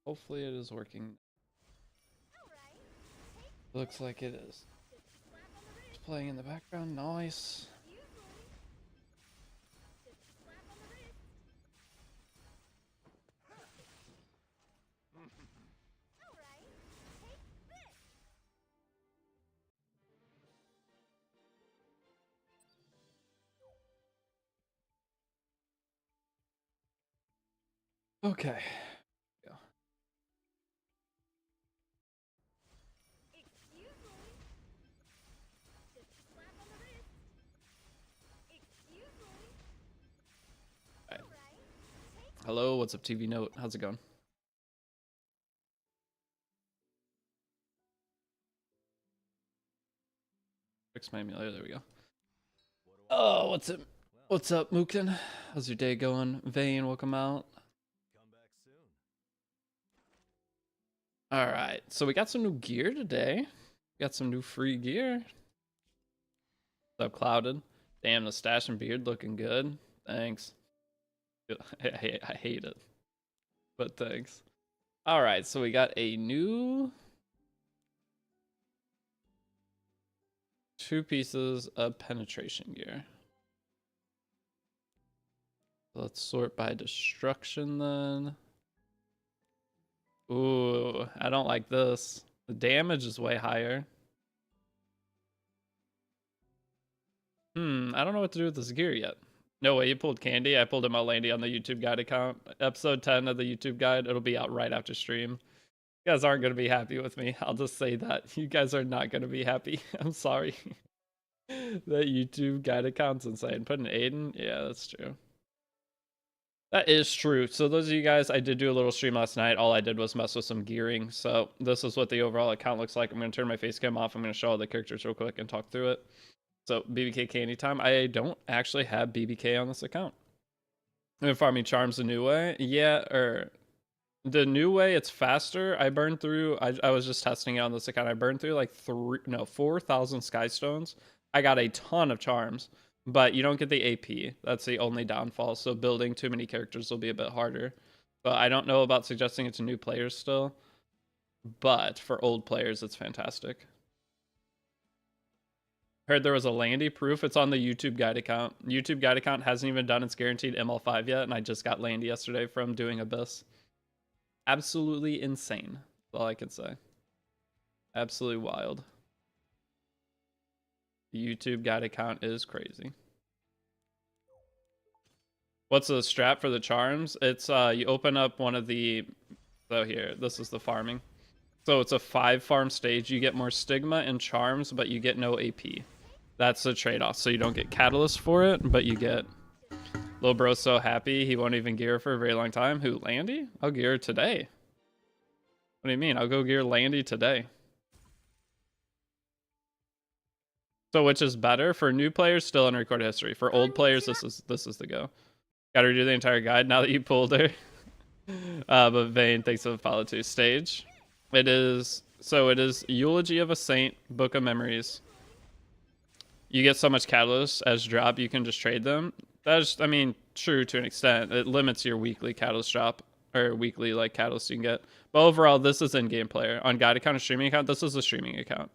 Hopefully it is working. Looks like it is. It's playing in the background. Nice. Okay. Go. Right. Hello, what's up, TV Note? How's it going? Fix my emulator. There we go. Oh, what's up? What's up, Mookin? How's your day going? Vane, welcome out. All right, so we got some new gear today. Got some new free gear. What's up, Clouded? Damn, the stash and beard looking good. Thanks. I hate it, but thanks. All right, so we got a new 2 pieces of penetration gear. Let's sort by destruction then. Ooh, I don't like this. The damage is way higher. I don't know what to do with this gear yet. No way, you pulled Candy. I pulled him out Landy on the YouTube guide account. Episode 10 of the YouTube guide. It'll be out right after stream. You guys aren't going to be happy with me. I'll just say that. You guys are not going to be happy. I'm sorry. That YouTube guide account's insane. Put an Aiden? Yeah, that's true. That is true. So those of you guys, I did do a little stream last night. All I did was mess with some gearing. So this is what the overall account looks like. I'm going to turn my face cam off. I'm going to show all the characters real quick and talk through it. So BBK Candy time. I don't actually have BBK on this account. I'm farming charms the new way. Yeah, or the new way, it's faster. I burned through, I was just testing it on this account. I burned through like 4,000 sky stones. I got a ton of charms, but you don't get the AP. That's the only downfall. So building too many characters will be a bit harder. But I don't know about suggesting it to new players still. But for old players, it's fantastic. Heard there was a Landy proof. It's on the YouTube guide account. YouTube guide account hasn't even done its guaranteed ML5 yet, and I just got Landy yesterday from doing Abyss. Absolutely insane. That's all I can say. Absolutely wild. The YouTube guide account is crazy. What's the strat for the charms? It's you open up one of the, so here, this is the farming. So it's a 5 farm stage. You get more stigma and charms, but you get no AP. That's the trade-off. So you don't get catalyst for it, but you get. Lil bro's so happy he won't even gear for a very long time. Who, Landy? I'll gear today. What do you mean? I'll go gear Landy today. So which is better for new players? Still in recorded history. For old players, this is the go. Got to redo the entire guide now that you pulled her. But Vane, thanks for the follow to stage. It is Eulogy of a Saint, Book of Memories. You get so much catalyst as drop, you can just trade them. That's, I mean, true to an extent. It limits your weekly catalyst drop, or weekly like catalyst you can get. But overall, this is in-game player. On guide account and streaming account, this is a streaming account.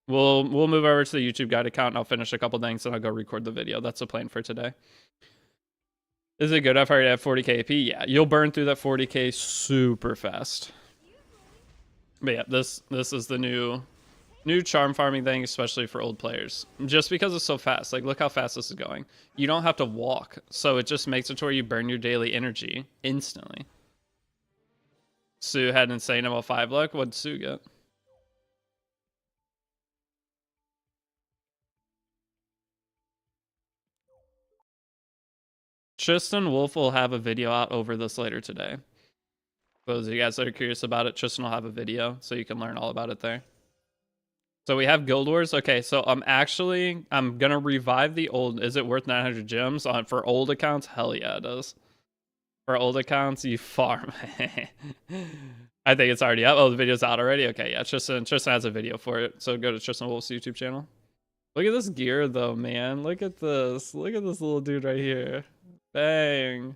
We'll move over to the YouTube guide account and I'll finish a couple things and I'll go record the video. That's the plan for today. Is it good if I already have 40k AP? Yeah, you'll burn through that 40k super fast. But yeah, this is the new charm farming thing, especially for old players. Just because it's so fast. Like, look how fast this is going. You don't have to walk, so it just makes it to where you burn your daily energy instantly. Sue had insane ML5 luck. What'd Sue get? Tristan Wolf will have a video out over this later today. Those of you guys that are curious about it, Tristan will have a video, so you can learn all about it there. So we have Guild Wars. Okay, so I'm gonna revive the old. Is it worth 900 gems on for old accounts? Hell yeah, it is. For old accounts, you farm. I think it's already up. Oh, the video's out already. Okay, yeah, Tristan has a video for it. So go to Tristan Wolf's YouTube channel. Look at this gear though, man. Look at this. Look at this little dude right here. Bang.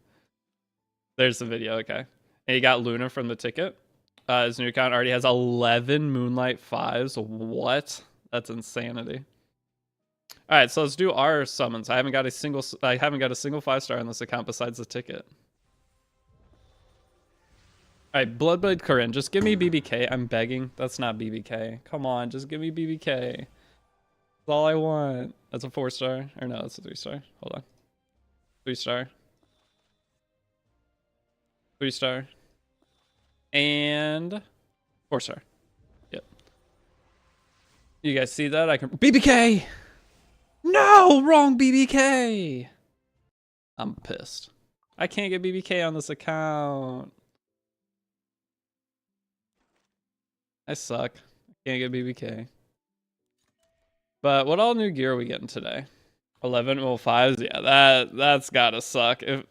There's the video. Okay, and you got Luna from the ticket. His new account already has 11 Moonlight 5s. What? That's insanity. All right, so let's do our summons. I haven't got a single 5-star on this account besides the ticket. All right, Bloodblade Corinne, just give me BBK. I'm begging. That's not BBK. Come on, just give me BBK. That's all I want. That's a 4-star. Or no, that's a 3-star. Hold on. 3-star. 3-star. And 4-star. Yep. You guys see that? I can BBK! No! Wrong BBK! I'm pissed. I can't get BBK on this account. I suck. I can't get BBK. But what all new gear are we getting today? 11 5s. Yeah, that's gotta suck. If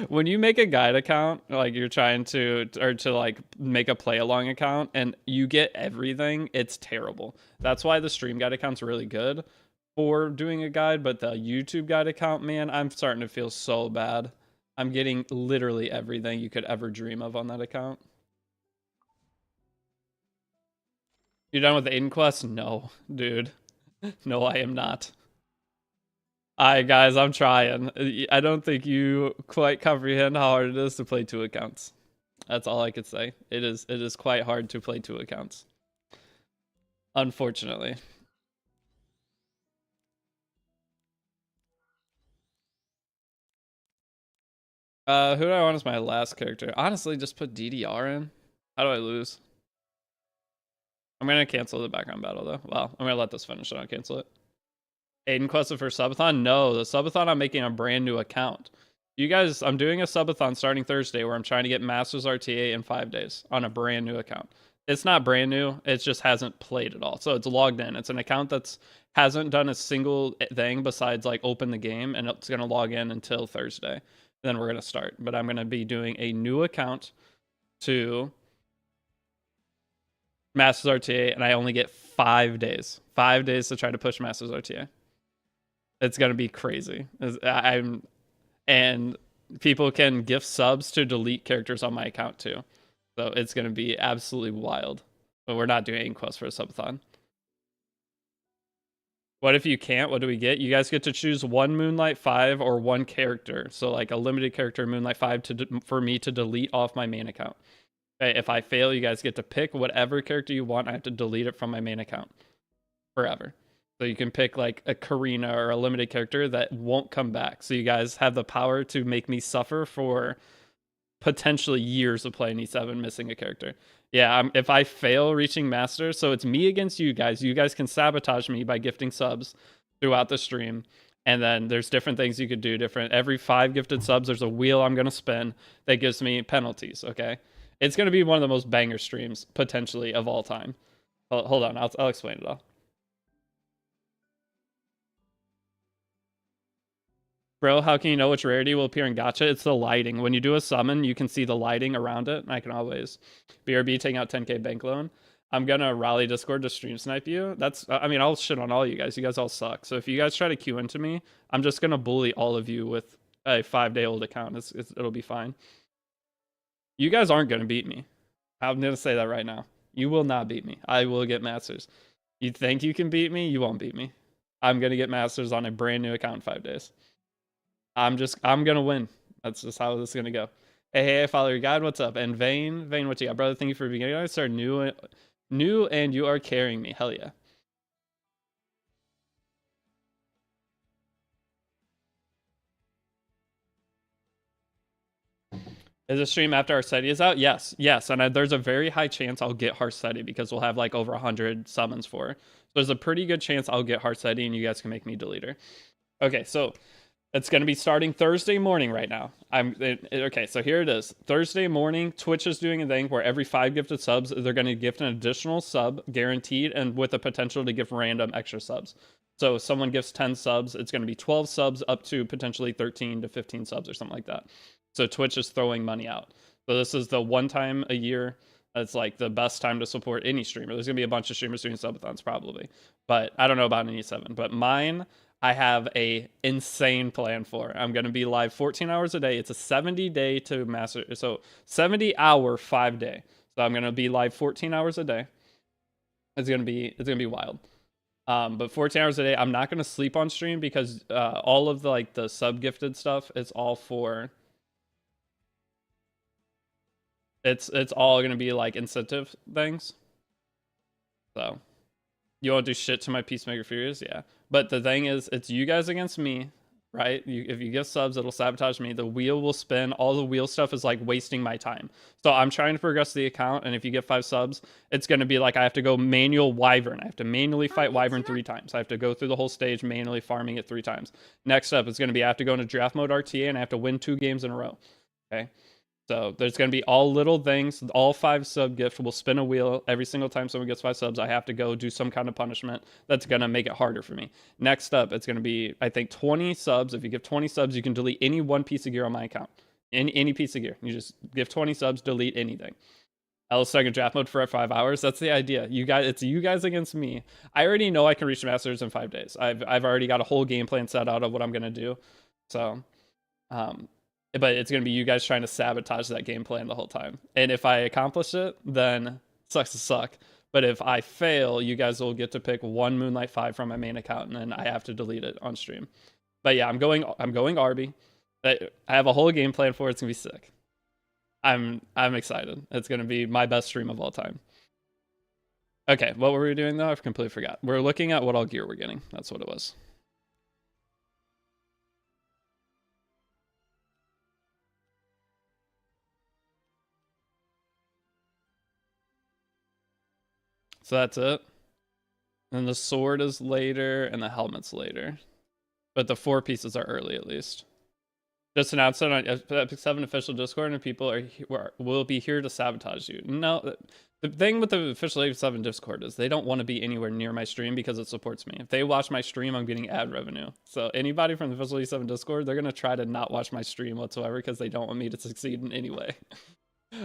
when you make a guide account, like you're trying to like make a play along account and you get everything, it's terrible. That's why the stream guide account's really good for doing a guide, but the YouTube guide account, man, I'm starting to feel so bad. I'm getting literally everything you could ever dream of on that account. You done with the Aiden quest? No, dude. No, I am not. Alright, guys, I'm trying. I don't think you quite comprehend how hard it is to play 2 accounts. That's all I could say. It is quite hard to play 2 accounts. Unfortunately. Who do I want as my last character? Honestly, just put DDR in. How do I lose? I'm gonna cancel the background battle though. Well, I'm gonna let this finish and I'll cancel it. Aiden quested for Subathon? No, the Subathon I'm making a brand new account. You guys, I'm doing a Subathon starting Thursday where I'm trying to get Masters RTA in 5 days on a brand new account. It's not brand new, it just hasn't played at all. So it's logged in. It's an account that's hasn't done a single thing besides like open the game, and it's gonna log in until Thursday. Then we're gonna start. But I'm gonna be doing a new account to Masters RTA, and I only get 5 days. 5 days to try to push Masters RTA. It's gonna be crazy. And people can gift subs to delete characters on my account too. So it's gonna be absolutely wild. But we're not doing Aiden quest for a subathon. What if you can't? What do we get? You guys get to choose 1 Moonlight 5 or 1 character. So like a limited character Moonlight 5 for me to delete off my main account. Okay, if I fail, you guys get to pick whatever character you want. I have to delete it from my main account forever. So you can pick like a Karina or a limited character that won't come back. So you guys have the power to make me suffer for potentially years of playing E7 missing a character. Yeah, if I fail reaching master, so it's me against you guys. You guys can sabotage me by gifting subs throughout the stream. And then there's different things you could do. Every 5 gifted subs, there's a wheel I'm going to spin that gives me penalties, okay? It's going to be one of the most banger streams, potentially, of all time. Hold on, I'll explain it all. Bro, how can you know which rarity will appear in gacha? It's the lighting. When you do a summon, you can see the lighting around it. And I can always BRB taking out 10k bank loan. I'm gonna rally Discord to stream snipe you. I mean, I'll shit on all you guys. You guys all suck. So if you guys try to queue into me, I'm just gonna bully all of you with a 5-day-old account. It'll be fine. You guys aren't gonna beat me. I'm gonna say that right now. You will not beat me. I will get masters. You think you can beat me? You won't beat me. I'm gonna get masters on a brand new account in 5 days. I'm gonna win. That's just how this is gonna go. Hey, I follow your guide. What's up? And Vane, what you got, brother? Thank you for being here. I started new, and you are carrying me. Hell yeah. Is the stream after Arceti is out? Yes, and there's a very high chance I'll get Arceti because we'll have like over 100 summons for. So there's a pretty good chance I'll get Arceti and you guys can make me deleter. Okay, so it's going to be starting Thursday morning right now. Okay, so here it is. Thursday morning, Twitch is doing a thing where every 5 gifted subs, they're going to gift an additional sub guaranteed and with the potential to give random extra subs. So if someone gives 10 subs, it's going to be 12 subs up to potentially 13 to 15 subs or something like that. So Twitch is throwing money out. So this is the one time a year. It's like the best time to support any streamer. There's going to be a bunch of streamers doing subathons probably. But I don't know about any 7. But mine, I have a insane plan for. I'm going to be live 14 hours a day. It's a 70-day to master. So 70-hour 5-day. So I'm gonna be live 14 hours a day. It's gonna be wild. But 14 hours a day, I'm not gonna sleep on stream because all of the like the sub gifted stuff, it's all for. It's all gonna be like incentive things. So you won't do shit to my Peacemaker Furious, yeah. But the thing is, it's you guys against me, right? If you give subs, it'll sabotage me. The wheel will spin. All the wheel stuff is like wasting my time. So I'm trying to progress the account, and if you get 5 subs, it's going to be like I have to go manual Wyvern. I have to manually fight Wyvern 3 times. I have to go through the whole stage manually farming it 3 times. Next up, it's going to be I have to go into draft mode RTA, and I have to win 2 games in a row. Okay? So there's going to be all little things. All 5 sub gifts will spin a wheel every single time someone gets 5 subs. I have to go do some kind of punishment that's going to make it harder for me. Next up, it's going to be, I think, 20 subs. If you give 20 subs, you can delete any one piece of gear on my account. Any piece of gear. You just give 20 subs, delete anything. I'll start in draft mode for 5 hours. That's the idea. You guys, it's you guys against me. I already know I can reach masters in 5 days. I've already got a whole game plan set out of what I'm going to do. So, but it's going to be you guys trying to sabotage that game plan the whole time. And if I accomplish it, then sucks to suck. But if I fail, you guys will get to pick 1 Moonlight 5 from my main account, and then I have to delete it on stream. But yeah, I'm going Arby. I have a whole game plan for it. It's going to be sick. I'm excited. It's going to be my best stream of all time. Okay, what were we doing though? I completely forgot. We're looking at what all gear we're getting. That's what it was. So that's it. And the sword is later, and the helmet's later. But the 4 pieces are early, at least. Just announced it on Epic 7 official Discord, and people will be here to sabotage you. No, the thing with the official Epic 7 Discord is they don't want to be anywhere near my stream because it supports me. If they watch my stream, I'm getting ad revenue. So anybody from the official Epic 7 Discord, they're going to try to not watch my stream whatsoever because they don't want me to succeed in any way.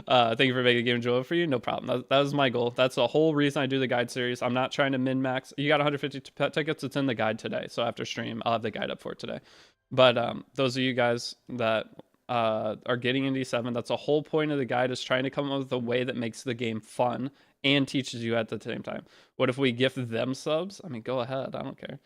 Thank you for making the game enjoyable for you. No problem. That was my goal. That's the whole reason I do the guide series. I'm not trying to min-max. You got 150 pet tickets. It's in the guide today. So after stream, I'll have the guide up for it today. But those of you guys that are getting into E7, that's the whole point of the guide, is trying to come up with a way that makes the game fun and teaches you at the same time. What if we gift them subs? I mean, go ahead. I don't care.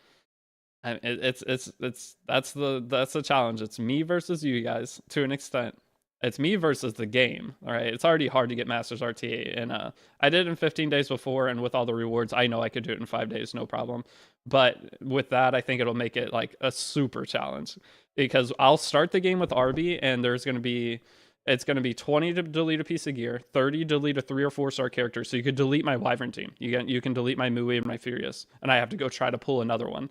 That's the challenge. It's me versus you guys to an extent. It's me versus the game. All right, it's already hard to get Masters RTA, and I did it in 15 days before, and with all the rewards, I know I could do it in 5 days, no problem. But with that, I think it'll make it like a super challenge, because I'll start the game with Arby, and it's going to be 20 to delete a piece of gear, 30 to delete a 3 or 4 star character. So you could delete my Wyvern team. You can delete my Mui and my Furious, and I have to go try to pull another one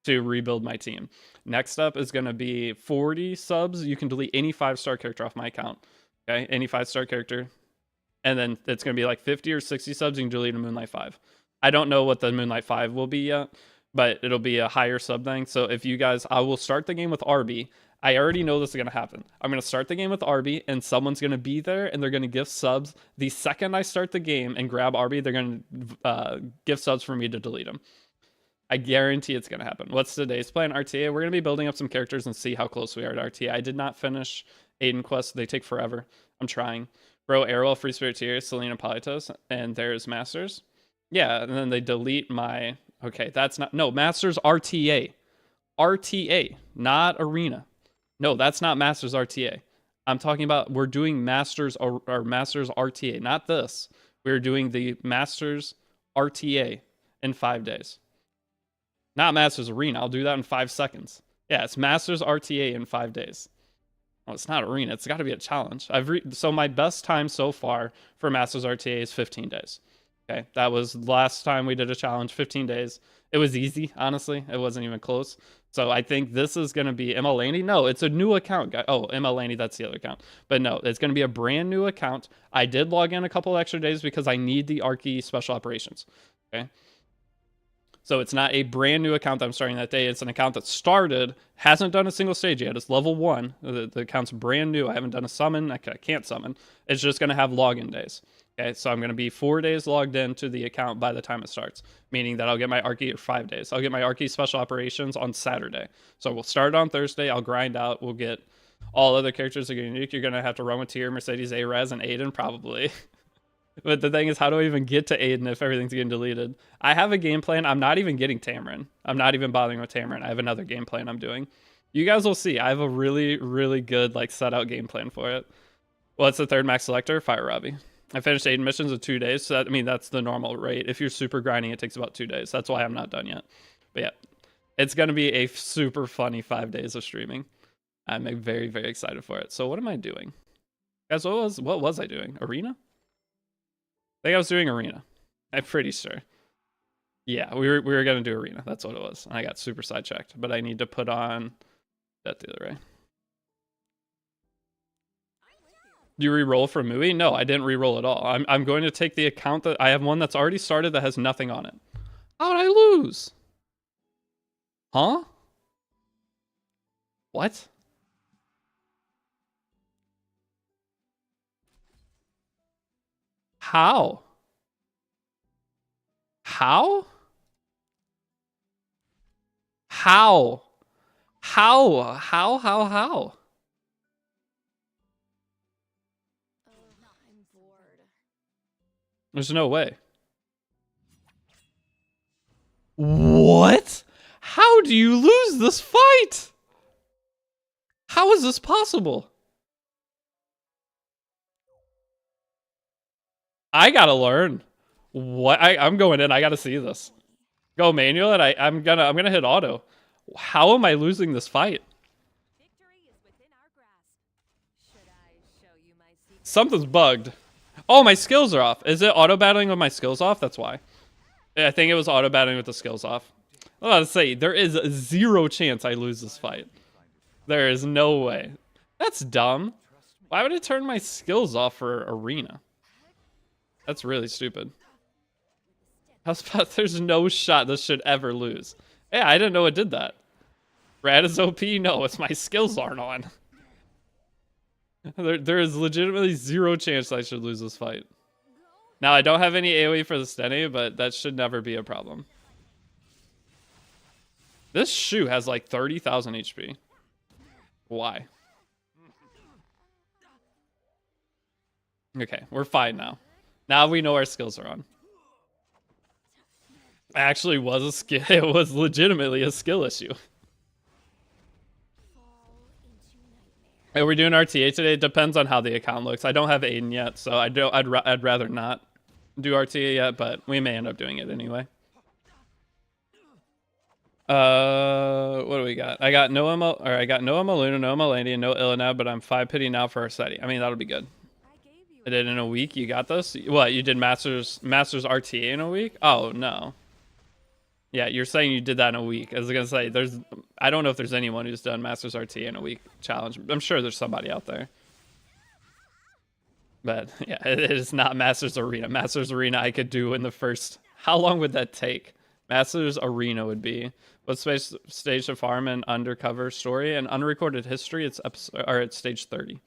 to rebuild my team. Next up is going to be 40 subs. You can delete any 5-star character off my account. Okay, any 5-star character. And then it's going to be like 50 or 60 subs. You can delete a Moonlight 5. I don't know what the Moonlight 5 will be yet, but it'll be a higher sub thing. So if you guys, I will start the game with Arby. I already know this is going to happen. I'm going to start the game with Arby, and someone's going to be there, and they're going to give subs. The second I start the game and grab Arby, they're going to give subs for me to delete them. I guarantee it's going to happen. What's today's plan? RTA, we're going to be building up some characters and see how close we are to RTA. I did not finish Aiden quests. They take forever. I'm trying. Bro, Arrow, Free Spirit Tier, Selena Politos, and there's Masters. Yeah, and then they delete my... Okay, that's not... No, Masters RTA. RTA, not Arena. No, that's not Masters RTA. I'm talking about we're doing Masters or Masters RTA, not this. We're doing the Masters RTA in 5 days. Not Masters Arena. I'll do that in 5 seconds. Yeah, it's Masters RTA in 5 days. Well, it's not Arena. It's got to be a challenge. So my best time so far for Masters RTA is 15 days. Okay, that was last time we did a challenge, 15 days. It was easy, honestly. It wasn't even close. So I think this is going to be ML Laney. No, it's a new account, guy. Oh, ML Laney, that's the other account. But no, it's going to be a brand new account. I did log in a couple extra days because I need the Arky special operations. Okay. So it's not a brand new account that I'm starting that day. It's an account that started, hasn't done a single stage yet. It's level 1. The account's brand new. I haven't done a summon. I can't summon. It's just going to have login days. Okay, so I'm going to be 4 days logged into the account by the time it starts, meaning that I'll get my Arky for 5 days. I'll get my Arky special operations on Saturday. So we'll start on Thursday. I'll grind out. We'll get all other characters that are unique. You're going to have to run with Tyr, Mercedes, A-Res, and Aiden, probably. But the thing is, how do I even get to Aiden if everything's getting deleted? I have a game plan. I'm not even getting Tamarin. I'm not even bothering with Tamarin. I have another game plan I'm doing. You guys will see. I have a really, really good like set out game plan for it. What's the third max selector? Fire Robbie. I finished Aiden missions in 2 days. So that, I mean, that's the normal rate. If you're super grinding, it takes about 2 days. That's why I'm not done yet. But yeah, it's going to be a super funny 5 days of streaming. I'm very, very excited for it. So what am I doing? Guys, what was I doing? Arena? I think I was doing Arena. I'm pretty sure. Yeah, we were going to do Arena. That's what it was. And I got super sidetracked. But I need to put on that the other way. Do you re-roll for Mui? No, I didn't re-roll at all. I'm going to take the account that I have one that's already started that has nothing on it. How did I lose? Huh? What? How? How? How? How? There's no way. What? How do you lose this fight? How is this possible? I gotta learn. What? I'm going in. I gotta see this. Go manual, and I'm gonna hit auto. How am I losing this fight? Something's bugged. Oh, my skills are off. Is it auto battling with my skills off? That's why. I think it was auto battling with the skills off. I was about to say, there is 0 chance I lose this fight. There is no way. That's dumb. Why would it turn my skills off for Arena? That's really stupid. There's no shot this should ever lose. Yeah, I didn't know it did that. Rad is OP? No, it's my skills aren't on. There is legitimately 0 chance I should lose this fight. Now, I don't have any AoE for the Steny, but that should never be a problem. This Shu has like 30,000 HP. Why? Okay, we're fine now. Now we know our skills are on. Actually was a skill. It was legitimately a skill issue. Are we doing RTA today? It depends on how the account looks. I don't have Aiden yet, so I'd rather not do RTA yet, but we may end up doing it anyway. What do we got? I got Noah Maluna, Noah Malandi, and no Illinow, but I'm 5 pity now for Arceti. I mean, that'll be good. I did in a week. You got this? What, you did Masters RTA in a week? Oh, no. Yeah, you're saying you did that in a week. I was gonna say, I don't know if there's anyone who's done Masters RTA in a week challenge. I'm sure there's somebody out there. But yeah, it is not Masters Arena. Masters Arena I could do in the first... How long would that take? Masters Arena would be... What stage to farm and undercover story and unrecorded history? It's stage 30. What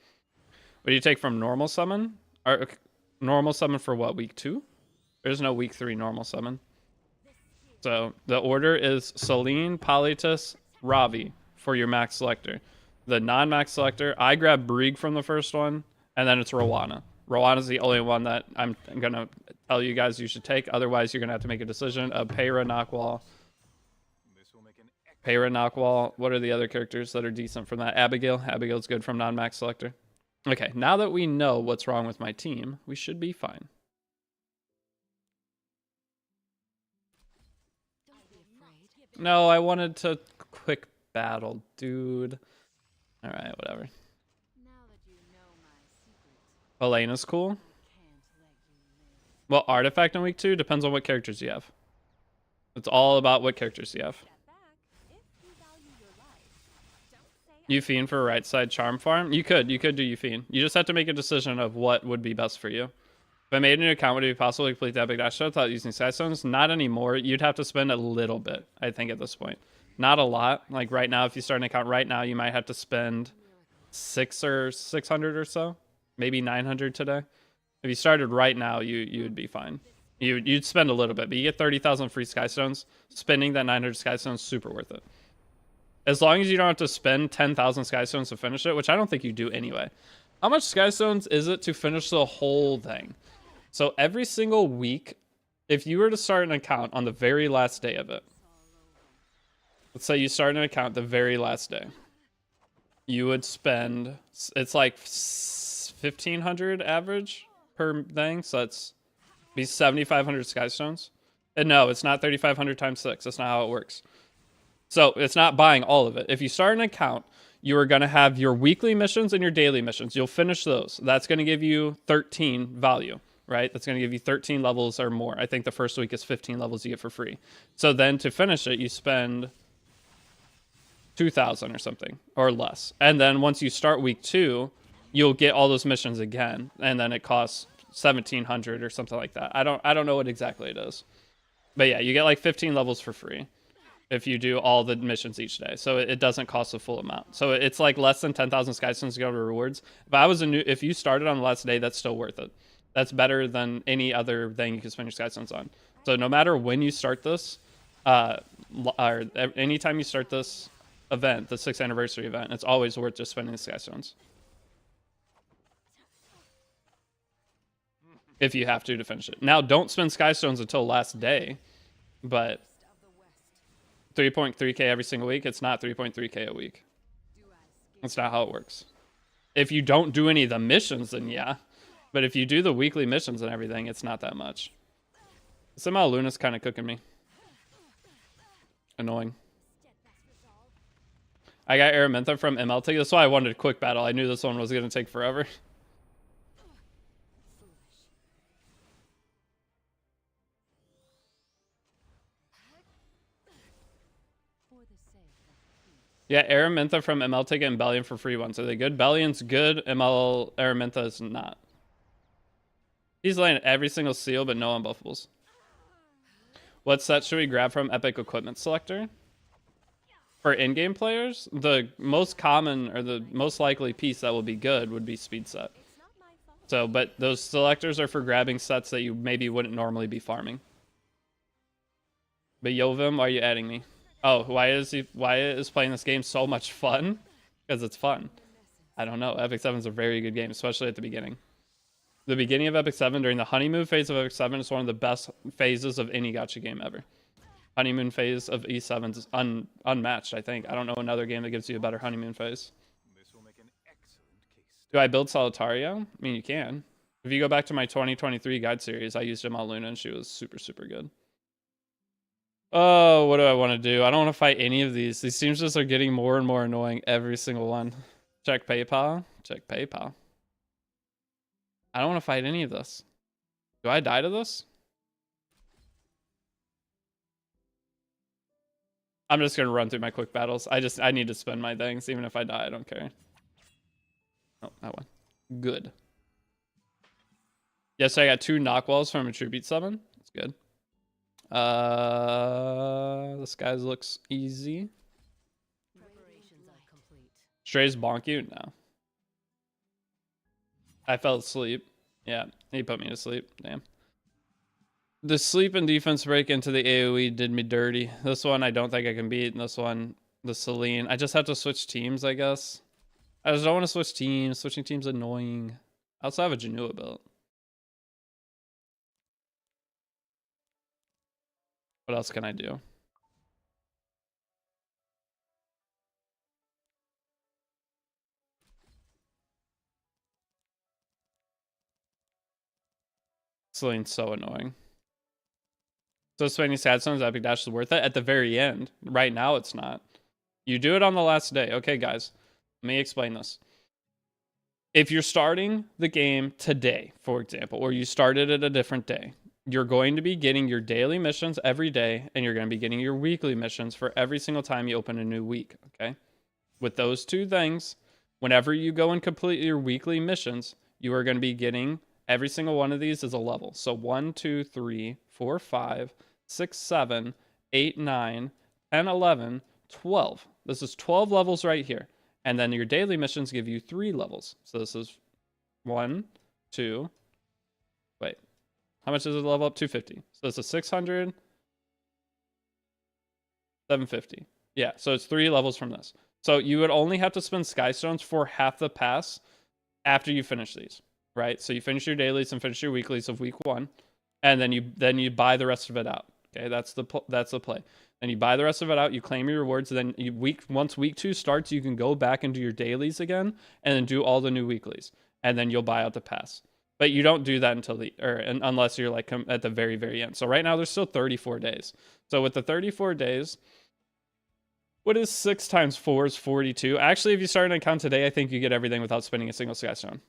do you take from normal summon? Or normal summon for what, week 2? There's no week 3 normal summon. So the order is Celine, Politis, Ravi for your max selector. The non-max selector, I grab Brig from the first one, and then it's Rowana. Rowana's the only one that I'm going to tell you guys you should take. Otherwise, you're going to have to make a decision of Peyra, Knockwall. Peyra, Knockwall. What are the other characters that are decent from that? Abigail. Abigail's good from non-max selector. Okay, now that we know what's wrong with my team, we should be fine. No, I wanted to quick battle, dude. Alright, whatever. Elena's cool. Well, artifact in week 2 depends on what characters you have. It's all about what characters you have. Euphine for right side charm farm? You could do Euphine. You just have to make a decision of what would be best for you. If I made a new account, would it be possible to complete the Epic Dash without using Skystones? Not anymore. You'd have to spend a little bit, I think, at this point. Not a lot. Like right now, if you start an account right now, you might have to spend 600 or so. Maybe 900 today. If you started right now, you'd be fine. You'd spend a little bit, but you get 30,000 free Skystones. Spending that 900 Skystones, super worth it. As long as you don't have to spend 10,000 Skystones to finish it, which I don't think you do anyway. How much Skystones is it to finish the whole thing? So every single week, if you were to start an account on the very last day of it, let's say you start an account the very last day, you would spend, it's like 1,500 average per thing, so that's be 7,500 skystones. And no, it's not 3,500 times 6. That's not how it works. So it's not buying all of it. If you start an account, you are going to have your weekly missions and your daily missions. You'll finish those. That's going to give you 13 value, right? That's going to give you 13 levels or more. I think the first week is 15 levels you get for free. So then to finish it, you spend 2,000 or something or less. And then once you start week 2, you'll get all those missions again. And then it costs 1,700 or something like that. I don't know what exactly it is. But yeah, you get like 15 levels for free if you do all the missions each day. So it doesn't cost the full amount. So it's like less than 10,000 skystones to go to rewards. If you started on the last day, that's still worth it. That's better than any other thing you can spend your skystones on. So no matter when you start this, or anytime you start this event, the 6th anniversary event, it's always worth just spending the skystones. If you have to finish it. Now, don't spend skystones until last day, but 3.3k every single week, it's not 3.3k a week. That's not how it works. If you don't do any of the missions, then yeah. But if you do the weekly missions and everything, it's not that much. Somehow Luna's kind of cooking me. Annoying. I got Araminta from MLT. That's why I wanted a quick battle. I knew this one was going to take forever. Yeah, Araminta from MLT and Bellion for free ones. Are they good? Bellion's good. Araminta is not. He's laying every single seal, but no unbuffables. What set should we grab from Epic Equipment Selector? For in-game players, the most common or the most likely piece that will be good would be speed set. So, but those selectors are for grabbing sets that you maybe wouldn't normally be farming. But Yovim, why are you adding me? Oh, why is playing this game so much fun? Because it's fun. I don't know. Epic 7 is a very good game, especially at the beginning. The beginning of Epic 7, during the honeymoon phase of Epic 7, is one of the best phases of any gacha game ever. Honeymoon phase of E7 is unmatched, I think. I don't know another game that gives you a better honeymoon phase. Do I build Solitario? I mean, you can. If you go back to my 2023 guide series, I used Jamal Luna and she was super, super good. Oh, what do I want to do? I don't want to fight any of these. These teams just are getting more and more annoying, every single one. Check PayPal. Check PayPal. I don't want to fight any of this. Do I die to this? I'm just going to run through my quick battles. I need to spend my things. Even if I die, I don't care. Oh, that one. Good. Yes, I got 2 knock walls from a Tribute 7. That's good. This guy looks easy. Stray's bonk you? No. I fell asleep. Yeah, he put me to sleep. Damn. The sleep and defense break into the AoE did me dirty. This one I don't think I can beat. And this one, the Celine. I just have to switch teams, I guess. I just don't want to switch teams. Switching teams is annoying. I also have a Janua built. What else can I do? Celine's so annoying. So spending Sadstones Epic Dash is worth it at the very end. Right now, it's not. You do it on the last day. Okay, guys. Let me explain this. If you're starting the game today, for example, or you started it a different day, you're going to be getting your daily missions every day, and you're going to be getting your weekly missions for every single time you open a new week, okay? With those 2 things, whenever you go and complete your weekly missions, you are going to be getting every single one of these is a level. So 1, 2, 3, 4, 5, 6, 7, 8, 9, 10, 11, 12. This is 12 levels right here. And then your daily missions give you 3 levels. So this is 1, 2. Wait. How much does it level up? 250. So this is 600. 750. Yeah, so it's 3 levels from this. So you would only have to spend Skystones for half the pass after you finish these. right? So you finish your dailies and finish your weeklies of week 1, and then you buy the rest of it out. Okay, that's the play. Then you buy the rest of it out. You claim your rewards. Then once week 2 starts, you can go back and do your dailies again, and then do all the new weeklies, and then you'll buy out the pass. But you don't do that unless you're like at the very, very end. So right now there's still 34 days. So with the 34 days, what is 6 times 4 is 42. Actually, if you start an account today, I think you get everything without spending a single skystone.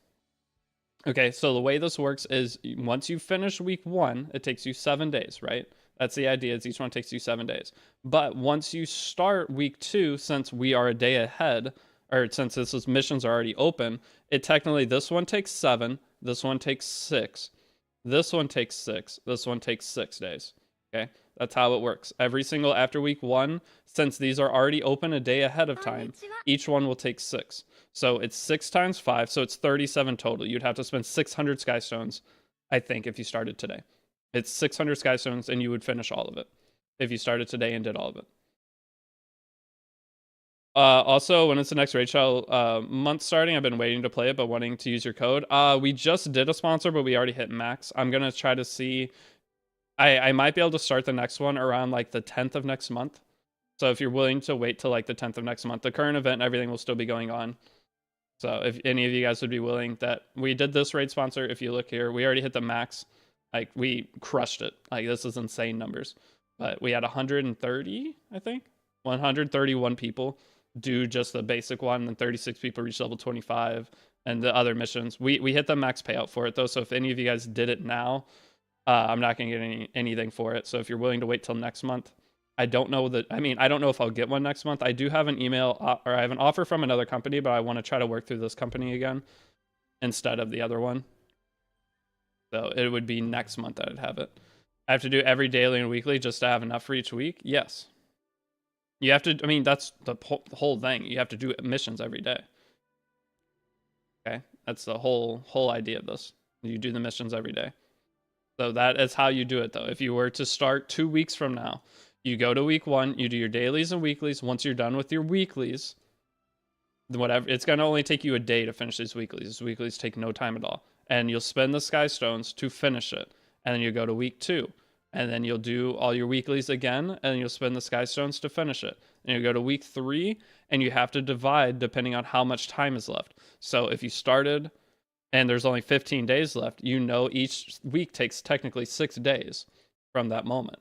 Okay, so the way this works is once you finish week 1, it takes you 7 days, right? That's the idea, is each one takes you 7 days. But once you start week 2, since we are a day ahead, or since missions are already open, this one takes 7, this one takes 6, this one takes 6, this one takes 6 days. Okay, that's how it works. Every single after week 1, since these are already open a day ahead of time, each one will take 6. So it's 6 times 5, so it's 37 total. You'd have to spend 600 skystones, I think, if you started today. It's 600 skystones, and you would finish all of it if you started today and did all of it. Also, when it's the next raid shell month starting, I've been waiting to play it, but wanting to use your code. We just did a sponsor, but we already hit max. I'm going to try to see... I might be able to start the next one around like the 10th of next month. So if you're willing to wait till like the 10th of next month, the current event and everything will still be going on. So if any of you guys would be willing, that we did this raid sponsor. If you look here, we already hit the max. Like we crushed it. Like this is insane numbers. But we had 130, I think, 131 people do just the basic one, and then 36 people reach level 25, and the other missions. We hit the max payout for it though. So if any of you guys did it now, I'm not gonna get anything for it. So if you're willing to wait till next month, I don't know if I'll get one next month. I do have an email or I have an offer from another company, but I want to try to work through this company again instead of the other one. So it would be next month that I'd have it. I have to do every daily and weekly just to have enough for each week. Yes. You have to, that's the whole thing. You have to do missions every day. Okay. That's the whole idea of this. You do the missions every day. So that is how you do it though. If you were to start 2 weeks from now, you go to week 1, you do your dailies and weeklies. Once you're done with your weeklies, whatever, it's going to only take you a day to finish these weeklies. These weeklies take no time at all. And you'll spend the sky stones to finish it. And then you go to week 2. And then you'll do all your weeklies again, and you'll spend the sky stones to finish it. And you go to week 3, and you have to divide depending on how much time is left. So if you started and there's only 15 days left, each week takes technically 6 days from that moment.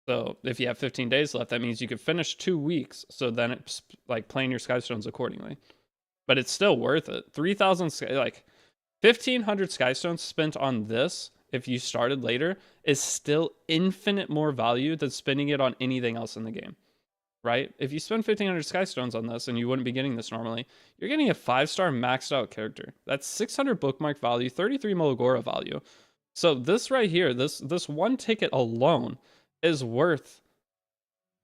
So if you have 15 days left, that means you could finish 2 weeks. So then it's like playing your sky stones accordingly. But it's still worth it. 3,000 like 1,500 sky stones spent on this, if you started later, is still infinite more value than spending it on anything else in the game. Right? If you spend 1,500 sky stones on this, and you wouldn't be getting this normally, you're getting a 5-star maxed out character. That's 600 bookmark value, 33 Molagora value. So this right here, this one ticket alone is worth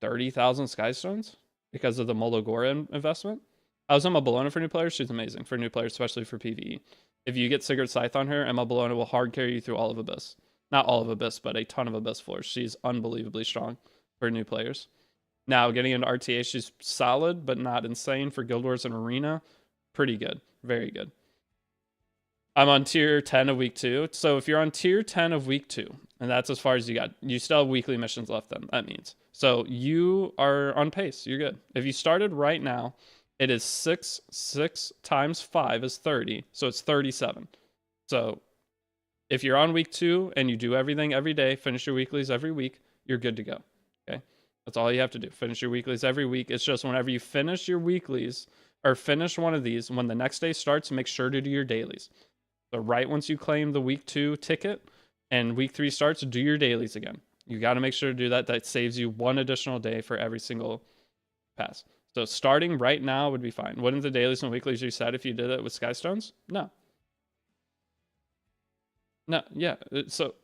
30,000 sky stones because of the Molagora investment. I was Emma Bologna for new players. She's amazing for new players, especially for PvE. If you get Sigurd Scythe on her, Emma Bologna will hard carry you through all of Abyss. Not all of Abyss, but a ton of Abyss floors. She's unbelievably strong for new players. Now, getting into RTA, she's solid, but not insane. For Guild Wars and Arena, pretty good. Very good. I'm on tier 10 of week 2. So if you're on tier 10 of week 2, and that's as far as you got, you still have weekly missions left then, that means. So you are on pace. You're good. If you started right now, it is 6 times 5 is 30. So it's 37. So if you're on week 2 and you do everything every day, finish your weeklies every week, you're good to go. Okay. That's all you have to do. Finish your weeklies every week. It's just whenever you finish your weeklies or finish one of these, when the next day starts, make sure to do your dailies. So right once you claim the week 2 ticket and week 3 starts, do your dailies again. You got to make sure to do that. That saves you 1 additional day for every single pass. So starting right now would be fine. Wouldn't the dailies and weeklies reset if you did it with Skystones? No. No, yeah. So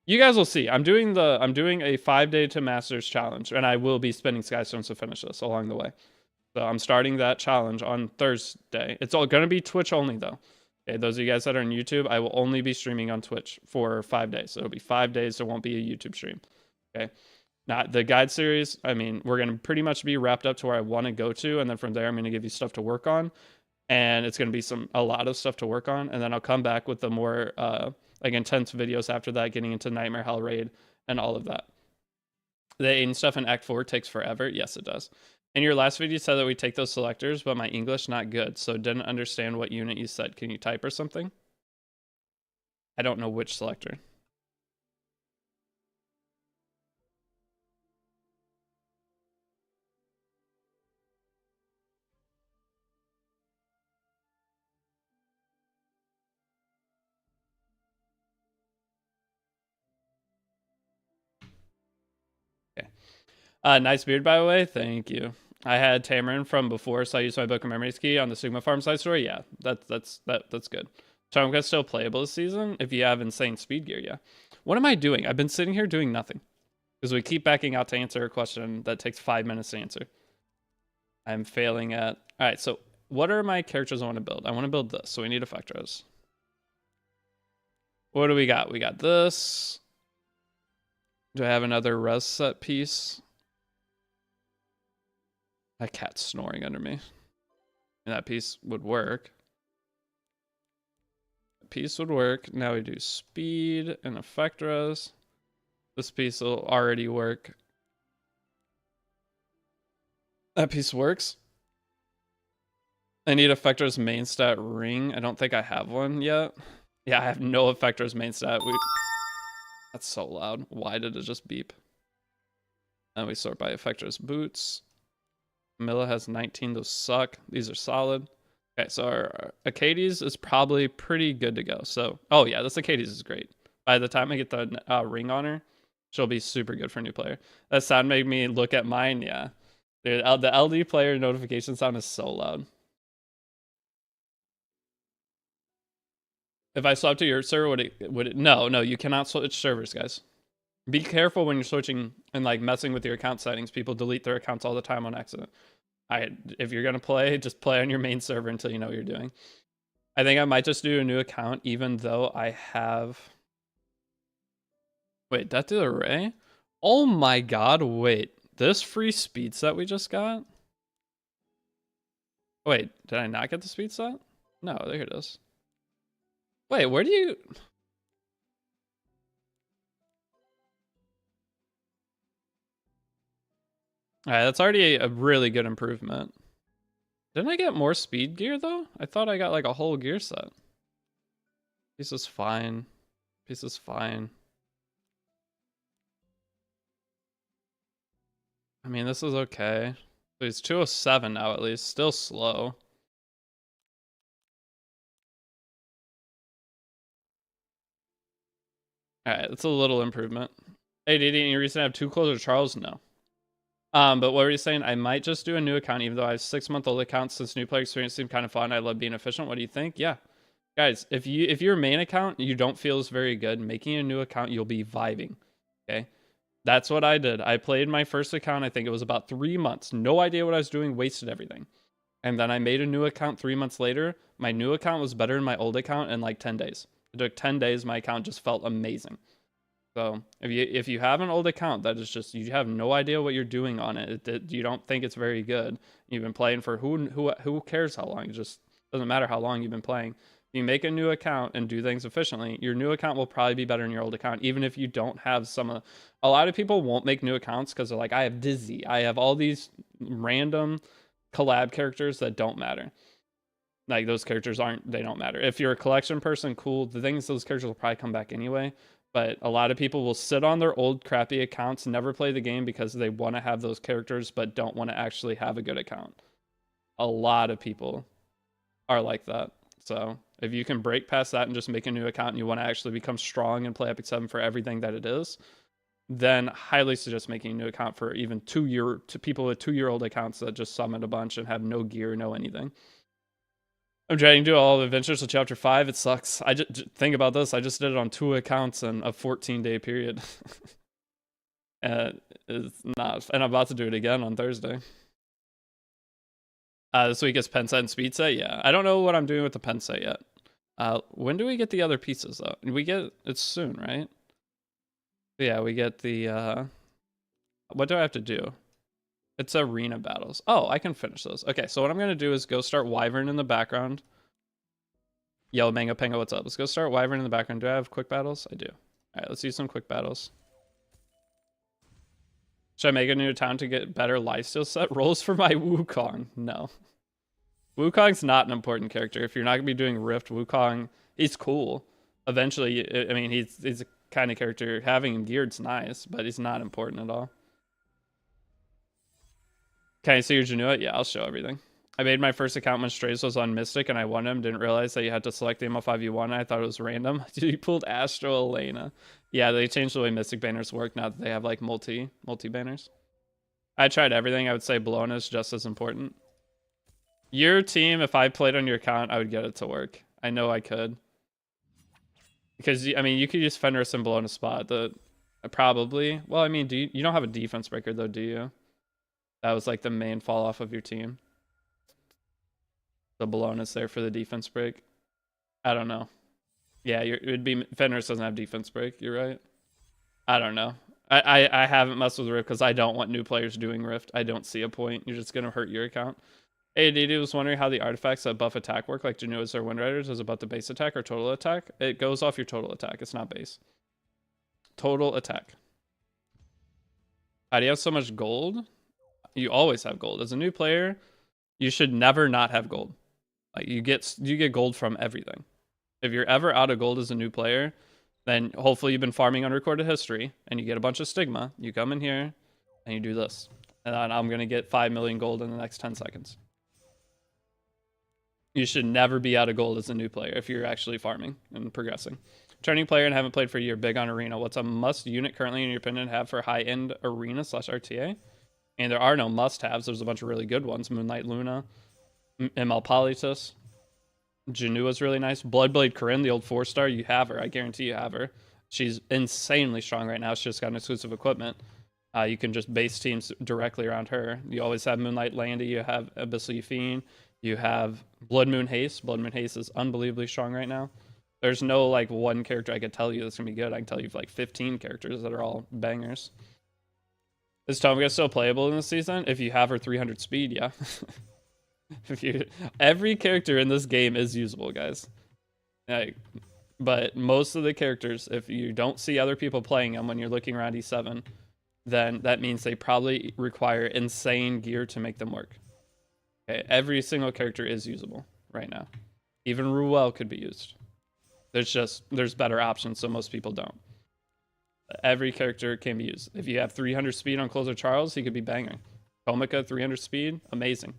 you guys will see. I'm doing a 5-day to Masters challenge, and I will be spending Skystones to finish this along the way. So I'm starting that challenge on Thursday. It's all going to be Twitch only, though. Okay, those of you guys that are on YouTube, I will only be streaming on Twitch for 5 days. So it'll be 5 days. There won't be a YouTube stream. Okay. Now, the guide series, we're going to pretty much be wrapped up to where I want to go to. And then from there, I'm going to give you stuff to work on. and it's going to be a lot of stuff to work on, and then I'll come back with the more like intense videos after that, getting into Nightmare Hell Raid and all of that. The Aiden stuff in Act 4 takes forever. Yes, it does. In your last video, you said that we take those selectors, but my English not good, so didn't understand what unit you said. Can you type or something? I don't know which selector. Okay. Nice beard, by the way. Thank you. I had Tamarin from before, so I used my Book of Memories key on the Sigma Farm side story. Yeah, that's good. Chonka's still playable this season if you have insane speed gear. Yeah. What am I doing? I've been sitting here doing nothing because we keep backing out to answer a question that takes 5 minutes to answer. I'm failing at. All right, so what are my characters I want to build? I want to build this, so we need effectors. What do we got? We got this. Do I have another res set piece? That cat's snoring under me. And that piece would work. That piece would work. Now we do speed and effect res. This piece will already work. That piece works. I need effectors main stat ring. I don't think I have one yet. Yeah, I have no effectors main stat. That's so loud. Why did it just beep? And we sort by effectors boots. Milla has 19. Those suck. These are solid. Okay, so our Acades is probably pretty good to go. So, oh yeah, this Acades is great. By the time I get the ring on her, she'll be super good for a new player. That sound made me look at mine. Yeah, dude, the LD player notification sound is so loud. If I swap to your server, would it? No, you cannot switch servers, guys. Be careful when you're switching and like messing with your account settings. People delete their accounts all the time on accident. If you're gonna play, just play on your main server until you know what you're doing. I think I might just do a new account, even though I have. Wait, Death to the Ray? Oh my god! Wait, this free speed set we just got. Wait, did I not get the speed set? No, there it is. Wait, where do you? Alright, that's already a really good improvement. Didn't I get more speed gear though? I thought I got like a whole gear set. Piece is fine. Piece is fine. I mean, this is okay. It's 207 now at least. Still slow. Alright, that's a little improvement. Hey, Deity, any reason to have two closer Charles? No. But what were you saying? I might just do a new account, even though I have 6-month-old accounts. Since new player experience seemed kind of fun, I love being efficient. What do you think? Yeah, guys, if your main account you don't feel is very good, making a new account you'll be vibing. Okay, that's what I did. I played my first account. I think it was about 3 months. No idea what I was doing. Wasted everything. And then I made a new account 3 months later. My new account was better than my old account in like 10 days. It took 10 days. My account just felt amazing. So if you have an old account that is just you have no idea what you're doing on it, you don't think it's very good. You've been playing for who cares how long? It just doesn't matter how long you've been playing. If you make a new account and do things efficiently, your new account will probably be better than your old account, even if you don't have a lot of people won't make new accounts because they're like, I have Dizzy, I have all these random collab characters that don't matter. Like those characters they don't matter. If you're a collection person, cool. The thing is, those characters will probably come back anyway. But a lot of people will sit on their old crappy accounts, never play the game because they want to have those characters, but don't want to actually have a good account. A lot of people are like that. So if you can break past that and just make a new account and you want to actually become strong and play Epic 7 for everything that it is, then highly suggest making a new account for even to people with 2-year-old accounts that just summon a bunch and have no gear, no anything. I'm trying to do all the adventures of chapter 5. It sucks. I just think about this. I just did it on 2 accounts in a 14-day period. And it's not. And I'm about to do it again on Thursday. This week is pen set and speed set. Yeah, I don't know what I'm doing with the pen set yet. When do we get the other pieces though? It's soon, right? Yeah, we get the. What do I have to do? It's arena battles. Oh, I can finish those. Okay, so what I'm going to do is go start Wyvern in the background. Yo, Mango Pango, what's up? Let's go start Wyvern in the background. Do I have quick battles? I do. All right, let's use some quick battles. Should I make a new town to get better lifesteal set? Rolls for my Wukong. No. Wukong's not an important character. If you're not going to be doing Rift, Wukong, he's cool. Eventually, I mean, he's a kind of character. Having him geared's nice, but he's not important at all. Can I see your Janua? Yeah, I'll show everything. I made my first account when Strays was on Mystic and I won him. Didn't realize that you had to select the ML5 you won. I thought it was random. Dude, you pulled Astro Elena. Yeah, they changed the way Mystic banners work now that they have like multi banners. I tried everything. I would say Bologna is just as important. Your team, if I played on your account, I would get it to work. I know I could. Because, I mean, you could use Fenris and Bologna spot. Probably. Well, I mean, you don't have a defense breaker though, do you? That was like the main fall off of your team. The Bologna's there for the defense break. I don't know. Yeah, it'd be Fenris doesn't have defense break. You're right. I don't know. I haven't messed with Rift because I don't want new players doing Rift. I don't see a point. You're just gonna hurt your account. Hey, Deity was wondering how the artifacts that buff attack work, like Janua's or Wind Riders, is about the base attack or total attack. It goes off your total attack. It's not base. Total attack. How do you have so much gold? You always have gold. As a new player, you should never not have gold. Like you get gold from everything. If you're ever out of gold as a new player, then hopefully you've been farming on recorded history and you get a bunch of stigma. You come in here and you do this. And then I'm going to get 5 million gold in the next 10 seconds. You should never be out of gold as a new player if you're actually farming and progressing. Turning player and haven't played for a year, big on arena. What's a must unit currently in your opinion have for high-end arena / RTA? And there are no must-haves. There's a bunch of really good ones. Moonlight Luna, ML Politis, Janua's really nice. Bloodblade Corinne, the old 4-star, you have her. I guarantee you have her. She's insanely strong right now. She just got an exclusive equipment. You can just base teams directly around her. You always have Moonlight Landy. You have Abyssal Fiend. You have Blood Moon Haste. Blood Moon Haste is unbelievably strong right now. There's no like one character I could tell you that's going to be good. I can tell you like 15 characters that are all bangers. Is Tomga still playable in this season? If you have her 300 speed, yeah. Every character in this game is usable, guys. But most of the characters, if you don't see other people playing them when you're looking around E7, then that means they probably require insane gear to make them work. Okay, every single character is usable right now. Even Ruel could be used. There's better options, so most people don't. Every character can be used. If you have 300 speed on Closer Charles, he could be banging. Komika, 300 speed, amazing.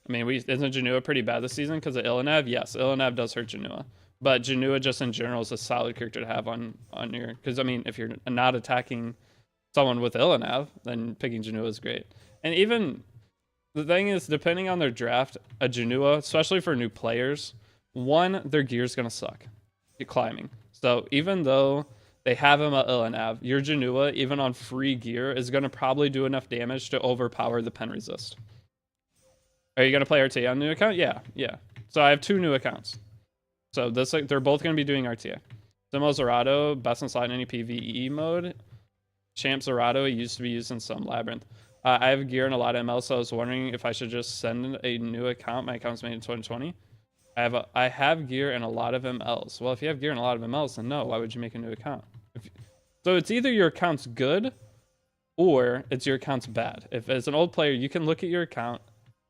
I mean, isn't Janua pretty bad this season because of Illinev? Yes, Illinev does hurt Janua. But Janua just in general is a solid character to have on your... Because, I mean, if you're not attacking someone with Illinev, then picking Janua is great. And even... The thing is, depending on their draft, a Janua, especially for new players, one, their gear is going to suck. Climbing. So even though they have him at Illinev, your Janua, even on free gear, is going to probably do enough damage to overpower the pen resist. Are you going to play RTA on new account? Yeah. So I have 2 new accounts. So they're both going to be doing RTA. Simo Zerato, best in slot in any PvE mode. Champ Zerato used to be used in some Labyrinth. I have gear in a lot of ML, so I was wondering if I should just send a new account. My account's made in 2020. I have gear in a lot of MLs. Well, if you have gear in a lot of MLs, then no, why would you make a new account? So it's either your account's good or it's your account's bad. If as an old player, you can look at your account.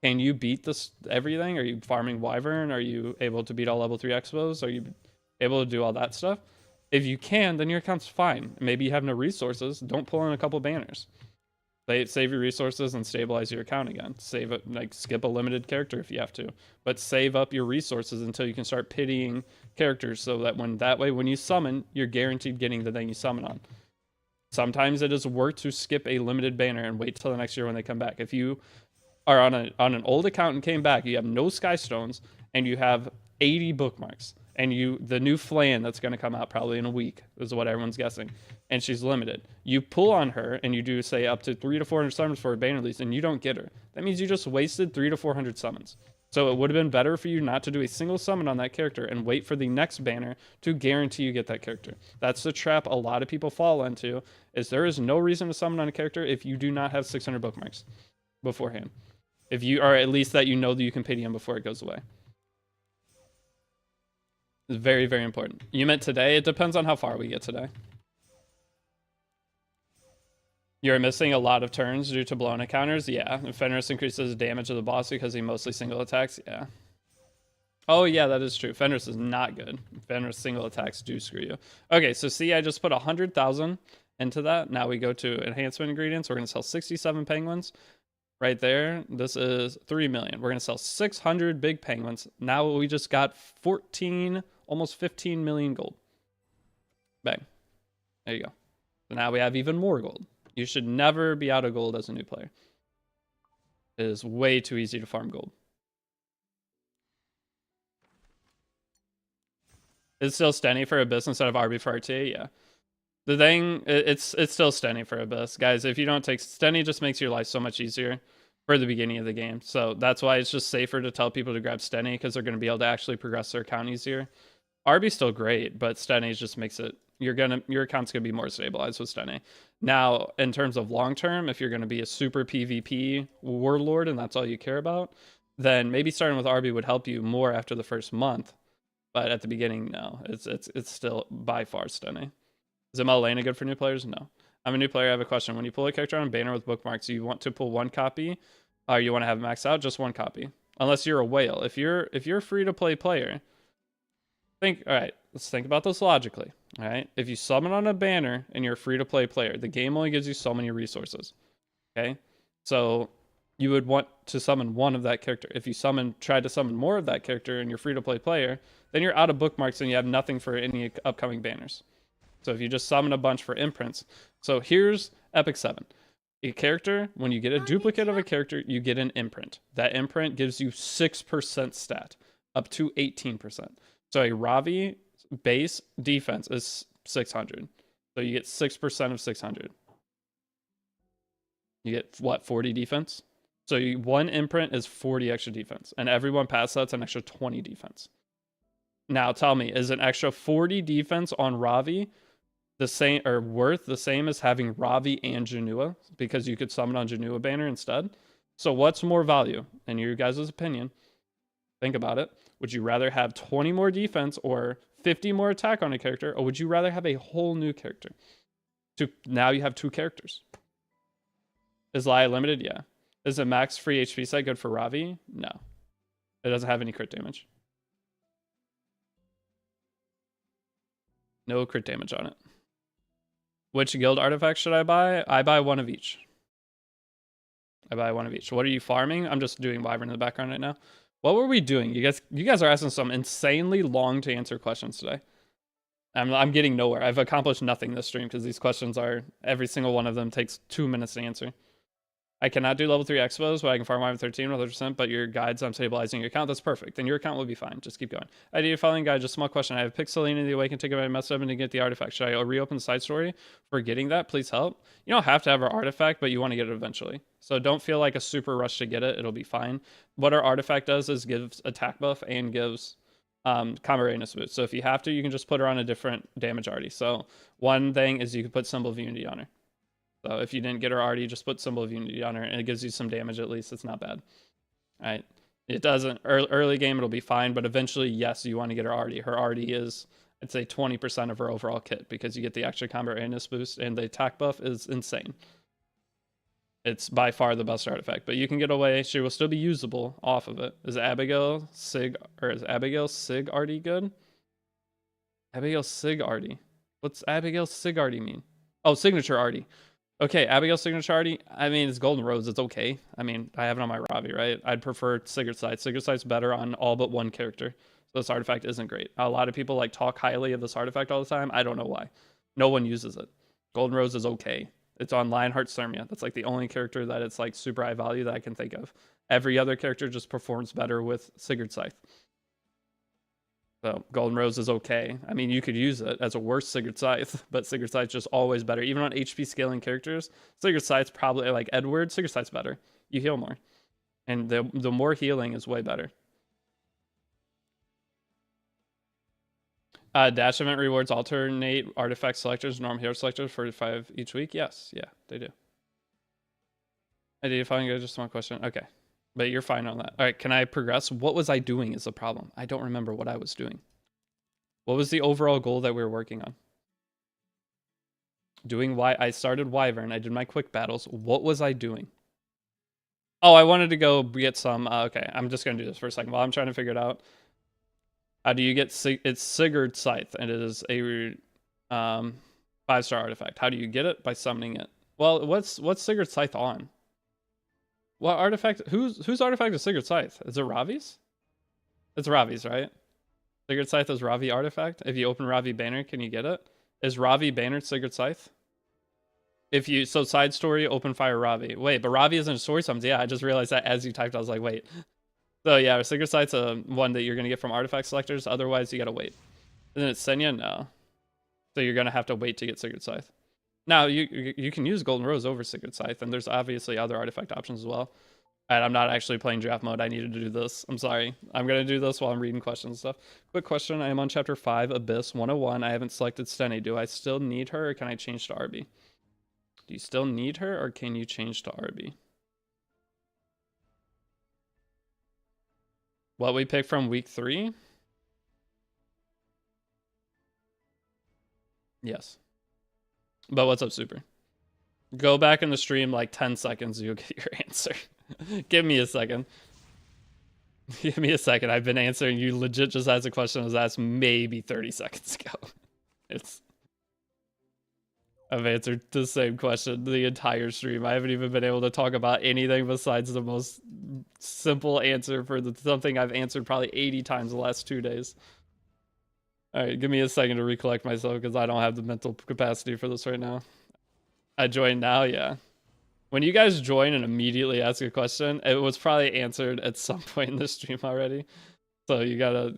Can you beat this everything? Are you farming Wyvern? Are you able to beat all level 3 expos? Are you able to do all that stuff? If you can, then your account's fine. Maybe you have no resources. Don't pull in a couple banners. Save your resources and stabilize your account again. Save it, like skip a limited character if you have to, but save up your resources until you can start pitying characters so that when you summon, you're guaranteed getting the thing you summon on. Sometimes it is worth to skip a limited banner and wait till the next year when they come back. If you are on an old account and came back, you have no Sky Stones and you have 80 bookmarks and the new Flan that's going to come out probably in a week is what everyone's guessing, and she's limited. You pull on her and you do say up to 300 to 400 summons for a banner release and you don't get her. That means you just wasted 300 to 400 summons. So it would have been better for you not to do a single summon on that character and wait for the next banner to guarantee you get that character. That's the trap a lot of people fall into, is there is no reason to summon on a character if you do not have 600 bookmarks beforehand. If you are at least that you know that you can pay DM before it goes away. It's very, very important. You meant today? It depends on how far we get today. You're missing a lot of turns due to blown encounters? Yeah. And Fenris increases damage of the boss because he mostly single attacks? Yeah. Oh, yeah, that is true. Fenris is not good. Fenris single attacks do screw you. Okay, so see, I just put 100,000 into that. Now we go to enhancement ingredients. We're going to sell 67 penguins. Right there, this is 3 million. We're going to sell 600 big penguins. Now we just got 14, almost 15 million gold. Bang. There you go. So now we have even more gold. You should never be out of gold as a new player. It is way too easy to farm gold. It's still Stenny for Abyss instead of RB for RTA? Yeah. The thing, it's still Stenny for Abyss. Guys, if you don't take Stenny, just makes your life so much easier for the beginning of the game. So that's why it's just safer to tell people to grab Stenny, because they're going to be able to actually progress their account easier. RB's still great, but Stenny just makes it, your account's going to be more stabilized with Stenny. Now, in terms of long term, if you're going to be a super PvP warlord and that's all you care about, then maybe starting with RB would help you more after the first month. But at the beginning, no. It's still by far Stenny. Is Malena good for new players? No. I'm a new player. I have a question. When you pull a character on a banner with bookmarks, you want to pull one copy, or you want to have maxed out? Just one copy. Unless you're a whale. If you're a free to play player, all right, let's think about this logically. All right. If you summon on a banner and you're a free to play player, the game only gives you so many resources. Okay. So you would want to summon one of that character. If you try to summon more of that character and you're free to play player, then you're out of bookmarks and you have nothing for any upcoming banners. So if you just summon a bunch for imprints. So here's Epic 7. A character, when you get a duplicate of a character, you get an imprint. That imprint gives you 6% stat, up to 18%. So a Ravi base defense is 600. So you get 6% of 600. You get, what, 40 defense? So one imprint is 40 extra defense. And everyone past that's an extra 20 defense. Now tell me, is an extra 40 defense on Ravi the same, or worth the same as having Ravi and Janua, because you could summon on Janua banner instead? So what's more value in your guys' opinion? Think about it. Would you rather have 20 more defense or 50 more attack on a character, or would you rather have a whole new character? Now you have two characters. Is Lai limited? Yeah. Is a max free HP set good for Ravi? No. It doesn't have any crit damage. No crit damage on it. Which guild artifact should I buy? I buy one of each. I buy one of each. What are you farming? I'm just doing Wyvern in the background right now. What were we doing? You guys are asking some insanely long to answer questions today. I'm getting nowhere. I've accomplished nothing this stream because these questions are, every single one of them takes 2 minutes to answer. I cannot do level 3 expos, but I can farm Wyvern 13 100%, but your guides on stabilizing your account, that's perfect. Then your account will be fine. Just keep going. Idea following guide, just small question. I have Pixelina the Awakened ticket, I messed up and to get the artifact. Should I reopen the side story for getting that? Please help. You don't have to have our artifact, but you want to get it eventually. So don't feel like a super rush to get it. It'll be fine. What our artifact does is gives attack buff and gives combat readiness boost. So if you have to, you can just put her on a different damage already. So one thing is you can put Symbol of Unity on her. So if you didn't get her already, just put Symbol of Unity on her, and it gives you some damage at least. It's not bad. All right. It doesn't, early game, it'll be fine, but eventually, yes, you want to get her already. Her already is, I'd say 20% of her overall kit, because you get the extra combat readiness boost, and the attack buff is insane. It's by far the best artifact, but you can get away. She will still be usable off of it. Is Abigail Sig Arty good? Abigail Sig Arty. What's Abigail Sig Arty mean? Oh, Signature Arty. Okay, Abigail Signature Arty. I mean, it's Golden Rose. It's okay. I mean, I have it on my Ravi, right? I'd prefer Sigurd Sight. Sigurd Sight's better on all but one character. So this artifact isn't great. A lot of people like talk highly of this artifact all the time. I don't know why. No one uses it. Golden Rose is okay. It's on Lionheart Sermia. That's like the only character that it's like super high value that I can think of. Every other character just performs better with Sigurd Scythe. So Golden Rose is okay. I mean, you could use it as a worse Sigurd Scythe, but Sigurd Scythe's just always better. Even on HP scaling characters, Sigurd Scythe's probably like Edward. Sigurd Scythe's better. You heal more. And the more healing is way better. Dash event rewards alternate artifact selectors, normal hero selectors for 5 each week. Yes, yeah, they do. I did find just one question. Okay, but you're fine on that. All right, can I progress? What was I doing is the problem. I don't remember what I was doing. What was the overall goal that we were working on? I started Wyvern. I did my quick battles. What was I doing? Oh, I wanted to go get some. Okay, I'm just gonna do this for a second while I'm trying to figure it out. How do you get it's Sigurd Scythe, and it is a 5-star artifact. How do you get it? By summoning it. Well, what's Sigurd Scythe on? What artifact? Whose artifact is Sigurd Scythe? Is it Ravi's? It's Ravi's, right? Sigurd Scythe is Ravi artifact. If you open Ravi banner, can you get it? Is Ravi banner Sigurd Scythe? If you side story, open fire Ravi. Wait, but Ravi isn't a story summons. Yeah, I just realized that as you typed, I was like, wait. So yeah, Sigurd Scythe's a one that you're gonna get from artifact selectors. Otherwise, you gotta wait. And then it's Senya, no. So you're gonna have to wait to get Sigurd Scythe. Now you can use Golden Rose over Sigurd Scythe, and there's obviously other artifact options as well. Alright, I'm not actually playing draft mode. I needed to do this. I'm sorry. I'm gonna do this while I'm reading questions and stuff. Quick question. I am on chapter 5, Abyss 101. I haven't selected Steny. Do I still need her, or can I change to RB? Do you still need her, or can you change to RB? What we picked from week 3? Yes. But what's up, Super? Go back in the stream like 10 seconds, you'll get your answer. Give me a second. Give me a second. I've been answering. You legit just asked a question I was asked maybe 30 seconds ago. I've answered the same question the entire stream. I haven't even been able to talk about anything besides the most simple answer for something I've answered probably 80 times the last 2 days. All right, give me a second to recollect myself because I don't have the mental capacity for this right now. I joined now, yeah. When you guys join and immediately ask a question, it was probably answered at some point in the stream already. So you gotta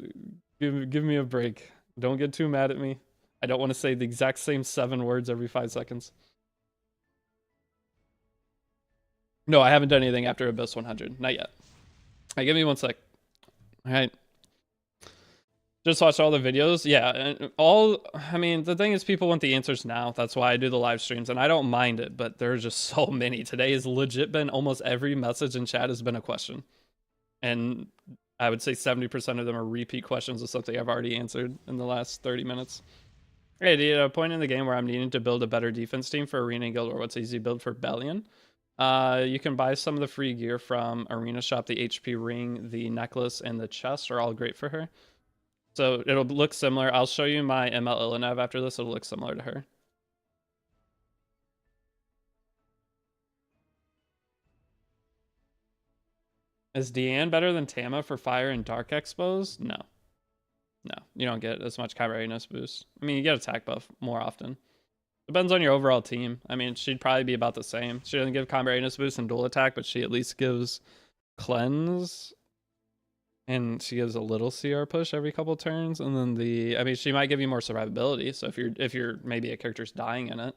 give me a break. Don't get too mad at me. I don't want to say the exact same 7 words every 5 seconds. No, I haven't done anything after Abyss 100. Not yet. All right, give me 1 sec. All right. Just watch all the videos. Yeah, I mean, the thing is people want the answers now. That's why I do the live streams, and I don't mind it, but there's just so many. Today has legit been almost every message in chat has been a question. And I would say 70% of them are repeat questions of something I've already answered in the last 30 minutes. Hey, do you have a point in the game where I'm needing to build a better defense team for Arena and Guild, or what's easy to build for Bellion? You can buy some of the free gear from Arena Shop. The HP ring, the necklace, and the chest are all great for her. So it'll look similar. I'll show you my ML Illinev after this. It'll look similar to her. Is Deanne better than Tama for fire and dark expos? No. No, you don't get as much combat readiness boost. I mean, you get attack buff more often. Depends on your overall team. I mean, she'd probably be about the same. She doesn't give combat readiness boost and dual attack, but she at least gives cleanse. And she gives a little CR push every couple turns, and then I mean, she might give you more survivability. So if you're maybe a character's dying in it,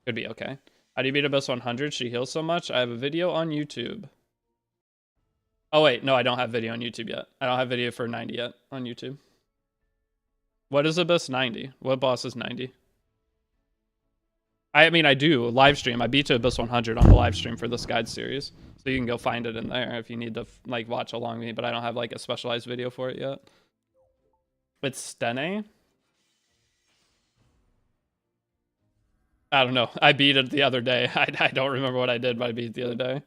could be okay. How do you beat Abyss 100? She heals so much. I have a video on YouTube. Oh wait, no, I don't have video on YouTube yet. I don't have video for 90 yet on YouTube. What is Abyss 90? What boss is 90? I mean, I do live stream. I beat to Abyss 100 on the live stream for this guide series. So you can go find it in there if you need to like watch along with me, but I don't have like a specialized video for it yet. It's Steny. I don't know. I beat it the other day. I don't remember what I did, but I beat it the other day.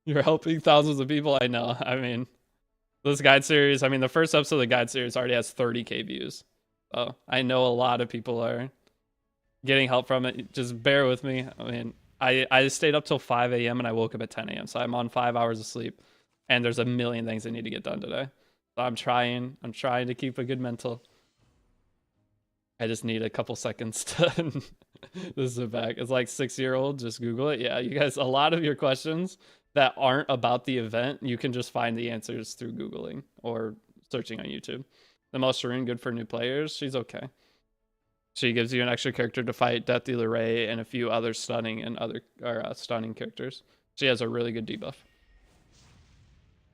You're helping thousands of people. I know. I mean, this guide series, I mean, the first episode of the guide series already has 30K views. So I know a lot of people are getting help from it. Just bear with me. I mean, I stayed up till 5 a.m. and I woke up at 10 a.m. So I'm on 5 hours of sleep, and there's a million things I need to get done today. So I'm trying to keep a good mental. I just need a couple seconds to this is back. It's like 6-year-old. Just Google it. Yeah, you guys, a lot of your questions that aren't about the event, you can just find the answers through Googling or searching on YouTube. The most Shireen, good for new players. She's okay. She gives you an extra character to fight Death Dealer Ray and a few other stunning characters. She has a really good debuff.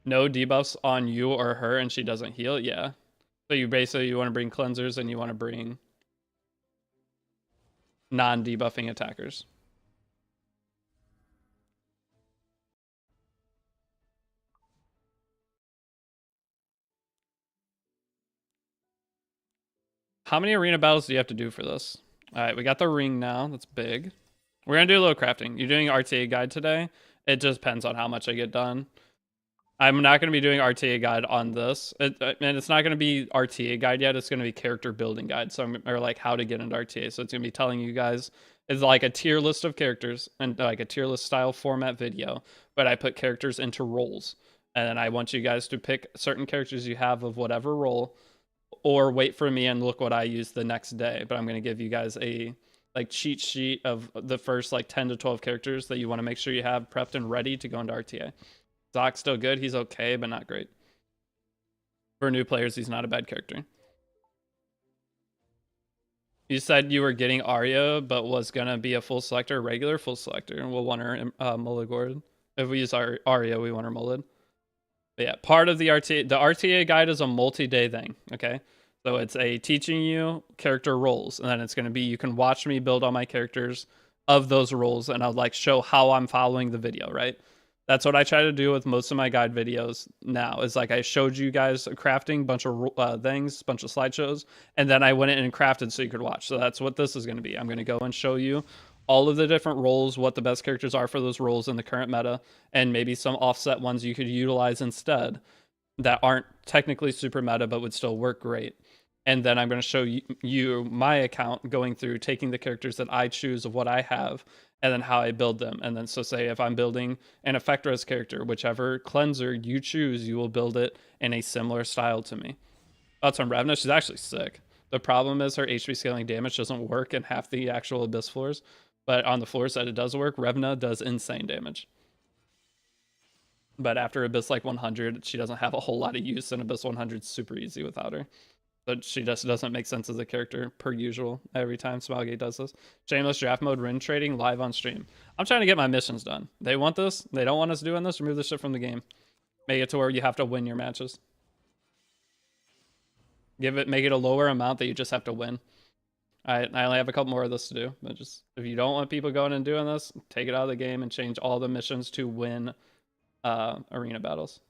No debuffs on you or her and she doesn't heal? Yeah. So you basically, you want to bring cleansers and you want to bring non-debuffing attackers. How many arena battles do you have to do for this? All right, we got the ring now. That's big. We're going to do a little crafting. You're doing RTA guide today? It just depends on how much I get done. I'm not going to be doing RTA guide on this. And it's not going to be RTA guide yet. It's going to be character building guide. So or like how to get into RTA. So it's going to be telling you guys, it's like a tier list of characters and like a tier list style format video. But I put characters into roles. And then I want you guys to pick certain characters you have of whatever role, or wait for me and look what I use the next day. But I'm going to give you guys a like cheat sheet of the first like 10 to 12 characters that you want to make sure you have prepped and ready to go into RTA. Zoc's still good. He's okay, but not great. For new players, he's not a bad character. You said you were getting Arya, but was going to be a full selector, regular full selector, and we'll want her Mullagord. If we use our Arya, we want her Mullid. But yeah, part of the RTA guide is a multi-day thing, okay? So it's a teaching you character roles, and then it's going to be, you can watch me build all my characters of those roles, and I'll like show how I'm following the video, right? That's what I try to do with most of my guide videos now, is like I showed you guys crafting, bunch of things, bunch of slideshows, and then I went in and crafted so you could watch. So that's what this is going to be. I'm going to go and show you all of the different roles, what the best characters are for those roles in the current meta, and maybe some offset ones you could utilize instead that aren't technically super meta but would still work great. And then I'm going to show you my account going through, taking the characters that I choose of what I have, and then how I build them. And then so say if I'm building an effect res character, whichever cleanser you choose, you will build it in a similar style to me. Thoughts on Revna? She's actually sick. The problem is her HP scaling damage doesn't work in half the actual Abyss floors. But on the floors that it does work, Revna does insane damage. But after Abyss like 100, she doesn't have a whole lot of use, and Abyss 100 is super easy without her. But she just doesn't make sense as a character per usual every time Smilegate does this. Shameless draft mode, Rin trading live on stream. I'm trying to get my missions done. They want this. They don't want us doing this. Remove this shit from the game. Make it to where you have to win your matches. Make it a lower amount that you just have to win. I only have a couple more of this to do, but just if you don't want people going and doing this, take it out of the game and change all the missions to win arena battles.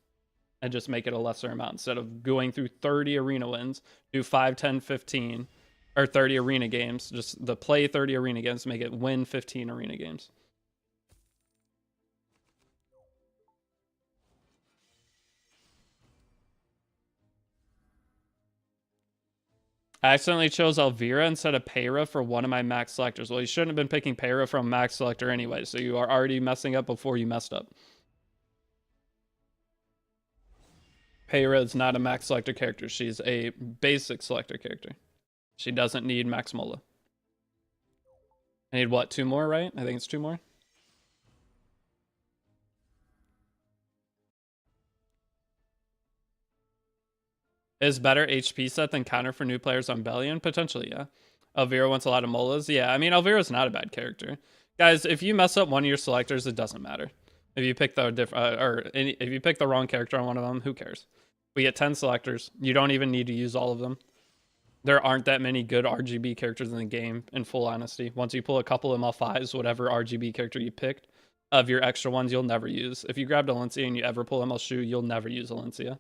And just make it a lesser amount. Instead of going through 30 arena wins, do 5, 10, 15, or 30 arena games. Just the play 30 arena games, make it win 15 arena games. I accidentally chose Elvira instead of Peyra for one of my max selectors. Well, you shouldn't have been picking Peyra from max selector anyway, so you are already messing up before you messed up. Peyra is not a max selector character. She's a basic selector character. She doesn't need max Mola. I need what, 2 more, right? I think it's 2 more. Is better HP set than counter for new players on Bellion? Potentially, yeah. Elvira wants a lot of Molas. Yeah, I mean, Elvira's not a bad character. Guys, if you mess up one of your selectors, it doesn't matter. If you pick the if you pick the wrong character on one of them, who cares? We get 10 selectors. You don't even need to use all of them. There aren't that many good RGB characters in the game, in full honesty. Once you pull a couple ML5s, whatever RGB character you picked, of your extra ones, you'll never use. If you grabbed Alencia and you ever pull ML Shu, you'll never use Alencia.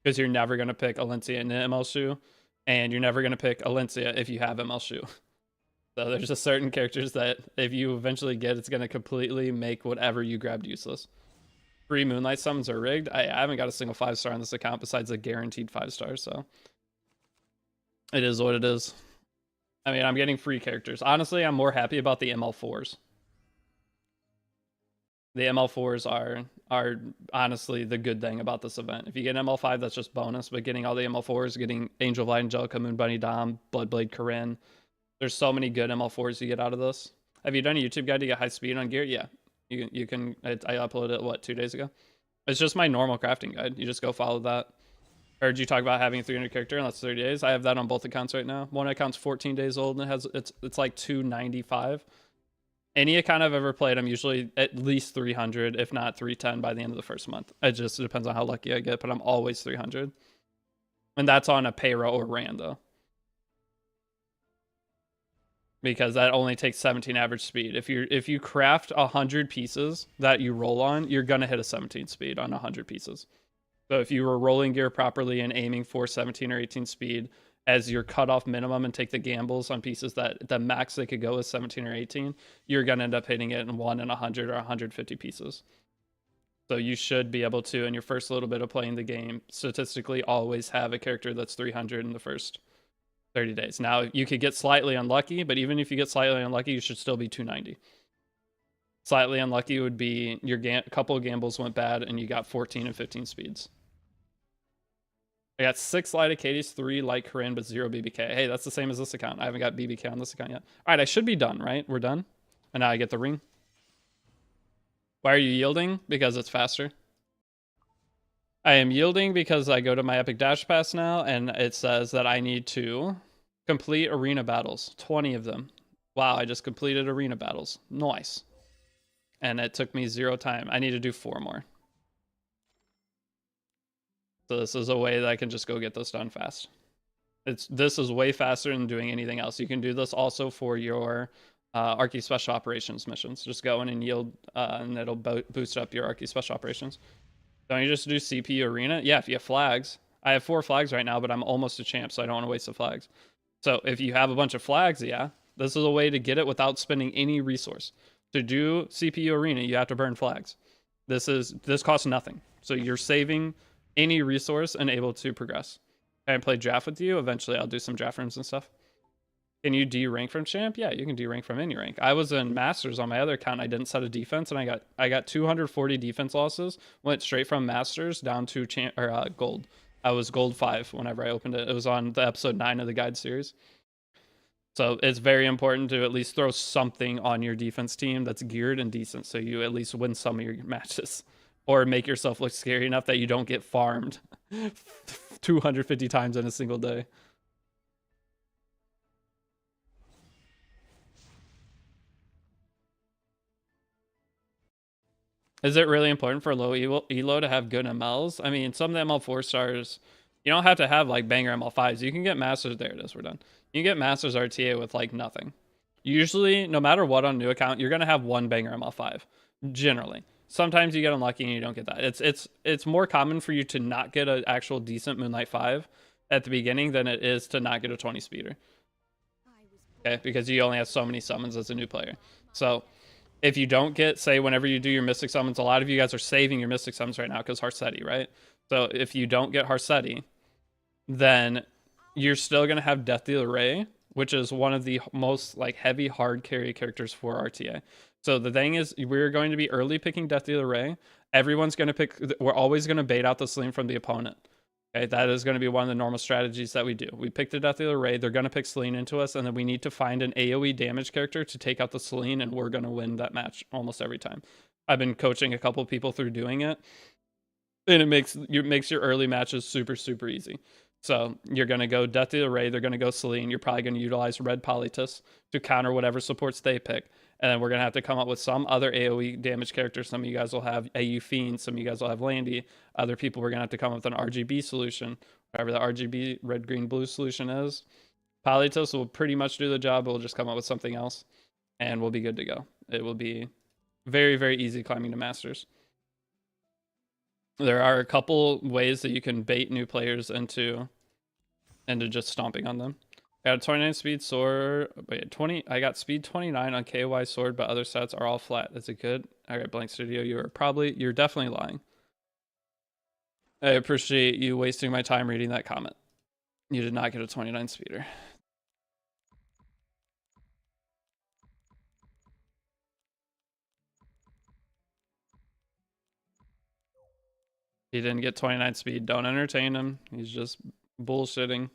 Because you're never going to pick Alencia in ML Shu, and you're never going to pick Alencia if you have ML Shu. So there's just certain characters that if you eventually get, it's going to completely make whatever you grabbed useless. Free Moonlight summons are rigged. I haven't got a single 5-star on this account besides a guaranteed 5-star, so it is what it is. I mean, I'm getting free characters. Honestly, I'm more happy about the ML4s. The ML4s are honestly the good thing about this event. If you get an ML5, that's just bonus, but getting all the ML4s, getting Angel of Light, Angelica, Moon Bunny Dom, Bloodblade Corinne, there's so many good ML4s you get out of this. Have you done a YouTube guide to get high speed on gear? Yeah. You can. I uploaded it, what, 2 days ago? It's just my normal crafting guide. You just go follow that. I heard you talk about having a 300 character, and that's 30 days. I have that on both accounts right now. One account's 14 days old, and it's like 295. Any account I've ever played, I'm usually at least 300, if not 310 by the end of the first month. It just depends on how lucky I get, but I'm always 300. And that's on a payroll or ran though. Because that only takes 17 average speed. If you craft 100 pieces that you roll on, you're gonna hit a 17 speed on 100 pieces. So if you were rolling gear properly and aiming for 17 or 18 speed as your cutoff minimum and take the gambles on pieces that the max they could go is 17 or 18, you're gonna end up hitting it in 1 in 100 or 150 pieces. So you should be able to, in your first little bit of playing the game, statistically always have a character that's 300 in the first 30 days. Now, you could get slightly unlucky, but even if you get slightly unlucky, you should still be 290. Slightly unlucky would be your couple of gambles went bad and you got 14 and 15 speeds. I got 6 Light Acades, 3 Light Corinne, but 0 BBK. Hey, that's the same as this account. I haven't got BBK on this account yet. All right, I should be done, right? We're done. And now I get the ring. Why are you yielding? Because it's faster. I am yielding because I go to my Epic Dash Pass now, and it says that I need to complete arena battles. 20 of them. Wow, I just completed arena battles. Nice. And it took me 0 time. I need to do 4 more. So this is a way that I can just go get this done fast. This is way faster than doing anything else. You can do this also for your Archie Special Operations missions. Just go in and yield, and it'll boost up your Archie Special Operations. Don't you just do CPU Arena? Yeah, if you have flags. I have 4 flags right now, but I'm almost a champ, so I don't want to waste the flags. So if you have a bunch of flags, yeah, this is a way to get it without spending any resource. To do CPU Arena, you have to burn flags. This costs nothing. So you're saving any resource and able to progress. Can I play draft with you? Eventually I'll do some draft rooms and stuff. Can you D-rank from champ? Yeah, you can D-rank from any rank. I was in Masters on my other account. I didn't set a defense, and I got 240 defense losses. Went straight from Masters down to gold. I was gold 5 whenever I opened it. It was on the episode 9 of the guide series. So it's very important to at least throw something on your defense team that's geared and decent, so you at least win some of your matches. Or make yourself look scary enough that you don't get farmed 250 times in a single day. Is it really important for low elo to have good MLs? I mean, some of the ML 4 stars, you don't have to have like banger ML 5s. You can get Masters. There it is. We're done. You can get Masters RTA with like nothing. Usually, no matter what on new account, you're going to have 1 banger ML 5. Generally. Sometimes you get unlucky and you don't get that. It's more common for you to not get an actual decent Moonlight 5 at the beginning than it is to not get a 20 speeder. Okay, because you only have so many summons as a new player. So if you don't get, say, whenever you do your Mystic Summons, a lot of you guys are saving your Mystic Summons right now because Harsetti, right? So if you don't get Harsetti, then you're still going to have Death Dealer Ray, which is one of the most like heavy hard carry characters for RTA. So the thing is, we're going to be early picking Death Dealer Ray. Everyone's going to pick, we're always going to bait out the Celine from the opponent. Okay, that is going to be one of the normal strategies that we do. We pick the Death Dealer Ray, they're going to pick Celine into us, and then we need to find an AoE damage character to take out the Celine, and we're going to win that match almost every time. I've been coaching a couple people through doing it, and it makes your early matches super, super easy. So you're going to go Death Dealer Ray, they're going to go Celine, you're probably going to utilize Red Politis to counter whatever supports they pick. And then we're going to have to come up with some other AoE damage character. Some of you guys will have AU Fiend. Some of you guys will have Landy. Other people, we're going to have to come up with an RGB solution. Whatever the RGB, red, green, blue solution is. Politos will pretty much do the job. We'll just come up with something else. And we'll be good to go. It will be very, very easy climbing to Masters. There are a couple ways that you can bait new players into just stomping on them. I got a 29 speed sword. Wait, 20. I got speed 29 on KY sword, but other stats are all flat. Is it good? All right, Blank Studio, you're definitely lying. I appreciate you wasting my time reading that comment. You did not get a 29 speeder. He didn't get 29 speed. Don't entertain him. He's just bullshitting.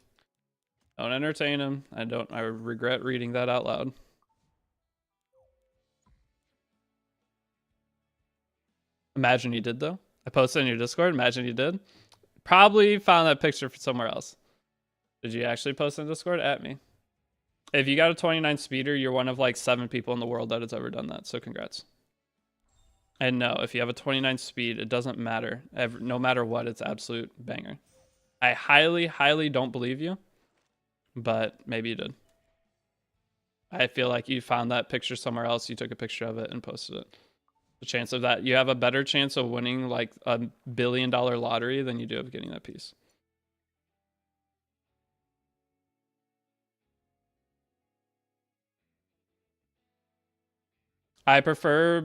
Don't entertain him. I regret reading that out loud. Imagine you did, though. I posted in your Discord. Imagine you did. Probably found that picture somewhere else. Did you actually post in Discord? At me. If you got a 29 speeder, you're one of like 7 people in the world that has ever done that. So congrats. And no, if you have a 29 speed, it doesn't matter. No matter what, it's absolute banger. I highly, highly don't believe you, but maybe you did. I feel like you found that picture somewhere else. You took a picture of it and posted it. The chance of that, you have a better chance of winning like a $1 billion lottery than you do of getting that piece. I prefer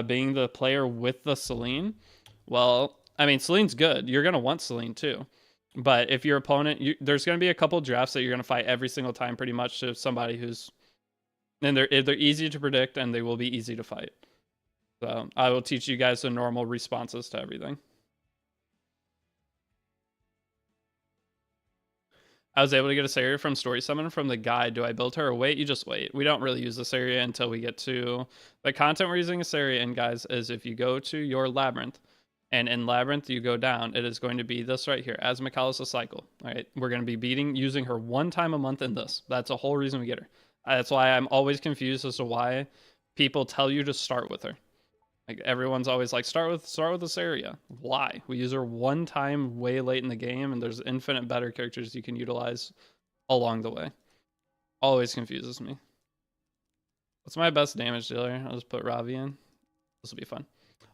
being the player with the Celine. Well, I mean, Celine's good. You're going to want Celine too. But if your opponent, there's going to be a couple drafts that you're going to fight every single time pretty much to somebody who's, and they're easy to predict and they will be easy to fight. So I will teach you guys the normal responses to everything. I was able to get a Saria from Story Summon from the guide. Do I build her or wait? You just wait. We don't really use the Saria until we get to the content we're using a Saria in, guys, is if you go to your Labyrinth, and in Labyrinth you go down, it is going to be this right here, as Michaelis' cycle. All right, we're going to be using her 1 time a month in this. That's the whole reason we get her. That's why I'm always confused as to why people tell you to start with her. Like everyone's always like, start with this area. Why? We use her 1 time way late in the game, and there's infinite better characters you can utilize along the way. Always confuses me. What's my best damage dealer? I'll just put Ravi in. This will be fun.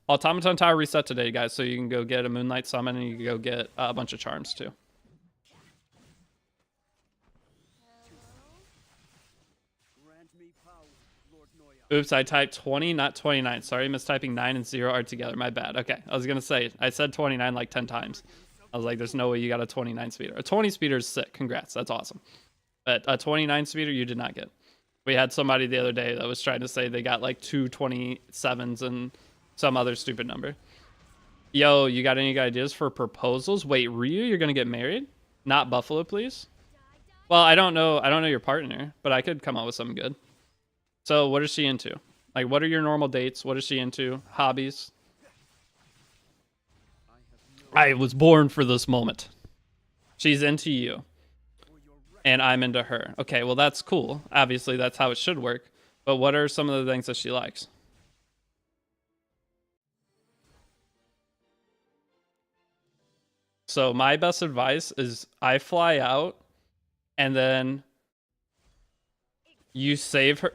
Automaton Tower reset today, guys, so you can go get a Moonlight summon and you can go get a bunch of charms too. Oops, I typed 20, not 29. Sorry, mistyping 9 and 0 are together. My bad. Okay, I was going to say, I said 29 like 10 times. I was like, there's no way you got a 29 speeder. A 20 speeder is sick. Congrats. That's awesome. But a 29 speeder, you did not get. We had somebody the other day that was trying to say they got like 2 27s and some other stupid number. Yo, you got any ideas for proposals? Wait, Ryu, you're going to get married? Not Buffalo, please? Well, I don't know your partner, but I could come up with something good. So what is she into? Like, what are your normal dates? What is she into? Hobbies? I was born for this moment. She's into you. And I'm into her. Okay, well, that's cool. Obviously, that's how it should work. But what are some of the things that she likes? So my best advice is I fly out and then you save her.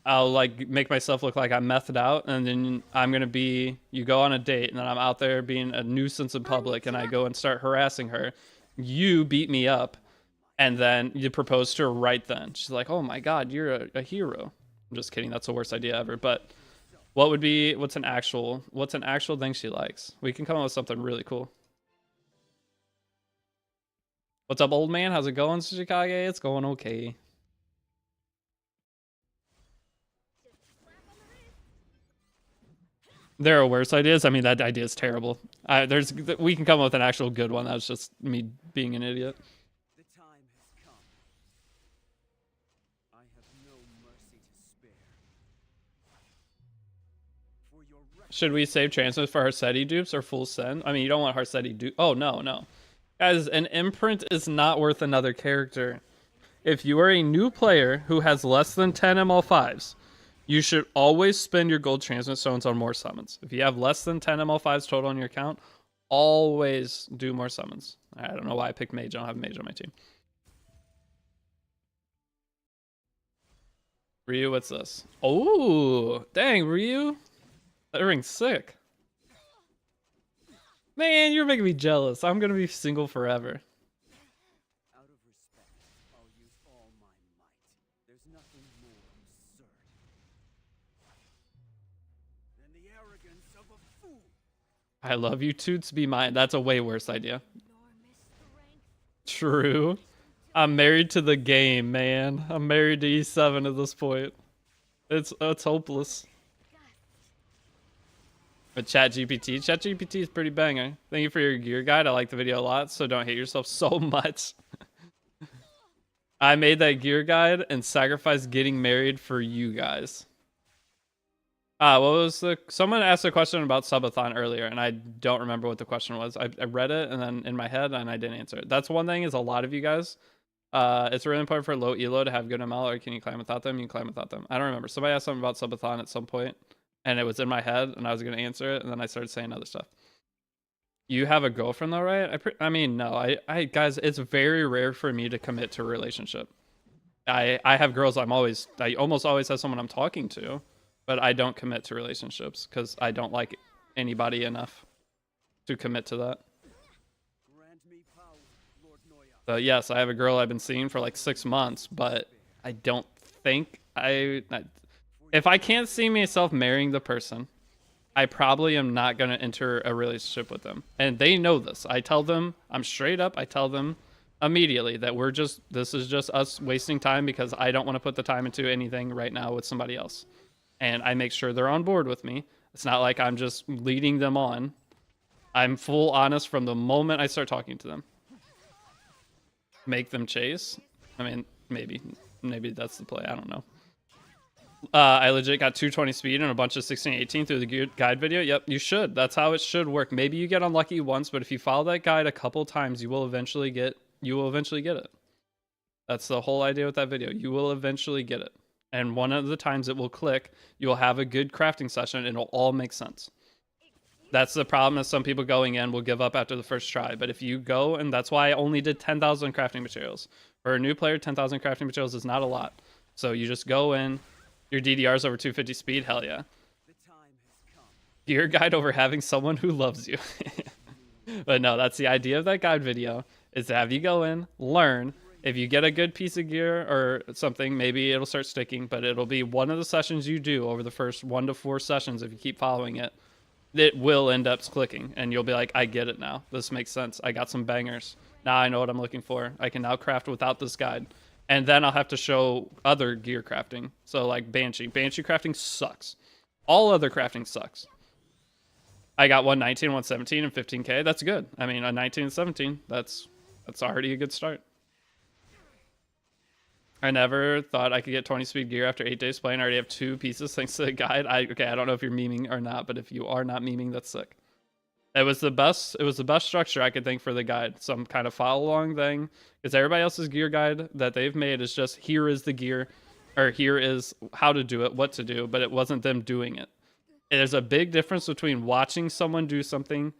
I'll like make myself look like I'm methed out, and then you go on a date, and then I'm out there being a nuisance in public, and I go and start harassing her. You beat me up, and then you propose to her right then. She's like, "Oh my god, you're a hero." I'm just kidding. That's the worst idea ever. But what's an actual thing she likes? We can come up with something really cool. What's up, old man? How's it going, Chicago? It's going okay. There are worse ideas. I mean, that idea is terrible. We can come up with an actual good one. That's just me being an idiot. The time has come. I have no mercy to spare. For your Should we save transfers for Harsetti dupes or full send? I mean, you don't want Harsetti dupe. Oh, no. Guys, an imprint is not worth another character. If you are a new player who has less than 10 ML5s, you should always spend your gold transmit stones on more summons. If you have less than 10 ML5s total on your account, always do more summons. I don't know why I picked mage. I don't have mage on my team. Ryu, what's this? Oh, dang, Ryu. That ring's sick. Man, you're making me jealous. I'm going to be single forever. out of respect, I'll use all my might. There's nothing more absurd than the arrogance of a fool. I love you, Toots be mine. That's a way worse idea. True. I'm married to the game, man. I'm married to E7 at this point. It's hopeless. But ChatGPT is pretty banger. Thank you for your gear guide. I like the video a lot, so don't hate yourself so much. I made that gear guide and sacrificed getting married for you guys. Someone asked a question about Subathon earlier, and I don't remember what the question was. I read it and then in my head, and I didn't answer it. That's one thing, is a lot of you guys It's really important for low elo to have good ML, or can you climb without them? You can climb without them. I don't remember. Somebody asked something about Subathon at some point, and it was in my head, and I was gonna answer it, and then I started saying other stuff. You have a girlfriend though, right? I mean, no. I guys, it's very rare for me to commit to a relationship. I have girls. I almost always have someone I'm talking to, but I don't commit to relationships because I don't like anybody enough to commit to that. Grant me power, Lord Noya. So yes, I have a girl I've been seeing for like 6 months, but I don't think if I can't see myself marrying the person, I probably am not going to enter a relationship with them. And they know this. I tell them, I'm straight up, I tell them immediately that this is just us wasting time because I don't want to put the time into anything right now with somebody else. And I make sure they're on board with me. It's not like I'm just leading them on. I'm full honest from the moment I start talking to them. Make them chase. I mean, maybe that's the play. I don't know. I legit got 220 speed and a bunch of 1618 through the guide video. Yep, you should. That's how it should work. Maybe you get unlucky once, but if you follow that guide a couple times, you will eventually get it. That's the whole idea with that video. You will eventually get it. And one of the times it will click, you'll have a good crafting session and it'll all make sense. That's the problem, is some people going in will give up after the first try. But if you go, and that's why I only did 10,000 crafting materials. For a new player, 10,000 crafting materials is not a lot. So you just go in. Your DDR's over 250 speed, hell yeah. The time has come. Gear guide over having someone who loves you. But no, that's the idea of that guide video, is to have you go in, learn. If you get a good piece of gear or something, maybe it'll start sticking, but it'll be one of the sessions you do over the first 1 to 4 sessions. If you keep following it, it will end up clicking and you'll be like, I get it now. This makes sense. I got some bangers. Now I know what I'm looking for. I can now craft without this guide. And then I'll have to show other gear crafting. So like Banshee. Banshee crafting sucks. All other crafting sucks. I got 119, 117, and 15k. That's good. I mean, a 19 and 17, that's already a good start. I never thought I could get 20 speed gear after 8 days playing. I already have 2 pieces thanks to the guide. Okay, I don't know if you're memeing or not, but if you are not memeing, that's sick. It was the best structure I could think for the guide. Some kind of follow along thing. Because everybody else's gear guide that they've made is just, here is the gear, or here is how to do it, what to do, but it wasn't them doing it. There's a big difference between watching someone do something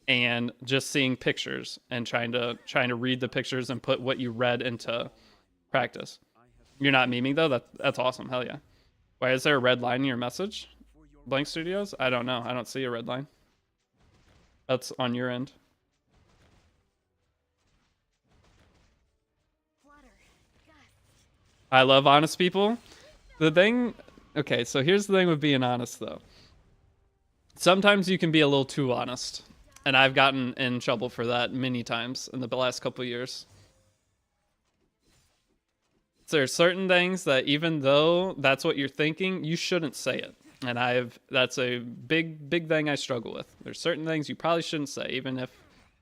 and just seeing pictures and trying to read the pictures and put what you read into practice. You're not memeing though? That's awesome. Hell yeah. Why is there a red line in your message? Blank Studios? I don't know. I don't see a red line. That's on your end. I love honest people. The thing... Okay, so here's the thing with being honest, though. Sometimes you can be a little too honest. And I've gotten in trouble for that many times in the last couple years. So there are certain things that even though that's what you're thinking, you shouldn't say it. And that's a big thing I struggle with. There's certain things you probably shouldn't say, even if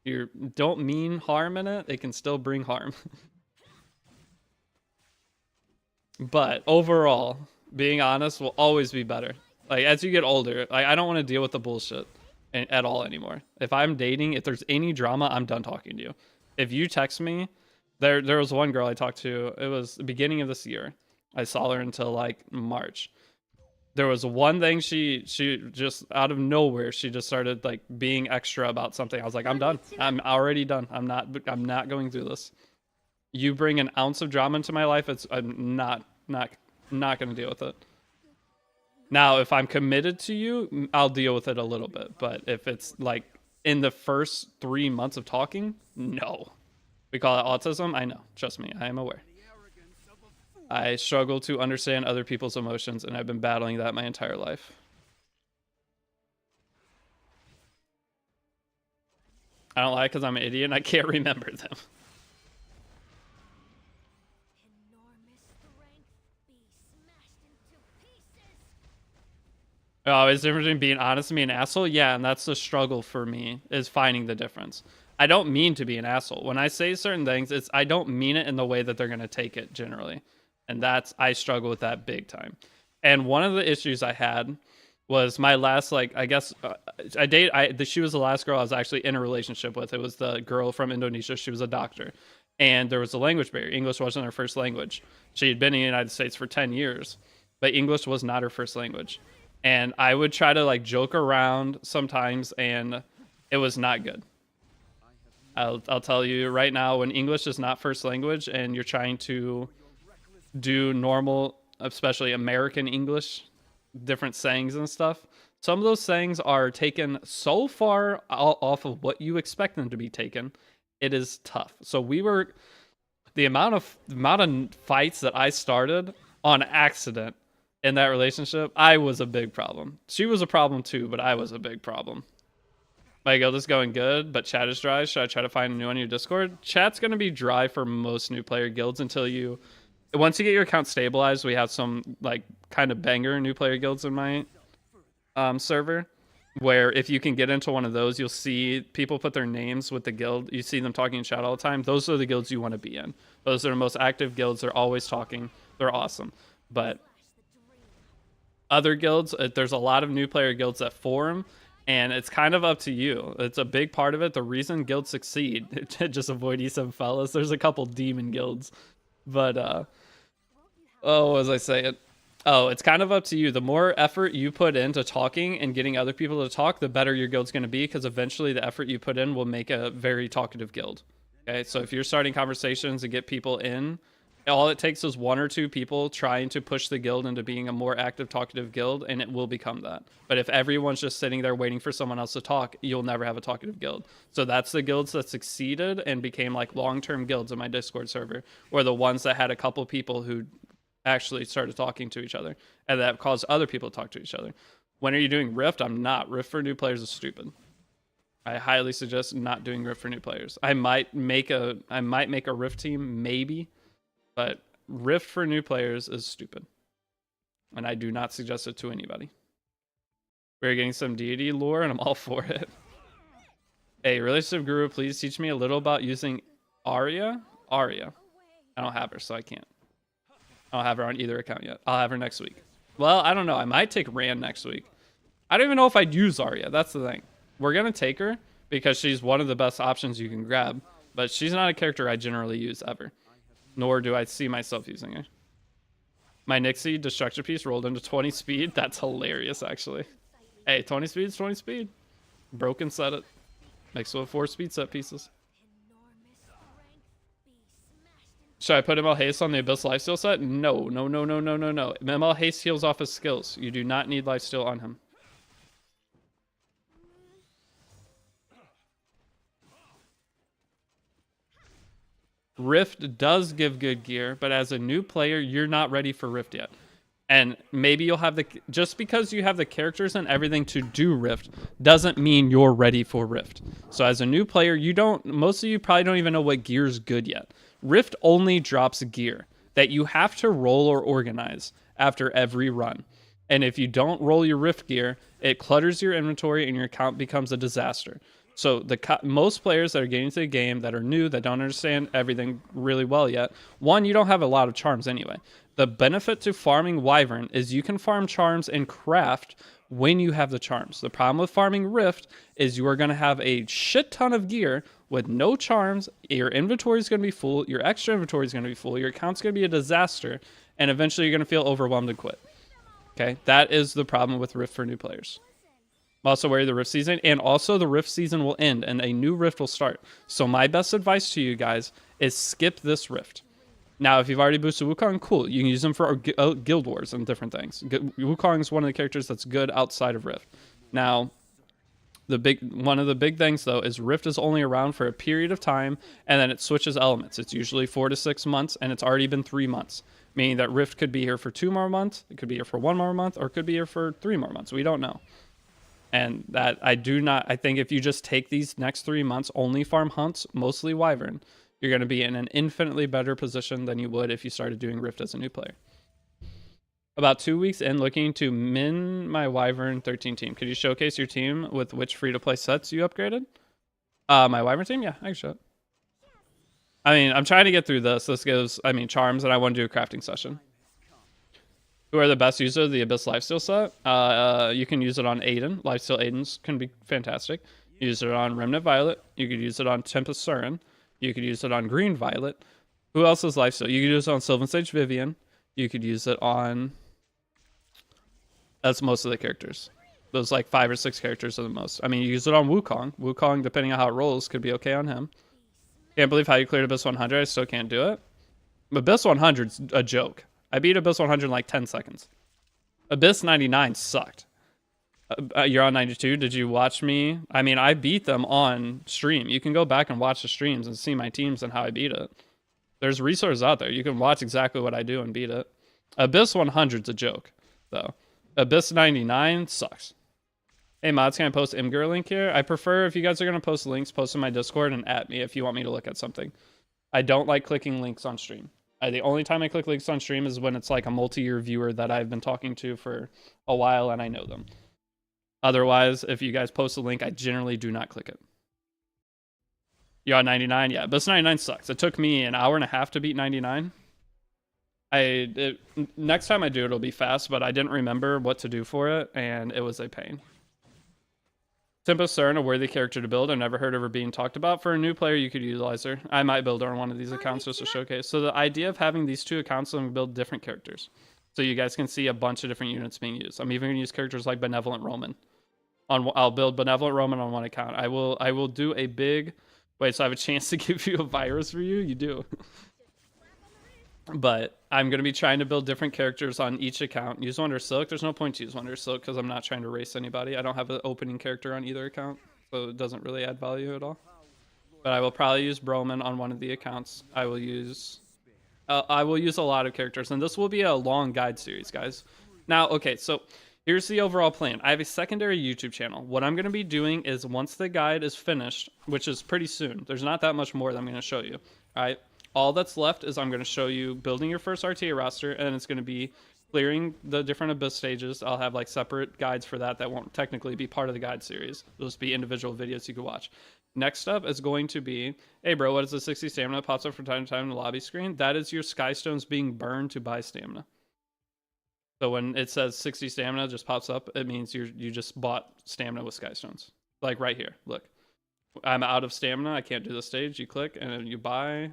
you don't mean harm in it, it can still bring harm. But overall, being honest will always be better. Like, as you get older, I don't want to deal with the bullshit at all anymore. If I'm dating, if there's any drama, I'm done talking to you. If you text me, there was one girl I talked to, it was the beginning of this year. I saw her until like March. There was one thing she just out of nowhere, she just started like being extra about something. I was like, I'm done. I'm already done. I'm not going through this. You bring an ounce of drama into my life, I'm not going to deal with it. Now, if I'm committed to you, I'll deal with it a little bit. But if it's like in the first 3 months of talking, no. We call it autism. I know. Trust me, I am aware. I struggle to understand other people's emotions, and I've been battling that my entire life. I don't lie because I'm an idiot and I can't remember them. Oh, is the difference between being honest and being an asshole? Yeah, and that's the struggle for me, is finding the difference. I don't mean to be an asshole. When I say certain things, I don't mean it in the way that they're going to take it generally. And I struggle with that big time. And one of the issues I had was my last, like, I guess, she was the last girl I was actually in a relationship with. It was the girl from Indonesia. She was a doctor. and there was a language barrier. English wasn't her first language. She had been in the United States for 10 years, but English was not her first language. And I would try to like joke around sometimes, and it was not good. I'll tell you right now, when English is not first language and you're trying to do normal, especially American English, different sayings and stuff, some of those sayings are taken so far off of what you expect them to be taken. It is tough. So the amount of fights that I started on accident in that relationship, I was a big problem. She was a problem too, but I was a big problem. My guild is going good, but chat is dry. Should I try to find a new one on your Discord? Chat's going to be dry for most new player guilds until once you get your account stabilized. We have some like kind of banger new player guilds in my server, where if you can get into one of those, you'll see people put their names with the guild. You see them talking in chat all the time. Those are the guilds you want to be in. Those are the most active guilds. They're always talking. They're awesome. But other guilds, there's a lot of new player guilds that form, and it's kind of up to you. It's a big part of it. The reason guilds succeed, just avoid E7 fellas. There's a couple demon guilds, but what was I saying? Oh, it's kind of up to you. The more effort you put into talking and getting other people to talk, the better your guild's going to be, because eventually the effort you put in will make a very talkative guild. Okay, so if you're starting conversations and get people in, all it takes is one or two people trying to push the guild into being a more active, talkative guild, and it will become that. But if everyone's just sitting there waiting for someone else to talk, you'll never have a talkative guild. So that's the guilds that succeeded and became like long-term guilds in my Discord server, or the ones that had a couple people who actually started talking to each other, and that caused other people to talk to each other. When are you doing Rift? I'm not. Rift for new players is stupid. I highly suggest not doing Rift for new players. I might make a Rift team, maybe, but Rift for new players is stupid, and I do not suggest it to anybody. We're getting some Deity lore, and I'm all for it. Hey, relationship guru, please teach me a little about using Arya. I don't have her, so I can't. I don't have her on either account yet. I'll have her next week. Well, I don't know. I might take Rand next week. I don't even know if I'd use Arya. That's the thing. We're going to take her because she's one of the best options you can grab, but she's not a character I generally use ever, nor do I see myself using her. My Nixie Destructor piece rolled into 20 speed. That's hilarious, actually. Hey, 20 speed is 20 speed. Broken set it. Mixed with 4 speed set pieces. Should I put ML Haste on the Abyss Lifesteal set? No. ML Haste heals off his skills. You do not need Lifesteal on him. Rift does give good gear, but as a new player, you're not ready for Rift yet. And maybe you'll have just because you have the characters and everything to do Rift doesn't mean you're ready for Rift. So as a new player, most of you probably don't even know what gear is good yet. Rift only drops gear that you have to roll or organize after every run. And if you don't roll your Rift gear, it clutters your inventory and your account becomes a disaster. So most players that are getting into the game that are new, that don't understand everything really well yet, one, you don't have a lot of charms anyway. The benefit to farming Wyvern is you can farm charms and craft when you have the charms. The problem with farming Rift is you are going to have a shit ton of gear with no charms. Your inventory is going to be full. Your extra inventory is going to be full. Your account's going to be a disaster. And eventually you're going to feel overwhelmed and quit. Okay, that is the problem with Rift for new players. Also wary of the Rift season, and also the Rift season will end and a new Rift will start. So my best advice to you guys is skip this Rift. Now, if you've already boosted Wukong, cool. You can use them for guild wars and different things. Wukong is one of the characters that's good outside of Rift. Now, one of the big things though is Rift is only around for a period of time, and then it switches elements. It's usually 4 to 6 months, and it's already been 3 months, meaning that Rift could be here for 2 more months, it could be here for 1 more month, or it could be here for 3 more months. We don't know. And that I think if you just take these next 3 months, only farm hunts, mostly Wyvern, you're going to be in an infinitely better position than you would if you started doing Rift as a new player. About 2 weeks in, looking to min my Wyvern 13 team. Could you showcase your team with which free-to-play sets you upgraded? My Wyvern team? Yeah, I can show it. I mean, I'm trying to get through this. This gives, charms, and I want to do a crafting session. Who are the best users of the Abyss Lifesteal set? You can use it on Aiden. Lifesteal Aidens can be fantastic. Use it on Remnant Violet. You could use it on Tempest Surin. You could use it on Green Violet. Who else is Lifesteal? You could use it on Sylvan Sage Vivian. You could use it on... That's most of the characters. Those like 5 or 6 characters are the most. I mean, you use it on Wukong. Wukong, depending on how it rolls, could be okay on him. Can't believe how you cleared Abyss 100. I still can't do it. Abyss 100's a joke. I beat Abyss 100 in like 10 seconds. Abyss 99 sucked. You're on 92. Did you watch me? I mean, I beat them on stream. You can go back and watch the streams and see my teams and how I beat it. There's resources out there. You can watch exactly what I do and beat it. Abyss 100's a joke, though. Abyss 99 sucks. Hey mods, can I post Imgur link here? I prefer if you guys are going to post links, post in my Discord and at me if you want me to look at something. I don't like clicking links on stream. The only time I click links on stream is when it's like a multi-year viewer that I've been talking to for a while and I know them. Otherwise, if you guys post a link, I generally do not click it. You're on 99? Yeah, Abyss 99 sucks. It took me an hour and a half to beat 99. Next time I do it, it'll be fast, but I didn't remember what to do for it, and it was a pain. Tempest Cern, a worthy character to build. I've never heard of her being talked about. For a new player, you could utilize her. I might build her on one of these accounts just to showcase. So the idea of having these 2 accounts and build different characters. So you guys can see a bunch of different units being used. I'm even going to use characters like Benevolent Roman. I'll build Benevolent Roman on one account. I will do a big... Wait, so I have a chance to give you a virus for you? You do. But I'm going to be trying to build different characters on each account. Use Wonder Silk. There's no point to use Wonder Silk because I'm not trying to race anybody. I don't have an opening character on either account, so it doesn't really add value at all. But I will probably use Broman on one of the accounts. I will use a lot of characters, and this will be a long guide series, guys. Now, okay, so here's the overall plan. I have a secondary YouTube channel. What I'm going to be doing is once the guide is finished, which is pretty soon, there's not that much more that I'm going to show you, all right? All that's left is I'm going to show you building your first RTA roster, and it's going to be clearing the different Abyss stages. I'll have like separate guides for that won't technically be part of the guide series. They'll just be individual videos you can watch. Next up is going to be, hey bro, what is the 60 stamina that pops up from time to time in the lobby screen? That is your Skystones being burned to buy stamina. So when it says 60 stamina just pops up, it means you just bought stamina with Skystones. Like right here, look. I'm out of stamina, I can't do the stage. You click and then you buy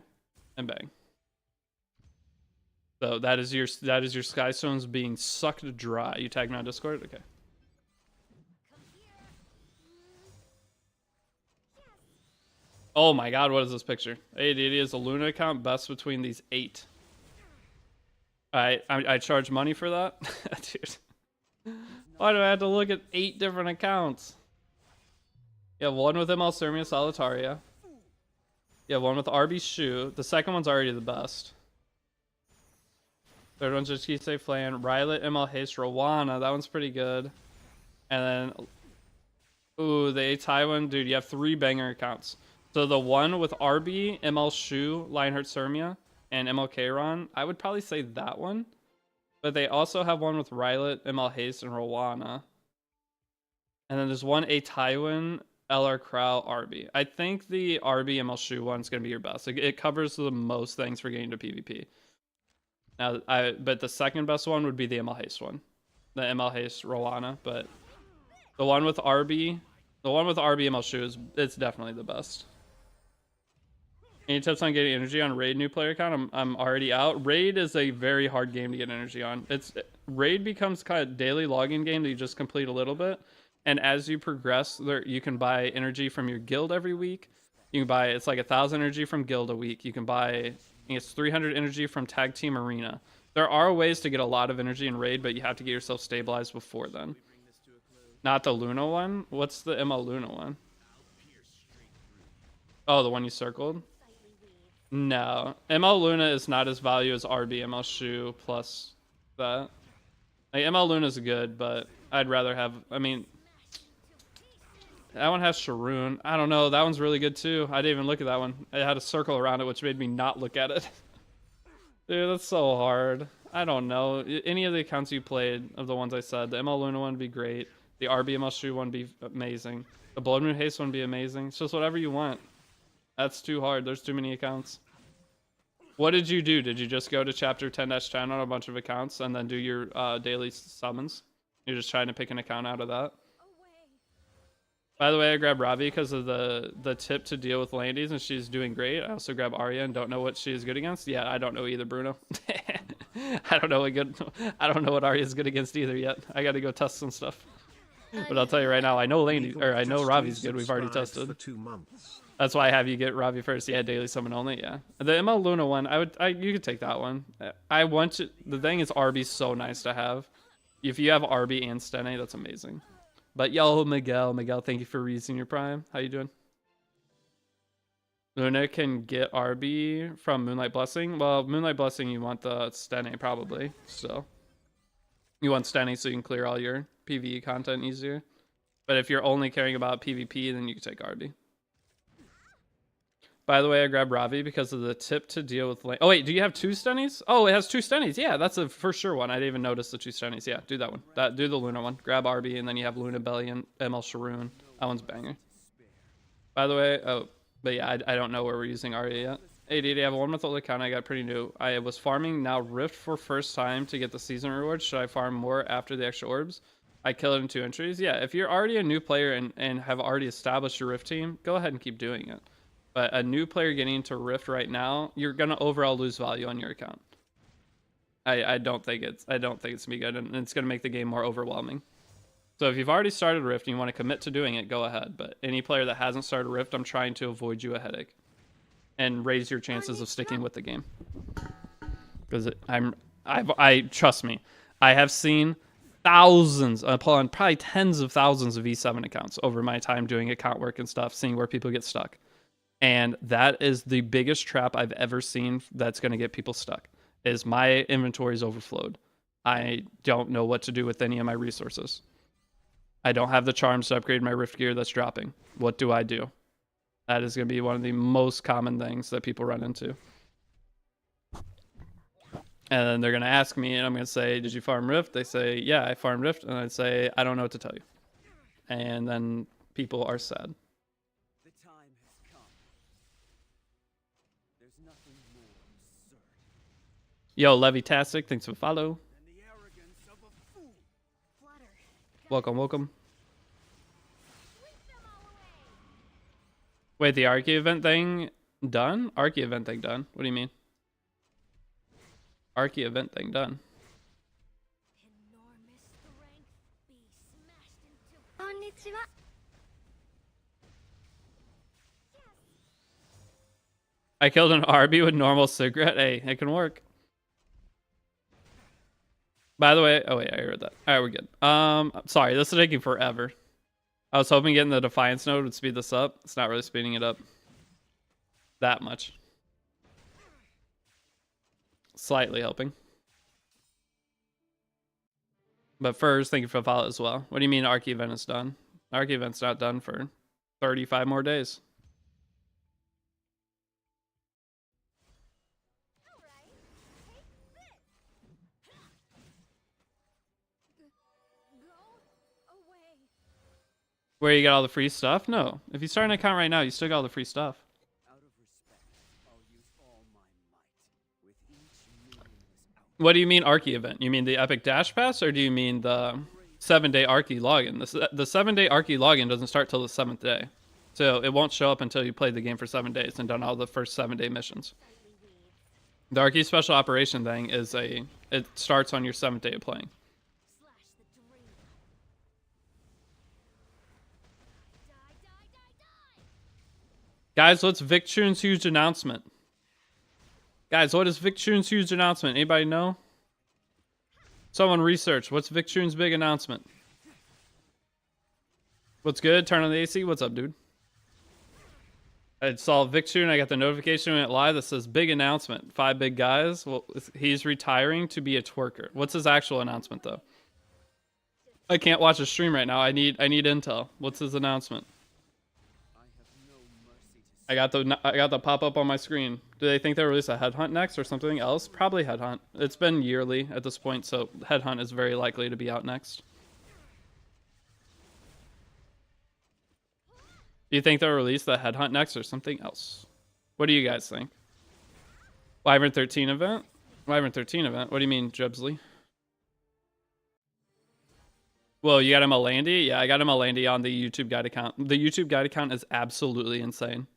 and bang. So that is your Skystones being sucked dry. You tag me on Discord? Okay. Oh my god, what is this picture? Hey, Deity is a Luna account, best between these 8. I charge money for that? Dude. Why do I have to look at 8 different accounts? You have one with ML Sermia Solitaria. You have one with RB Shu. The second one's already the best. Third one's just Kisei Flan. Rylet, ML Haste, Rowana. That one's pretty good. And then... Ooh, the Taiwan. Dude, you have 3 banger accounts. So the one with RB, ML Shu, Lionheart Sermia, and ML Kairon, I would probably say that one. But they also have one with Rylet, ML Haste, and Rowana. And then there's one A Taiwan, LR Crow, RB. I think the RB ML Shu one's going to be your best. It covers the most things for getting to PvP. Now, but the second best one would be the ML Haste one. The ML Haste Rowana. But the one with RB ML Shu, it's definitely the best. Any tips on getting energy on Raid new player account? I'm already out. Raid is a very hard game to get energy on. Raid becomes kind of daily login game that you just complete a little bit. And as you progress, you can buy energy from your guild every week. You can buy, it's like 1,000 energy from guild a week. You can buy, I think it's 300 energy from tag team arena. There are ways to get a lot of energy in Raid, but you have to get yourself stabilized before then. Not the Luna one? What's the ML Luna one? Oh, the one you circled? No. ML Luna is not as value as RB ML Shu plus that. Like, ML Luna is good, but I'd rather have, I mean, that one has Sharoon. I don't know. That one's really good too. I didn't even look at that one. It had a circle around it, which made me not look at it. Dude, that's so hard. I don't know. Any of the accounts you played, of the ones I said, the ML Luna one would be great. The RB ML Shu one would be amazing. The Blood Moon Haste one would be amazing. It's just whatever you want. That's too hard. There's too many accounts. What did you do? Did you just go to chapter 10-10 on a bunch of accounts and then do your daily summons? You're just trying to pick an account out of that? By the way, I grabbed Ravi because of the tip to deal with Landies, and she's doing great. I also grab Arya and don't know what she is good against. Yeah, I don't know either, Bruno. I don't know what good. I don't know what Arya is good against either yet. I got to go test some stuff. But I'll tell you right now, I know Landy, or I know Ravi's good. We've already tested. For 2 months. That's why I have you get Ravi first. Yeah, daily summon only. Yeah, the ML Luna one, you could take that one. I want to. The thing is, Arby's so nice to have. If you have Arby and Stene, that's amazing. But yo, Miguel, thank you for reusing your Prime. How you doing? Luna can get RB from Moonlight Blessing. Well, Moonlight Blessing, you want the Stene probably. So you want Stene so you can clear all your PvE content easier. But if you're only caring about PvP, then you can take RB. By the way, I grabbed Ravi because of the tip to deal with... Oh, wait, do you have 2 Stennies? Oh, it has 2 Stennies. Yeah, that's a for sure one. I didn't even notice the 2 Stennies. Yeah, do that one. Do the Luna one. Grab RB, and then you have Luna Belly and ML Sharoon. That one's banger. By the way, but yeah, I don't know where we're using Arya yet. Hey, Deity, I have a 1-month-old account. I got pretty new. I was farming now Rift for first time to get the season rewards. Should I farm more after the extra orbs? I kill it in 2 entries. Yeah, if you're already a new player and have already established your Rift team, go ahead and keep doing it. But a new player getting into Rift right now, you're gonna overall lose value on your account. I don't think it's gonna be good, and it's gonna make the game more overwhelming. So if you've already started Rift and you want to commit to doing it, go ahead. But any player that hasn't started Rift, I'm trying to avoid you a headache and raise your chances of sticking with the game. Because I trust me, I have seen thousands upon probably tens of thousands of E7 accounts over my time doing account work and stuff, seeing where people get stuck. And that is the biggest trap I've ever seen that's going to get people stuck, is my inventory is overflowed. I don't know what to do with any of my resources. I don't have the charms to upgrade my Rift gear that's dropping. What do I do? That is going to be one of the most common things that people run into. And then they're going to ask me, and I'm going to say, did you farm Rift? They say, yeah, I farmed Rift. And I'd say, I don't know what to tell you. And then people are sad. Yo, Levitastic, thanks for the follow. Welcome. Wait, the Archie event thing done? Archie event thing done? What do you mean? Archie event thing done. I killed an RB with normal cigarette. Hey, it can work. By the way, oh wait, I heard that. All right, we're good. Sorry, this is taking forever. I was hoping getting the Defiance node would speed this up. It's not really speeding it up that much. Slightly helping. But first, thank you for the follow as well. What do you mean Archie event is done? Archie event's not done for 35 more days. Where you got all the free stuff? No. If you start an account right now, you still got all the free stuff. What do you mean Archie event? You mean the Epic Dash Pass, or do you mean the 7-day Archie login? The 7-day Archie login doesn't start till the 7th day. So it won't show up until you played the game for 7 days and done all the first 7-day missions. The Archie Special Operation thing is it starts on your 7th day of playing. Guys, what's Victune's huge announcement? Guys, what is Victune's huge announcement? Anybody know? Someone research. What's Victune's big announcement? What's good? Turn on the AC. What's up, dude? I saw Victune. I got the notification when it live that says big announcement. 5 big guys. Well, he's retiring to be a twerker. What's his actual announcement, though? I can't watch a stream right now. I need intel. What's his announcement? I got the pop up on my screen. Do they think they'll release a headhunt next or something else? Probably headhunt. It's been yearly at this point, so headhunt is very likely to be out next. Do you think they'll release the headhunt next or something else? What do you guys think? Wyvern 13 event? Wyvern 13 event? What do you mean, Jebsley? Well, you got him a Landy? Yeah, I got him a Landy on the YouTube guide account. The YouTube guide account is absolutely insane.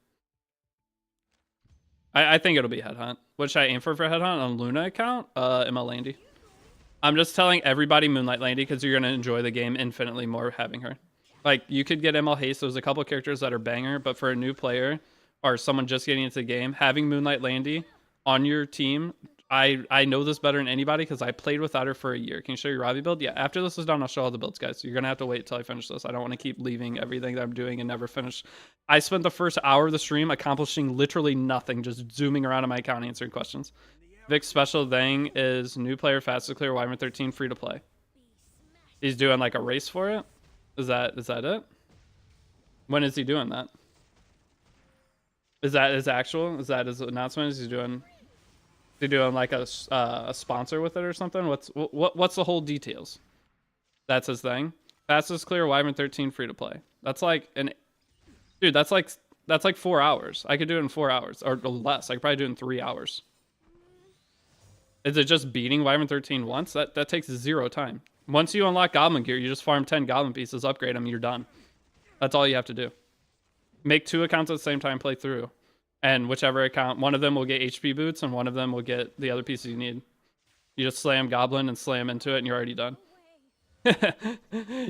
I think it'll be Headhunt. What should I aim for Headhunt on Luna account? ML Landy. I'm just telling everybody Moonlight Landy because you're going to enjoy the game infinitely more having her. Like, you could get ML Haste. There's a couple characters that are banger, but for a new player or someone just getting into the game, having Moonlight Landy on your team, I know this better than anybody because I played without her for a year. Can you show your Ravi build? Yeah, after this is done, I'll show all the builds, guys. So you're going to have to wait till I finish this. I don't want to keep leaving everything that I'm doing and never finish. I spent the first hour of the stream accomplishing literally nothing, just zooming around on my account answering questions. Vic's special thing is new player fastest clear Wyvern 13 free to play. He's doing like a race for it. Is that it? When is he doing that? Is that his actual? Is that his announcement? Is he doing like a sponsor with it or something? What's the whole details? That's his thing. Fastest clear Wyvern 13 free to play. That's like dude. That's like 4 hours. I could do it in 4 hours or less. I could probably do it in 3 hours. Is it just beating Wyvern 13 once? That takes 0 time. Once you unlock Goblin Gear, you just farm 10 Goblin pieces, upgrade them, you're done. That's all you have to do. Make 2 accounts at the same time, play through. And whichever account, one of them will get HP boots and one of them will get the other pieces you need. You just slam Goblin and slam into it and you're already done.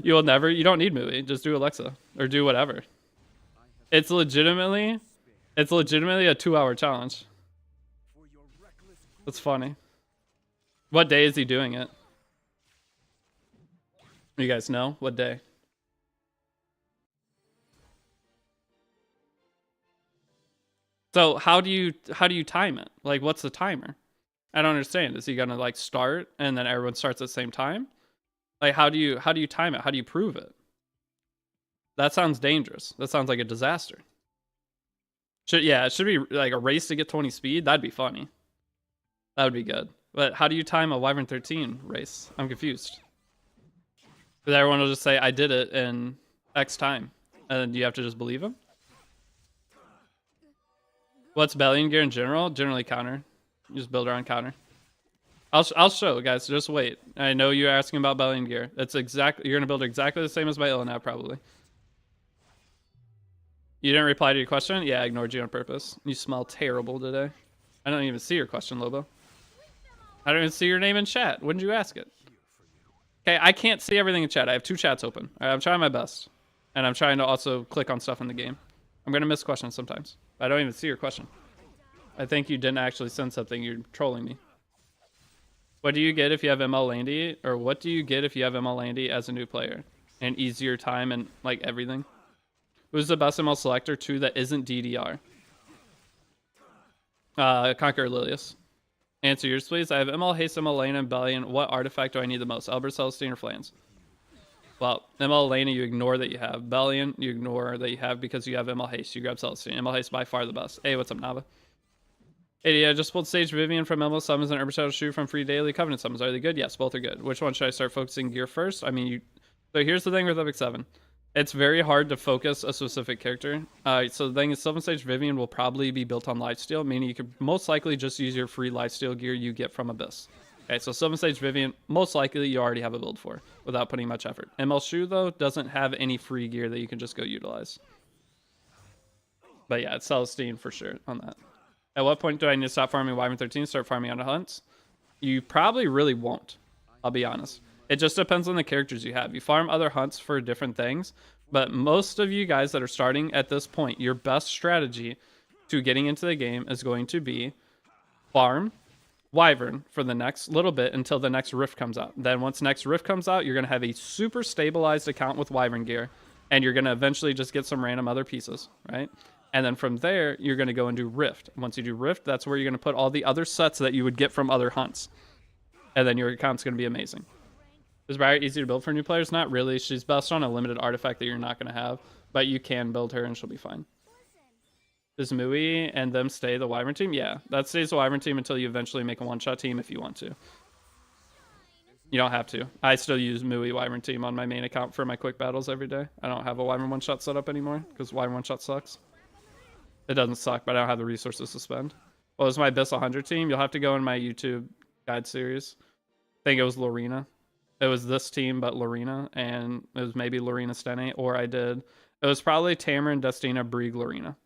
You don't need movie. Just do Alexa or do whatever. It's legitimately a 2-hour challenge. That's funny. What day is he doing it? You guys know what day? So how do you time it? Like, what's the timer? I don't understand. Is he gonna like start and then everyone starts at the same time? Like, how do you time it? How do you prove it? That sounds dangerous. That sounds like a disaster. It should be like a race to get 20 speed. That'd be funny. That would be good. But how do you time a Wyvern 13 race? I'm confused. Because everyone will just say, I did it in X time. And then you have to just believe him? What's Bellion gear in general? Generally counter. You just build around counter. I'll show, guys. Just wait. I know you're asking about Bellion gear. You're going to build exactly the same as my Illinois, probably. You didn't reply to your question? Yeah, I ignored you on purpose. You smell terrible today. I don't even see your question, Lobo. I don't even see your name in chat. When did you ask it? Okay, I can't see everything in chat. I have 2 chats open. All right, I'm trying my best. And I'm trying to also click on stuff in the game. I'm going to miss questions sometimes. I don't even see your question. I think you didn't actually send something. You're trolling me. What do you get if you have ML Landy? Or what do you get if you have ML Landy as a new player? And easier time and like everything? Who's the best ML selector too that isn't DDR? Conqueror Lilius. Answer yours, please. I have ML Haste, ML Lane, and Bellion. What artifact do I need the most? Elber, Celestine, or Flans? Well, ML Lane, you ignore that you have. Bellion, you ignore that you have because you have ML Haste. You grab Celestine. ML Haste by far the best. Hey, what's up, Nava? Hey, I just pulled Sage Vivian from ML Summons and Herb Shadow Shoe from Free Daily Covenant Summons. Are they good? Yes, both are good. Which one should I start focusing gear first? I mean, so here's the thing with Epic 7. It's very hard to focus a specific character. So the thing is, 7 Stage Vivian will probably be built on lifesteal, meaning you could most likely just use your free lifesteal gear you get from Abyss. Okay, so 7 Stage Vivian, most likely you already have a build for without putting much effort. ML Shu, though, doesn't have any free gear that you can just go utilize. But yeah, it's Celestine for sure on that. At what point do I need to stop farming Wyvern 13 start farming on hunts? You probably really won't, I'll be honest. It just depends on the characters you have. You farm other hunts for different things, but most of you guys that are starting at this point, your best strategy to getting into the game is going to be farm Wyvern for the next little bit until the next Rift comes out. Then once next Rift comes out, you're going to have a super stabilized account with Wyvern gear, and you're going to eventually just get some random other pieces, right? And then from there, you're going to go and do Rift. Once you do Rift, that's where you're going to put all the other sets that you would get from other hunts. And then your account's going to be amazing. Is Riot easy to build for new players? Not really. She's best on a limited artifact that you're not going to have, but you can build her and she'll be fine. Does Mui and them stay the Wyvern team? Yeah, that stays the Wyvern team until you eventually make a one-shot team if you want to. You don't have to. I still use Mui Wyvern team on my main account for my quick battles every day. I don't have a Wyvern one-shot set up anymore because Wyvern one-shot sucks. It doesn't suck, but I don't have the resources to spend. Well, it's my Abyss 100 team. You'll have to go in my YouTube guide series. I think it was Lorena. It was this team, but Lorena, and it was maybe Lorena Stene, or I did. It was probably Tamarin, Destina, Brieg, Lorena.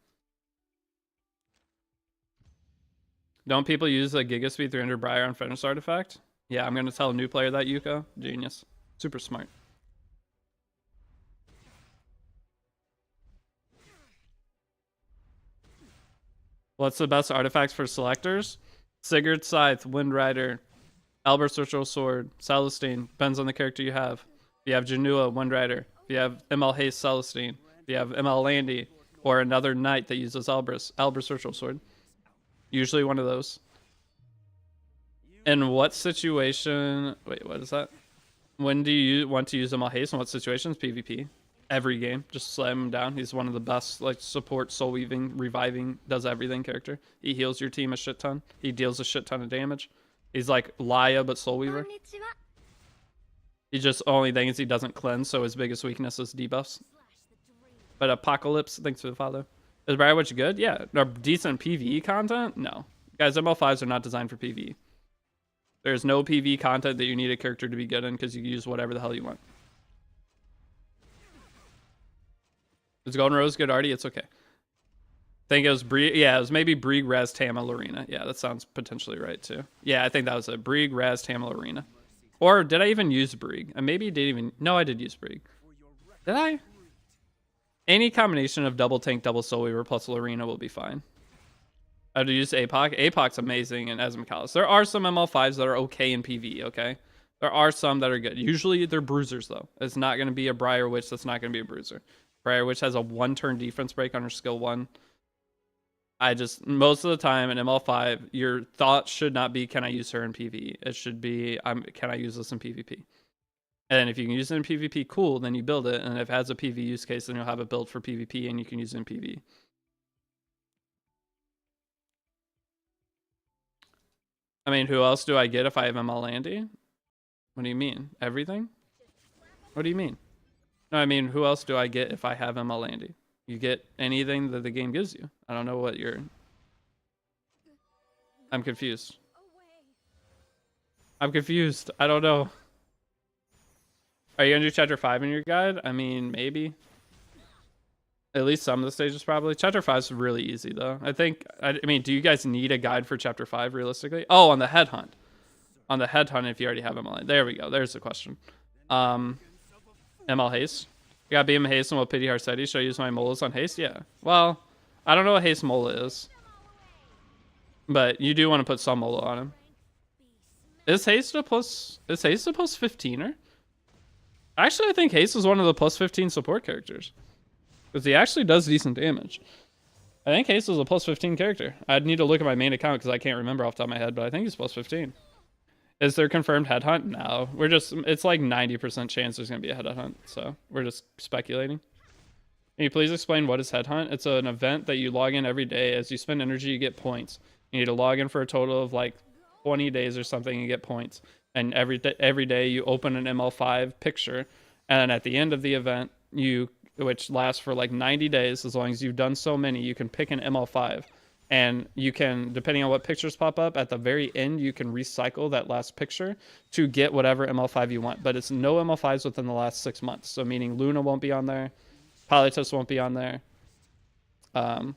Don't people use a Gigaspeed 300 Briar on Finish Artifact? Yeah, I'm going to tell a new player that, Yuko. Genius. Super smart. What's the best artifacts for selectors? Sigurd Scythe, Wind Rider, Albert's Ritual Sword, Celestine. Depends on the character you have. If you have Janua, Wind Rider. If you have ML Haste, Celestine. If you have ML Landy, or another knight that uses Albert's Ritual Sword. Usually one of those. In what situation... Wait, what is that? When do you want to use ML Haste? In what situations? PvP. Every game. Just slam him down. He's one of the best, like, support, soul weaving, reviving, does everything character. He heals your team a shit ton. He deals a shit ton of damage. He's like Laya, but soul weaver. He just, only thing is he doesn't cleanse, so his biggest weakness is debuffs. But Apocalypse, thanks for the follow. Is Briar Witch good? Yeah. Are decent PvE content? No. Guys, ML5s are not designed for PvE. There's no PvE content that you need a character to be good in because you can use whatever the hell you want. Is Golden Rose good already? It's okay. I think it was Brieg. Yeah, it was maybe Brieg, Raz, Tama, Lorena. Yeah, that sounds potentially right too. Yeah, I think that was it. Brieg, Raz, Tama, Lorena. Or did I even use Brieg? I maybe did even. No, I did use Brieg. Did I? Any combination of double tank, double soul weaver plus Lorena will be fine. I would use APOC. APOC's amazing in Asmocalis. There are some ML5s that are okay in PvE, okay? There are some that are good. Usually they're bruisers though. It's not going to be a Briar Witch that's not going to be a bruiser. Briar Witch has a 1-turn defense break on her skill 1. Most of the time in ML5, your thought should not be, can I use her in PvE? It should be, can I use this in PvP? And if you can use it in PvP, cool, then you build it. And if it has a PvE use case, then you'll have it built for PvP and you can use it in PvE. I mean, who else do I get if I have ML Landy? What do you mean? Everything? What do you mean? No, I mean, who else do I get if I have ML Landy? You get anything that the game gives you. I don't know what you're... I'm confused. I'm confused. I don't know. Are you gonna do chapter 5 in your guide? I mean, maybe. At least some of the stages probably. Chapter 5 is really easy though. I mean, do you guys need a guide for chapter 5 realistically? Oh, on the headhunt. On the headhunt if you already have ML. There we go. There's the question. ML Haste. You got BM Haste and will pity Harsetti. Should I use my molas on Haste? Yeah. Well, I don't know what Haste Mola is. But you do want to put some Mola on him. Is Haste a plus 15er? Actually, I think Haste is one of the plus 15 support characters. Because he actually does decent damage. I think Haste is a plus 15 character. I'd need to look at my main account because I can't remember off the top of my head, but I think he's plus 15. Is there confirmed headhunt? No. It's like 90% chance there's going to be a headhunt, so we're just speculating. Can you please explain what is headhunt? It's an event that you log in every day. As you spend energy, you get points. You need to log in for a total of like 20 days or something and get points. And every day you open an ML5 picture, and at the end of the event, which lasts for like 90 days, as long as you've done so many, you can pick an ML5. And you can, depending on what pictures pop up, at the very end, you can recycle that last picture to get whatever ML5 you want. But it's no ML5s within the last 6 months. So meaning Luna won't be on there. Politus won't be on there. But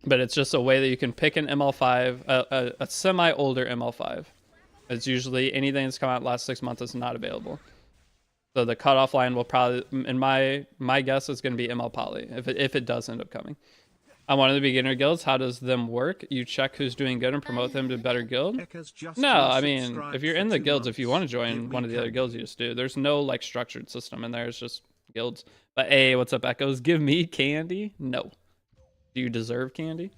it's just a way that you can pick an ML5, a semi-older ML5. It's usually anything that's come out last 6 months is not available. So the cutoff line will probably, in my guess, is going to be ML Poly, if it does end up coming. I'm one of the beginner guilds. How does them work? You check who's doing good and promote them to better guild? No, I mean, if you're in the guilds, if you want to join one of the other guilds, you just do. There's no like structured system in there. It's just guilds. But hey, what's up, Echoes? Give me candy? No. Do you deserve candy?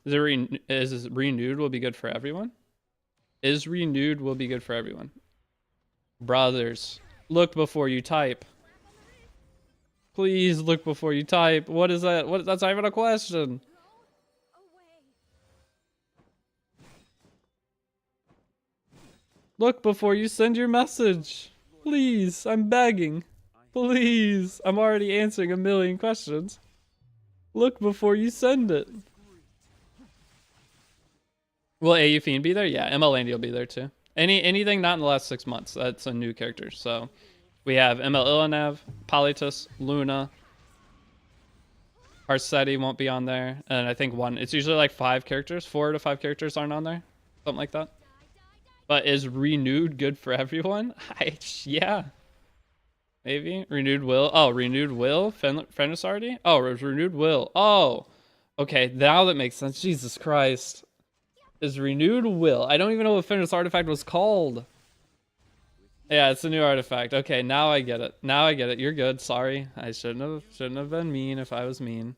Is renewed will be good for everyone? Is renewed will be good for everyone. Brothers, look before you type. Please look before you type. What is that? That's not even a question. Look before you send your message. Please, I'm begging. Please, I'm already answering a million questions. Look before you send it. Will AU Fiend be there? Yeah, ML Landy will be there too. Anything not in the last 6 months. That's a new character. So we have ML Ilanav, Politus, Luna. Arcetti won't be on there, and I think it's usually like 5 characters. 4 to 5 characters aren't on there, something like that. But is renewed good for everyone? Yeah, maybe renewed will. Oh, renewed will. Fenisardi. Oh, it was renewed will. Oh, okay. Now that makes sense. Jesus Christ, is renewed will. I don't even know what Fenris artifact was called. Yeah, it's a new artifact. Okay, now I get it. Now I get it. You're good. Sorry, I shouldn't have been mean if I was mean.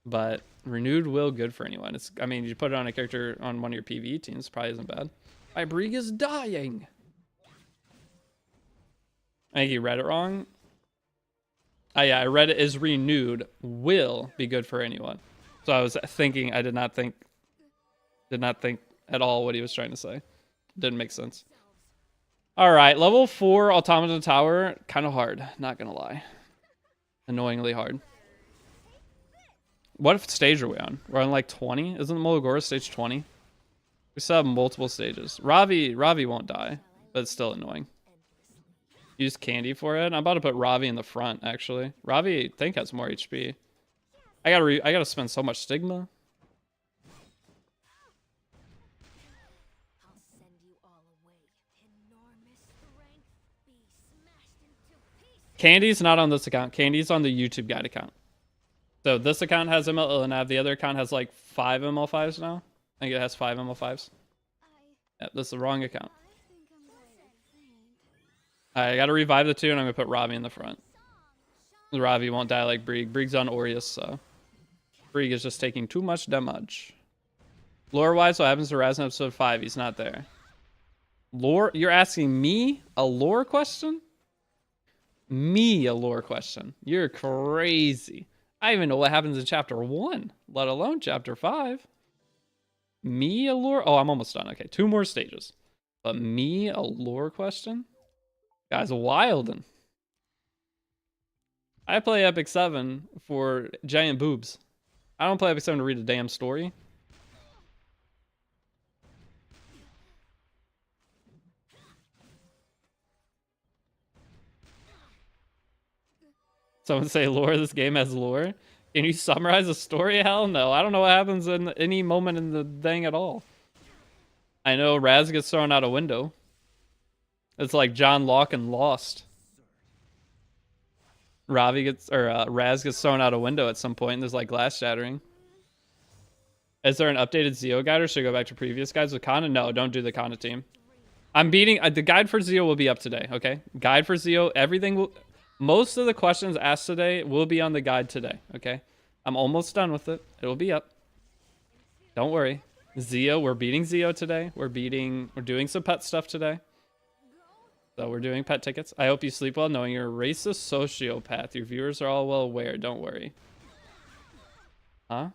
But renewed will good for anyone. I mean, you put it on a character on one of your PvE teams, probably isn't bad. My Brig is dying. I think you read it wrong. Oh yeah, I read it as renewed will be good for anyone. So I was thinking, I did not think at all what he was trying to say. Didn't make sense. All right, level 4 Automaton Tower, kind of hard, not gonna lie. Annoyingly hard. What stage are we on? We're on like 20? Isn't Molagora stage 20? We still have multiple stages. Ravi won't die, but it's still annoying. Use candy for it. I'm about to put Ravi in the front, actually. Ravi, I think, has more HP. I gotta spend so much stigma. Candy's not on this account. Candy's on the YouTube guide account. So this account has ML Ilanav. The other account has like 5 ML5s now. I think it has 5 ML5s. Yep, this is the wrong account. I gotta revive the 2 and I'm gonna put Ravi in the front. Ravi won't die like Brig. Brig's on Aureus, so Brig is just taking too much damage. Lore-wise, what happens to Raz in episode 5? He's not there. Lore? You're asking me a lore question? Me a lore question? You're crazy. I don't even know what happens in chapter 1, let alone chapter 5. Me a lore? Oh, I'm almost done. Okay, 2 more stages. But me a lore question? Guys, wildin'. I play Epic 7 for giant boobs. I don't play Epic 7 to read a damn story. Someone say lore, this game has lore. Can you summarize a story? Hell no. I don't know what happens in any moment in the thing at all. I know Raz gets thrown out a window. It's like John Locke and Lost. Raz gets thrown out a window at some point and there's like glass shattering. Is there an updated Zeo guide or should I go back to previous guides with Kana? No, don't do the Kana team. I'm beating the guide for Zeo will be up today, okay? Guide for Zeo, everything will. Most of the questions asked today will be on the guide today, okay? I'm almost done with it. It will be up. Don't worry. Zeo, we're beating Zeo today. We're doing some pet stuff today. So we're doing pet tickets. I hope you sleep well knowing you're a racist sociopath. Your viewers are all well aware. Don't worry. Huh?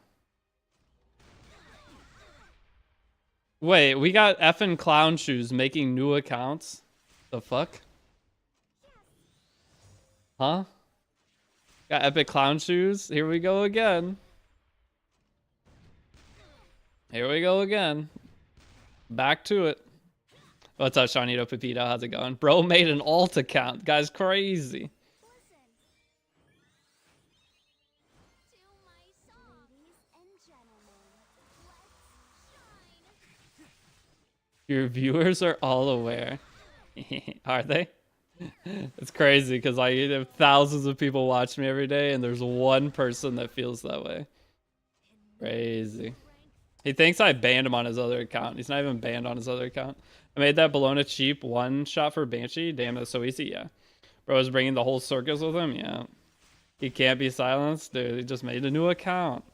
Wait, we got effing clown shoes making new accounts? The fuck? Huh? Got epic clown shoes? Here we go again. Here we go again. Back to it. What's up, Shawnito Pepito? How's it going? Bro made an alt account. Guy's crazy. Your viewers are all aware. Are they? It's crazy because I have thousands of people watch me every day and there's one person that feels that way. Crazy. He thinks I banned him on his other account. He's not even banned on his other account. I made that Bologna cheap one shot for Banshee. Damn, that's so easy. Yeah. Bro was bringing the whole circus with him. Yeah. He can't be silenced. Dude, he just made a new account.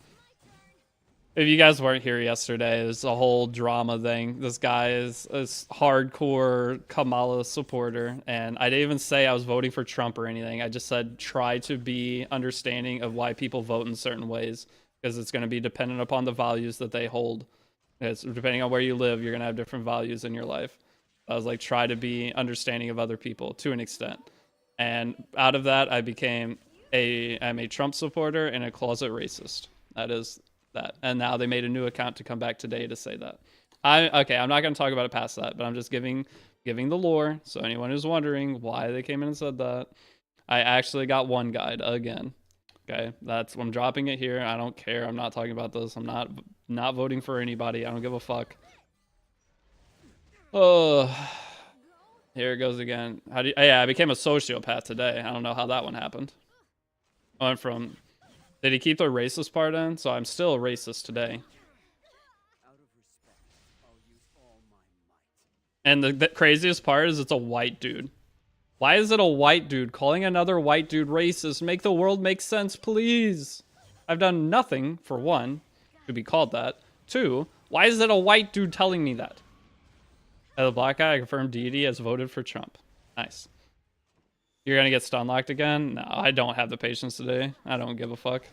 If you guys weren't here yesterday, there's a whole drama thing. This guy is a hardcore Kamala supporter. And I didn't even say I was voting for Trump or anything. I just said try to be understanding of why people vote in certain ways. Because it's going to be dependent upon the values that they hold. It's depending on where you live, you're going to have different values in your life. I was like, try to be understanding of other people to an extent. And out of that, I'm a Trump supporter and a closet racist. That is that. And now they made a new account to come back today to say that. Okay, I'm not gonna talk about it past that, but I'm just giving the lore. So anyone who's wondering why they came in and said that, I actually got one guide again. Okay, I'm dropping it here. I don't care. I'm not talking about this. I'm not voting for anybody. I don't give a fuck. Oh, here it goes again. Yeah, I became a sociopath today. I don't know how that one happened. I went from, did he keep the racist part in? So I'm still a racist today. Out of respect, I'll use all my might. And the craziest part is it's a white dude. Why is it a white dude calling another white dude racist? Make the world make sense, please. I've done nothing, for one, to be called that. Two, why is it a white dude telling me that? As a black guy, I confirm Deity has voted for Trump. Nice. You're gonna get stun locked again? No, I don't have the patience today. I don't give a fuck.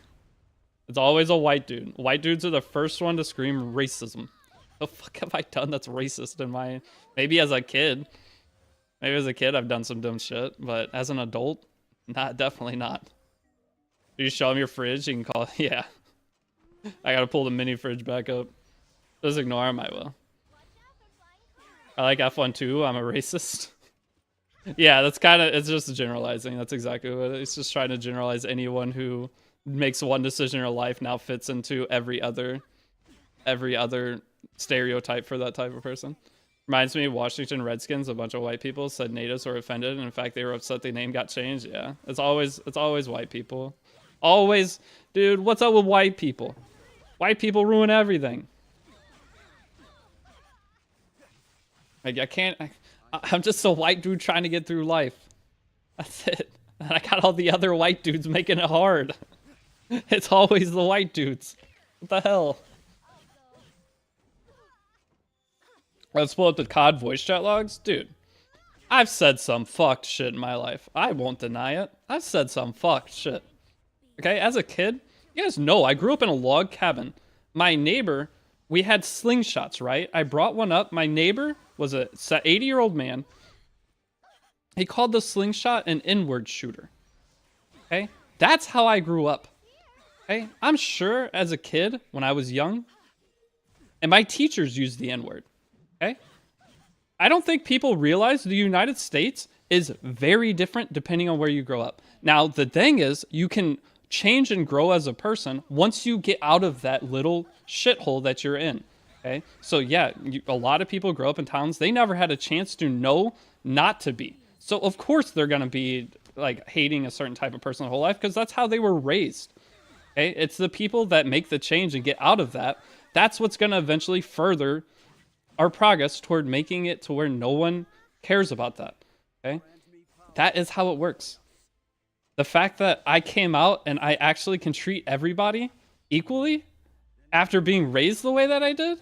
It's always a white dude. White dudes are the first one to scream racism. The fuck have I done that's racist in my... Maybe as a kid. Maybe as a kid I've done some dumb shit, but as an adult, definitely not. You show him your fridge, you can call it, yeah. I gotta pull the mini fridge back up. Just ignore him, I will. I like F1 too, I'm a racist. Yeah, that's kind of, it's just generalizing. That's exactly what it is. It's just trying to generalize anyone who makes one decision in their life now fits into every other stereotype for that type of person. Reminds me of Washington Redskins. A bunch of white people said natives were offended, and in fact they were upset the name got changed. Yeah, it's always white people. Always, dude. What's up with white people? White people ruin everything. Like I'm just a white dude trying to get through life. That's it. And I got all the other white dudes making it hard. It's always the white dudes. What the hell? Let's pull up the COD voice chat logs. Dude, I've said some fucked shit in my life. I won't deny it. I've said some fucked shit. Okay, as a kid, you guys know I grew up in a log cabin. My neighbor, we had slingshots, right? I brought one up. My neighbor was a 80-year-old man. He called the slingshot an inward shooter. Okay, that's how I grew up. Okay, I'm sure as a kid when I was young, and my teachers used the N-word. Okay, I don't think people realize the United States is very different depending on where you grow up. Now, the thing is, you can change and grow as a person once you get out of that little shithole that you're in. Okay, so yeah, a lot of people grow up in towns they never had a chance to know not to be. So of course they're gonna be like hating a certain type of person their whole life because that's how they were raised. Okay, it's the people that make the change and get out of that. That's what's gonna eventually further our progress toward making it to where no one cares about that. Okay, that is how it works. The fact that I came out and I actually can treat everybody equally after being raised the way that I did,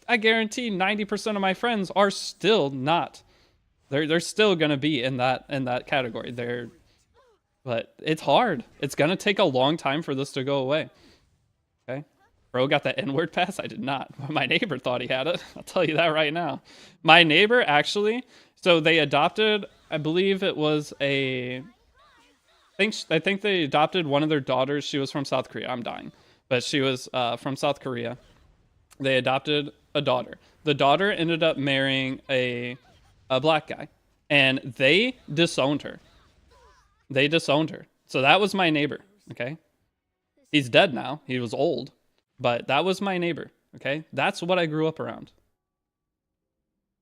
I guarantee 90% of my friends are still not. They're still gonna be in that category. But it's hard. It's gonna take a long time for this to go away. Okay, bro got that N-word pass. I did not. My neighbor thought he had it. I'll tell you that right now. My neighbor actually. So they adopted. I believe it was I think they adopted one of their daughters. She was from South Korea. I'm dying. But she was from South Korea. They adopted a daughter. The daughter ended up marrying a black guy. And they disowned her. They disowned her. So that was my neighbor, okay? He's dead now. He was old. But that was my neighbor, okay? That's what I grew up around.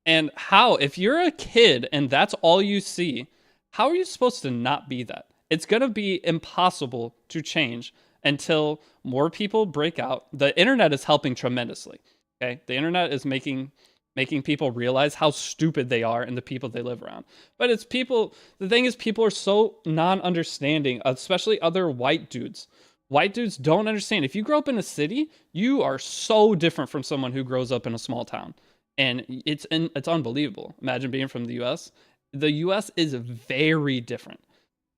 And how, if you're a kid and that's all you see, how are you supposed to not be that? It's going to be impossible to change until more people break out. The internet is helping tremendously. Okay, the internet is making people realize how stupid they are and the people they live around. But it's people. The thing is, people are so non-understanding, especially other white dudes. White dudes don't understand. If you grow up in a city, you are so different from someone who grows up in a small town, and it's unbelievable. Imagine being from the U.S. The U.S. is very different.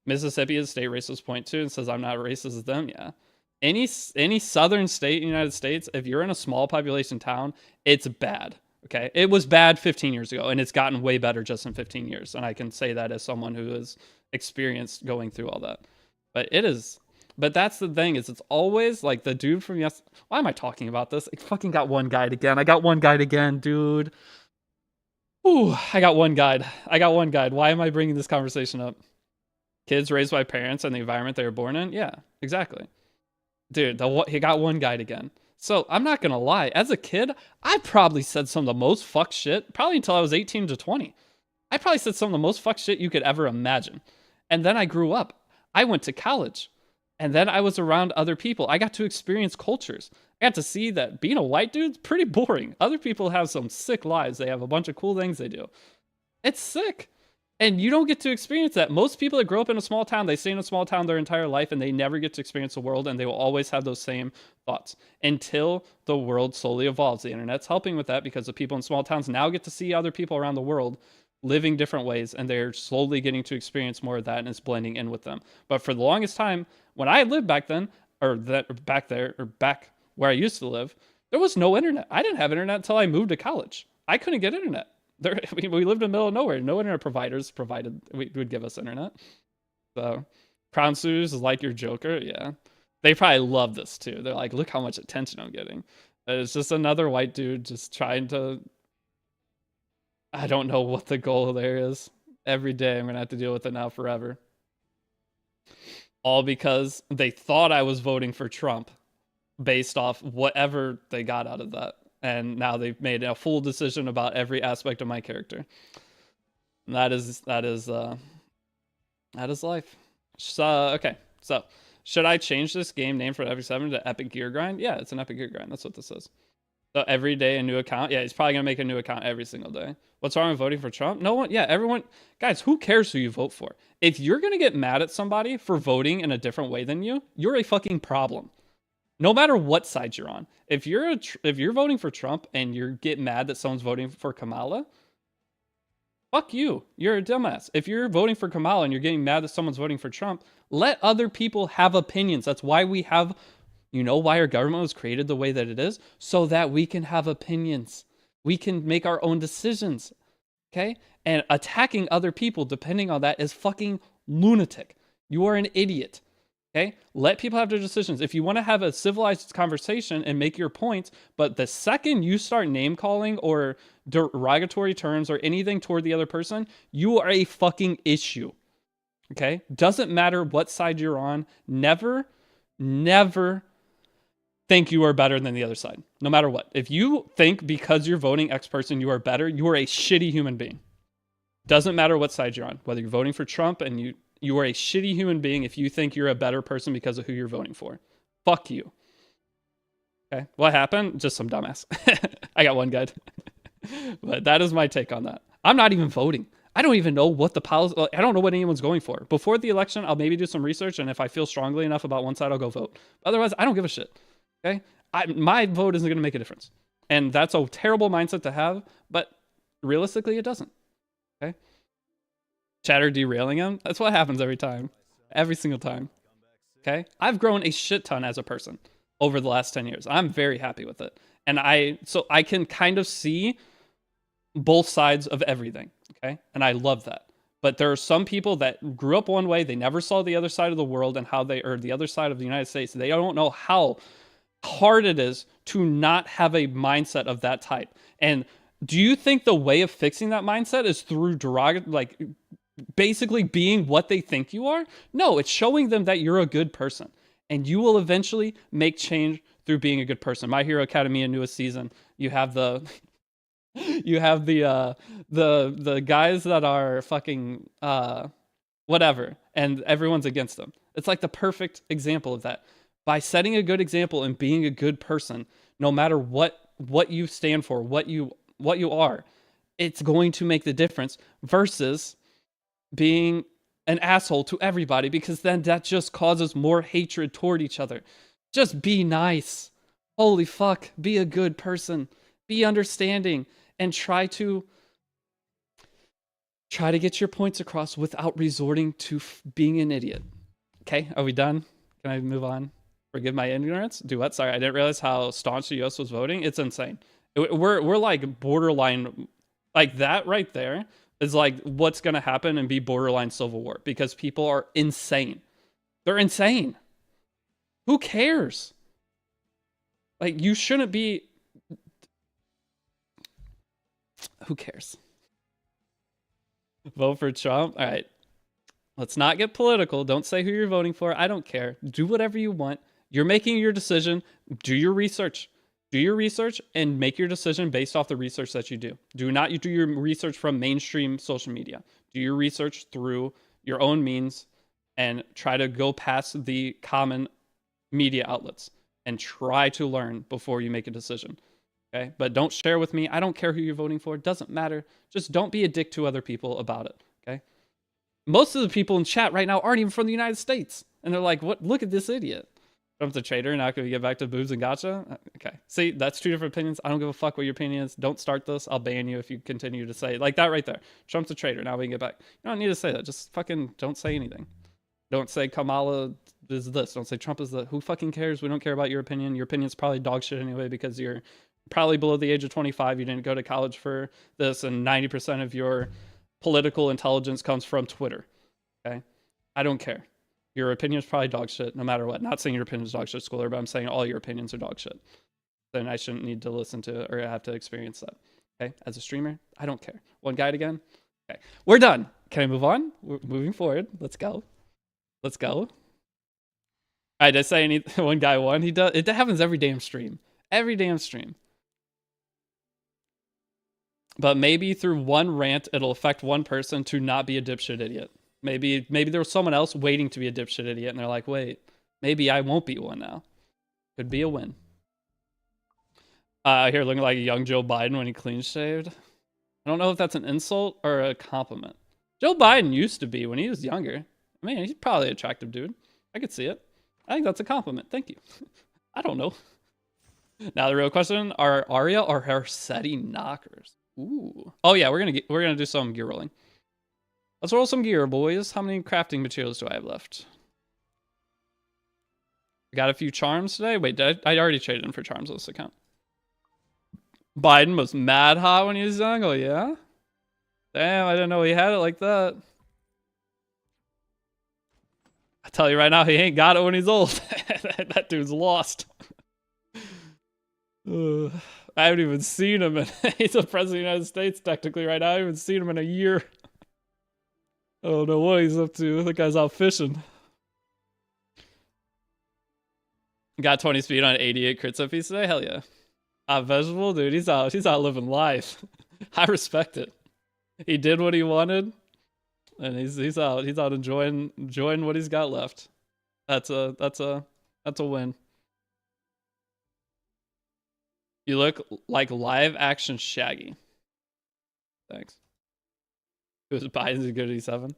Mississippi is state racist point too and says I'm not racist as them. Yeah. Any southern state in the United States, if you're in a small population town, it's bad. Okay. It was bad 15 years ago and it's gotten way better just in 15 years. And I can say that as someone who has experienced going through all that. But it is, But that's the thing, is it's always like the dude from why am I talking about this? I fucking got one guide again. I got one guide again, dude. Ooh, I got one guide. Why am I bringing this conversation up? Kids raised by parents and the environment they were born in? Yeah, exactly. Dude, he got one guide again. So I'm not gonna lie. As a kid, I probably said some of the most fuck shit, probably until I was 18 to 20. I probably said some of the most fuck shit you could ever imagine. And then I grew up. I went to college. And then I was around other people. I got to experience cultures. I got to see that being a white dude's pretty boring. Other people have some sick lives. They have a bunch of cool things they do. It's sick. And you don't get to experience that. Most people that grow up in a small town, they stay in a small town their entire life and they never get to experience the world, and they will always have those same thoughts until the world slowly evolves. The internet's helping with that because the people in small towns now get to see other people around the world living different ways, and they're slowly getting to experience more of that, and it's blending in with them. But for the longest time, when I lived back then, back where I used to live, there was no internet. I didn't have internet until I moved to college. I couldn't get internet. We lived in the middle of nowhere. No internet providers would give us internet. So Crown Suitors is like your Joker. Yeah. They probably love this too. They're like, look how much attention I'm getting. It's just another white dude just trying to, I don't know what the goal there is. Every day I'm going to have to deal with it now forever. All because they thought I was voting for Trump based off whatever they got out of that. And now they've made a full decision about every aspect of my character. And that is life. Okay, so should I change this game name for Epic 7 to Epic Gear Grind? Yeah, it's an Epic Gear Grind. That's what this is. So every day a new account. Yeah, he's probably gonna make a new account every single day. What's wrong with voting for Trump? No one. Yeah, everyone. Guys, who cares who you vote for? If you're gonna get mad at somebody for voting in a different way than you, you're a fucking problem. No matter what side you're on. If you're voting for Trump and you get mad that someone's voting for Kamala, fuck you. You're a dumbass. If you're voting for Kamala and you're getting mad that someone's voting for Trump, let other people have opinions. That's why we have, you know why our government was created the way that it is? So that we can have opinions. We can make our own decisions. Okay? And attacking other people depending on that is fucking lunatic. You are an idiot. Okay, let people have their decisions. If you want to have a civilized conversation and make your points, but the second you start name calling or derogatory terms or anything toward the other person, you are a fucking issue. Okay, doesn't matter what side you're on. Never think you are better than the other side, no matter what. If you think because you're voting X person you are better, you are a shitty human being. Doesn't matter what side you're on, whether you're voting for Trump and you are a shitty human being if you think you're a better person because of who you're voting for. Fuck you. Okay, what happened? Just some dumbass. I got one guide. But that is my take on that. I'm not even voting. I don't even know what the policy, I don't know what anyone's going for. Before the election, I'll maybe do some research, and if I feel strongly enough about one side, I'll go vote. Otherwise, I don't give a shit. Okay? My vote isn't going to make a difference. And that's a terrible mindset to have, but realistically, it doesn't. Okay? Chatter derailing him. That's what happens every time. Every single time. Okay? I've grown a shit ton as a person over the last 10 years. I'm very happy with it. And so I can kind of see both sides of everything. Okay? And I love that. But there are some people that grew up one way, they never saw the other side of the world and or the other side of the United States. They don't know how hard it is to not have a mindset of that type. And do you think the way of fixing that mindset is through basically being what they think you are? No, it's showing them that you're a good person, and you will eventually make change through being a good person. My Hero Academia newest season, you have the guys that are fucking whatever, and everyone's against them. It's like the perfect example of that. By setting a good example and being a good person, no matter what you stand for, what you are, it's going to make the difference versus being an asshole to everybody, because then that just causes more hatred toward each other. Just be nice. Holy fuck. Be a good person. Be understanding, and try to get your points across without resorting to being an idiot. Okay, are we done? Can I move on? Forgive my ignorance. Do what? Sorry, I didn't realize how staunch the US was voting. It's insane. We're like borderline, like that right there is like what's going to happen and be borderline civil war, because people are insane. They're insane. Who cares? Like, you shouldn't be. Who cares? Vote for Trump. All right. Let's not get political. Don't say who you're voting for. I don't care. Do whatever you want. You're making your decision. Do your research. Do your research and make your decision based off the research that you do. Do not do your research from mainstream social media. Do your research through your own means and try to go past the common media outlets and try to learn before you make a decision. Okay? But don't share with me. I don't care who you're voting for. It doesn't matter. Just don't be a dick to other people about it. Okay? Most of the people in chat right now aren't even from the United States. And they're like, what? Look at this idiot. Trump's a traitor. Now can we get back to boobs and gotcha? Okay. See, that's two different opinions. I don't give a fuck what your opinion is. Don't start this. I'll ban you if you continue to say like that right there. Trump's a traitor. Now we can get back. You don't need to say that. Just fucking don't say anything. Don't say Kamala is this. Don't say Trump is the. Who fucking cares? We don't care about your opinion. Your opinion's probably dog shit anyway because you're probably below the age of 25. You didn't go to college for this, and 90% of your political intelligence comes from Twitter. Okay? I don't care. Your opinion is probably dog shit, no matter what. Not saying your opinion is dog shit, schooler, but I'm saying all your opinions are dog shit. Then I shouldn't need to listen to it or have to experience that. Okay? As a streamer, I don't care. One guide again? Okay. We're done. Can I move on? We're moving forward. Let's go. Let's go. All right, did I say any one guy won? He does. It happens every damn stream. Every damn stream. But maybe through one rant, it'll affect one person to not be a dipshit idiot. Maybe there was someone else waiting to be a dipshit idiot, and they're like, wait, maybe I won't be one now. Could be a win. Here, looking like a young Joe Biden when he clean shaved. I don't know if that's an insult or a compliment. Joe Biden used to be when he was younger. I mean, he's probably an attractive dude. I could see it. I think that's a compliment. Thank you. I don't know. Now the real question: are Arya or Hersetti knockers? Ooh. Oh yeah, we're gonna do some gear rolling. Let's roll some gear, boys. How many crafting materials do I have left? I got a few charms today. Wait, I already traded in for charms on this account. Biden was mad hot when he was young. Oh yeah. Damn, I didn't know he had it like that. I tell you right now, he ain't got it when he's old. That dude's lost. I haven't even seen him. He's the president of the United States technically right now. I haven't even seen him in a year. I don't know what he's up to. The guy's out fishing. Got 20 speed on 88 crits up piece today? Hell yeah. Vegetable, dude, he's out living life. I respect it. He did what he wanted, and he's out enjoying what he's got left. That's a win. You look like live action Shaggy. Thanks. It was Biden's a good E7.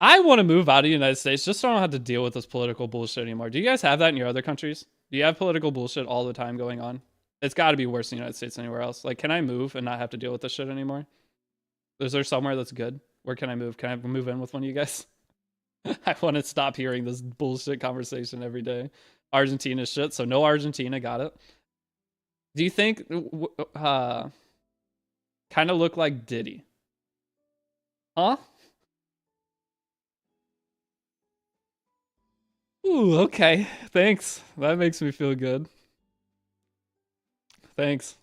I want to move out of the United States just so I don't have to deal with this political bullshit anymore. Do you guys have that in your other countries? Do you have political bullshit all the time going on? It's got to be worse in the United States than anywhere else. Like, can I move and not have to deal with this shit anymore? Is there somewhere that's good? Where can I move? Can I move in with one of you guys? I want to stop hearing this bullshit conversation every day. Argentina shit. So no Argentina. Got it. Do you think kind of look like Diddy? Huh? Ooh, okay. Thanks. That makes me feel good. Thanks.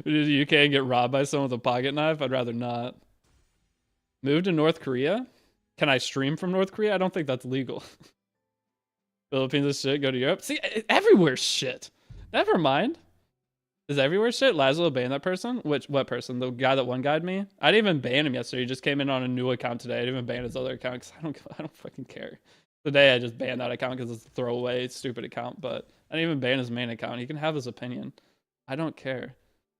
You can't get robbed by someone with a pocket knife? I'd rather not. Move to North Korea? Can I stream from North Korea? I don't think that's legal. Philippines is shit. Go to Europe. See, everywhere shit. Never mind. Is everywhere shit? Laszlo banned that person? What person? The guy that one guyed me? I didn't even ban him yesterday. He just came in on a new account today. I didn't even ban his other account because I don't fucking care. Today I just banned that account because it's a throwaway, stupid account. But I didn't even ban his main account. He can have his opinion. I don't care.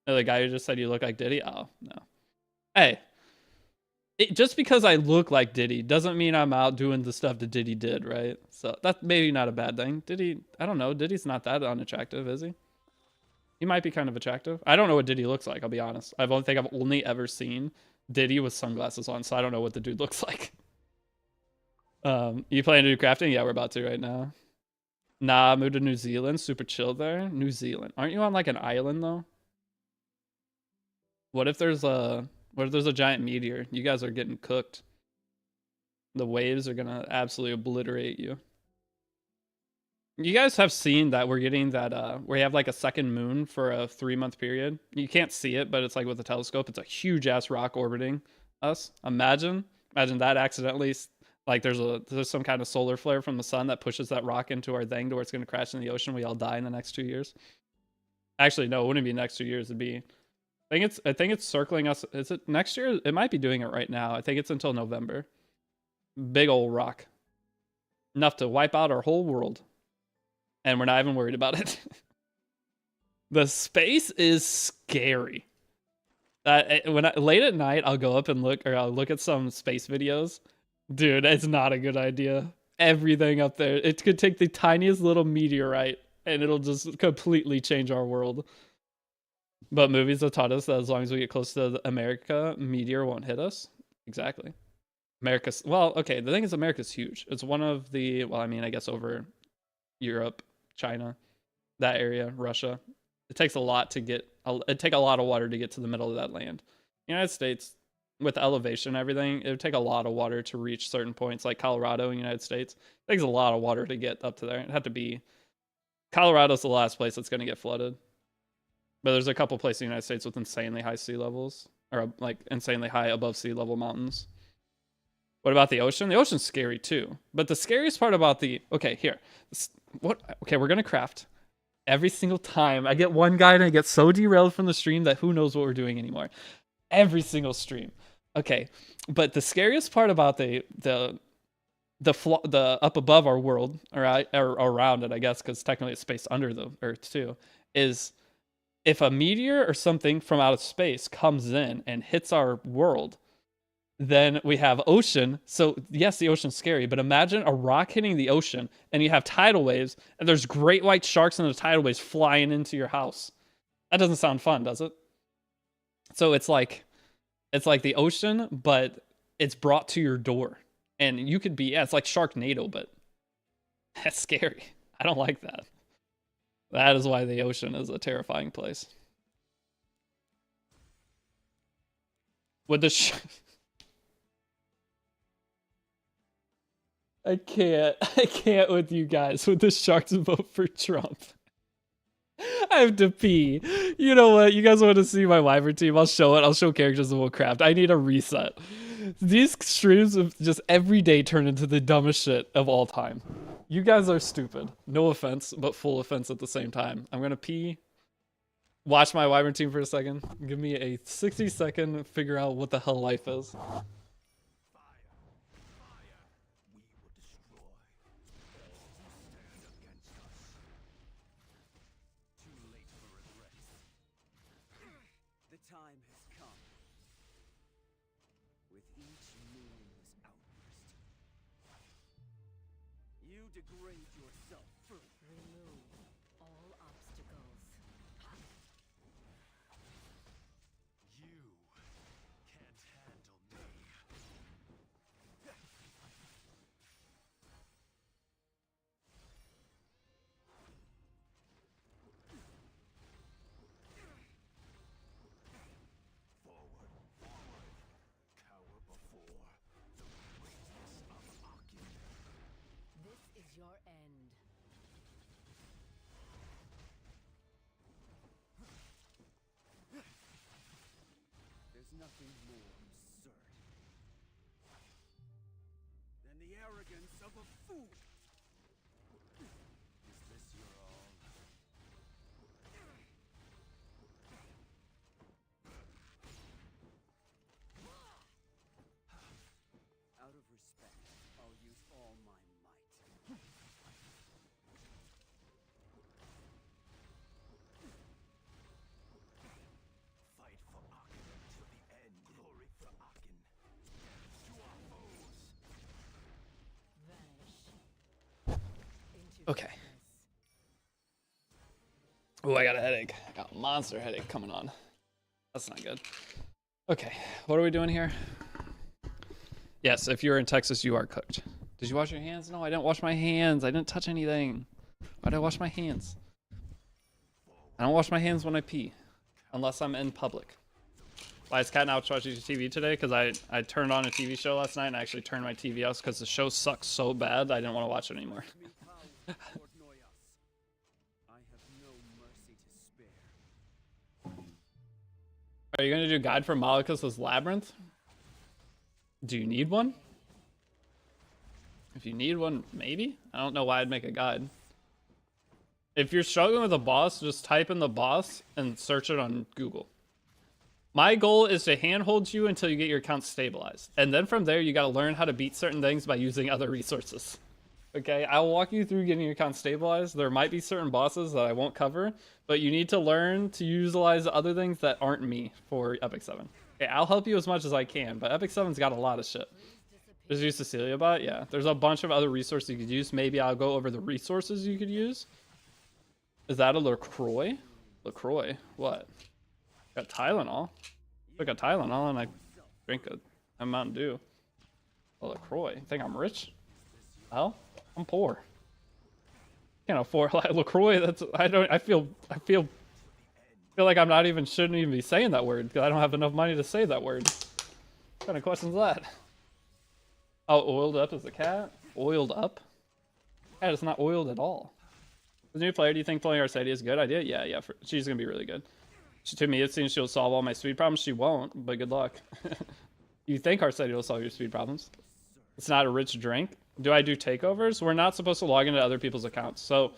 The guy who just said you look like Diddy? Oh, no. Hey. Just because I look like Diddy doesn't mean I'm out doing the stuff that Diddy did, right? So that's maybe not a bad thing. Diddy, I don't know. Diddy's not that unattractive, is he? He might be kind of attractive. I don't know what Diddy looks like, I'll be honest. I've only ever seen Diddy with sunglasses on, so I don't know what the dude looks like. You planning to do crafting? Yeah, we're about to right now. Nah, moved to New Zealand. Super chill there. New Zealand. Aren't you on like an island though? What if there's a giant meteor? You guys are getting cooked. The waves are gonna absolutely obliterate you. You guys have seen that we're getting that we have like a second moon for a 3-month period. You can't see it, but it's like with a telescope. It's a huge ass rock orbiting us. Imagine that accidentally, like there's some kind of solar flare from the sun that pushes that rock into our thing to where it's going to crash in the ocean. We all die in the next 2 years. Actually, no, it wouldn't be next 2 years. It'd be, I think it's circling us. Is it next year? It might be doing it right now. I think it's until November. Big old rock, enough to wipe out our whole world. And we're not even worried about it. The space is scary. Late at night, I'll go up and I'll look at some space videos. Dude, it's not a good idea. Everything up there, it could take the tiniest little meteorite and it'll just completely change our world. But movies have taught us that as long as we get close to America, meteor won't hit us. Exactly. America's, well, okay, the thing is America's huge. It's one of the, well, I mean, I guess over Europe, China, that area, Russia. It takes a lot to get, it'd take a lot of water to get to the middle of that land. United States, with elevation and everything, it would take a lot of water to reach certain points, like Colorado in the United States. It takes a lot of water to get up to there. It'd have to be, Colorado's the last place that's going to get flooded. But there's a couple places in the United States with insanely high sea levels, or like insanely high above sea level mountains. What about the ocean? The ocean's scary too. But the scariest part about the, okay, here. Okay, we're gonna craft. Every single time I get one guy and I get so derailed from the stream that who knows what we're doing anymore. Every single stream. Okay, but the scariest part about the up above our world, or around it, I guess, because technically it's space under the Earth too, is if a meteor or something from out of space comes in and hits our world, then we have ocean. So yes, the ocean's scary, but imagine a rock hitting the ocean and you have tidal waves and there's great white sharks in the tidal waves flying into your house. That doesn't sound fun, does it? So it's like the ocean, but it's brought to your door. And you could be, yeah, it's like Sharknado, but that's scary. I don't like that. That is why the ocean is a terrifying place. Would the I can't with you guys. With the Sharks vote for Trump. I have to pee. You know what? You guys want to see my Wyvern team? I'll show it. I'll show characters and we'll craft. I need a reset. These streams have just every day turn into the dumbest shit of all time. You guys are stupid. No offense, but full offense at the same time. I'm gonna pee. Watch my Wyvern team for a second. Give me a 60-second figure out what the hell life is. Degrade yourself further. Remove all obstacles. You can't handle me. Forward, forward. Cower before the greatness of Akin. This is your end. There's nothing more absurd than the arrogance of a fool. Is this your all? Out of respect, I'll use all my might. Fight for Akin to the end. Glory for Akin. To our foes. Vanish. Into Okay. darkness. Oh, I got a headache. I got a monster headache coming on. That's not good. Okay, what are we doing here? Yes, if you're in Texas, you are cooked. Did you wash your hands? No, I didn't wash my hands. I didn't touch anything. Why did I wash my hands? I don't wash my hands when I pee. Unless I'm in public. Why is Cat now watching TV today? Because I turned on a TV show last night and I actually turned my TV off because the show sucks so bad I didn't want to watch it anymore. Me power, Lord Noyas. Are you gonna do guide for Malekith's Labyrinth? Do you need one? If you need one, maybe? I don't know why I'd make a guide. If you're struggling with a boss, just type in the boss and search it on Google. My goal is to handhold you until you get your account stabilized. And then from there, you gotta learn how to beat certain things by using other resources. Okay, I'll walk you through getting your account stabilized. There might be certain bosses that I won't cover, but you need to learn to utilize other things that aren't me for Epic 7. Okay, I'll help you as much as I can, but Epic 7's got a lot of shit. Just use Cecilia bot, yeah. There's a bunch of other resources you could use. Maybe I'll go over the resources you could use. Is that a LaCroix? LaCroix? What? Got Tylenol. Took a Tylenol and I drink a Mountain Dew. A LaCroix. You think I'm rich? Hell, I'm poor. Can't afford like LaCroix. That's I feel like I'm not even shouldn't even be saying that word because I don't have enough money to say that word. What kind of question is that? Oh, oiled up as a cat? Oiled up? Cat is not oiled at all. The new player, do you think playing Arcadia is a good idea? Yeah, she's gonna be really good. To me, it seems she'll solve all my speed problems. She won't, but good luck. You think Arcadia will solve your speed problems? It's not a rich drink. Do I do takeovers? We're not supposed to log into other people's accounts. So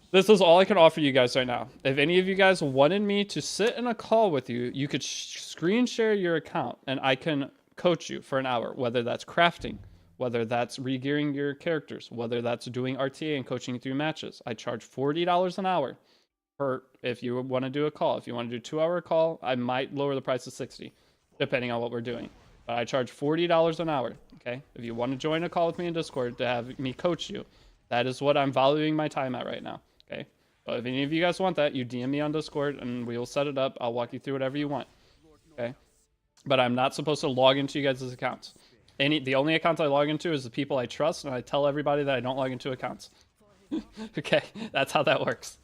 this is all I can offer you guys right now. If any of you guys wanted me to sit in a call with you, you could screen share your account and I can coach you for an hour, whether that's crafting, whether that's regearing your characters, whether that's doing RTA and coaching you through matches. I charge $40 an hour for if you want to do a call. If you want to do a 2-hour call, I might lower the price to $60, depending on what we're doing. But I charge $40 an hour, okay? If you want to join a call with me in Discord to have me coach you, that is what I'm valuing my time at right now, okay? So if any of you guys want that, you DM me on Discord and we will set it up. I'll walk you through whatever you want, okay? But I'm not supposed to log into you guys' accounts. The only accounts I log into is the people I trust, and I tell everybody that I don't log into accounts. Okay, that's how that works.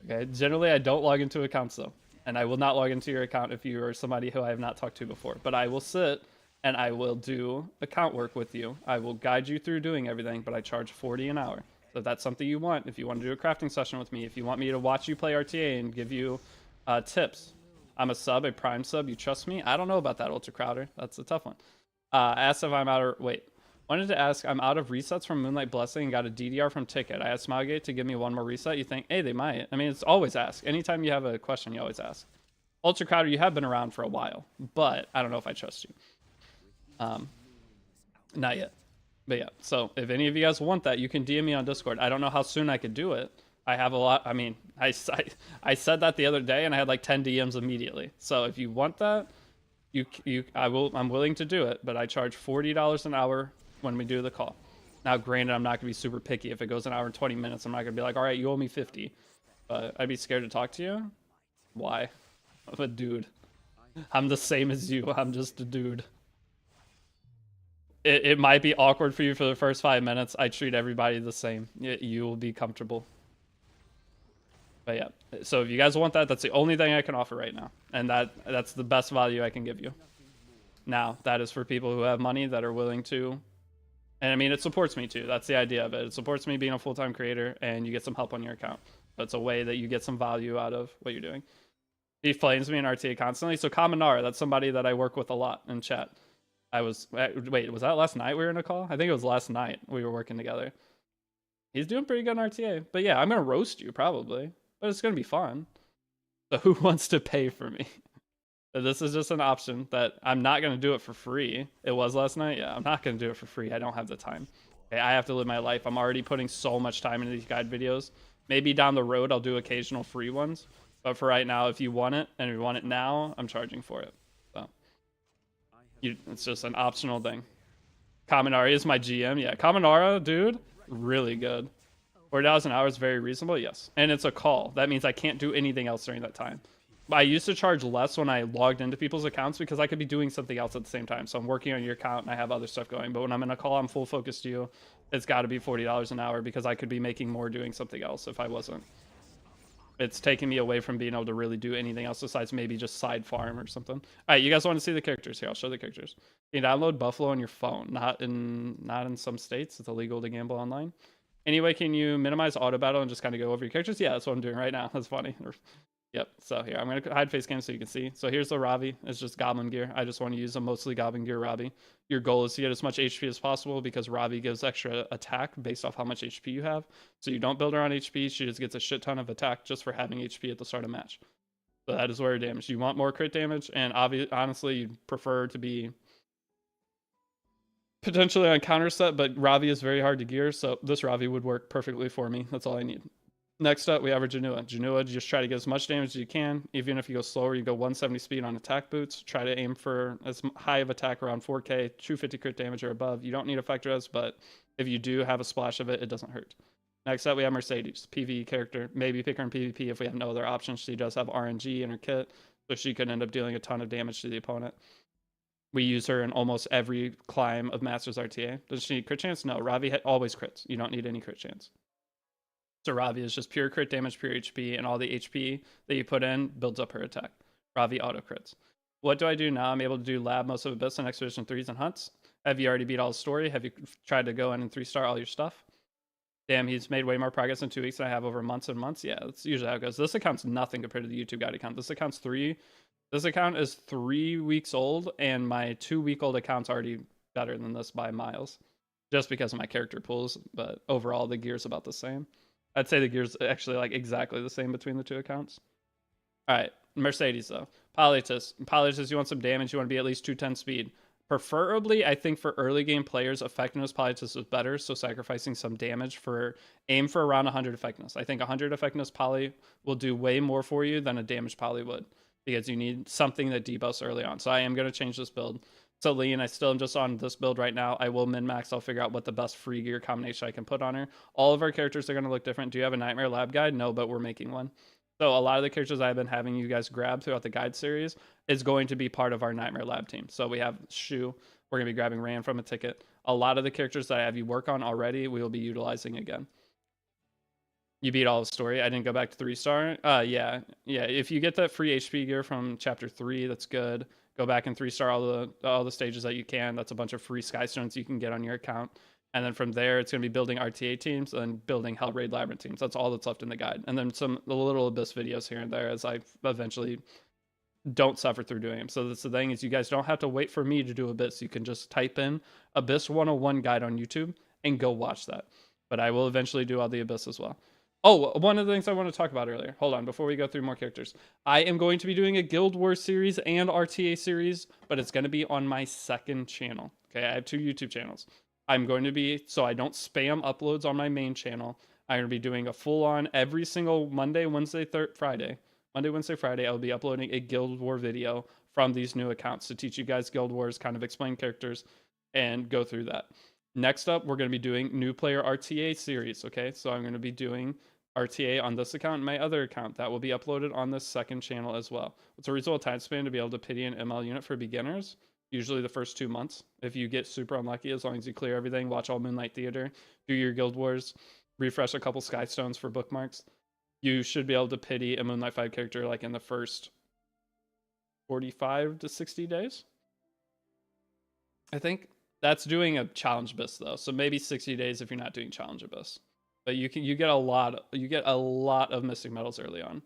Okay, generally I don't log into accounts though. And I will not log into your account if you are somebody who I have not talked to before. But I will sit and I will do account work with you. I will guide you through doing everything, but I charge $40 an hour. So if that's something you want, if you want to do a crafting session with me, if you want me to watch you play RTA and give you tips. I'm a sub, a prime sub, you trust me? I don't know about that, Ultra Crowder. That's a tough one. Asked if I'm out of... Wait. Wanted to ask, I'm out of resets from Moonlight Blessing and got a DDR from Ticket. I asked Smilegate to give me one more reset. You think, hey, they might. I mean, it's always ask. Anytime you have a question, you always ask. Ultra Crowder, you have been around for a while, but I don't know if I trust you. Not yet. But yeah, so if any of you guys want that, you can DM me on Discord. I don't know how soon I could do it. I have a lot. I mean, I said that the other day and I had like 10 DMs immediately. So if you want that, I'm willing to do it, but I charge $40 an hour when we do the call. Now, granted, I'm not going to be super picky. If it goes an hour and 20 minutes, I'm not going to be like, all right, you owe me 50. But I'd be scared to talk to you. Why? I'm a dude. I'm the same as you. I'm just a dude. It might be awkward for you for the first 5 minutes. I treat everybody the same. You will be comfortable. But yeah, so if you guys want that, that's the only thing I can offer right now. And that's the best value I can give you. Now, that is for people who have money that are willing to. And I mean, it supports me too. That's the idea of it. It supports me being a full-time creator and you get some help on your account. That's a way that you get some value out of what you're doing. He flames me in RTA constantly. So Kaminara, that's somebody that I work with a lot in chat. Wait, was that last night we were in a call? I think it was last night we were working together. He's doing pretty good in RTA. But yeah, I'm going to roast you probably. But it's going to be fun. So who wants to pay for me? This is just an option that I'm not going to do it for free. It was last night. Yeah, I'm not going to do it for free. I don't have the time. Okay, I have to live my life. I'm already putting so much time into these guide videos. Maybe down the road, I'll do occasional free ones. But for right now, if you want it and you want it now, I'm charging for it. So it's just an optional thing. Kaminari is my GM. Yeah, Kaminara, dude, really good. $4 an hour is very reasonable. Yes. And it's a call. That means I can't do anything else during that time. I used to charge less when I logged into people's accounts because I could be doing something else at the same time. So I'm working on your account and I have other stuff going. But when I'm in a call, I'm full focused to you. It's got to be $40 an hour because I could be making more doing something else if I wasn't. It's taking me away from being able to really do anything else besides maybe just side farm or something. All right, you guys want to see the characters? Here, I'll show the characters. You can download Buffalo on your phone. Not in some states. It's illegal to gamble online. Anyway, can you minimize auto battle and just kind of go over your characters? Yeah, that's what I'm doing right now. That's funny. Yep. So here, I'm going to hide face cam so you can see. So here's the Ravi. It's just Goblin gear. I just want to use a mostly Goblin gear Ravi. Your goal is to get as much HP as possible because Ravi gives extra attack based off how much HP you have. So you don't build her on HP. She just gets a shit ton of attack just for having HP at the start of match. So that is where your damage. You want more crit damage, and honestly, you'd prefer to be potentially on counter set, but Ravi is very hard to gear, so this Ravi would work perfectly for me. That's all I need. Next up, we have our Janua. Janua, just try to get as much damage as you can. Even if you go slower, you go 170 speed on attack boots. Try to aim for as high of attack around 4k, 250 crit damage or above. You don't need effect res, but if you do have a splash of it, it doesn't hurt. Next up, we have Mercedes, PvE character. Maybe pick her in PvP if we have no other options. She does have RNG in her kit, so she could end up dealing a ton of damage to the opponent. We use her in almost every climb of Masters RTA. Does she need crit chance? No. Ravi always crits. You don't need any crit chance. So Ravi is just pure crit damage, pure HP, and all the HP that you put in builds up her attack. Ravi auto crits. What do I do now? I'm able to do lab most of Abyss and Expedition 3s and hunts. Have you already beat all the story? Have you tried to go in and 3-star all your stuff? Damn, he's made way more progress in 2 weeks than I have over months and months. Yeah, that's usually how it goes. This account's nothing compared to the YouTube guide account. This account is 3 weeks old, and my 2-week-old account's already better than this by miles, just because of my character pools. But overall, the gear's about the same. I'd say the gear's actually like exactly the same between the two accounts. All right, Mercedes though. Politis, you want some damage? You want to be at least 210 speed. Preferably, I think for early game players, effectiveness Politis is better. So sacrificing some damage aim for around 100 effectiveness. I think 100 effectiveness poly will do way more for you than a damage poly would, because you need something that debuffs early on. So I am going to change this build. So Lean, I still am just on this build right now. I will min-max. I'll figure out what the best free gear combination I can put on her. All of our characters are going to look different. Do you have a Nightmare Lab guide? No, but we're making one. So a lot of the characters I've been having you guys grab throughout the guide series is going to be part of our Nightmare Lab team. So we have Shu. We're going to be grabbing Rand from a ticket. A lot of the characters that I have you work on already, we will be utilizing again. You beat all the story. I didn't go back to 3-star. Yeah. If you get that free HP gear from chapter 3, that's good. Go back and 3-star all the stages that you can. That's a bunch of free sky stones you can get on your account. And then from there, it's going to be building RTA teams and building Hell Raid Labyrinth teams. That's all that's left in the guide. And then some little Abyss videos here and there as I eventually don't suffer through doing them. So that's the thing, is you guys don't have to wait for me to do Abyss. You can just type in Abyss 101 guide on YouTube and go watch that. But I will eventually do all the Abyss as well. Oh, one of the things I want to talk about earlier. Hold on, before we go through more characters. I am going to be doing a Guild Wars series and RTA series, but it's going to be on my second channel. Okay, I have 2 YouTube channels. I'm going to be, so I don't spam uploads on my main channel, I'm going to be doing a full-on every single Monday, Wednesday, Friday. Monday, Wednesday, Friday, I'll be uploading a Guild War video from these new accounts to teach you guys Guild Wars, kind of explain characters, and go through that. Next up, we're going to be doing new player RTA series, okay? So I'm going to be doing RTA on this account and my other account. That will be uploaded on this second channel as well. It's a reasonable time span to be able to pity an ML unit for beginners, usually the first 2 months. If you get super unlucky, as long as you clear everything, watch all Moonlight Theater, do your Guild Wars, refresh a couple Sky Stones for bookmarks, you should be able to pity a Moonlight 5 character like in the first 45 to 60 days. I think that's doing a challenge abyss though. So maybe 60 days if you're not doing challenge abyss. But you get a lot of mystic metals early on.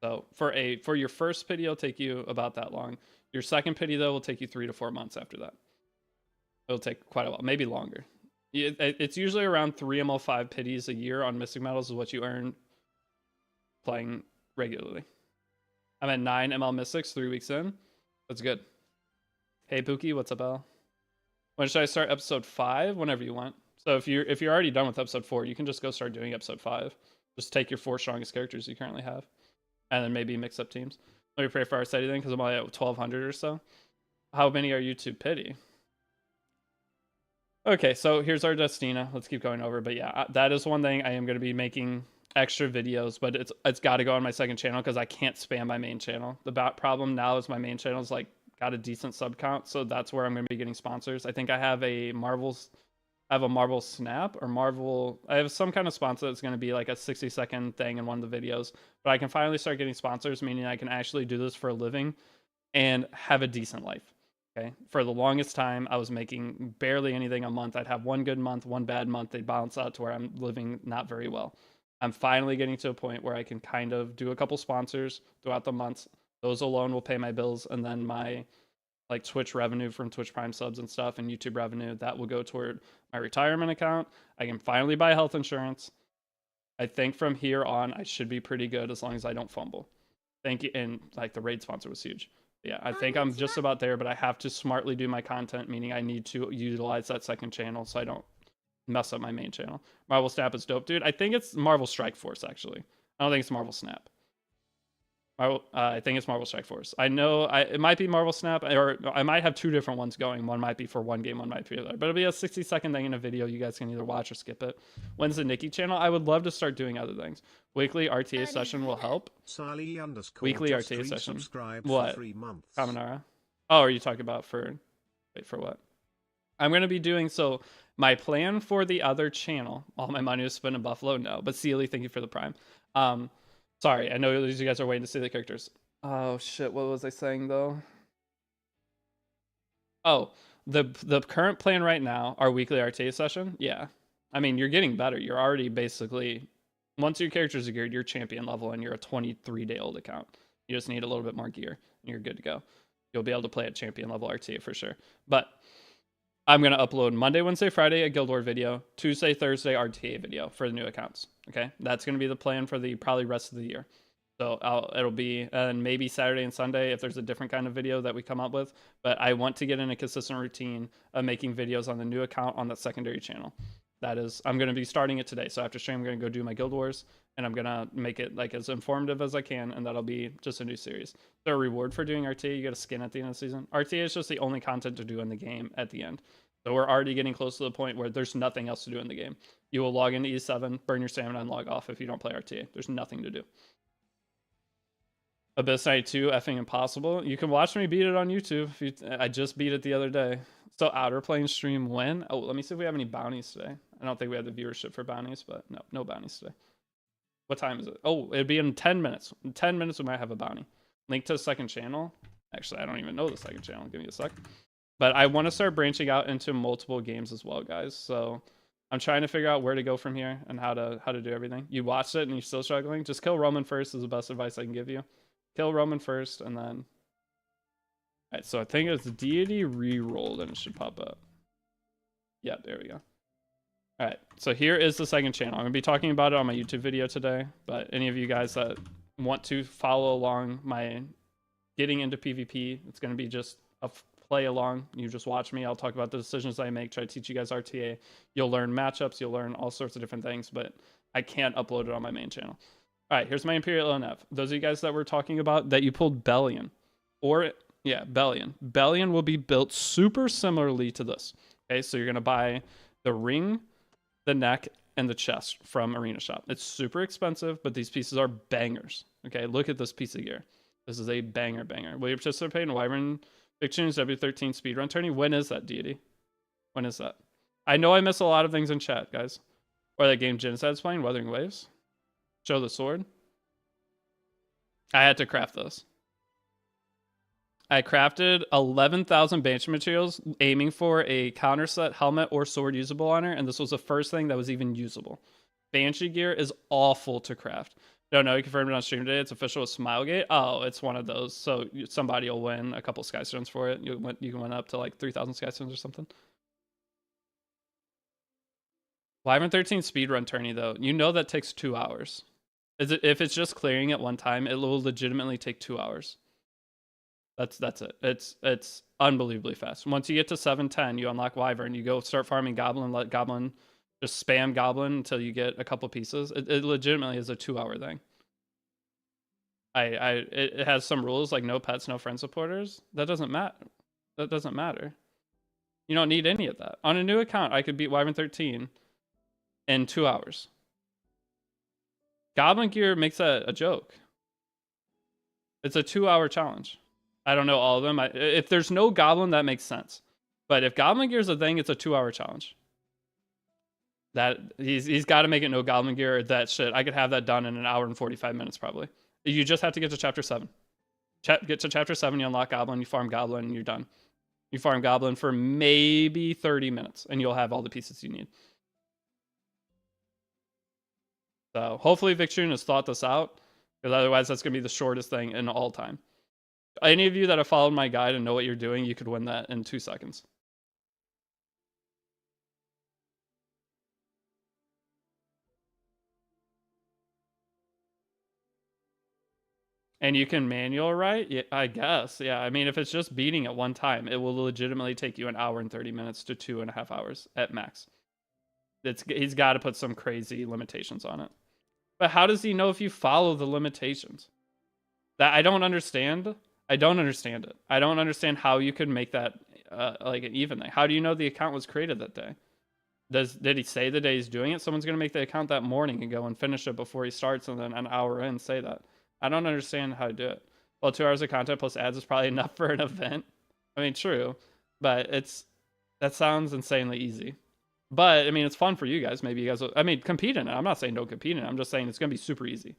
So for your first pity, it'll take you about that long. Your second pity though will take you 3 to 4 months after that. It'll take quite a while, maybe longer. It's usually around 3 ML5 pities a year on mystic metals is what you earn playing regularly. I'm at 9 ML mystics 3 weeks in. That's good. Hey Pookie, what's up, Al? When should I start episode 5? Whenever you want. So if you're already done with episode 4, you can just go start doing episode 5. Just take your 4 strongest characters you currently have, and then maybe mix up teams. Let me pray for our side then, because I'm only at 1,200 or so. How many are you to pity? Okay, so here's our Destina. Let's keep going over. But yeah, that is one thing I am going to be making extra videos, but it's got to go on my second channel because I can't spam my main channel. The problem now is my main channel is like got a decent sub count, so that's where I'm going to be getting sponsors. I think I have a Marvel Snap or Marvel. I have some kind of sponsor that's going to be like a 60-second thing in one of the videos, but I can finally start getting sponsors, meaning I can actually do this for a living and have a decent life. Okay. For the longest time, I was making barely anything a month. I'd have one good month, one bad month. They'd balance out to where I'm living not very well. I'm finally getting to a point where I can kind of do a couple sponsors throughout the months. Those alone will pay my bills, and then my like Twitch revenue from Twitch Prime subs and stuff and YouTube revenue that will go toward my retirement account. I can finally buy health insurance. I think from here on I should be pretty good as long as I don't fumble. Thank you. And like the raid sponsor was huge. Yeah, I think I'm just about there, but I have to smartly do my content, meaning I need to utilize that second channel so I don't mess up my main channel. Marvel Snap is dope, dude. I think it's Marvel Strike Force, actually. I don't think it's Marvel Snap. I think it's Marvel Strike Force. I know it might be Marvel Snap, or I might have two different ones going. One might be for one game, one might be the other. But it'll be a 60-second thing in a video. You guys can either watch or skip it. When's the Nikki channel? I would love to start doing other things. Weekly RTA session will help. Weekly RTA session. What? Kaminara. Oh, are you talking about for... Wait, for what? I'm going to be doing... So, my plan for the other channel... All my money is spent in Buffalo? No. But Sealy, thank you for the Prime. Sorry, I know you guys are waiting to see the characters. Oh, shit. What was I saying, though? Oh, the current plan right now, our weekly RTA session? Yeah. I mean, you're getting better. You're already basically... Once your characters are geared, you're champion level, and you're a 23-day-old account. You just need a little bit more gear, and you're good to go. You'll be able to play at champion level RTA for sure. But I'm going to upload Monday, Wednesday, Friday a Guild War video, Tuesday, Thursday RTA video for the new accounts. Okay, that's going to be the plan for the probably rest of the year. So it'll be, and maybe Saturday and Sunday if there's a different kind of video that we come up with. But I want to get in a consistent routine of making videos on the new account on that secondary channel. That is, I'm going to be starting it today. So after stream, I'm going to go do my Guild Wars, and I'm going to make it like as informative as I can, and that'll be just a new series. So a reward for doing RTA, you get a skin at the end of the season. RTA is just the only content to do in the game at the end. So we're already getting close to the point where there's nothing else to do in the game. You will log into E7, burn your stamina, and log off if you don't play RTA. There's nothing to do. Abyss Knight 2, effing impossible. You can watch me beat it on YouTube. I just beat it the other day. So Outer Plane stream when? Oh, let me see if we have any bounties today. I don't think we have the viewership for bounties, but no bounties today. What time is it? Oh, it'd be in 10 minutes. In 10 minutes, we might have a bounty. Link to the second channel. Actually, I don't even know the second channel. Give me a sec. But I want to start branching out into multiple games as well, guys. So I'm trying to figure out where to go from here and how to do everything. You watched it and you're still struggling? Just kill Roman first is the best advice I can give you. Kill Roman first, and then... Alright, so I think it's Deity rerolled, and it should pop up. Yeah, there we go. Alright, so here is the second channel. I'm going to be talking about it on my YouTube video today, but any of you guys that want to follow along my getting into PvP, it's going to be just a play along. You just watch me. I'll talk about the decisions I make, try to teach you guys RTA. You'll learn matchups, you'll learn all sorts of different things, but I can't upload it on my main channel. All right, here's my Imperial NF. Those of you guys that were talking about that you pulled Bellion. Or, yeah, Bellion. Bellion will be built super similarly to this. Okay, so you're going to buy the ring, the neck, and the chest from Arena Shop. It's super expensive, but these pieces are bangers. Okay, look at this piece of gear. This is a banger. Will you participate in Wyvern Fictions W13 speedrun tourney? When is that, Deity? When is that? I know I miss a lot of things in chat, guys. Or that game Genocide's playing, Wuthering Waves. Show the sword. I had to craft this. I crafted 11,000 banshee materials aiming for a counter set, helmet, or sword usable on her, and this was the first thing that was even usable. Banshee gear is awful to craft. Don't know, you confirmed it on stream today. It's official with Smilegate. Oh, it's one of those. So somebody will win a couple Skystones for it. You can win up to like 3,000 Skystones or something. Wyvern 13 speedrun tourney, though. You know that takes 2 hours. If it's just clearing at one time, it will legitimately take 2 hours. That's it. It's unbelievably fast. Once you get to 710, you unlock Wyvern. You go start farming Goblin. Let Goblin just spam Goblin until you get a couple pieces. It legitimately is a 2-hour thing. It has some rules like no pets, no friend supporters. That doesn't matter. That doesn't matter. You don't need any of that. On a new account, I could beat Wyvern 13 in 2 hours. Goblin gear makes that a joke. It's a 2-hour challenge. I don't know all of them. If there's no Goblin, that makes sense. But if Goblin gear is a thing, it's a 2-hour challenge. That he's got to make it no Goblin gear or that shit. I could have that done in 1 hour and 45 minutes probably. You just have to get to chapter 7. Get to chapter 7, you unlock Goblin, you farm Goblin, and you're done. You farm Goblin for maybe 30 minutes, and you'll have all the pieces you need. So hopefully Victune has thought this out, because otherwise that's going to be the shortest thing in all time. Any of you that have followed my guide and know what you're doing, you could win that in 2 seconds. And you can manual write? Yeah, I guess. Yeah, I mean, if it's just beating at one time, it will legitimately take you 1 hour and 30 minutes to 2.5 hours at max. He's got to put some crazy limitations on it. But how does he know if you follow the limitations? That I don't understand. I don't understand it. I don't understand how you could make that like an even thing. How do you know the account was created that day? Did he say the day he's doing it? Someone's gonna make the account that morning and go and finish it before he starts, and then an hour in say that. I don't understand how to do it. Well, 2 hours of content plus ads is probably enough for an event. I mean, true, but that sounds insanely easy. But I mean, it's fun for you guys. Maybe you guys will, I mean, compete in it. I'm not saying don't compete in it. I'm just saying it's gonna be super easy.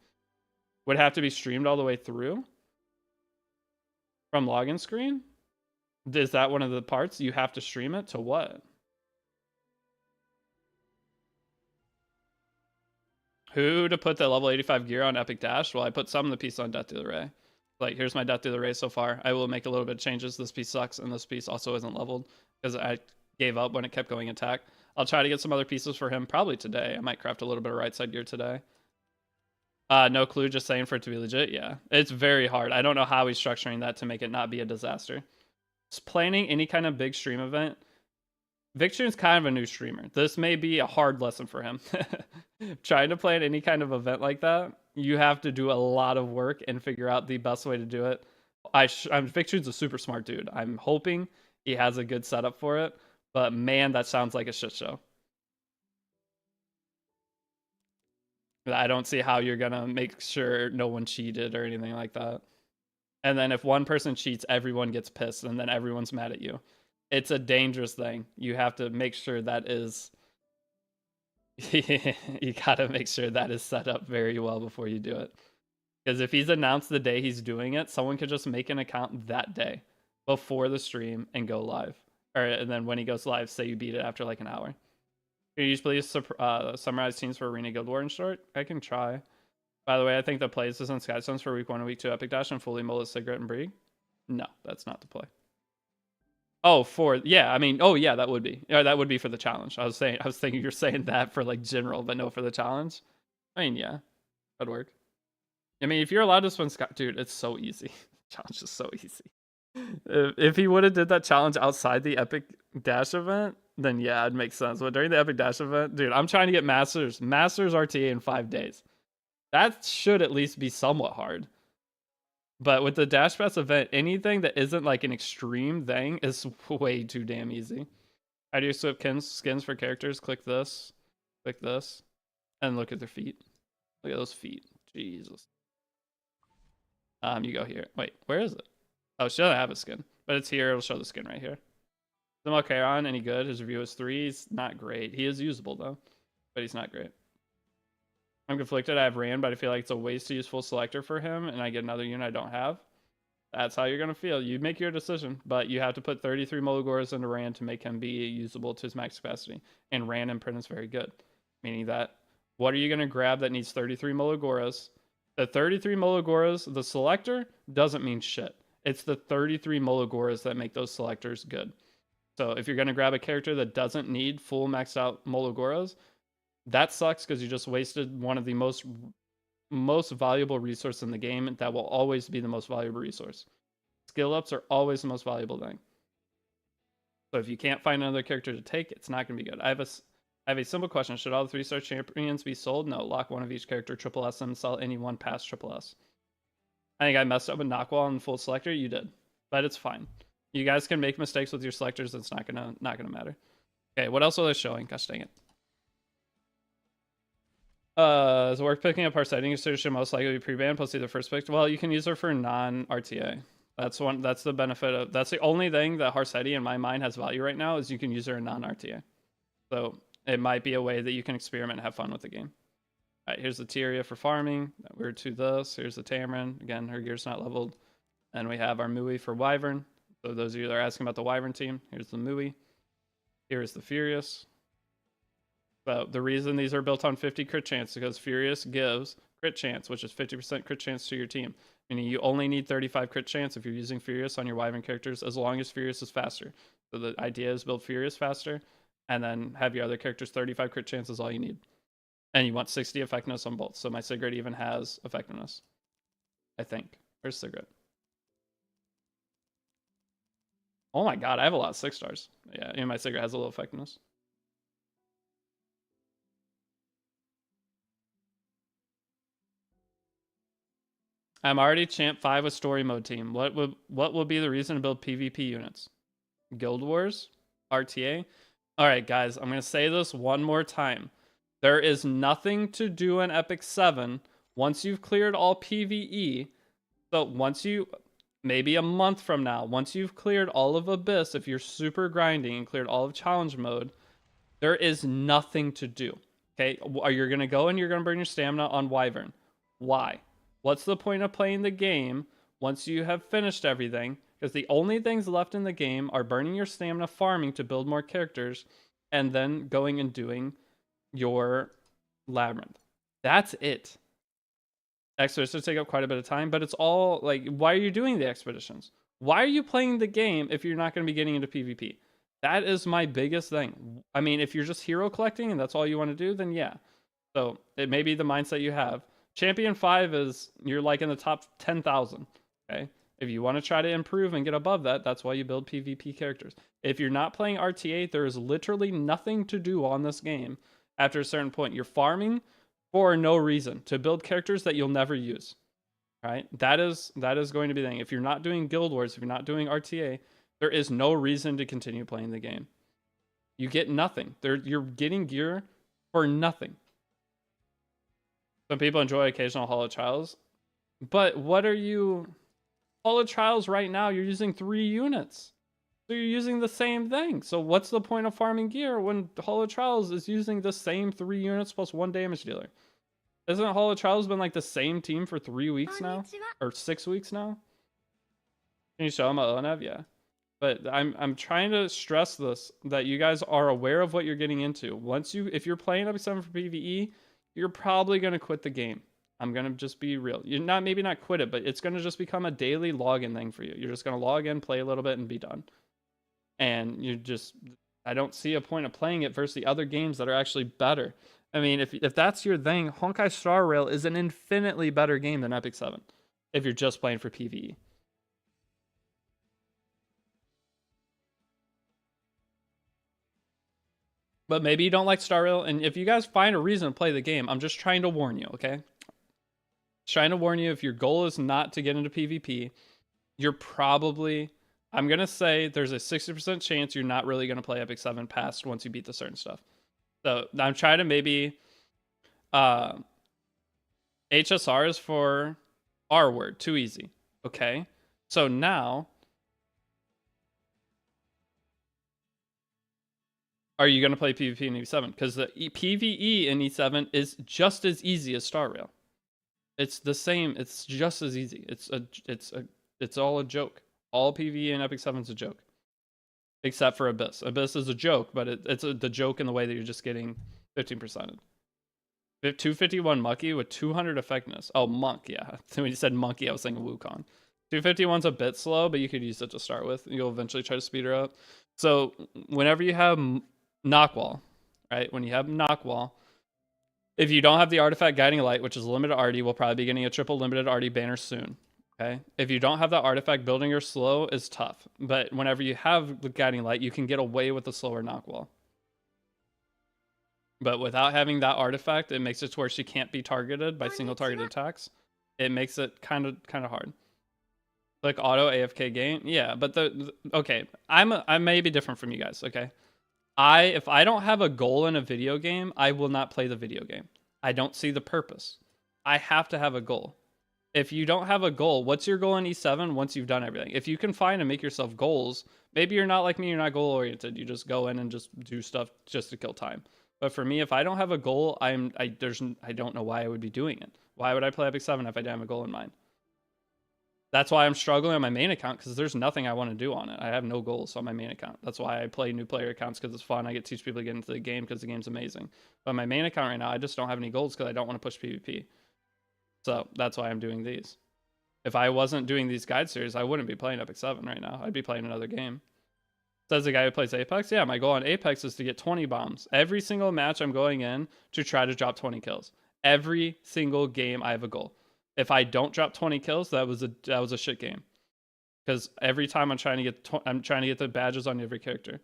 Would it have to be streamed all the way through from login screen? Is that one of the parts you have to stream it to what? Who to put the level 85 gear on Epic Dash? Well, I put some of the piece on Death to the Ray. Like, here's my Death to the Ray so far. I will make a little bit of changes. This piece sucks, and this piece also isn't leveled because I gave up when it kept going attack. I'll try to get some other pieces for him probably today. I might craft a little bit of right side gear today. No clue, just saying for it to be legit. Yeah, it's very hard. I don't know how he's structuring that to make it not be a disaster. Just planning any kind of big stream event. Victune's kind of a new streamer. This may be a hard lesson for him. Trying to plan any kind of event like that, you have to do a lot of work and figure out the best way to do it. Victune's a super smart dude. I'm hoping he has a good setup for it, but man, that sounds like a shit show. I don't see how you're gonna make sure no one cheated or anything like that. And then if one person cheats, everyone gets pissed, and then everyone's mad at you. It's a dangerous thing. You have to make sure that is you gotta make sure that is set up very well before you do it. Because if he's announced the day he's doing it, someone could just make an account that day before the stream and go live. And then when he goes live, say you beat it after like an hour. Can you please summarize teams for Arena Guild War in short? I can try. By the way, I think the plays is in Skystones for week 1 and week 2 Epic Dash and fully mullet, cigarette, and Brig. No, that's not the play. Oh, yeah, I mean, oh yeah, that would be. Yeah, that would be for the challenge. I was thinking you're saying that for like general, but no for the challenge. I mean, yeah, that'd work. I mean, if you're allowed to spin Sky, dude, it's so easy. Challenge is so easy. If he would have did that challenge outside the Epic Dash event, then yeah, it makes sense. But during the Epic Dash event, dude, I'm trying to get Masters RTA in 5 days. That should at least be somewhat hard. But with the Dash Pass event, anything that isn't like an extreme thing is way too damn easy. How do you swap skins for characters? Click this, and look at their feet. Look at those feet. Jesus. You go here. Wait, where is it? Oh, she doesn't have a skin, but it's here. It'll show the skin right here. Samuel Kairon, any good? His review is 3. He's not great. He is usable though, but he's not great. I'm conflicted. I have Rand, but I feel like it's a waste to use full selector for him, and I get another unit I don't have. That's how you're going to feel. You make your decision, but you have to put 33 Mologoras into Rand to make him be usable to his max capacity. And Rand in print is very good, meaning that what are you going to grab that needs 33 Mologoras? The 33 Mologoras, the selector, doesn't mean shit. It's the 33 Mologoras that make those selectors good. So if you're going to grab a character that doesn't need full maxed out Mologoras, that sucks because you just wasted one of the most valuable resource in the game that will always be the most valuable resource. Skill ups are always the most valuable thing. So if you can't find another character to take, it's not going to be good. I have a simple question. Should all the 3-star champions be sold? No. Lock one of each character, triple S them, sell any one past triple S. I think I messed up with Knockwall and full selector. You did. But it's fine. You guys can make mistakes with your selectors. It's not gonna matter. Okay, what else are they showing? Gosh dang it. Is it worth picking up her setting? Your should most likely be pre-banned plus either first pick. Well, you can use her for non-RTA. That's the benefit of, that's the only thing that Harsetti in my mind has value right now is you can use her in non-RTA. So it might be a way that you can experiment and have fun with the game. All right, here's the Tyria for farming. We're to this. Here's the Tamarin. Again, her gear's not leveled. And we have our Mui for Wyvern. So those of you that are asking about the Wyvern team, here's the Mui. Here is the Furious. So the reason these are built on 50 crit chance is because Furious gives crit chance, which is 50% crit chance to your team. Meaning you only need 35 crit chance if you're using Furious on your Wyvern characters, as long as Furious is faster. So the idea is build Furious faster, and then have your other characters 35 crit chance is all you need. And you want 60 effectiveness on both. So my Sigrid even has effectiveness, I think. Where's Sigrid? Oh my god, I have a lot of 6 stars. Yeah, and my Sigrid has a little effectiveness. I'm already champ 5 with story mode team. What will be the reason to build PvP units? Guild Wars? RTA? Alright guys, I'm gonna say this one more time. There is nothing to do in Epic 7 once you've cleared all PvE. So once you, maybe a month from now, once you've cleared all of Abyss, if you're super grinding and cleared all of challenge mode, there is nothing to do. Okay, you're gonna go and you're gonna burn your stamina on Wyvern. Why? What's the point of playing the game once you have finished everything? Because the only things left in the game are burning your stamina, farming to build more characters, and then going and doing your labyrinth. That's it. Expeditions take up quite a bit of time, but it's all like, why are you doing the expeditions? Why are you playing the game if you're not going to be getting into PvP? That is my biggest thing. I mean, if you're just hero collecting and that's all you want to do, then yeah. So it may be the mindset you have. Champion 5 is, you're like in the top 10,000. Okay. If you want to try to improve and get above that, that's why you build PvP characters. If you're not playing RTA, there is literally nothing to do on this game after a certain point. You're farming for no reason to build characters that you'll never use. Right? That is going to be the thing. If you're not doing Guild Wars, if you're not doing RTA, there is no reason to continue playing the game. You get nothing. You're getting gear for nothing. Some people enjoy occasional Hollow Trials, but what are you... Hollow Trials right now, you're using 3 units. So you're using the same thing. So what's the point of farming gear when Hollow Trials is using the same 3 units plus 1 damage dealer? Isn't Hollow Trials been like the same team for 3 weeks now? Or 6 weeks now? Can you show them ONEV? Yeah. But I'm trying to stress this, that you guys are aware of what you're getting into. If you're playing Epic 7 for PvE, you're probably going to quit the game. I'm going to just be real. You're maybe not quit it, but it's going to just become a daily login thing for you. You're just going to log in, play a little bit, and be done. And I don't see a point of playing it versus the other games that are actually better. I mean, if that's your thing, Honkai Star Rail is an infinitely better game than Epic 7 if you're just playing for PvE. But maybe you don't like Star Rail, and if you guys find a reason to play the game, I'm just trying to warn you, okay? Trying to warn you, if your goal is not to get into PvP, you're probably... I'm going to say there's a 60% chance you're not really going to play Epic 7 past once you beat the certain stuff. So I'm trying to maybe... HSR is for R word, too easy. Okay? So now... Are you going to play PvP in E7? Because the PvE in E7 is just as easy as Star Rail. It's the same. It's just as easy. It's all a joke. All PvE in Epic 7 is a joke. Except for Abyss. Abyss is a joke, but it's the joke in the way that you're just getting 15%. 251 Mucky with 200 effectiveness. Oh, Monk, yeah. When you said Monkey, I was thinking Wukong. 251's a bit slow, but you could use it to start with. You'll eventually try to speed her up. So whenever you have Knockwall, right? When you have Knockwall, if you don't have the artifact Guiding Light, which is limited arty, we'll probably be getting a triple limited arty banner soon. Okay. If you don't have that artifact, building her slow is tough. But whenever you have the Guiding Light, you can get away with the slower Knockwall. But without having that artifact, it makes it to where she can't be targeted by single targeted attacks. It makes it kind of hard. Like auto AFK game, yeah. But okay, I may be different from you guys. Okay. If I don't have a goal in a video game, I will not play the video game. I don't see the purpose. I have to have a goal. If you don't have a goal, what's your goal in E7 once you've done everything? If you can find and make yourself goals, maybe you're not like me, you're not goal oriented. You just go in and just do stuff just to kill time. But for me, if I don't have a goal, I don't know why I would be doing it. Why would I play Epic 7 if I didn't have a goal in mind? That's why I'm struggling on my main account, because there's nothing I want to do on it. I have no goals on my main account. That's why I play new player accounts, because it's fun. I get to teach people to get into the game because the game's amazing. But my main account right now, I just don't have any goals because I don't want to push PvP. So that's why I'm doing these. If I wasn't doing these guide series, I wouldn't be playing Epic 7 right now. I'd be playing another game. Says the guy who plays Apex. Yeah, my goal on Apex is to get 20 bombs. Every single match I'm going in to try to drop 20 kills. Every single game I have a goal. If I don't drop 20 kills, that was a shit game. Because every time I'm trying to get the badges on every character.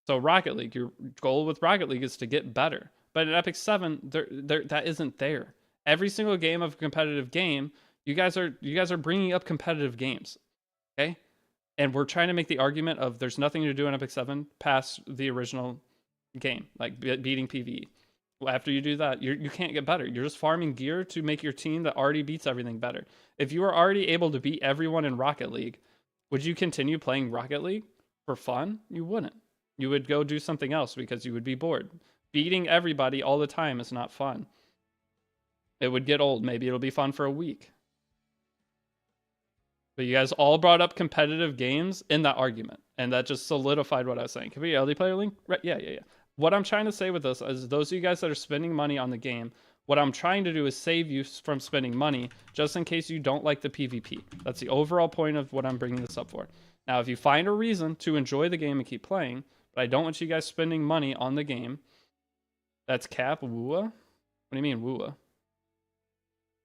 So Rocket League, your goal with Rocket League is to get better. But in Epic 7, that isn't there. Every single game of a competitive game, you guys are bringing up competitive games, okay? And we're trying to make the argument of there's nothing to do in Epic 7 past the original game, like beating PvE. Well, after you do that, you can't get better. You're just farming gear to make your team that already beats everything better. If you were already able to beat everyone in Rocket League, would you continue playing Rocket League for fun? You wouldn't. You would go do something else because you would be bored. Beating everybody all the time is not fun. It would get old. Maybe it'll be fun for a week. But you guys all brought up competitive games in that argument, and that just solidified what I was saying. Can we LD player link? Right? Yeah. What I'm trying to say with this is those of you guys that are spending money on the game, what I'm trying to do is save you from spending money just in case you don't like the PvP. That's the overall point of what I'm bringing this up for. Now, if you find a reason to enjoy the game and keep playing, but I don't want you guys spending money on the game. That's cap wooa? What do you mean wooa?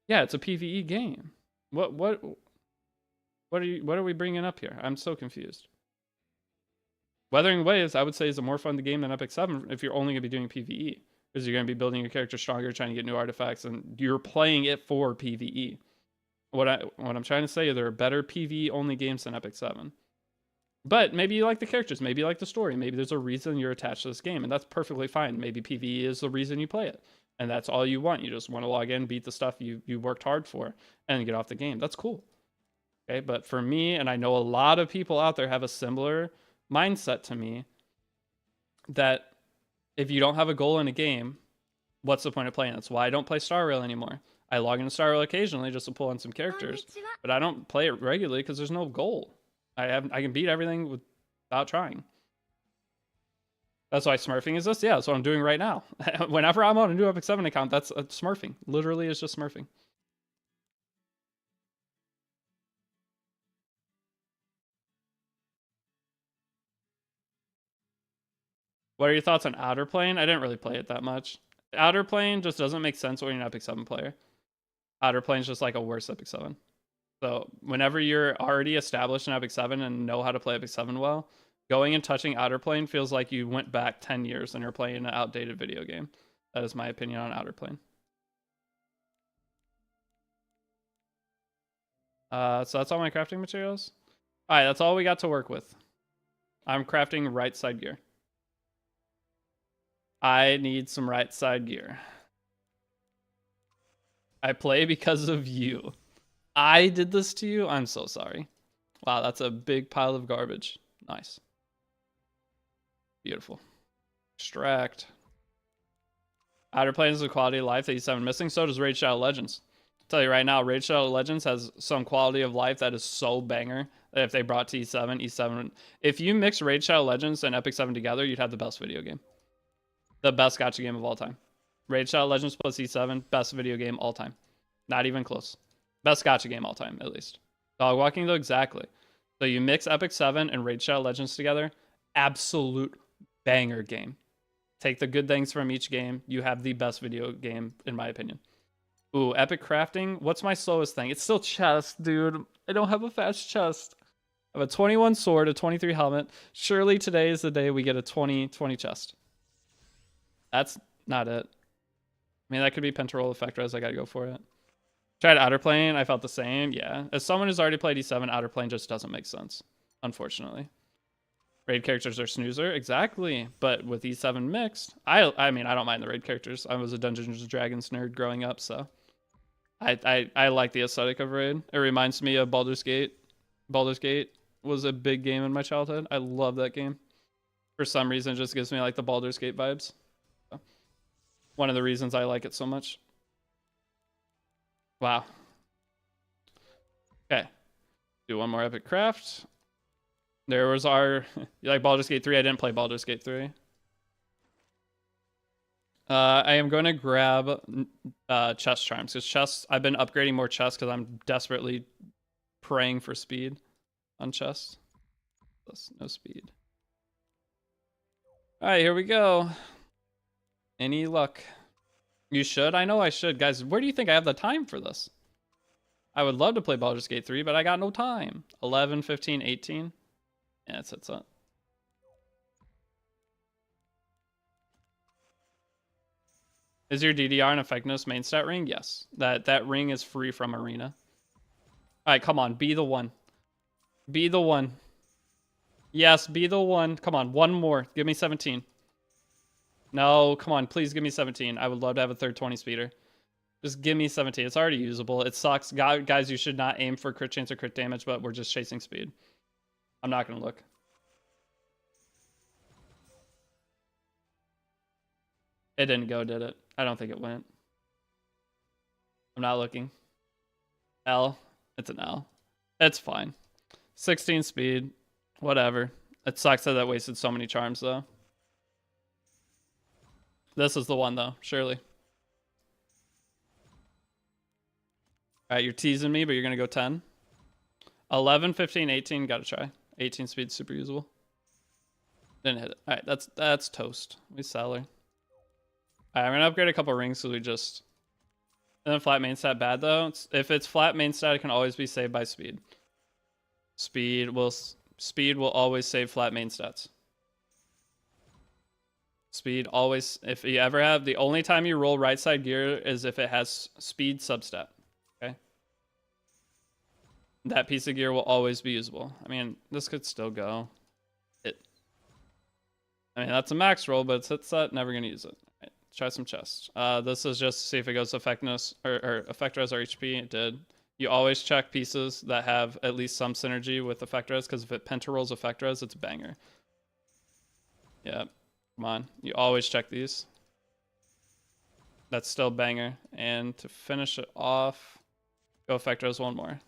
Yeah, it's a PvE game. What are we bringing up here? I'm so confused. Weathering Waves, I would say, is a more fun game than Epic 7 if you're only going to be doing PvE. Because you're going to be building your character stronger, trying to get new artifacts, and you're playing it for PvE. What I'm trying to say is there are better PvE only games than Epic 7. But maybe you like the characters, maybe you like the story, maybe there's a reason you're attached to this game, and that's perfectly fine. Maybe PvE is the reason you play it, and that's all you want. You just want to log in, beat the stuff you worked hard for, and get off the game. That's cool. Okay, but for me, and I know a lot of people out there have a similar mindset to me, that if you don't have a goal in a game, what's the point of playing? That's why I don't play Star Rail anymore. I log into Star Rail occasionally just to pull in some characters, but I don't play it regularly because there's no goal. I can beat everything without trying. That's why smurfing is this. Yeah, that's what I'm doing right now. Whenever I'm on a new Epic 7 account, that's smurfing. Literally, it's just smurfing. What are your thoughts on Outer Plane? I didn't really play it that much. Outer Plane just doesn't make sense when you're an Epic 7 player. Outer Plane's just like a worse Epic 7. So whenever you're already established in Epic 7 and know how to play Epic 7 well, going and touching Outer Plane feels like you went back 10 years and you're playing an outdated video game. That is my opinion on Outer Plane. So that's all my crafting materials. All right, that's all we got to work with. I'm crafting right side gear. I need some right side gear. I play because of you. I did this to you? I'm so sorry. Wow, that's a big pile of garbage. Nice. Beautiful. Extract. Outer Planes is a quality of life that E7 missing. So does Raid Shadow Legends. I'll tell you right now, Raid Shadow Legends has some quality of life that is so banger that if they brought to E7, if you mix Raid Shadow Legends and Epic 7 together, you'd have the best video game. The best gacha game of all time. Raid Shadow Legends plus E7, best video game all time. Not even close. Best gacha game all time, at least. Dog walking, though, exactly. So you mix Epic 7 and Raid Shadow Legends together, absolute banger game. Take the good things from each game. You have the best video game, in my opinion. Ooh, epic crafting. What's my slowest thing? It's still chest, dude. I don't have a fast chest. I have a 21 sword, a 23 helmet. Surely today is the day we get a 20 chest. That's not it. I mean, that could be Pentarol effect, Res. I gotta go for it. Tried Outer Plane. I felt the same. Yeah. As someone who's already played E7, Outer Plane just doesn't make sense, unfortunately. Raid characters are snoozer. Exactly. But with E7 mixed, I mean, I don't mind the raid characters. I was a Dungeons and Dragons nerd growing up, so I like the aesthetic of raid. It reminds me of Baldur's Gate. Baldur's Gate was a big game in my childhood. I love that game. For some reason, it just gives me like the Baldur's Gate vibes. So, one of the reasons I like it so much. Wow. Okay. Do one more epic craft. There was our... You like Baldur's Gate 3? I didn't play Baldur's Gate 3. I am going to grab chest charms. Because chests... I've been upgrading more chests because I'm desperately praying for speed on chests. No speed. Alright, here we go. Any luck? You should? I know I should. Guys, where do you think I have the time for this? I would love to play Baldur's Gate 3, but I got no time. 11, 15, 18. Yeah, that's it. Is your DDR and effectiveness main stat ring? Yes. That ring is free from Arena. Alright, come on. Be the one. Be the one. Yes, be the one. Come on, one more. Give me 17. No, come on. Please give me 17. I would love to have a third 20 speeder. Just give me 17. It's already usable. It sucks. Guys, you should not aim for crit chance or crit damage, but we're just chasing speed. I'm not going to look. It didn't go, did it? I don't think it went. I'm not looking. L. It's an L. It's fine. 16 speed. Whatever. It sucks that wasted so many charms, though. This is the one, though. Surely. Alright, you're teasing me, but you're going to go 10. 11, 15, 18. Gotta try. 18 speed, super usable. Didn't hit it. Alright, that's toast. We sell her. Alright, I'm going to upgrade a couple rings so we just... And then flat main stat bad, though. If it's flat main stat, it can always be saved by speed. Speed will always save flat main stats. Speed always... If you ever have... The only time you roll right side gear is if it has speed substat. Okay? That piece of gear will always be usable. I mean, this could still go. I mean, that's a max roll, but it's hit set. Never going to use it. Right, try some chests. This is just to see if it goes to effectiveness or effect res or HP. It did. You always check pieces that have at least some synergy with effect res, because if it pentarolls effect res, it's a banger. Yeah, come on. You always check these. That's still banger. And to finish it off, go effect res one more.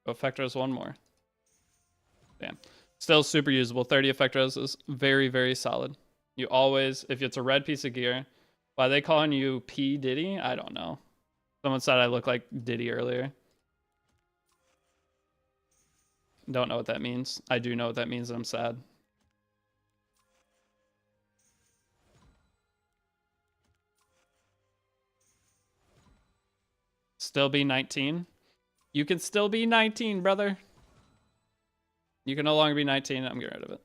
Go effect res one more. Damn. Still super usable. 30 effect res is very, very solid. You always, if it's a red piece of gear, why are they calling you P. Diddy? I don't know. Someone said I look like Diddy earlier. Don't know what that means. I do know what that means, and I'm sad. Still be 19? You can still be 19, brother. You can no longer be 19. I'm getting rid of it.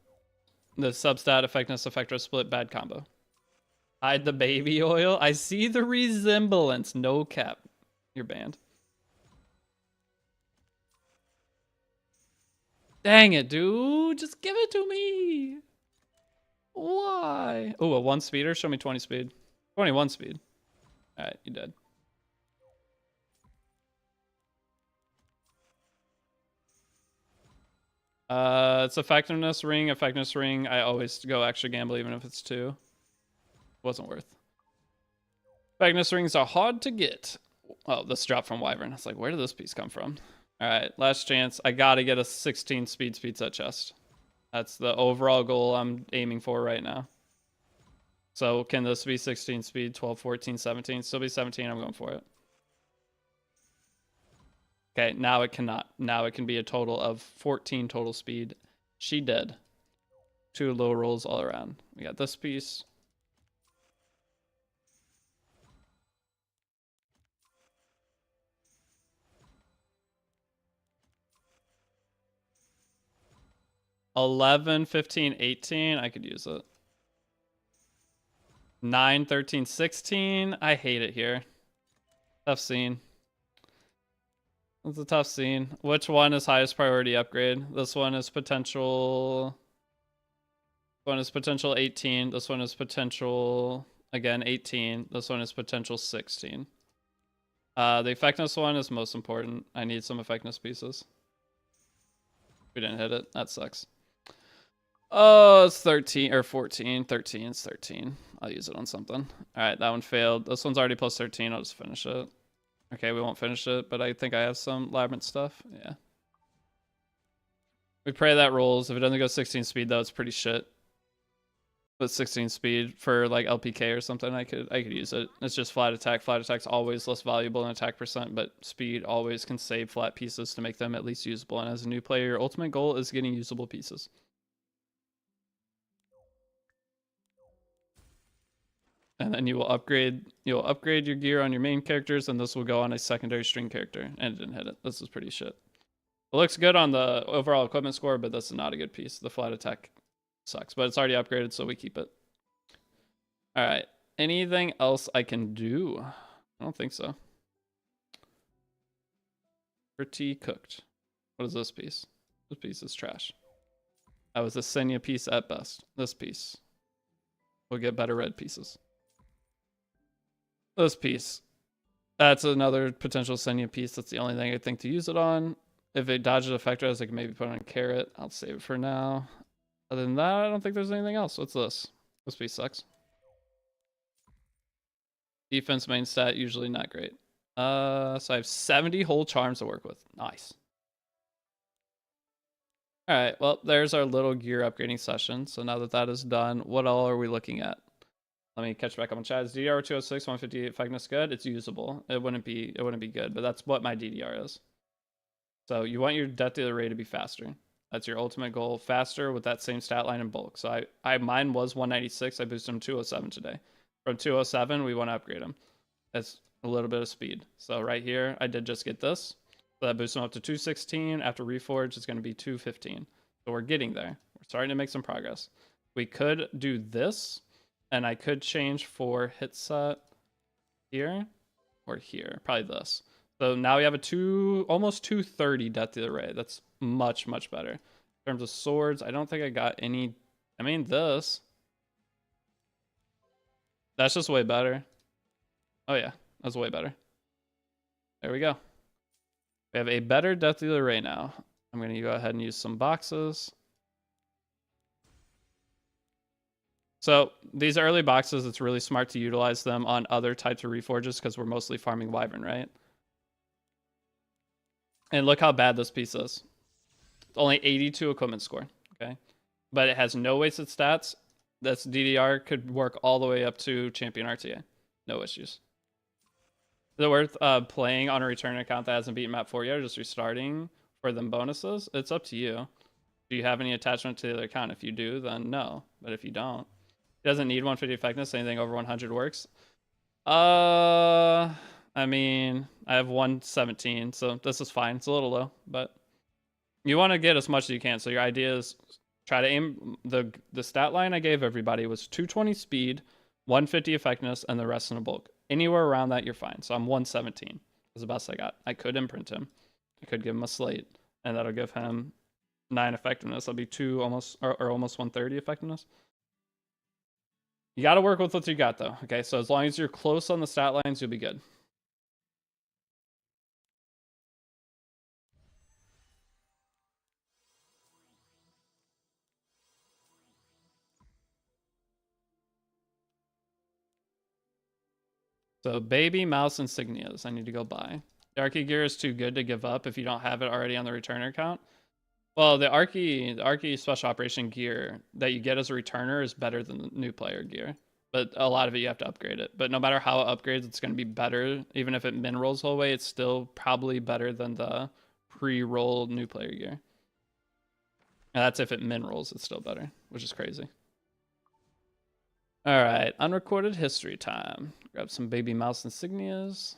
The substat, effectiveness, effector split, bad combo. Hide the baby oil. I see the resemblance. No cap. You're banned. Dang it, dude. Just give it to me. Why? Oh, a 1 speeder? Show me 20 speed. 21 speed. Alright, you dead. It's effectiveness ring. I always go extra gamble even if it's 2. Wasn't worth. Effectiveness rings are hard to get. Oh, this dropped from Wyvern. It's like, where did this piece come from? Alright, last chance. I gotta get a 16 speed set chest. That's the overall goal I'm aiming for right now. So can this be 16 speed, 12, 14, 17? Still be 17, I'm going for it. Okay, now it cannot. Now it can be a total of 14 total speed. She dead. 2 low rolls all around. We got this piece. $11, 15, 18. I could use it. 9, 13, 16. I hate it here. Tough scene. It's a tough scene. Which one is highest priority upgrade? This one is potential... This one is potential 18. This one is potential, again, 18. This one is potential 16. The effectiveness one is most important. I need some effectiveness pieces. We didn't hit it. That sucks. Oh, it's 13 or 14. 13. It's 13. I'll use it on something. All right, that one failed. This one's already plus 13. I'll just finish it. Okay, we won't finish it, but I think I have some labyrinth stuff. Yeah. We pray that rolls. If it doesn't go 16 speed, though, it's pretty shit. But 16 speed for like LPK or something, I could use it. It's just flat attack. Flat attack's always less valuable in attack percent, but speed always can save flat pieces to make them at least usable. And as a new player, your ultimate goal is getting usable pieces. And then you'll upgrade your gear on your main characters, and this will go on a secondary string character. And it didn't hit it. This is pretty shit. It looks good on the overall equipment score, but this is not a good piece. The flat attack sucks, but it's already upgraded, so we keep it. All right. Anything else I can do? I don't think so. Pretty cooked. What is this piece? This piece is trash. That was a Senya piece at best. This piece. We'll get better red pieces. This piece. That's another potential Senya piece. That's the only thing I think to use it on. If it dodges effectors, I can maybe put on a carrot. I'll save it for now. Other than that, I don't think there's anything else. What's this? This piece sucks. Defense main stat, usually not great. So I have 70 whole charms to work with. Nice. All right, well, there's our little gear upgrading session. So now that that is done, what all are we looking at? Let me catch back up on chat. Is DDR 206, 158 effectiveness good? It's usable. It wouldn't be good, but that's what my DDR is. So you want your death dealer rate to be faster. That's your ultimate goal. Faster with that same stat line in bulk. So mine was 196. I boosted him 207 today. From 207, we want to upgrade him. That's a little bit of speed. So right here, I did just get this. So that boosts him up to 216. After Reforge, it's going to be 215. So we're getting there. We're starting to make some progress. We could do this, and I could change for hit set here or here. Probably this. So now we have a almost 230 death dealer rate. That's much, much better. In terms of swords, I don't think I got any. I mean, this. That's just way better. Oh yeah, that's way better. There we go. We have a better death dealer rate now. I'm going to go ahead and use some boxes. So these early boxes, it's really smart to utilize them on other types of reforges because we're mostly farming Wyvern, right? And look how bad this piece is. It's only 82 equipment score, okay? But it has no wasted stats. This DDR could work all the way up to champion RTA. No issues. Is it worth playing on a return account that hasn't beaten map 4 yet, or just restarting for them bonuses? It's up to you. Do you have any attachment to the other account? If you do, then no. But if you don't, it doesn't need 150 effectiveness. Anything over 100 works. I mean, I have 117, so this is fine. It's a little low, but you want to get as much as you can. So your idea is try to aim. The stat line I gave everybody was 220 speed, 150 effectiveness, and the rest in a bulk. Anywhere around that, you're fine. So I'm 117. That's the best I got. I could imprint him. I could give him a slate, and that'll give him 9 effectiveness. That'll be 2 almost, or almost 130 effectiveness. You got to work with what you got, though. Okay, so as long as you're close on the stat lines, you'll be good. So baby mouse insignias I need to go buy. The Archie gear is too good to give up if you don't have it already on the returner account. Well, the Archie special operation gear that you get as a returner is better than the new player gear. But a lot of it you have to upgrade it. But no matter how it upgrades, it's going to be better. Even if it min rolls the whole way, it's still probably better than the pre-roll new player gear. And that's if it min rolls, it's still better, which is crazy. All right, unrecorded history time. Grab some baby mouse insignias.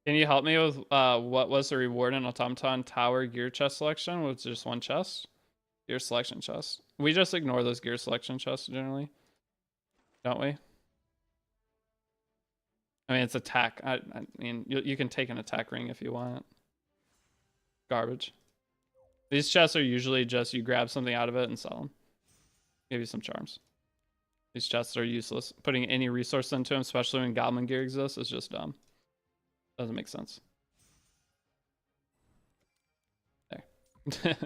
Can you help me with what was the reward in Automaton Tower gear chest selection? Was just one chest? Gear selection chest. We just ignore those gear selection chests generally, don't we? I mean, it's attack. I mean, you can take an attack ring if you want. Garbage. These chests are usually just you grab something out of it and sell them. Give you some charms. These chests are useless. Putting any resource into them, especially when goblin gear exists, is just dumb. Doesn't make sense. There.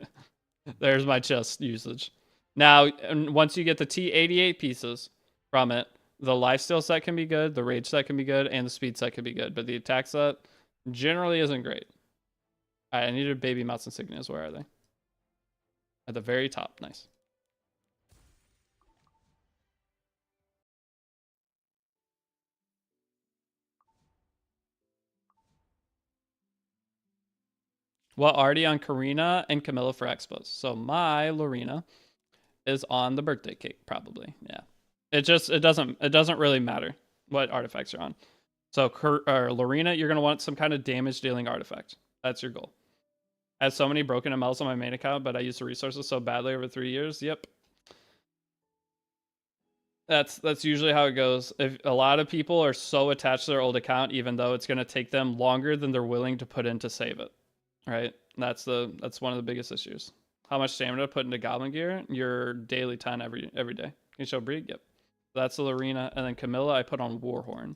There's my chest usage. Now, once you get the T88 pieces from it, the lifesteal set can be good, the rage set can be good, and the speed set can be good. But the attack set generally isn't great. All right, I needed baby mouse insignias. Where are they? At the very top. Nice. Well, already on Karina and Camilla for expos. So my Lorena is on the birthday cake, probably. Yeah. It doesn't really matter what artifacts you're on. So Lorena, you're gonna want some kind of damage dealing artifact. That's your goal. I have so many broken MLs on my main account, but I use the resources so badly over 3 years. Yep. That's usually how it goes. If a lot of people are so attached to their old account, even though it's gonna take them longer than they're willing to put in to save it. Right? That's one of the biggest issues. How much stamina to put into Goblin Gear? Your daily 10 every day. Can you show Breed? Yep. That's the Lorena. And then Camilla, I put on Warhorn.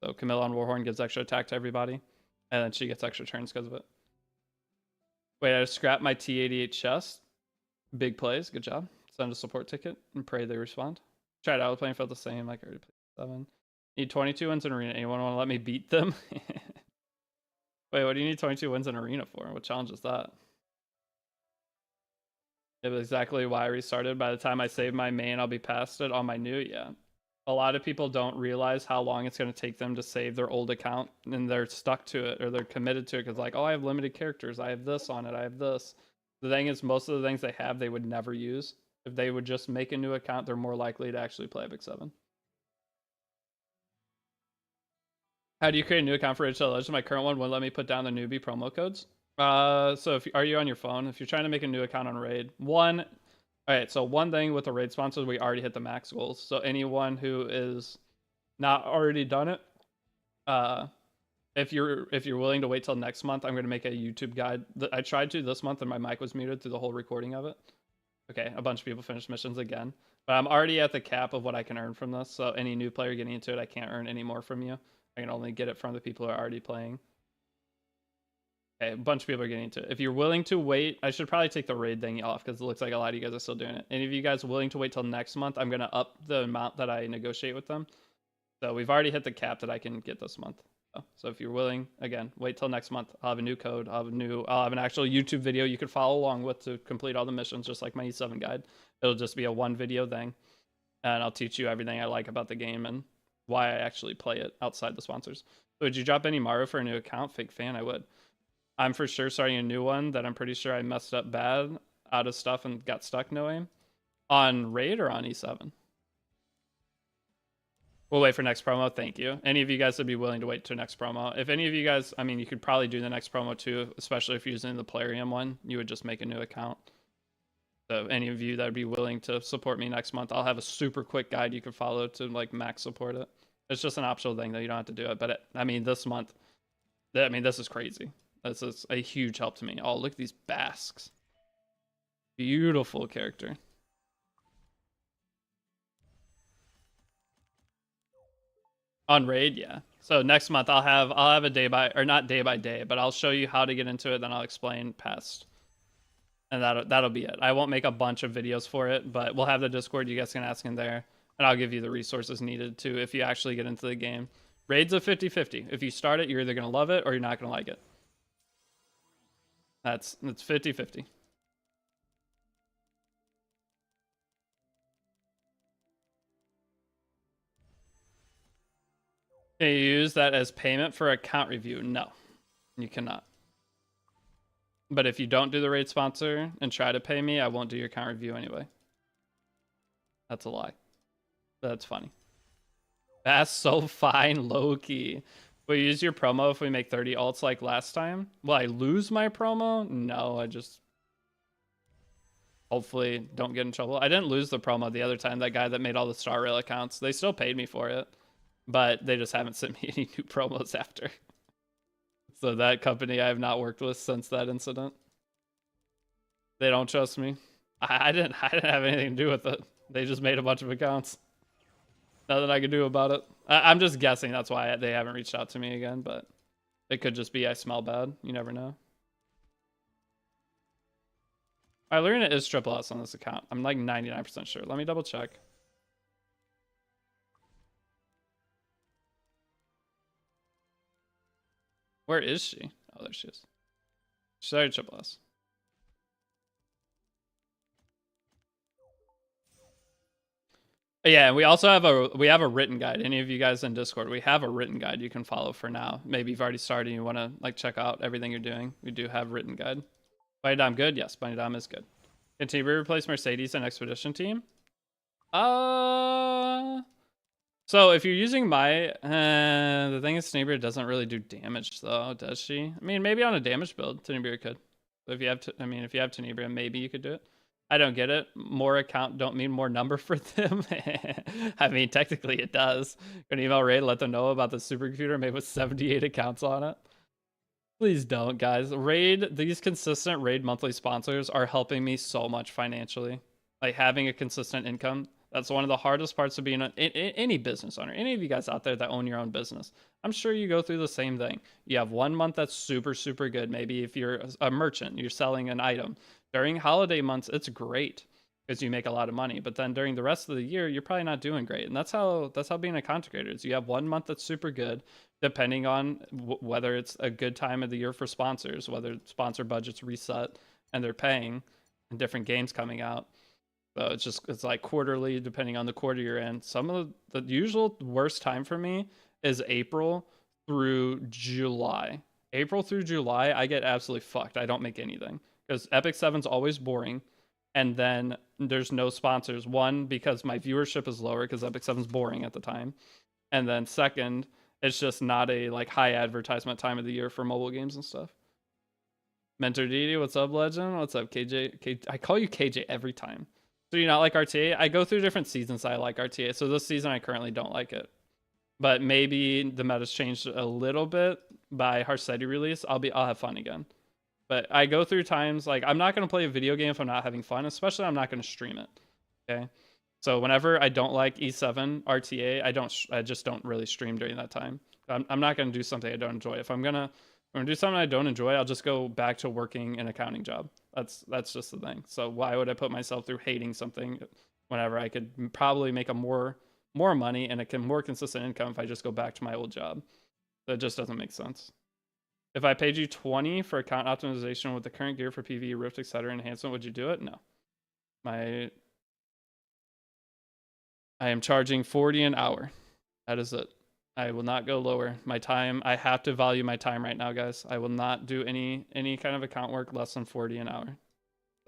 So Camilla on Warhorn gives extra attack to everybody. And then she gets extra turns because of it. Wait, I just scrapped my T88 chest. Big plays. Good job. Send a support ticket and pray they respond. Tried out playing, felt the same. Like I already played 7. Need 22 wins in arena. Anyone want to let me beat them? Wait, what do you need 22 wins in arena for? What challenge is that? It was exactly why I restarted. By the time I save my main, I'll be past it on my new. Yeah. A lot of people don't realize how long it's going to take them to save their old account, and they're stuck to it or they're committed to it because like, oh, I have limited characters. I have this on it. I have this. The thing is, most of the things they have, they would never use. If they would just make a new account, they're more likely to actually play Epic 7. How do you create a new account for HL Legends? My current one wouldn't let me put down the newbie promo codes. So are you on your phone? If you're trying to make a new account on Raid, all right, so one thing with the Raid sponsors, we already hit the max goals. So anyone who is not already done it, if you're willing to wait till next month, I'm going to make a YouTube guide. I tried to this month and my mic was muted through the whole recording of it. Okay, a bunch of people finished missions again. But I'm already at the cap of what I can earn from this. So any new player getting into it, I can't earn any more from you. I can only get it from the people who are already playing. Okay, a bunch of people are getting into it. If you're willing to wait, I should probably take the raid thing off because it looks like a lot of you guys are still doing it. Any of you guys willing to wait till next month? I'm going to up the amount that I negotiate with them. So we've already hit the cap that I can get this month. So if you're willing, again, wait till next month. I'll have a new code. I'll have an actual YouTube video you can follow along with to complete all the missions, just like my E7 guide. It'll just be a one video thing. And I'll teach you everything I like about the game and why I actually play it outside the sponsors. So would you drop any Mario for a new account? Fake fan, I would. I'm for sure starting a new one that I'm pretty sure I messed up bad out of stuff and got stuck no aim. On Raid or on E7? We'll wait for next promo. Thank you. Any of you guys would be willing to wait to next promo? If any of you guys, I mean, you could probably do the next promo too, especially if you're using the Plarium one. You would just make a new account. So any of you that would be willing to support me next month, I'll have a super quick guide you can follow to like max support it. It's just an optional thing that you don't have to do it. But I mean, this month, this is crazy. This is a huge help to me. Oh, look at these Basques. Beautiful character. On Raid, yeah. So next month I'll have a not day by day, but I'll show you how to get into it, then I'll explain past. And that'll be it. I won't make a bunch of videos for it, but we'll have the Discord. You guys can ask in there, and I'll give you the resources needed to if you actually get into the game. Raid's a 50-50. If you start it, you're either gonna love it or you're not gonna like it. It's 50-50. Can you use that as payment for account review? No, you cannot. But if you don't do the raid sponsor and try to pay me, I won't do your account review anyway. That's a lie. That's funny. That's so fine, low-key. Will you use your promo if we make 30 alts like last time? Will I lose my promo? No, I just hopefully don't get in trouble. I didn't lose the promo the other time. That guy that made all the Star Rail accounts, they still paid me for it. But they just haven't sent me any new promos after. So that company I have not worked with since that incident. They don't trust me. I didn't have anything to do with it. They just made a bunch of accounts. Nothing I could do about it. I'm just guessing that's why they haven't reached out to me again, but it could just be I smell bad. You never know. Lurina is triple S on this account. I'm like 99% sure. Let me double check. Where is she? Oh, there she is. She's already triple S. Yeah, and we also have a written guide. Any of you guys in Discord, we have a written guide you can follow for now. Maybe you've already started and you want to like check out everything you're doing. We do have written guide. Bunny Dom good? Yes, Bunny Dom is good. Continue to replace Mercedes and Expedition Team. So if you're using my, the thing is Tenebria doesn't really do damage though, does she? I mean, maybe on a damage build, Tenebria could. But if you have, if you have Tenebria, maybe you could do it. I don't get it. More account don't mean more number for them. I mean, technically it does. Gonna email Raid, let them know about the supercomputer made with 78 accounts on it. Please don't, guys. Raid, these consistent Raid monthly sponsors are helping me so much financially. Like having a consistent income. That's one of the hardest parts of being any business owner. Any of you guys out there that own your own business, I'm sure you go through the same thing. You have 1 month that's super, super good. Maybe if you're a merchant, you're selling an item. During holiday months, it's great because you make a lot of money. But then during the rest of the year, you're probably not doing great. And that's how being a content creator is. You have 1 month that's super good, depending on whether it's a good time of the year for sponsors, whether sponsor budgets reset and they're paying, and different games coming out. So it's like quarterly, depending on the quarter you're in. Some of the usual worst time for me is April through July. April through July, I get absolutely fucked. I don't make anything because Epic 7's always boring. And then there's no sponsors. One, because my viewership is lower because Epic 7's boring at the time. And then second, it's just not a like high advertisement time of the year for mobile games and stuff. Mentor Deity, what's up, Legend? What's up, KJ? I call you KJ every time. So you not like RTA? I go through different seasons I like RTA. So this season I currently don't like it. But maybe the meta's changed a little bit by Harsetti release. I'll have fun again. But I go through times like I'm not gonna play a video game if I'm not having fun, especially I'm not gonna stream it. Okay. So whenever I don't like E7 RTA, I just don't really stream during that time. I'm not gonna do something I don't enjoy. If I'm gonna do something I don't enjoy, I'll just go back to working an accounting job. That's just the thing. So why would I put myself through hating something whenever I could probably make a more money and a more consistent income if I just go back to my old job? That just doesn't make sense. If I paid you 20 for account optimization with the current gear for PvE, Rift, etc. enhancement, would you do it? No. I am charging 40 an hour. That is it. I will not go lower. My time, I have to value my time right now, guys. I will not do any kind of account work less than 40 an hour.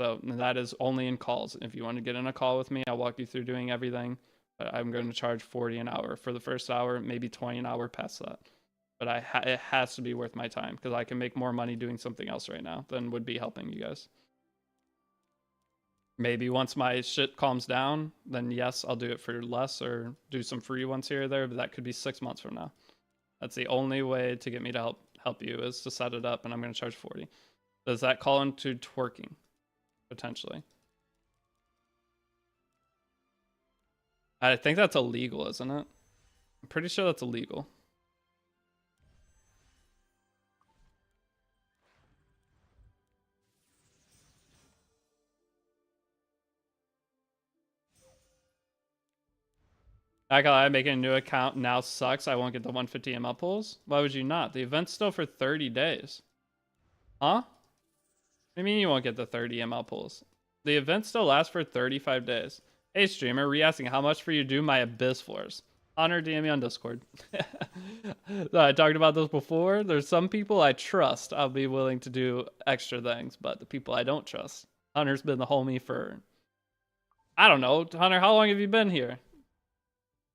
So that is only in calls. If you want to get in a call with me, I'll walk you through doing everything. But I'm going to charge 40 an hour for the first hour, maybe 20 an hour past that. But it has to be worth my time because I can make more money doing something else right now than would be helping you guys. Maybe once my shit calms down, then yes, I'll do it for less or do some free ones here or there, but that could be 6 months from now. That's the only way to get me to help you is to set it up, and I'm going to charge 40. Does that call into twerking? Potentially. I think that's illegal, isn't it? I'm pretty sure that's illegal. Not gonna lie, making a new account now sucks. I won't get the 150 ML pulls. Why would you not? The event's still for 30 days. Huh? What do you mean you won't get the 30 ML pulls? The event still lasts for 35 days. Hey streamer, re-asking how much for you to do my Abyss floors? Honor DM me on Discord. I talked about this before. There's some people I trust. I'll be willing to do extra things, but the people I don't trust. Hunter's been the homie for, I don't know. Hunter, how long have you been here?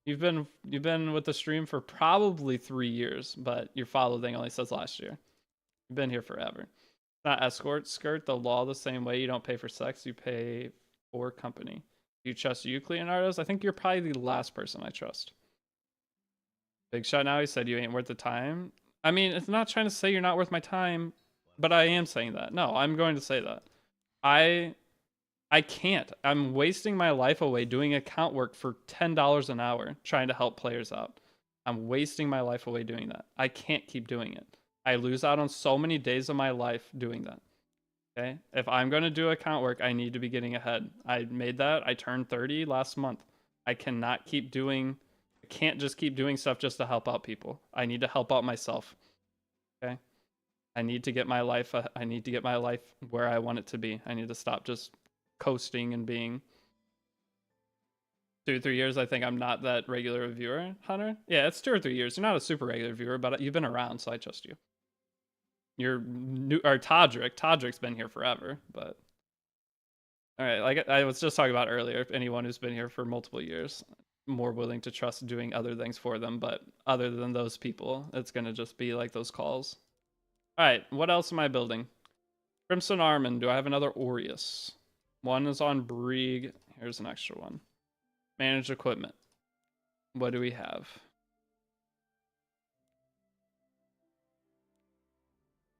You've been with the stream for probably 3 years, but your follow thing only says last year. You've been here forever. Not escort, skirt the law the same way. You don't pay for sex, you pay for company. Do you trust you, Leonardo's? I think you're probably the last person I trust. Big shot now, he said you ain't worth the time. I mean, it's not trying to say you're not worth my time, but I am saying that. No, I'm going to say that. I can't. I'm wasting my life away doing account work for $10 an hour trying to help players out. I'm wasting my life away doing that. I can't keep doing it. I lose out on so many days of my life doing that. Okay, if I'm going to do account work, I need to be getting ahead. I made that. I turned 30 last month. I cannot keep doing, I can't just keep doing stuff just to help out people. I need to help out myself. Okay, I need to get my life. I need to get my life where I want it to be. I need to stop just coasting and being 2 or 3 years. I think I'm not that regular viewer, Hunter. Yeah, it's 2 or 3 years. You're not a super regular viewer, but you've been around, so I trust you. You're new, or Todrick. Todrick's been here forever, but all right. Like I was just talking about earlier, anyone who's been here for multiple years, more willing to trust doing other things for them. But other than those people, it's gonna just be like those calls. All right. What else am I building? Crimson Armand. Do I have another Aureus? One is on Brieg. Here's an extra one. Manage equipment. What do we have?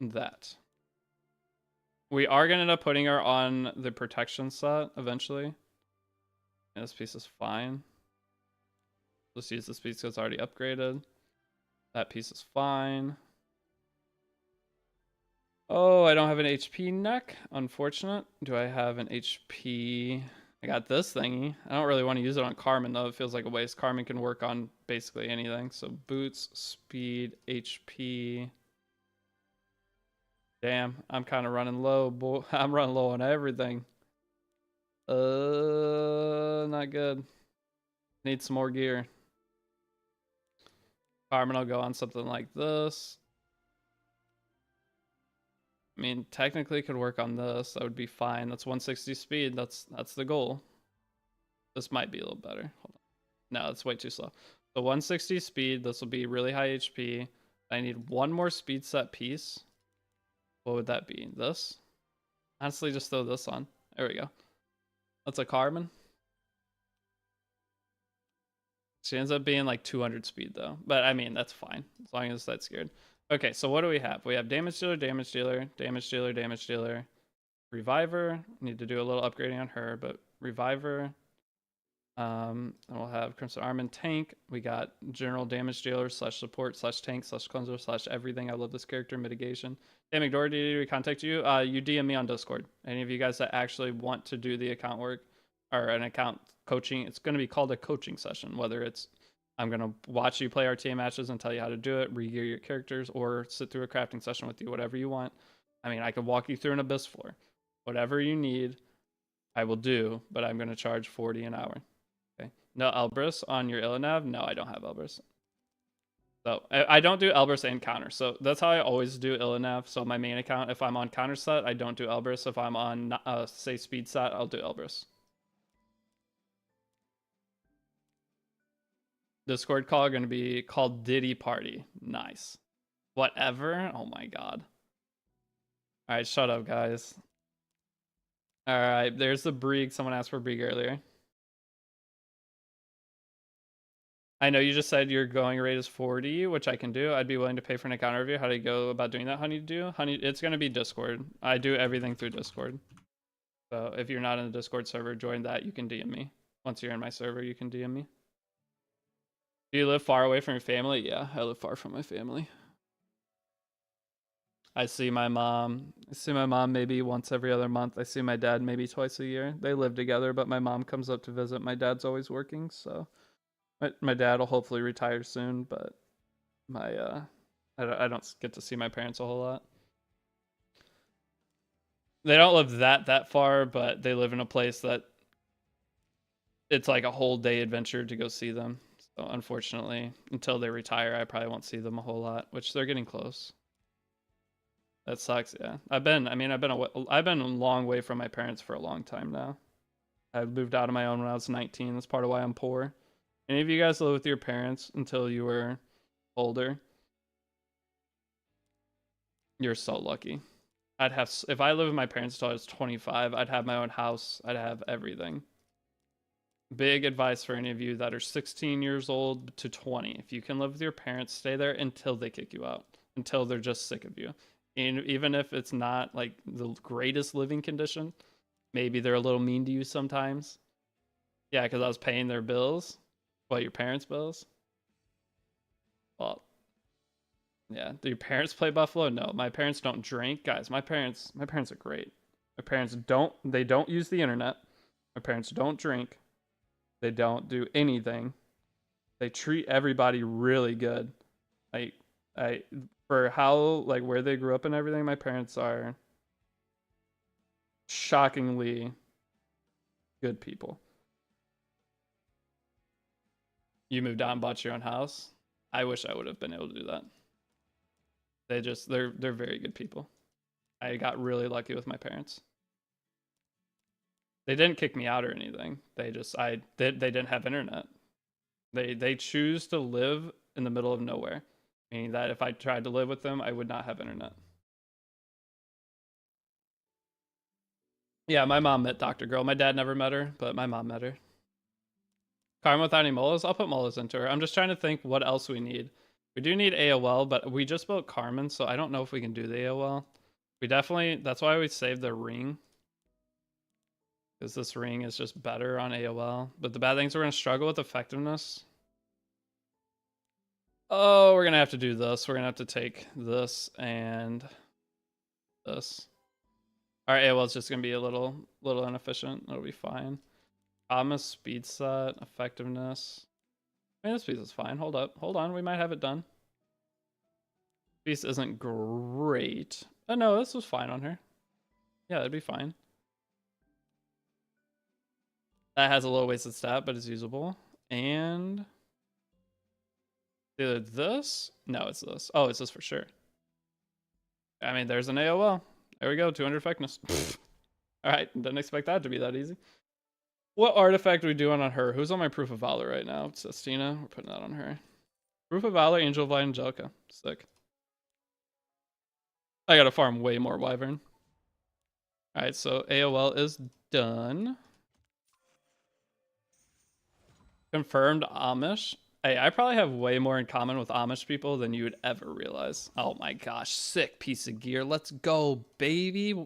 That. We are going to end up putting her on the protection set eventually. And this piece is fine. Let's use this piece because it's already upgraded. That piece is fine. Oh, I don't have an HP neck. Unfortunate. Do I have an HP? I got this thingy. I don't really want to use it on Carmen though. It feels like a waste. Carmen can work on basically anything. So boots, speed, HP. Damn, I'm kind of running low, boy. I'm running low on everything. Not good. Need some more gear. Carmen will go on something like this. I mean, technically could work on this. That would be fine. That's 160 speed. That's the goal. This might be a little better. Hold on. No, it's way too slow. So 160 speed. This will be really high HP. I need one more speed set piece. What would that be? This? Honestly, just throw this on. There we go. That's a Carmen. She ends up being like 200 speed though. But I mean, that's fine. As long as that's scared. Okay, so what do we have? We have damage dealer, damage dealer, damage dealer, damage dealer, reviver. Need to do a little upgrading on her, but reviver. And we'll have Crimson Armand tank. We got general damage dealer / support / tank / cleanser / everything. I love this character. Mitigation. Hey McDory, did we contact you? You DM me on Discord. Any of you guys that actually want to do the account work or an account coaching, it's going to be called a coaching session. Whether it's I'm going to watch you play RTA matches and tell you how to do it, re-gear your characters, or sit through a crafting session with you, whatever you want. I mean, I could walk you through an Abyss floor. Whatever you need, I will do, but I'm going to charge 40 an hour. Okay. No Elbrus on your Illinav? No, I don't have Elbrus. So I don't do Elbrus and counter. So that's how I always do Illinav. So my main account, if I'm on counter set, I don't do Elbrus. If I'm on, say, speed set, I'll do Elbrus. Discord call going to be called Deity Party. Nice. Whatever. Oh my god. All right, shut up, guys. All right, there's the Brieg. Someone asked for Brieg earlier. I know you just said your going rate is 40, which I can do. I'd be willing to pay for an account review. How do you go about doing that, Honey? Honey, it's going to be Discord. I do everything through Discord. So if you're not in the Discord server, join that. You can DM me. Once you're in my server, you can DM me. Do you live far away from your family? Yeah, I live far from my family. I see my mom. Maybe once every other month. I see my dad maybe twice a year. They live together, but my mom comes up to visit. My dad's always working, so my dad will hopefully retire soon, but I don't get to see my parents a whole lot. They don't live that far, but they live in a place that it's like a whole day adventure to go see them. So unfortunately, until they retire, I probably won't see them a whole lot, which they're getting close. That sucks, yeah. I've been a long way from my parents for a long time now. I moved out on my own when I was 19. That's part of why I'm poor. Any of you guys live with your parents until you were older? You're so lucky. If I lived with my parents until I was 25, I'd have my own house. I'd have everything. Big advice for any of you that are 16 years old to 20. If you can live with your parents, stay there until they kick you out, until they're just sick of you. And even if it's not like the greatest living condition, maybe they're a little mean to you sometimes. Yeah, because I was paying their bills. What, your parents' bills? Well, yeah. Do your parents play Buffalo? No, my parents don't drink. Guys, my parents are great. My parents they don't use the internet. My parents don't drink. They don't do anything. They treat everybody really good. Like I for how like where they grew up and everything, my parents are shockingly good people. You moved out and bought your own house. I wish I would have been able to do that. They're very good people. I got really lucky with my parents. They didn't kick me out or anything. They didn't have internet. They choose to live in the middle of nowhere, meaning that if I tried to live with them, I would not have internet. Yeah, my mom met Dr. Girl. My dad never met her, but my mom met her. Karma without any molas? I'll put molas into her. I'm just trying to think what else we need. We do need AOL, but we just built Carmen, so I don't know if we can do the AOL. We definitely, that's why we saved the ring. Because this ring is just better on AOL. But the bad thing is we're going to struggle with effectiveness. Oh, we're going to have to do this. We're going to have to take this and this. Our AOL is just going to be a little inefficient. It'll be fine. Thomas, speed set, effectiveness. I mean, this piece is fine. Hold on. We might have it done. This piece isn't great. Oh, no, this was fine on her. Yeah, that'd be fine. That has a low wasted stat, but it's usable. And either this? No, it's this. Oh, it's this for sure. I mean, there's an AOL. There we go, 200 effectiveness. All right, didn't expect that to be that easy. What artifact are we doing on her? Who's on my Proof of Valor right now? It's Estina. We're putting that on her. Proof of Valor, Angel of Light, Angelica. Sick. I gotta farm way more Wyvern. Alright, so AOL is done. Confirmed Amish. Hey, I probably have way more in common with Amish people than you would ever realize. Oh my gosh, sick piece of gear. Let's go, baby.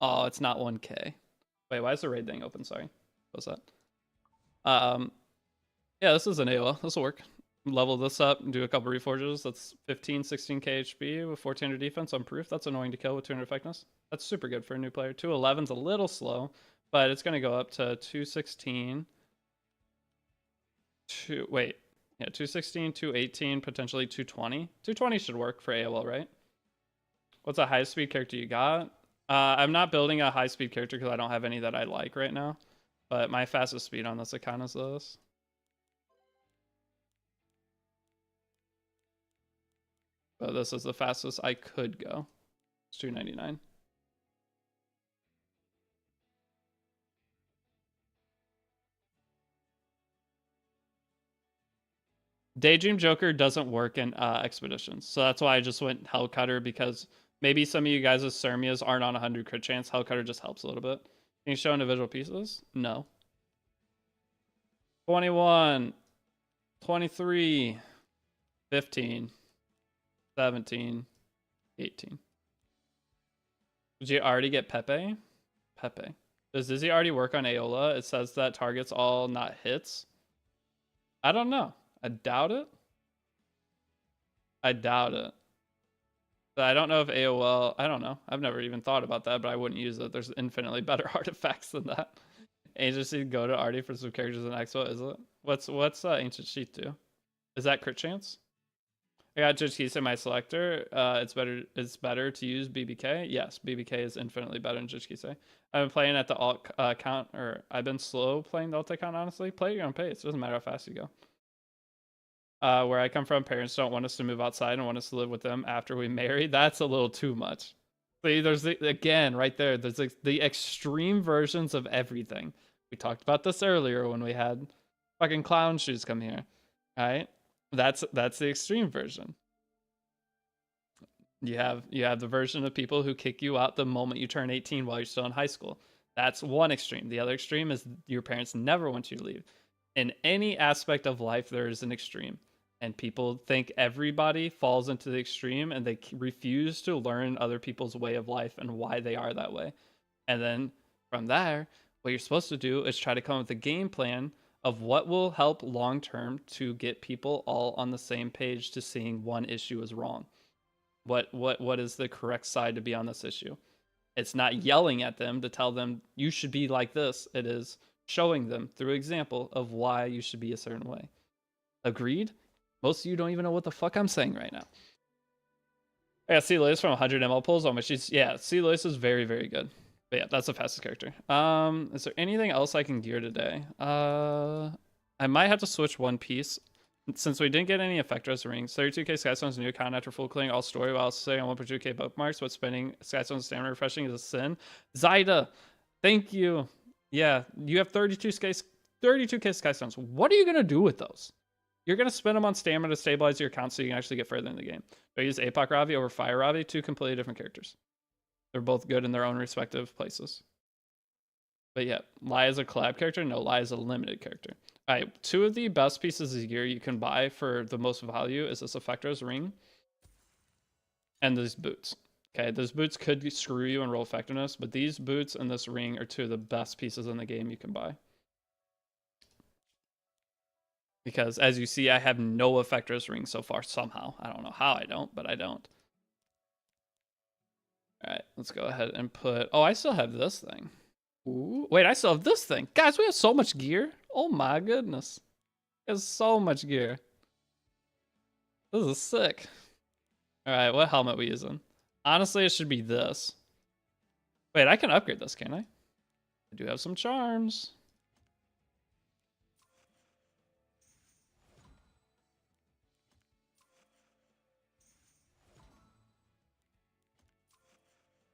Oh, it's not 1K. Wait, why is the raid thing open? Sorry. What's that? Yeah, this is an AOL. This will work. Level this up and do a couple reforges. That's 15, 16k HP with 1400 defense on proof. That's annoying to kill with 200 effectiveness. That's super good for a new player. 211's a little slow, but it's going to go up to 216. 216, 218, potentially 220. 220 should work for AOL, right? What's a high speed character you got? I'm not building a high speed character because I don't have any that I like right now. But my fastest speed on this account is this. But this is the fastest I could go. It's 299. Daydream Joker doesn't work in expeditions. So that's why I just went Hellcutter, because maybe some of you guys' Sermias aren't on 100 crit chance. Hellcutter just helps a little bit. Can you show individual pieces? No. 21, 23, 15, 17, 18. Did you already get Pepe? Pepe. Does Dizzy already work on Aola? It says that targets all not hits. I don't know. I doubt it. I doubt it. But I don't know if AOL, I don't know. I've never even thought about that, but I wouldn't use it. There's infinitely better artifacts than that. Agency, go to Artie for some characters in Expo, is it? What's Ancient Sheath do? Is that crit chance? I got Judge Keys in my selector. It's better to use BBK. Yes, BBK is infinitely better than Judge Keys. I've been playing at the alt count, or I've been slow playing the alt account, honestly. Play at your own pace. It doesn't matter how fast you go. Where I come from, parents don't want us to move outside and want us to live with them after we marry. That's a little too much. See, there's again right there. There's the extreme versions of everything. We talked about this earlier when we had fucking clown shoes come here. All right, that's the extreme version. You have the version of people who kick you out the moment you turn 18 while you're still in high school. That's one extreme. The other extreme is your parents never want you to leave. In any aspect of life, there is an extreme. And people think everybody falls into the extreme, and they refuse to learn other people's way of life and why they are that way. And then from there, what you're supposed to do is try to come up with a game plan of what will help long term to get people all on the same page to seeing one issue is wrong. What is the correct side to be on this issue? It's not yelling at them to tell them you should be like this. It is showing them through example of why you should be a certain way. Agreed? Most of you don't even know what the fuck I'm saying right now. I got C. Lewis from 100 ML pulls on, but C. Lewis is very, very good. But yeah, that's the fastest character. Is there anything else I can gear today? I might have to switch one piece. Since we didn't get any effectors rings, 32k Skystone's new account after full clearing all story while staying on 1.2k bookmarks, but spending Skystone's stamina refreshing is a sin. Zyda, thank you. Yeah, you have 32k Skystones. What are you gonna do with those? You're gonna spend them on stamina to stabilize your account so you can actually get further in the game. I use Apoc Ravi over Fire Ravi, two completely different characters. They're both good in their own respective places. But yeah, Lai is a collab character. No, Lai is a limited character. All right, two of the best pieces of gear you can buy for the most value is this Effector's ring and these boots. Okay, those boots could screw you and roll effectiveness, but these boots and this ring are two of the best pieces in the game you can buy. Because as you see, I have no Effector's ring so far somehow. I don't know how I don't, but I don't. All right, let's go ahead and put... Oh, I still have this thing. Ooh, wait, I still have this thing. Guys, we have so much gear. Oh my goodness. There's so much gear. This is sick. All right, what helmet we using? Honestly, it should be this. Wait, I can upgrade this, can't I? I do have some charms.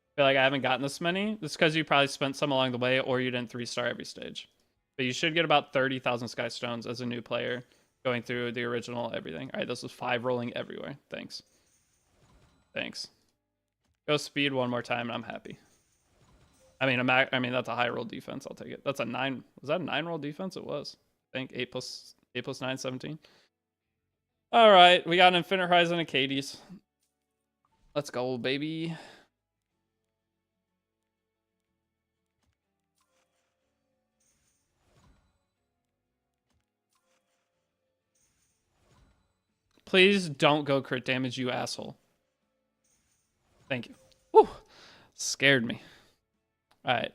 I feel like I haven't gotten this many. It's because you probably spent some along the way or you didn't 3-star every stage. But you should get about 30,000 Sky Stones as a new player going through the original everything. All right, this was 5 rolling everywhere. Thanks. Thanks. Go speed one more time and I'm happy. I mean, that's a high roll defense. I'll take it. That's a 9. Was that a 9 roll defense? It was. I think 8 plus 9, 17. All right, we got an Infinite Horizon and Katie's. Let's go, baby. Please don't go crit damage, you asshole. Thank you. Whew. Scared me. All right.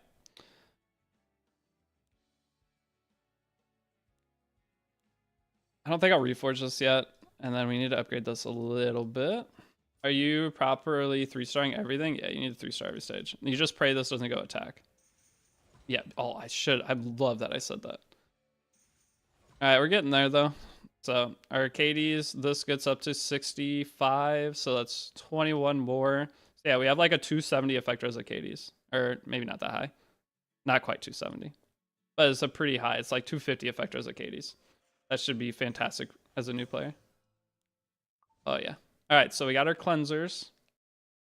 I don't think I'll reforge this yet. And then we need to upgrade this a little bit. Are you properly 3-starring everything? Yeah, you need to 3-star every stage. You just pray this doesn't go attack. Yeah. Oh, I should. I love that I said that. All right, we're getting there though. So our Katie's, this gets up to 65, so that's 21 more. So yeah, we have like a 270 effector as a Katie's, or maybe not that high, not quite 270, but it's a pretty high. It's like 250 effector as a Katie's. That should be fantastic as a new player. Oh yeah. All right, so we got our cleansers.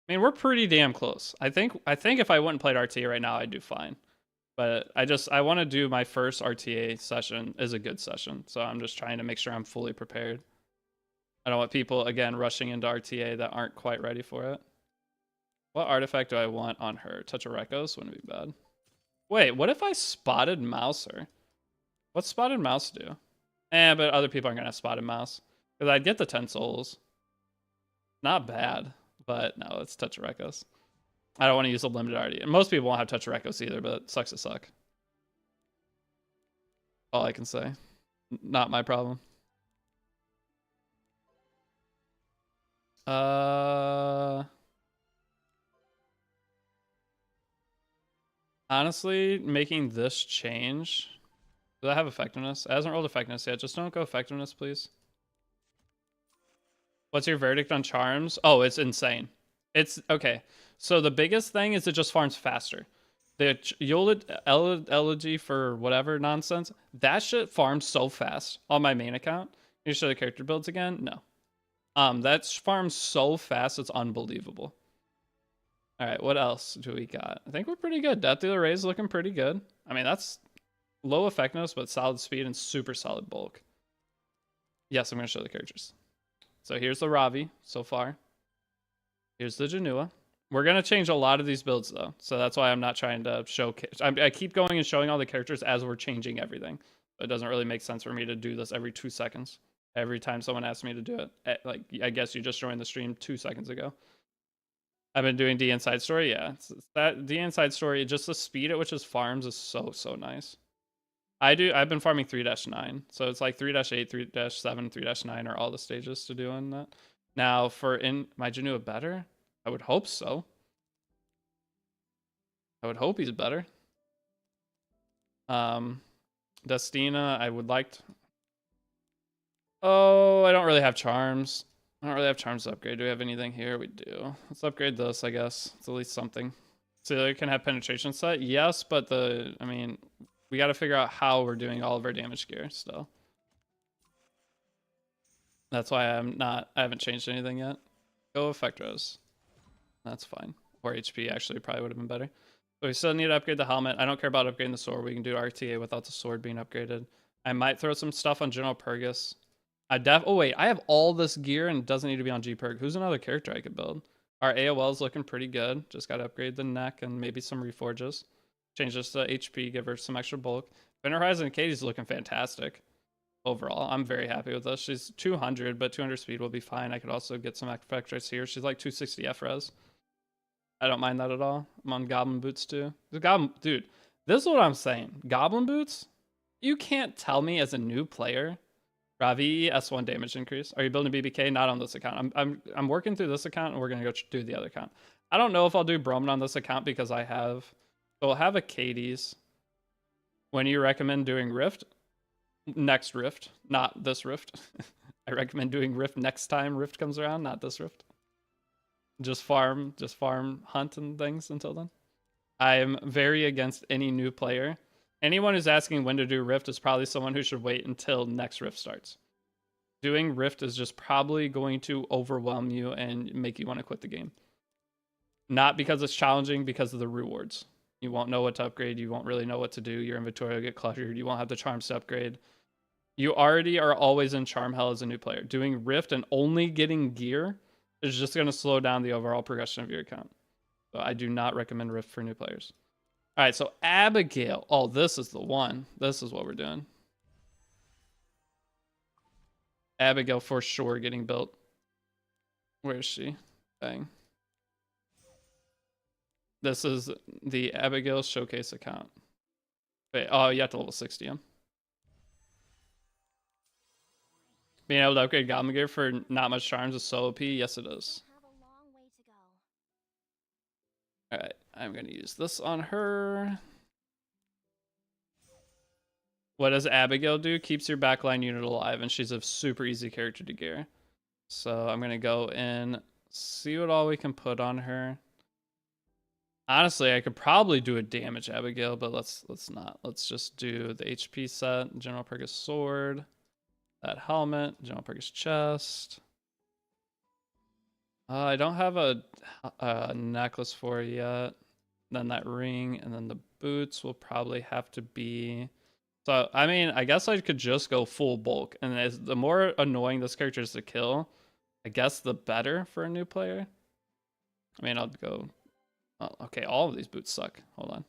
I mean, we're pretty damn close. I think if I went and played RTA right now, I'd do fine. But I want to do my first RTA session as a good session. So I'm just trying to make sure I'm fully prepared. I don't want people, again, rushing into RTA that aren't quite ready for it. What artifact do I want on her? Touch of Rekos wouldn't be bad. Wait, what if I spotted Mouser? What's spotted mouse do? But other people aren't going to have spotted mouse. Because I'd get the 10 souls. Not bad. But no, it's Touch of Rekos. I don't want to use a limited already. And most people won't have Touch of Rekos either, but it sucks to suck. All I can say. Not my problem. Honestly, making this change. Does that have effectiveness? It hasn't rolled effectiveness yet. Just don't go effectiveness, please. What's your verdict on charms? Oh, it's insane. It's okay. So the biggest thing is it just farms faster. The Yolid elegy for whatever nonsense, that shit farms so fast on my main account. Can you show the character builds again? No. That farms so fast, it's unbelievable. All right, what else do we got? I think we're pretty good. Death Dealer Ray is looking pretty good. I mean, that's low effectiveness, but solid speed and super solid bulk. Yes, I'm going to show the characters. So here's the Ravi so far. Here's the Janua. We're going to change a lot of these builds, though. So that's why I'm not trying to showcase. I keep going and showing all the characters as we're changing everything. It doesn't really make sense for me to do this every 2 seconds. Every time someone asks me to do it. Like, I guess you just joined the stream 2 seconds ago. I've been doing D Inside Story, yeah. It's that D Inside Story, just the speed at which it farms is so nice. I've been farming 3-9, so it's like 3-8, 3-7, 3-9 are all the stages to doing that. Now for in my Janua better? I would hope so. I would hope he's better. Destina, I would like to... Oh, I don't really have charms. I don't really have charms to upgrade. Do we have anything here? We do. Let's upgrade this, I guess. It's at least something. So you can have penetration set? Yes, but I mean, we got to figure out how we're doing all of our damage gear still. That's why I haven't changed anything yet. Go Effectros. That's fine. Or HP actually probably would have been better. But we still need to upgrade the helmet. I don't care about upgrading the sword. We can do RTA without the sword being upgraded. I might throw some stuff on General Purgus. Oh wait, I have all this gear and it doesn't need to be on G-Perk. Who's another character I could build? Our AOL is looking pretty good. Just got to upgrade the neck and maybe some reforges. Change this to HP, give her some extra bulk. Fenrir Horizon and Katie's looking fantastic. Overall, I'm very happy with this. She's 200, but 200 speed will be fine. I could also get some effectors here. She's like 260 FRES. I don't mind that at all. I'm on Goblin Boots too. Dude, this is what I'm saying. Goblin Boots, you can't tell me as a new player. Ravi S1 damage increase. Are you building BBK? Not on this account. I'm working through this account and we're gonna go do the other account. I don't know if I'll do Broman on this account because we'll have a Katie's. When you recommend doing Rift? Next Rift, not this Rift. I recommend doing Rift next time Rift comes around, not this Rift. Just farm, hunt and things until then. I'm very against any new player. Anyone who's asking when to do Rift is probably someone who should wait until next Rift starts. Doing Rift is just probably going to overwhelm you and make you want to quit the game. Not because it's challenging, because of the rewards. You won't know what to upgrade. You won't really know what to do. Your inventory will get cluttered. You won't have the charms to upgrade. You already are always in charm hell as a new player. Doing Rift and only getting gear is just going to slow down the overall progression of your account. So I do not recommend Rift for new players. All right, so Abigail. Oh, this is the one. This is what we're doing. Abigail for sure getting built. Where is she? Dang. This is the Abigail Showcase account. Wait, oh, you have to level 60 him. Being able to upgrade Goblin Gear for not much charms is so OP. Yes, it is. Alright, I'm going to use this on her. What does Abigail do? Keeps your backline unit alive, and she's a super easy character to gear. So I'm going to go in, see what all we can put on her. Honestly, I could probably do a damage Abigail, but let's not. Let's just do the HP set, General Purgus sword, that helmet, General Purgus chest. I don't have a necklace for it yet. Then that ring, and then the boots will probably have to be... So, I mean, I guess I could just go full bulk. And the more annoying this character is to kill, I guess the better for a new player. I mean, I'll go... Oh, okay, all of these boots suck. Hold on.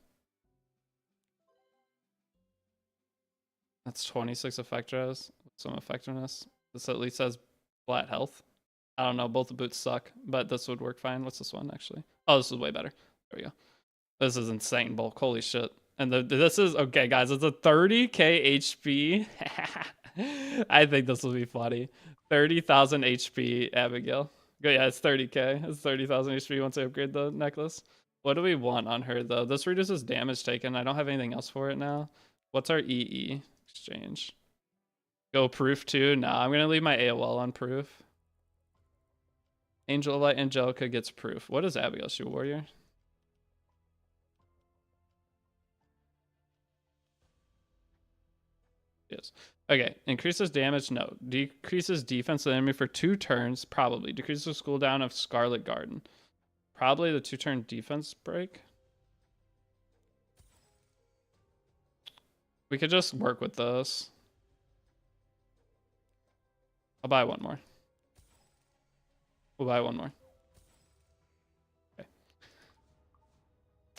That's 26 effectiveness. Some effectiveness. This at least has flat health. I don't know, both the boots suck, but this would work fine. What's this one, actually? Oh, this is way better. There we go. This is insane bulk. Holy shit. And this is... Okay, guys, it's a 30k HP. I think this will be funny. 30,000 HP, Abigail. Yeah, it's 30k. It's 30,000 HP once I upgrade the necklace. What do we want on her, though? This reduces damage taken. I don't have anything else for it now. What's our EE? Exchange. Go proof, too? Nah, I'm going to leave my AOL on proof. Angel of Light Angelica gets proof. What is Abigail? She a warrior? Yes. Okay. Increases damage? No. Decreases defense of the enemy for 2 turns? Probably. Decreases cooldown of Scarlet Garden. Probably the 2-turn defense break. We could just work with those. I'll buy one more. We'll buy one more. Okay.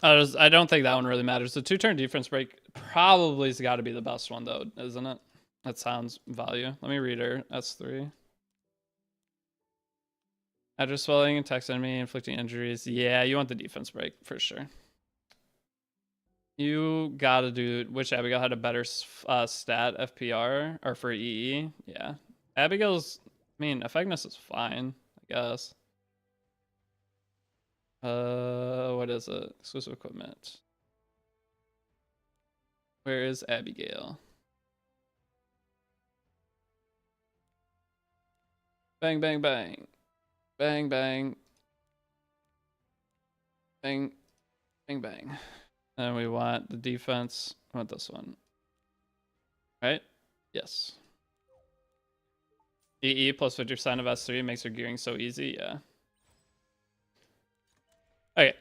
I don't think that one really matters. The 2-turn defense break probably has got to be the best one, though, isn't it? That sounds value. Let me read her. S3. After swelling, attacks enemy, inflicting injuries. Yeah, you want the defense break for sure. You gotta do which Abigail had a better stat FPR or for EE. Yeah, Abigail's. I mean, effectiveness is fine, I guess. What is it? Exclusive equipment. Where is Abigail? Bang, bang, bang. Bang, bang. Bang, bang, bang. And we want the defense. I want this one. Right? Yes. EE plus 50% of S3 makes her gearing so easy. Yeah. Okay.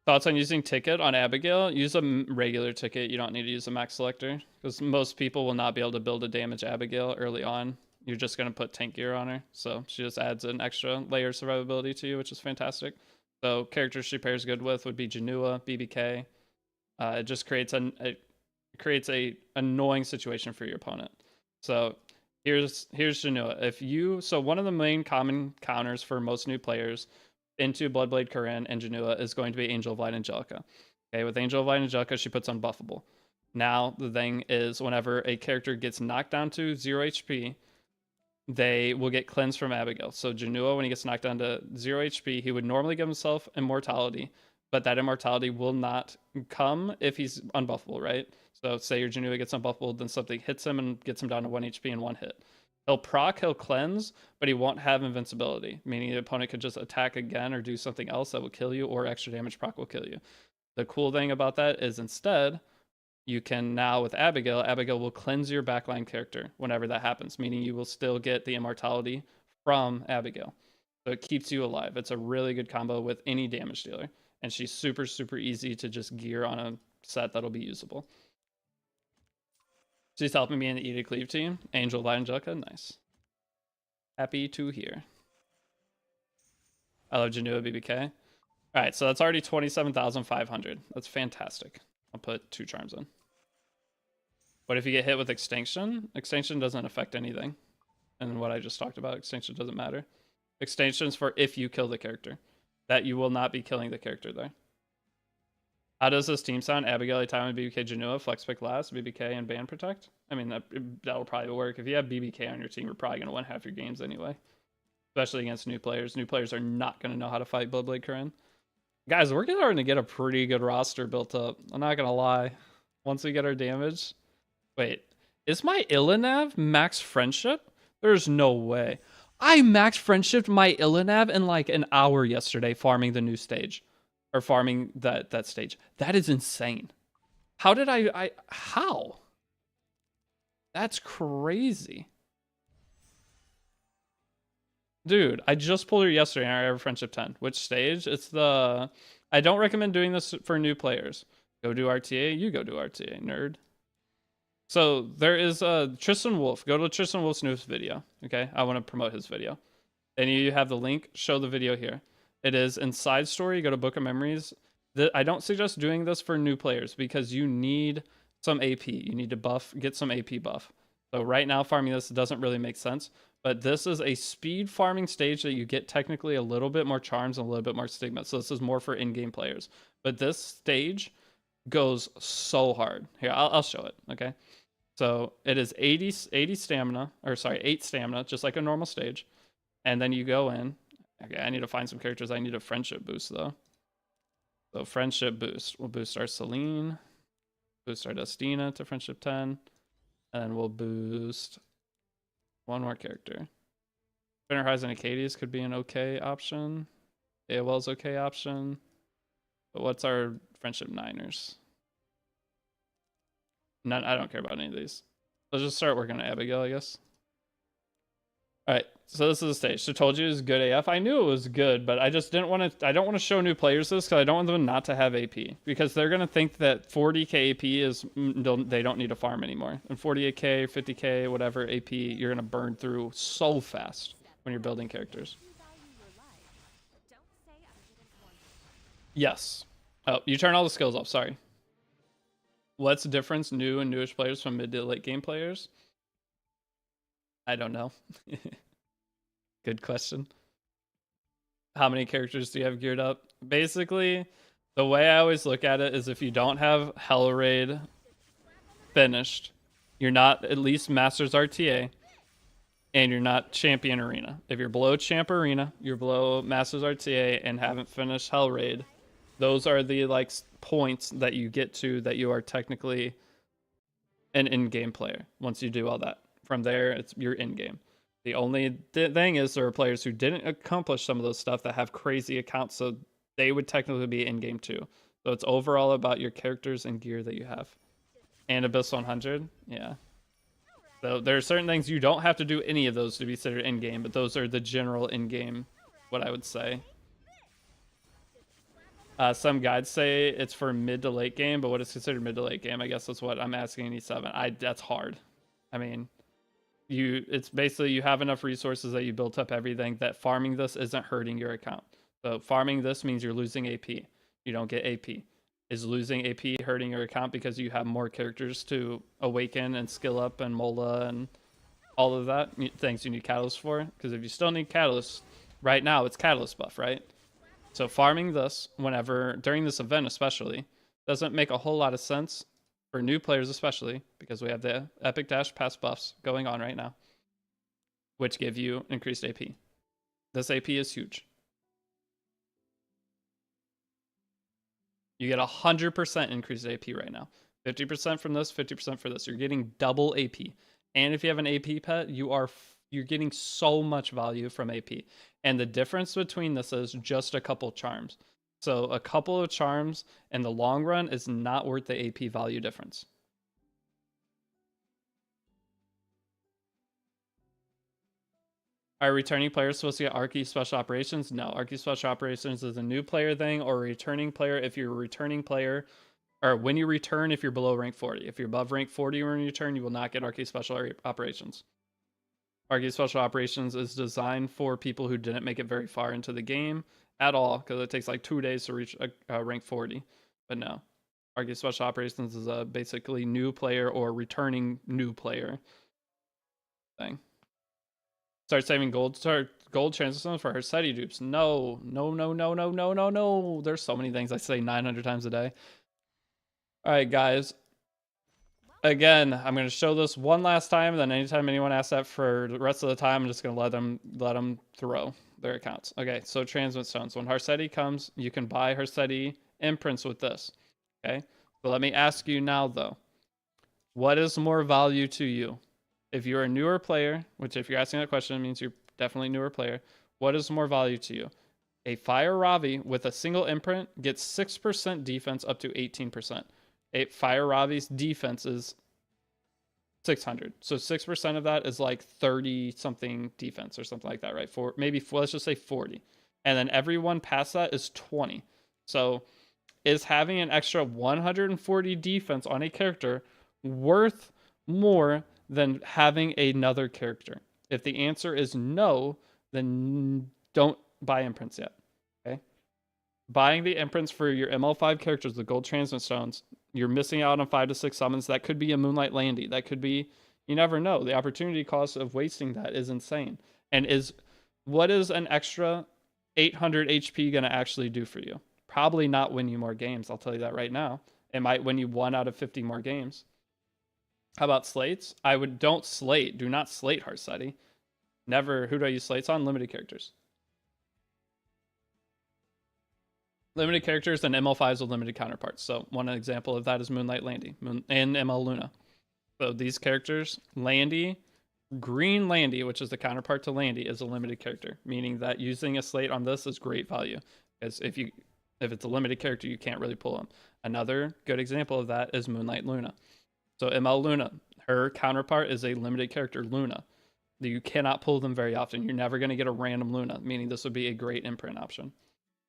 Thoughts on using ticket on Abigail? Use a regular ticket. You don't need to use a max selector because most people will not be able to build a damage Abigail early on. You're just going to put tank gear on her. So she just adds an extra layer of survivability to you, which is fantastic. So characters she pairs good with would be Janua, BBK. It just creates a annoying situation for your opponent. So here's Janua. So one of the main common counters for most new players into Bloodblade Corinne and Janua is going to be Angel of Light Angelica. Okay, with Angel of Light Angelica, she puts unbuffable. Now the thing is, whenever a character gets knocked down to 0 HP, they will get cleansed from Abigail. So Janua, when he gets knocked down to 0 HP, he would normally give himself immortality, but that immortality will not come if he's unbuffable, right? So say your Janua gets unbuffable, then something hits him and gets him down to 1 HP in one hit. He'll proc, he'll cleanse, but he won't have invincibility, meaning the opponent could just attack again or do something else that will kill you, or extra damage proc will kill you. The cool thing about that is instead, you can now with Abigail will cleanse your backline character whenever that happens, meaning you will still get the immortality from Abigail. So it keeps you alive. It's a really good combo with any damage dealer. And she's super, super easy to just gear on a set that'll be usable. She's helping me in the Edict Cleave team. Angel Light Angelica, nice. Happy to hear. I love Janua BBK. All right, so that's already 27,500. That's fantastic. I'll put 2 charms in. But if you get hit with Extinction, Extinction doesn't affect anything. And what I just talked about, Extinction doesn't matter. Extinction's for if you kill the character. That you will not be killing the character there. How does this team sound? Abigail, Italian, BBK, Janua, Flex Pick last, BBK, and Band Protect? I mean, that'll probably work. If you have BBK on your team, you're probably going to win half your games anyway. Especially against new players. New players are not going to know how to fight Bloodblade Corinne. Guys, we're starting to get a pretty good roster built up. I'm not going to lie. Once we get our damage. Wait, is my Illinav max friendship? There's no way. I max friendshiped my Illinav in like an hour yesterday farming the new stage. Or farming that stage. That is insane. How did how? That's crazy. Dude, I just pulled her yesterday in our Ever Friendship 10. Which stage? It's the... I don't recommend doing this for new players. Go do RTA. You go do RTA, nerd. So there is Tristan Wolf. Go to Tristan Wolf's newest video. Okay, I want to promote his video. And you have the link. Show the video here. It is in Side Story. Go to Book of Memories. I don't suggest doing this for new players because you need some AP. You need to get some AP buff. So right now farming this doesn't really make sense. But this is a speed farming stage that you get technically a little bit more charms and a little bit more stigma. So this is more for in-game players. But this stage goes so hard. Here, I'll show it. Okay. So it is 80 stamina, or sorry, 8 stamina, just like a normal stage. And then you go in. Okay, I need to find some characters. I need a friendship boost though. So friendship boost. We'll boost our Celine, boost our Destina to friendship 10, and then we'll boost one more character. Spinner Horizon Acadius could be an okay option. AOL's okay option. But what's our friendship 9ers? None. I don't care about any of these. Let's just start working on Abigail, I guess. All right, so this is the stage. So told you it was good AF. I knew it was good, but I just didn't want to. I don't want to show new players this because I don't want them not to have AP because they're gonna think that 40k AP is they don't need to farm anymore. And 48k, 50k, whatever AP, you're gonna burn through so fast when you're building characters. Yes. Oh, you turn all the skills off. Sorry. What's the difference, new and newish players from mid to late game players? I don't know. Good question. how many characters do you have geared up? Basically, the way I always look at it is if you don't have Hell Raid finished, you're not at least Masters RTA, and you're not Champion Arena. If you're below Champ Arena, you're below Masters RTA and haven't finished Hell Raid, those are the like points that you get to that you are technically an in-game player. Once you do all that, from there it's you're in-game. The only thing is there are players who didn't accomplish some of those stuff that have crazy accounts, so they would technically be in-game too. So it's overall about your characters and gear that you have. And Abyss 100, yeah. So there are certain things you don't have to do any of those to be considered in-game, but those are the general in-game, what I would say. Some guides say it's for mid to late game, but what is considered mid to late game? I guess that's what I'm asking in E7. That's hard. I mean, it's basically you have enough resources that you built up everything that farming this isn't hurting your account. So farming this means you're losing AP. You don't get AP. Is losing AP hurting your account because you have more characters to awaken and skill up and mola and all of that things you need catalyst for? Because if you still need catalyst, right now it's catalyst buff, right? So farming this whenever, during this event especially, doesn't make a whole lot of sense for new players especially, because we have the Epic Dash pass buffs going on right now, which give you increased AP. This AP is huge. You get 100% increased AP right now. 50% from this, 50% for this. You're getting double AP. And if you have an AP pet, you're getting so much value from AP. And the difference between this is just a couple charms. So a couple of charms in the long run is not worth the AP value difference. Are returning players supposed to get Archie Special Operations? No, Archie Special Operations is a new player thing, or a returning player if you're a returning player, or when you return if you're below rank 40. If you're above rank 40 when you return, you will not get Archie Special Operations. Archie Special Operations is designed for people who didn't make it very far into the game at all, because it takes like 2 days to reach rank 40. But no, Archie Special Operations is a basically new player or returning new player thing. Start saving gold transit stones for her SETI dupes. No. There's so many things I say 900 times a day. All right, guys. Again, I'm going to show this one last time, and then anytime anyone asks that for the rest of the time, I'm just going to let them throw their accounts. Okay, so transmit stones. When Harseti comes, you can buy Harseti imprints with this. Okay, but let me ask you now, though. What is more value to you? If you're a newer player, which if you're asking that question, it means you're definitely a newer player. What is more value to you? A Fire Ravi with a single imprint gets 6% defense up to 18%. A Fire Ravi's defense is 600. So 6% of that is like 30 something defense or something like that, right? Let's just say 40. And then everyone past that is 20. So is having an extra 140 defense on a character worth more than having another character? If the answer is no, then don't buy imprints yet. Okay? Buying the imprints for your ML5 characters, the gold transmit stones, you're missing out on 5 to 6 summons. That could be a Moonlight Landy. That could be, you never know. The opportunity cost of wasting that is insane. And what is an extra 800 HP going to actually do for you? Probably not win you more games. I'll tell you that right now. It might win you 1 out of 50 more games. How about slates? Do not slate Harseti. Never. Who do I use slates on? Limited characters. Limited characters and ML5s with limited counterparts. So one example of that is Moonlight Landy and ML Luna. So these characters, Landy, Green Landy, which is the counterpart to Landy, is a limited character, meaning that using a slate on this is great value. Because if it's a limited character, you can't really pull them. Another good example of that is Moonlight Luna. So ML Luna, her counterpart is a limited character, Luna. You cannot pull them very often. You're never going to get a random Luna, meaning this would be a great imprint option.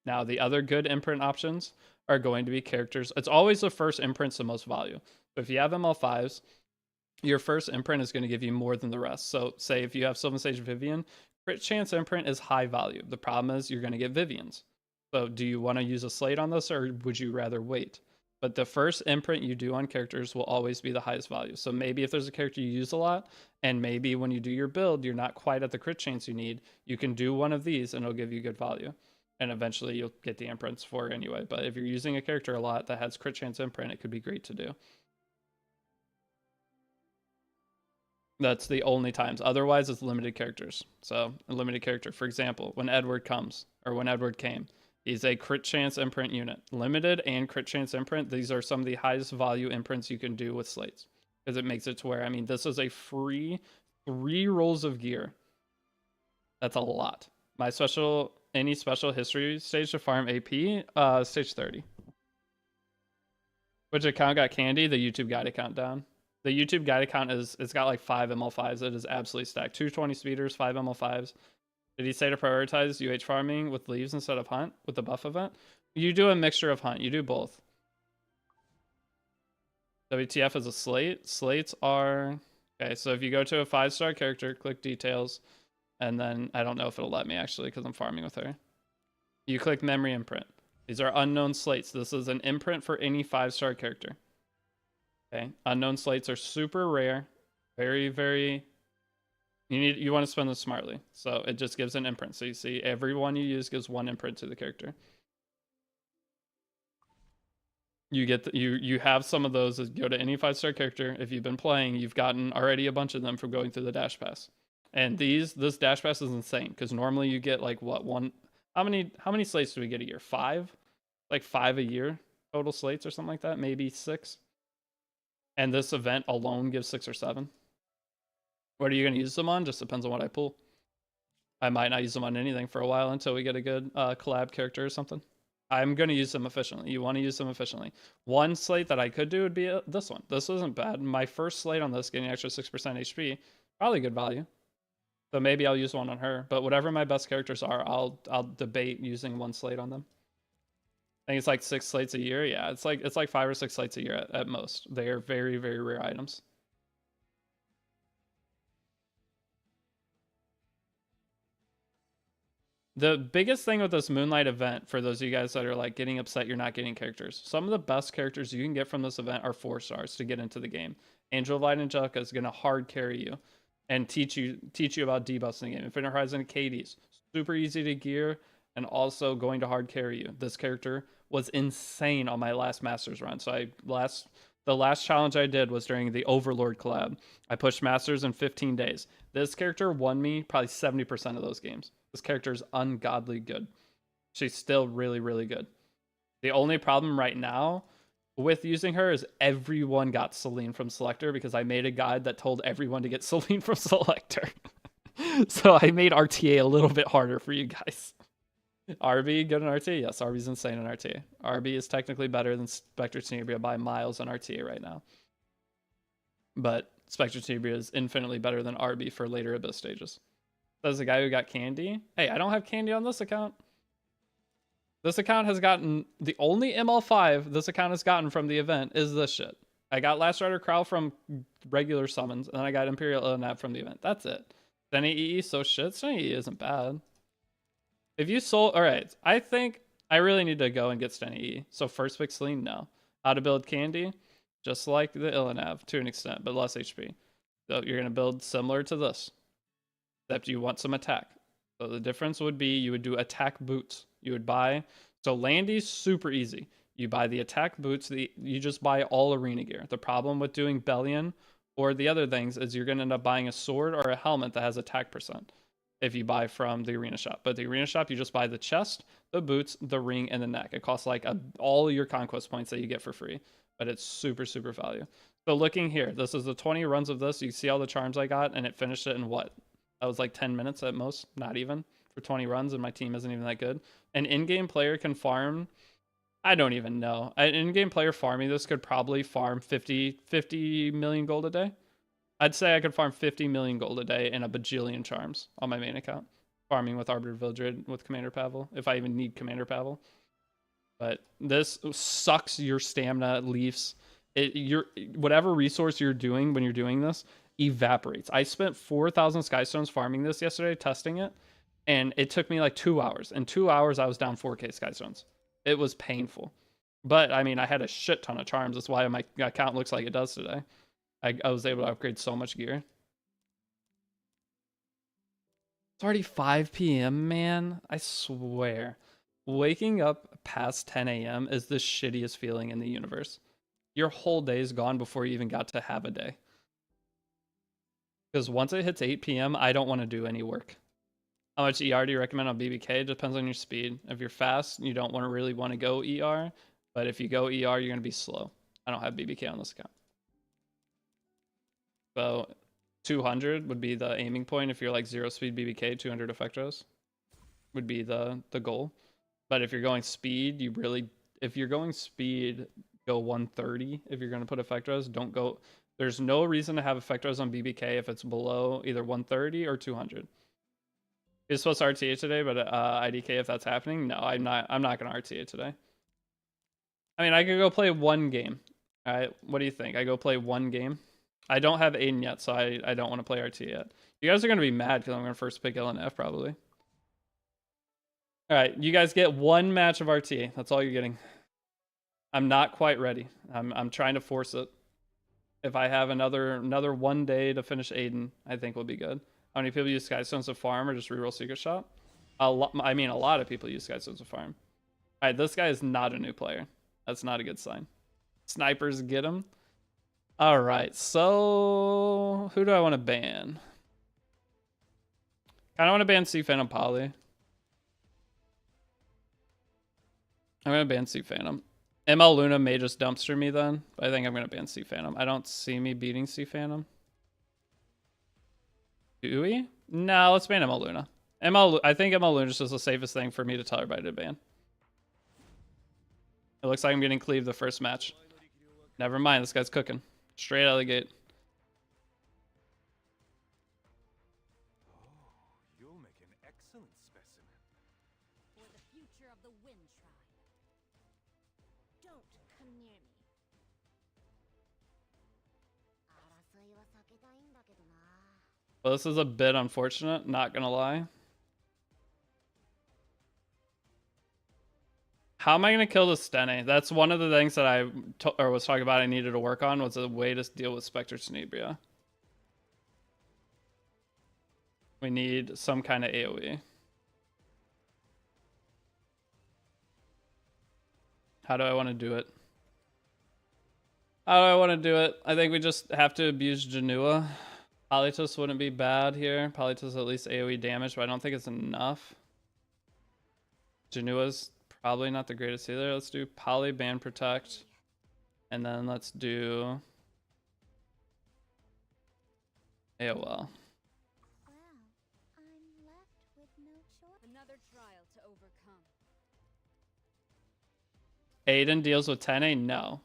Now, the other good imprint options are going to be characters. It's always the first imprint's the most value. So if you have ML5s, your first imprint is going to give you more than the rest. So say if you have Sylvan Sage Vivian, crit chance imprint is high value. The problem is you're going to get Vivians. So do you want to use a slate on this, or would you rather wait? But the first imprint you do on characters will always be the highest value. So maybe if there's a character you use a lot, and maybe when you do your build, you're not quite at the crit chance you need, you can do one of these and it'll give you good value. And eventually you'll get the imprints for it anyway. But if you're using a character a lot that has crit chance imprint, it could be great to do. That's the only times. Otherwise, it's limited characters. So a limited character, for example, when Edward comes, or when Edward came, he's a crit chance imprint unit. Limited and crit chance imprint, these are some of the highest value imprints you can do with slates. Because it makes it to where, I mean, this is a free 3 rolls of gear. That's a lot. My special, any special history stage to farm AP, stage 30. Which account got candy? The YouTube guide account down. The YouTube guide account it's got like 5 ML5s. It is absolutely stacked. 220 speeders, 5 ML5s. Did he say to prioritize UH farming with leaves instead of hunt with the buff event? You do a mixture of hunt. You do both. WTF is a slate. Slates are... Okay, so if you go to a 5-star character, click details, and then I don't know if it'll let me actually because I'm farming with her. You click memory imprint. These are unknown slates. This is an imprint for any 5-star character. Okay, unknown slates are super rare. Very, very... You want to spend them smartly. So it just gives an imprint. So you see every one you use gives 1 imprint to the character. You get you have some of those as go to any 5-star character. If you've been playing, you've gotten already a bunch of them from going through the dash pass. And this dash pass is insane because normally you get like what, one... How many slates do we get a year? 5? Like 5 a year total slates or something like that, maybe 6. And this event alone gives 6 or 7. What are you going to use them on? Just depends on what I pull. I might not use them on anything for a while until we get a good collab character or something. I'm going to use them efficiently. You want to use them efficiently. One slate that I could do would be this one. This isn't bad. My first slate on this, getting extra 6% HP, probably good value. So maybe I'll use one on her. But whatever my best characters are, I'll debate using one slate on them. I think it's like 6 slates a year. Yeah, it's like 5 or 6 slates a year at most. They are very, very rare items. The biggest thing with this Moonlight event, for those of you guys that are like getting upset you're not getting characters, some of the best characters you can get from this event are 4 stars to get into the game. Angel of Light Angelica is going to hard carry you and teach you about debuffs in the game. Infinite Horizon Acades, super easy to gear and also going to hard carry you. This character was insane on my last Masters run. So the last challenge I did was during the Overlord collab. I pushed Masters in 15 days. This character won me probably 70% of those games. This character is ungodly good. She's still really, really good. The only problem right now with using her is everyone got Celine from Selector because I made a guide that told everyone to get Celine from Selector. So I made RTA a little bit harder for you guys. RB good in RTA? Yes, RB's insane in RTA. RB is technically better than Spectre Tenebria by miles in RTA right now. But Spectre Tenebria is infinitely better than RB for later Abyss stages. There's a guy who got candy. Hey, I don't have candy on this account. This account has gotten... The only ML5 this account has gotten from the event is this shit. I got Last Rider Crow from regular summons, and then I got Imperial Illnab from the event. That's it. Steny EE, so shit. Steny EE isn't bad. If you sold... Alright, I think I really need to go and get Steny EE. So first pick Celine? No. How to build candy? Just like the Illnab, to an extent, but less HP. So you're going to build similar to this. Except you want some attack. So the difference would be you would do attack boots. You would buy... So Landy's super easy. You buy the attack boots. You just buy all arena gear. The problem with doing Bellion or the other things is you're going to end up buying a sword or a helmet that has attack percent if you buy from the arena shop. But the arena shop, you just buy the chest, the boots, the ring, and the neck. It costs like all your conquest points that you get for free. But it's super, super value. So looking here, this is the 20 runs of this. You see all the charms I got, and it finished it in what? That was like 10 minutes at most, not even, for 20 runs, and my team isn't even that good. An in-game player can farm, I don't even know. An in-game player farming this could probably farm 50 million gold a day. I'd say I could farm 50 million gold a day and a bajillion charms on my main account. Farming with Arbiter Vildred with Commander Pavel, if I even need Commander Pavel. But this sucks your stamina, leafs. Whatever resource you're doing when you're doing this evaporates. I spent 4,000 Skystones farming this yesterday, testing it, and it took me like 2 hours. In 2 hours, I was down 4k Skystones. It was painful. But I mean, I had a shit ton of charms. That's why my account looks like it does today. I was able to upgrade so much gear. It's already 5 p.m., man. I swear. Waking up past 10 a.m. is the shittiest feeling in the universe. Your whole day is gone before you even got to have a day. Because once it hits 8 p.m., I don't want to do any work. How much ER do you recommend on BBK? Depends on your speed. If you're fast, you don't really want to go ER. But if you go ER, you're going to be slow. I don't have BBK on this account. So 200 would be the aiming point. If you're like 0 speed BBK, 200 effectros would be the goal. But if you're going speed, if you're going speed, go 130. If you're going to put effectros, don't go. There's no reason to have effectros on BBK if it's below either 130 or 200. You're supposed to RTA today, but IDK if that's happening, no, I'm not going to RTA today. I mean, I could go play one game. All right, what do you think? I go play one game? I don't have Aiden yet, so I don't want to play RT yet. You guys are going to be mad because I'm going to first pick LNF probably. All right, you guys get one match of RT. That's all you're getting. I'm not quite ready. I'm trying to force it. If I have another 1 day to finish Aiden, I think we'll be good. How many people use Skystones to farm or just reroll Secret Shop? A lot of people use Skystones to farm. All right, this guy is not a new player. That's not a good sign. Snipers get him. All right, so who do I want to ban? Kind of want to ban C Phantom Poly. I'm going to ban C Phantom. ML Luna may just dumpster me then, but I think I'm going to ban C Phantom. I don't see me beating C Phantom. Do we? No, let's ban ML Luna. I think ML Luna is just the safest thing for me to tell everybody to ban. It looks like I'm getting cleaved the first match. Never mind, this guy's cooking. Straight out of the gate. Oh, you'll make an excellent specimen. For the future of the Wind Tribe. Don't come near me. Well, this is a bit unfortunate, not gonna lie. How am I gonna kill the Stene? That's one of the things that I was talking about I needed to work on, was a way to deal with Spectre Tenebria. We need some kind of AoE. How do I want to do it? How do I want to do it? I think we just have to abuse Janua. Polytus wouldn't be bad here. Polytus at least AoE damage, but I don't think it's enough. Janua's probably not the greatest either. Let's do Poly, Ban, Protect. And then let's do AOL. Well, I'm left with no choice. Another trial to overcome. Aiden deals with 10A? No.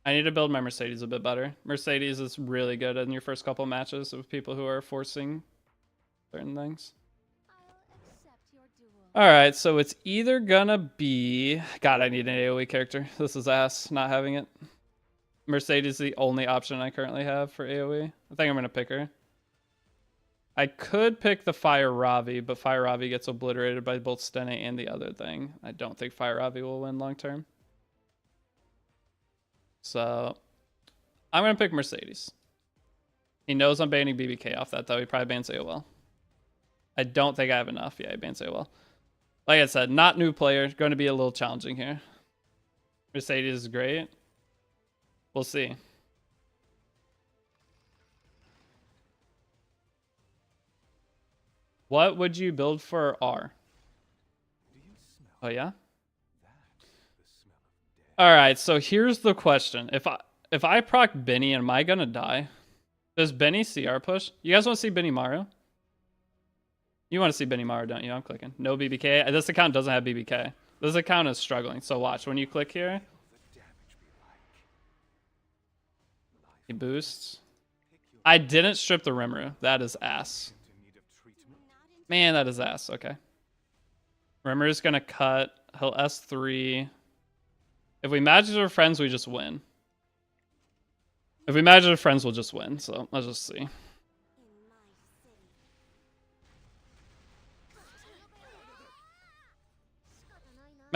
I need to build my Mercedes a bit better. Mercedes is really good in your first couple matches with people who are forcing certain things. Alright, so it's either gonna be... God, I need an AoE character. This is ass, not having it. Mercedes is the only option I currently have for AoE. I think I'm gonna pick her. I could pick the Fire Ravi, but Fire Ravi gets obliterated by both Stene and the other thing. I don't think Fire Ravi will win long term. So, I'm gonna pick Mercedes. He knows I'm banning BBK off that, though. He probably bans AOL. I don't think I have enough. Yeah, he bans AOL. Like I said, not new player. Going to be a little challenging here. Mercedes is great. We'll see. What would you build for R? Oh, yeah? Alright, so here's the question. If I proc Benny, am I going to die? Does Benny CR push? You guys want to see Benny Maru? You want to see Benny Maru, don't you? I'm clicking. No BBK. This account doesn't have BBK. This account is struggling. So watch. When you click here, he boosts. I didn't strip the Rimuru. That is ass. Man, that is ass. Okay. Rimru's going to cut. He'll S3. If we match our friends, we just win. If we match our friends, we'll just win. So let's just see.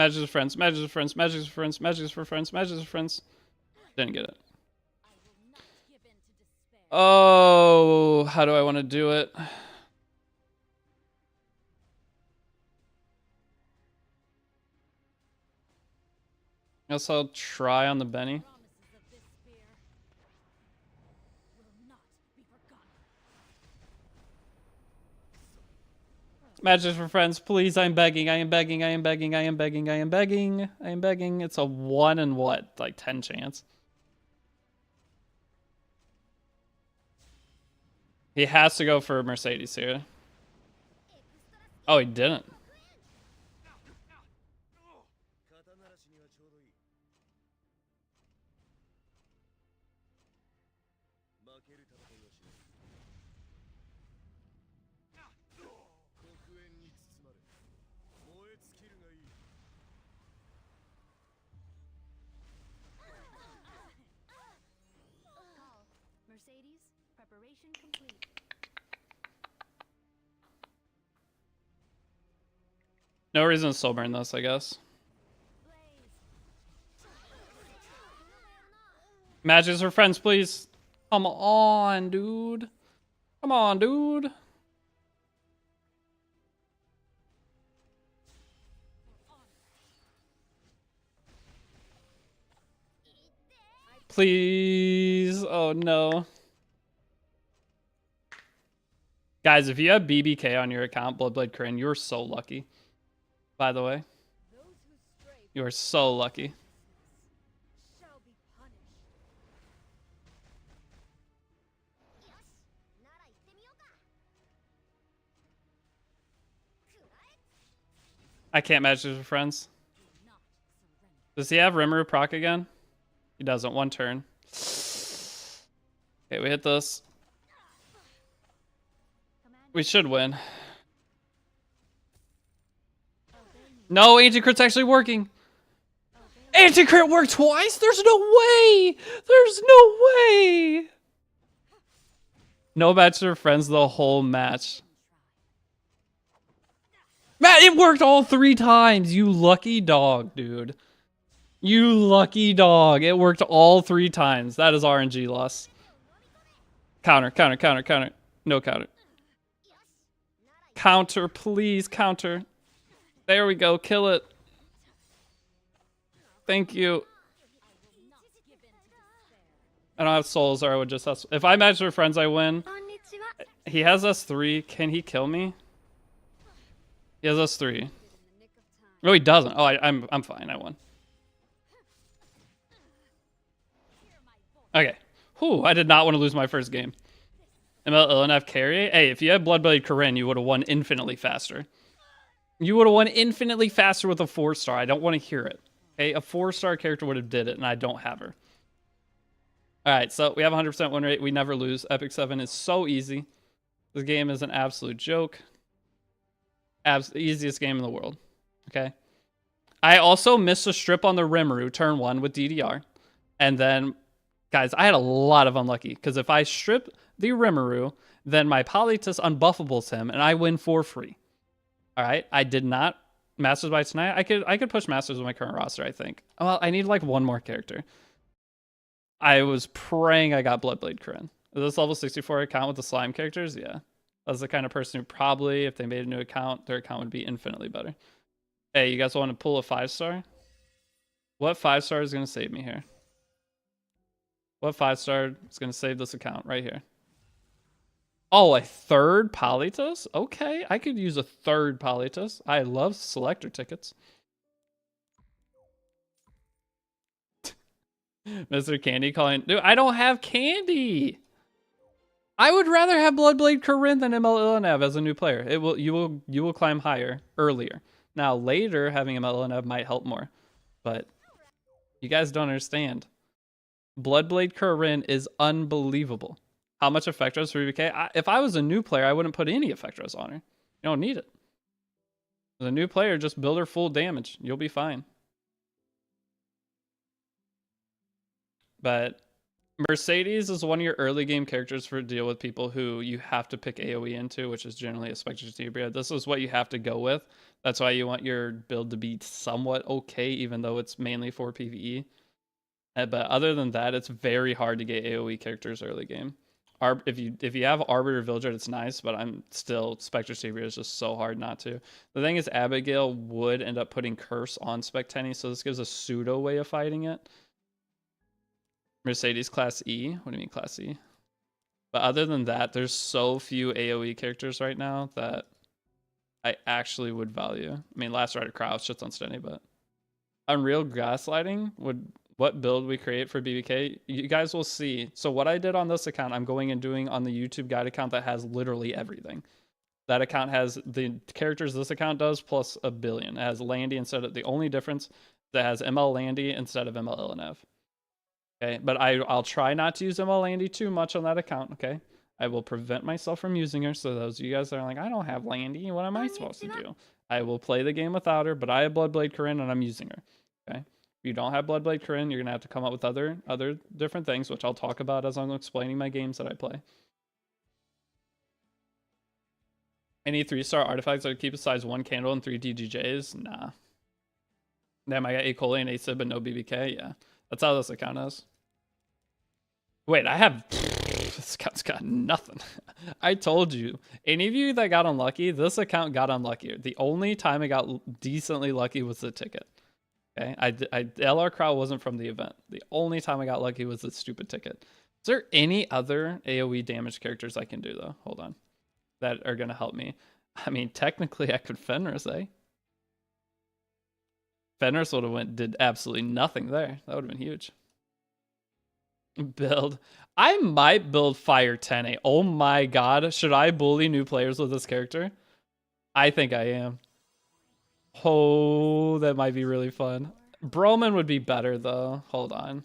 Magic for friends, magic for friends, magic for friends, magic for friends, magic for friends. Didn't get it. I will not give in to despair. Oh, how do I want to do it? Guess I'll try on the Benny. Promises of this spear will not be forgotten. Matches for friends, please. I'm begging. I am begging. I am begging. I am begging. I am begging. I am begging. It's a 1 in what? Like 10 chance. He has to go for Mercedes here. Oh, he didn't. Call. Mercedes, preparation complete. No reason to soul burn this, I guess. Matches for friends, please. Come on, dude. Come on, dude. Please. Oh, no. Guys, if you have BBK on your account, Bloodblade Corinne, you're so lucky. By the way, Those who stray you are so lucky. shall be punished. I can't match this with friends. Do not surrender. Does he have Rimuru proc again? He doesn't. 1 turn. Okay, we hit this. We should win. No, anti-crit's actually working. Anti-crit worked twice? There's no way! There's no way! No match for friends the whole match. Matt, it worked all 3 times. You lucky dog, dude. You lucky dog. It worked all 3 times. That is RNG loss. Counter, counter, counter, counter. No counter. Counter, please, counter. There we go. Kill it. Thank you. I don't have souls, or I would just have... If I match with friends, I win. He has S3. Can he kill me? He has S3. No, he doesn't. Oh, I'm fine. I won. Okay. Whew, I did not want to lose my first game. ML carry. Hey, if you had Bloodblade Corinne, you would have won infinitely faster. You would have won infinitely faster with a 4-star. I don't want to hear it. Okay, a 4-star character would have did it, and I don't have her. All right, so we have 100% win rate. We never lose. Epic 7 is so easy. This game is an absolute joke. Easiest game in the world. Okay. I also missed a strip on the Rimuru turn 1 with DDR. And then, guys, I had a lot of unlucky. Because if I strip the Rimuru, then my Polytus unbuffables him, and I win for free. All right. I did not Masters by tonight. I could push Masters with my current roster, I think. Well, I need like 1 more character. I was praying I got Bloodblade Corinne. Is this level 64 account with the slime characters? Yeah. I was the kind of person who probably, if they made a new account, their account would be infinitely better. Hey, you guys want to pull a 5-star? What 5-star is going to save me here? What 5-star is going to save this account right here? Oh, a 3rd Polytus? Okay, I could use a 3rd Polytus. I love selector tickets. Mr. Candy calling... Dude, I don't have candy! I would rather have Bloodblade Corinne than ML Illinev as a new player. You will climb higher earlier. Now later having ML Illinev might help more. But you guys don't understand. Bloodblade Corinne is unbelievable. How much Effectros for BK? If I was a new player, I wouldn't put any Effectros on her. You don't need it. As a new player, just build her full damage. You'll be fine. But Mercedes is one of your early game characters for deal with people who you have to pick AoE into, which is generally a Spectre Tibia. This is what you have to go with. That's why you want your build to be somewhat okay, even though it's mainly for PvE. But other than that, it's very hard to get AoE characters early game. If you have Arbiter Villager, it's nice, but I'm still Spectre Tibia is just so hard not to. The thing is, Abigail would end up putting Curse on Spectenny, so this gives a pseudo way of fighting it. Mercedes Class E? What do you mean Class E? But other than that, there's so few AoE characters right now that I actually would value. I mean, Last Rider Kraus shit's on Stenny, but Unreal Gaslighting would what build we create for BBK, you guys will see. So what I did on this account, I'm going and doing on the YouTube guide account that has literally everything. That account has the characters this account does plus a billion. It has Landy instead of the only difference that has ML Landy instead of ML Illinev. Okay, but I'll try not to use ML Landy too much on that account, okay? I will prevent myself from using her, so those of you guys that are like, I don't have Landy, what am I supposed to do? I will play the game without her, but I have Bloodblade Corinne and I'm using her, okay? If you don't have Bloodblade Corinne, you're gonna have to come up with other different things, which I'll talk about as I'm explaining my games that I play. Any 3-star artifacts that keep a size 1 candle and 3 DGJs? Nah. Damn, I got A. Coli and A. Sib and no BBK? Yeah. That's how this account is. Wait, I have... This account's got nothing. I told you. Any of you that got unlucky, this account got unlucky. The only time I got decently lucky was the ticket. Okay? LR Crowd wasn't from the event. The only time I got lucky was the stupid ticket. Is there any other AoE damage characters I can do, though? Hold on. That are going to help me. I mean, technically, I could Fenris, eh? Fenris would have did absolutely nothing there. That would have been huge. Build. I might build Fire 10A. Oh my god. Should I bully new players with this character? I think I am. Oh, that might be really fun. Broman would be better though. Hold on.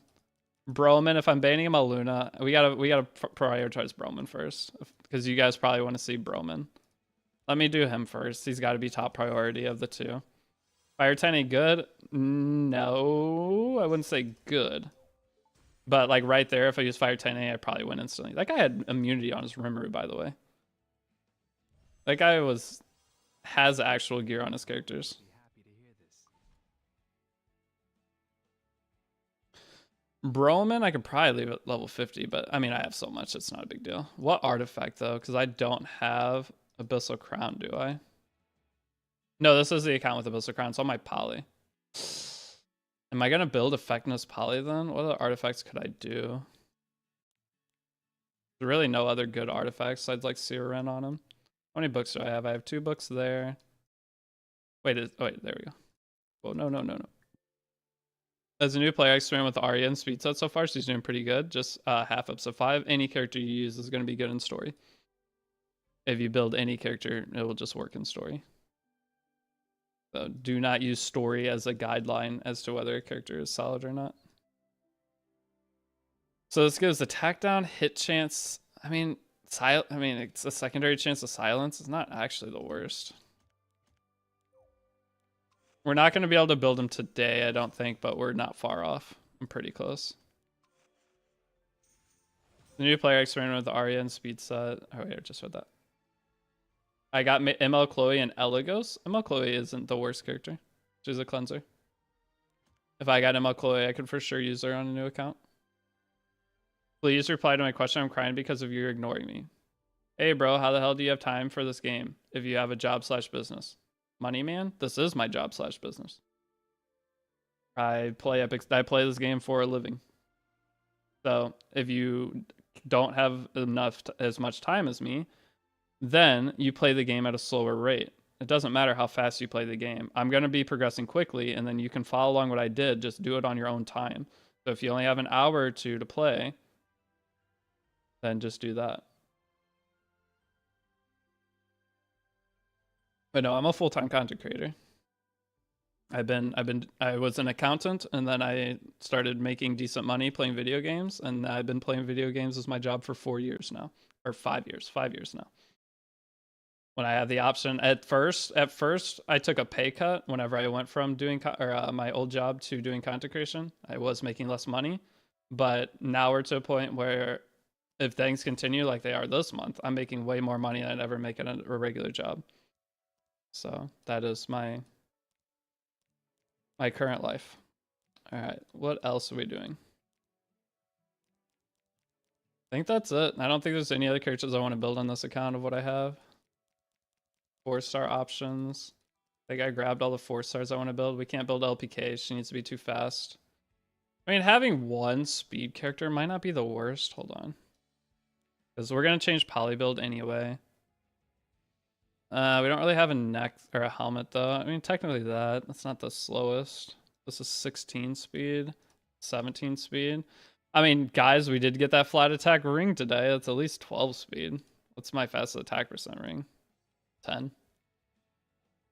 Broman, if I'm banning him a Luna, we gotta prioritize Broman first. Because you guys probably want to see Broman. Let me do him first. He's got to be top priority of the two. Fire 10A good? No, I wouldn't say good. But like right there, if I use Fire 10A, I probably win instantly. That guy had immunity on his Rimuru, by the way. That guy has actual gear on his characters. Broman, I could probably leave at level 50, but I mean, I have so much, it's not a big deal. What artifact though? Because I don't have Abyssal Crown, do I? No, this is the account with Abyssal Crown. It's on my poly. Am I going to build Effectiveness Poly then? What other artifacts could I do? There's really no other good artifacts. I'd like Siren on them. How many books do I have? I have 2 books there. Wait, wait, there we go. Oh, no. As a new player, I experiment with Arya and speed set so far. She's doing pretty good. Just half ups of 5. Any character you use is going to be good in story. If you build any character, it will just work in story. So do not use story as a guideline as to whether a character is solid or not. So this gives attack down, hit chance. I mean, it's a secondary chance of silence. It's not actually the worst. We're not going to be able to build him today, I don't think, but we're not far off. I'm pretty close. The new player experimented with Arya and speed set. Oh, wait, I just read that. I got ML Chloe and Eligos. ML Chloe isn't the worst character. She's a cleanser. If I got ML Chloe, I could for sure use her on a new account. Please reply to my question. I'm crying because of you ignoring me. Hey, bro, how the hell do you have time for this game if you have a job/business? Money, man? This is my job/business. I play this game for a living. So if you don't have as much time as me, then you play the game at a slower rate. It doesn't matter how fast you play the game. I'm going to be progressing quickly, and then you can follow along what I did. Just do it on your own time. So if you only have an hour or 2 to play, then just do that. But no, I'm a full-time content creator. I was an accountant, and then I started making decent money playing video games, and I've been playing video games as my job for 4 years now, or 5 years now. When I had the option, at first, I took a pay cut whenever I went from doing my old job to doing content creation. I was making less money, But now we're to a point where if things continue like they are this month, I'm making way more money than I'd ever make at a regular job. So that is my current life. All right, what else are we doing? I think that's it. I don't think there's any other characters I want to build on this account of what I have. 4-star options. I think I grabbed all the 4-stars I want to build. We can't build LPK. She needs to be too fast. I mean, having one speed character might not be the worst. Hold on. Because we're going to change poly build anyway. We don't really have a neck or a helmet, though. I mean, technically that's not the slowest. This is 16 speed, 17 speed. I mean, guys, we did get that flat attack ring today. That's at least 12 speed. What's my fastest attack percent ring? 10.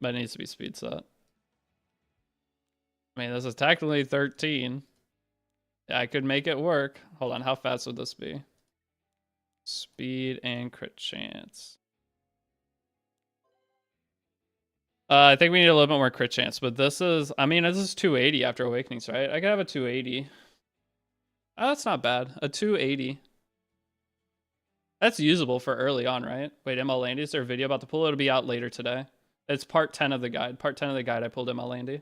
But it needs to be speed set. I mean, this is technically 13. Yeah, I could make it work. Hold on, how fast would this be? Speed and crit chance. I think we need a little bit more crit chance, but this is, I mean, this is 280 after Awakenings, right? I could have a 280. Oh, that's not bad. A 280. That's usable for early on, right? Wait, ML Landy, is there a video about the pool? It'll be out later today. It's part 10 of the guide. Part 10 of the guide, I pulled ML Landy.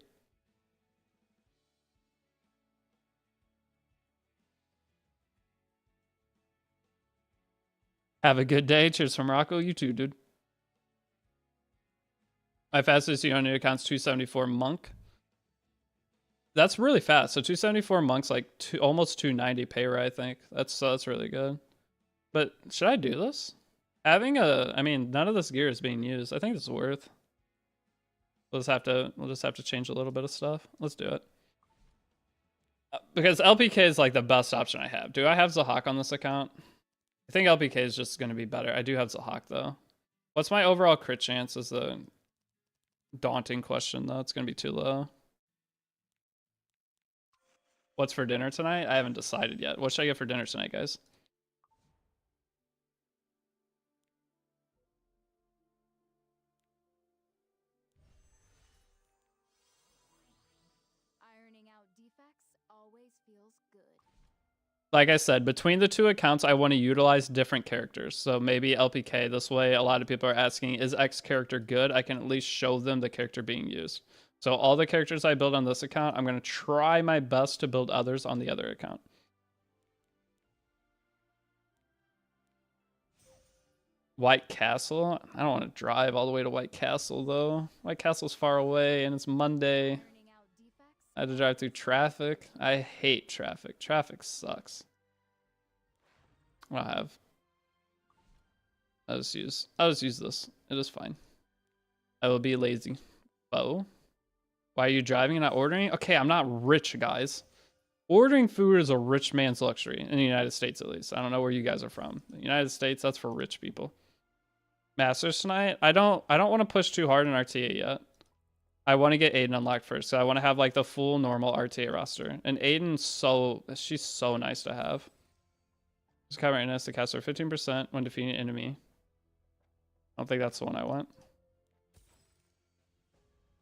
Have a good day. Cheers from Rocco. You too, dude. My fastest unit account's 274 monk. That's really fast. So 274 monk's like almost 290 payra, I think. That's really good. But should I do this? Having I mean, none of this gear is being used. I think this is worth. We'll just have to change a little bit of stuff. Let's do it. Because LPK is like the best option I have. Do I have Zahak on this account? I think LPK is just going to be better. I do have Zahak though. What's my overall crit chance is the daunting question though. It's going to be too low. What's for dinner tonight? I haven't decided yet. What should I get for dinner tonight, guys? Ironing out defects always feels good. Like I said, between the two accounts, I want to utilize different characters. So maybe LPK this way. A lot of people are asking, is X character good? I can at least show them the character being used. So all the characters I build on this account, I'm going to try my best to build others on the other account. White Castle? I don't want to drive all the way to White Castle, though. White Castle's far away, and it's Monday. I had to drive through traffic. I hate traffic. Traffic sucks. I'll just use this. It is fine. I will be lazy. Oh. Why are you driving and not ordering? Okay, I'm not rich, guys. Ordering food is a rich man's luxury in the United States, at least. I don't know where you guys are from. The United States, that's for rich people. Masters tonight. I don't want to push too hard in RTA yet. I want to get Aiden unlocked first. So I want to have like the full normal RTA roster. And Aiden's she's so nice to have. Just cover Innes to cast her 15% when defeating an enemy. I don't think that's the one I want.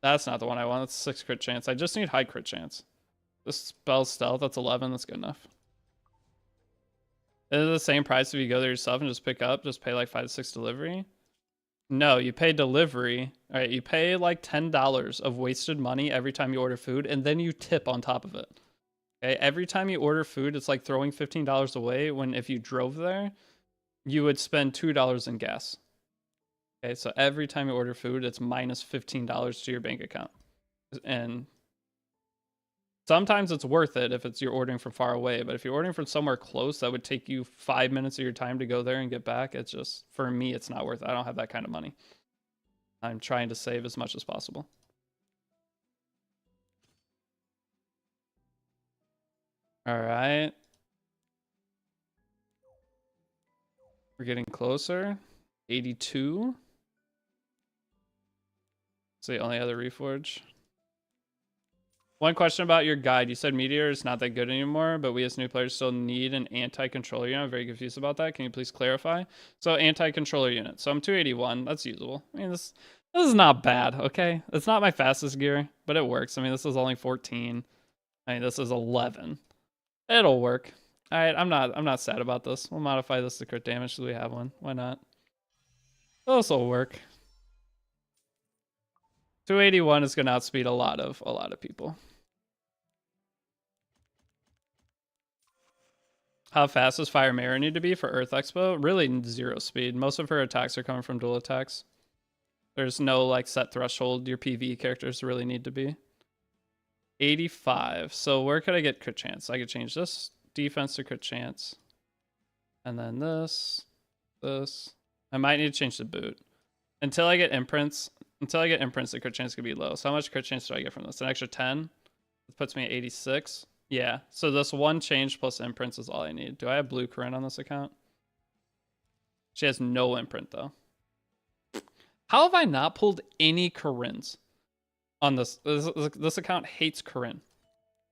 That's not the one I want. That's 6 crit chance. I just need high crit chance. This spell stealth, that's 11. That's good enough. Is it the same price if you go there yourself and just pick up? Just pay like 5 to 6 delivery? No, you pay delivery. All right, you pay like $10 of wasted money every time you order food, and then you tip on top of it. Okay, every time you order food, it's like throwing $15 away when if you drove there, you would spend $2 in gas. Okay, so every time you order food, it's minus $15 to your bank account. And sometimes it's worth it if you're ordering from far away, but if you're ordering from somewhere close that would take you 5 minutes of your time to go there and get back, it's just, for me, it's not worth it. I don't have that kind of money. I'm trying to save as much as possible. All right. We're getting closer. 82. It's the only other reforge. One question about your guide. You said Meteor is not that good anymore, but we as new players still need an anti-controller unit. I'm very confused about that. Can you please clarify? So anti-controller unit. So I'm 281. That's usable. I mean, this is not bad, okay? It's not my fastest gear, but it works. I mean, this is only 14. I mean, this is 11. It'll work. All right, I'm not sad about this. We'll modify this to crit damage so we have one. Why not? This will work. 281 is gonna outspeed a lot of people. How fast does Fire Mirror need to be for Earth Expo? Really 0 speed. Most of her attacks are coming from dual attacks. There's no like set threshold your PvE characters really need to be. 85. So where could I get crit chance? I could change this defense to crit chance. And then this. I might need to change the boot. Until I get imprints, the crit chance could be low. So how much crit chance do I get from this? An extra 10? It puts me at 86. Yeah, so this one change plus imprints is all I need. Do I have blue Corinne on this account? She has no imprint though. How have I not pulled any Corinnes on this? This account hates Corinne.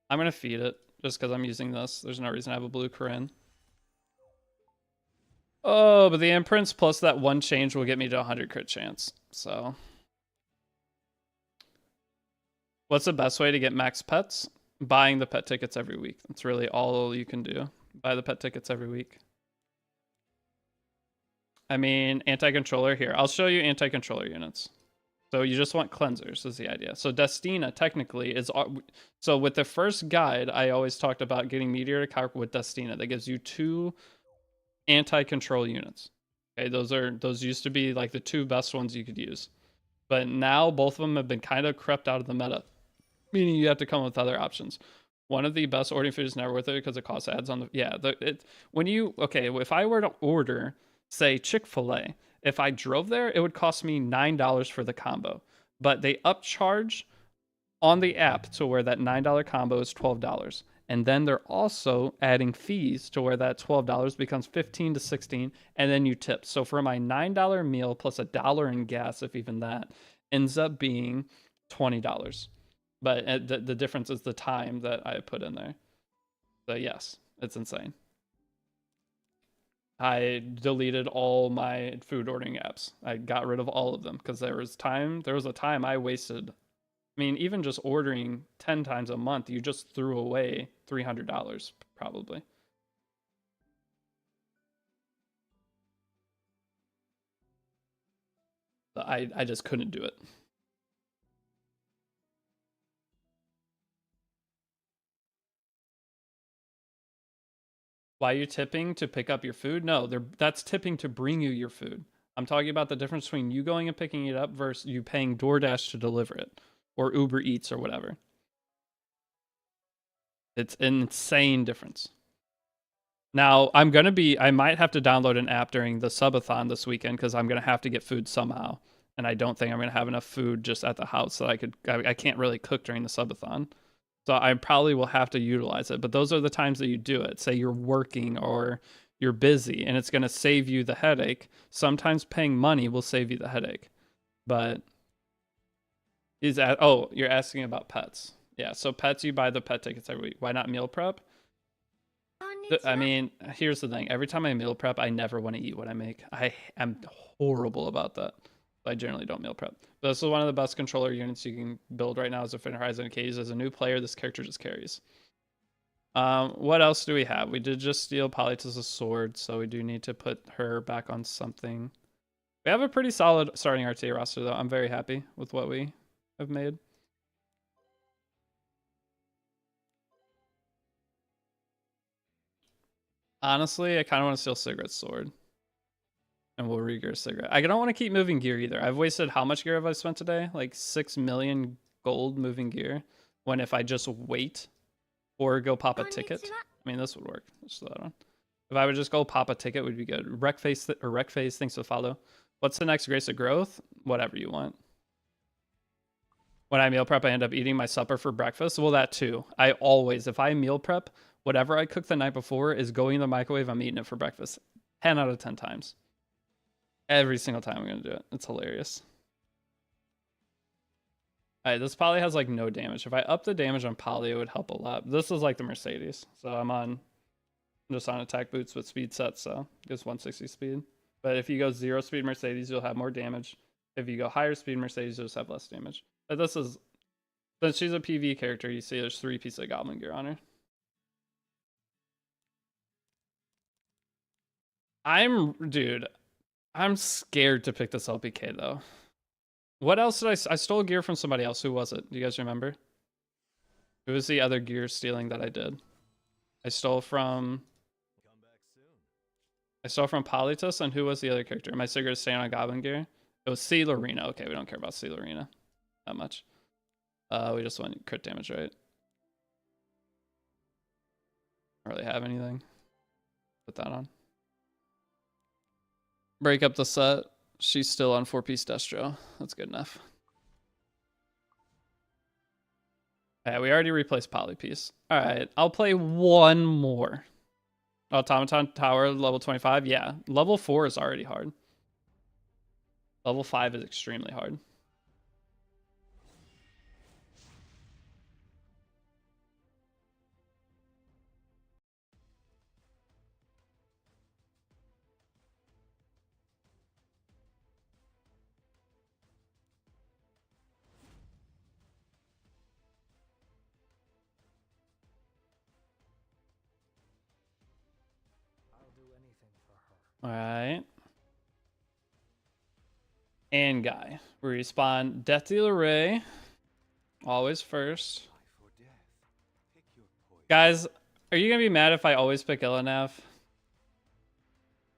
I'm going to feed it just because I'm using this. There's no reason I have a blue Corinne. Oh, but the imprints plus that one change will get me to 100 crit chance. So, what's the best way to get max pets? Buying the pet tickets every week. That's really all you can do. Buy the pet tickets every week. I mean, anti-controller here. I'll show you anti-controller units. So you just want cleansers is the idea. So Destina technically is... So with the first guide, I always talked about getting Meteor to Carp with Destina. That gives you 2 anti-control units. Okay, those used to be like the 2 best ones you could use. But now both of them have been kind of crept out of the meta. Meaning you have to come up with other options. One of the best ordering food is never worth it because it costs ads on the... Yeah, if I were to order, say, Chick-fil-A, if I drove there, it would cost me $9 for the combo. But they upcharge on the app to where that $9 combo is $12. And then they're also adding fees to where that $12 becomes $15 to $16, and then you tip. So for my $9 meal plus $1 in gas, if even that, ends up being $20. But the difference is the time that I put in there. So yes, it's insane. I deleted all my food ordering apps. I got rid of all of them because there was a time I wasted. I mean, even just ordering 10 times a month, you just threw away $300 probably. I just couldn't do it. Why are you tipping to pick up your food? No, that's tipping to bring you your food. I'm talking about the difference between you going and picking it up versus you paying DoorDash to deliver it or Uber Eats or whatever. It's an insane difference. Now, I might have to download an app during the Subathon this weekend because I'm going to have to get food somehow. And I don't think I'm going to have enough food just at the house so I can't really cook during the Subathon. So I probably will have to utilize it. But those are the times that you do it. Say you're working or you're busy and it's going to save you the headache. Sometimes paying money will save you the headache. But you're asking about pets. Yeah, so pets, you buy the pet tickets every week. Why not meal prep? I mean, here's the thing. Every time I meal prep, I never want to eat what I make. I am horrible about that. I generally don't meal prep. But this is one of the best controller units you can build right now as a Infinite Horizon Occasions. As a new player, this character just carries. What else do we have? We did just steal Polytus' sword, so we do need to put her back on something. We have a pretty solid starting RTA roster, though. I'm very happy with what we have made. Honestly, I kind of want to steal Cigarette's sword. And we'll re-gear Cigarette. I don't want to keep moving gear either. I've wasted how much gear have I spent today? Like 6 million gold moving gear. When if I just wait or go pop a ticket. I mean, this would work. Let's slow that on. If I would just go pop a ticket, would be good. Wreckface, thanks for follow. What's the next Grace of Growth? Whatever you want. When I meal prep, I end up eating my supper for breakfast. Well, that too. I always, if I meal prep, whatever I cooked the night before is going in the microwave. I'm eating it for breakfast. 10 out of 10 times. Every single time I'm going to do it. It's hilarious. Alright, this Poly has like no damage. If I up the damage on Poly, it would help a lot. This is like the Mercedes. So I'm just on attack boots with speed set, so it gives 160 speed. But if you go 0 speed Mercedes, you'll have more damage. If you go higher speed Mercedes, you'll just have less damage. But this is... Since she's a PV character, you see there's 3 pieces of Goblin gear on her. Dude, I'm scared to pick this LPK though. What else did I stole gear from somebody else. Who was it? Do you guys remember? Who was the other gear stealing that I did? I stole from Politus, and who was the other character? Am I still gonna stay on Goblin gear? It was C. Lorena. Okay, we don't care about C. Lorena that much. We just want crit damage, right? Don't really have anything. Put that on. Break up the set. She's still on 4-piece Destro. That's good enough. Yeah, we already replaced Polypiece. Alright, I'll play one more. Automaton Tower, level 25. Yeah, level 4 is already hard. Level 5 is extremely hard. Alright. And Guy. We respawn Death Dealer Ray. Always first. Guys, are you gonna be mad if I always pick Illinav?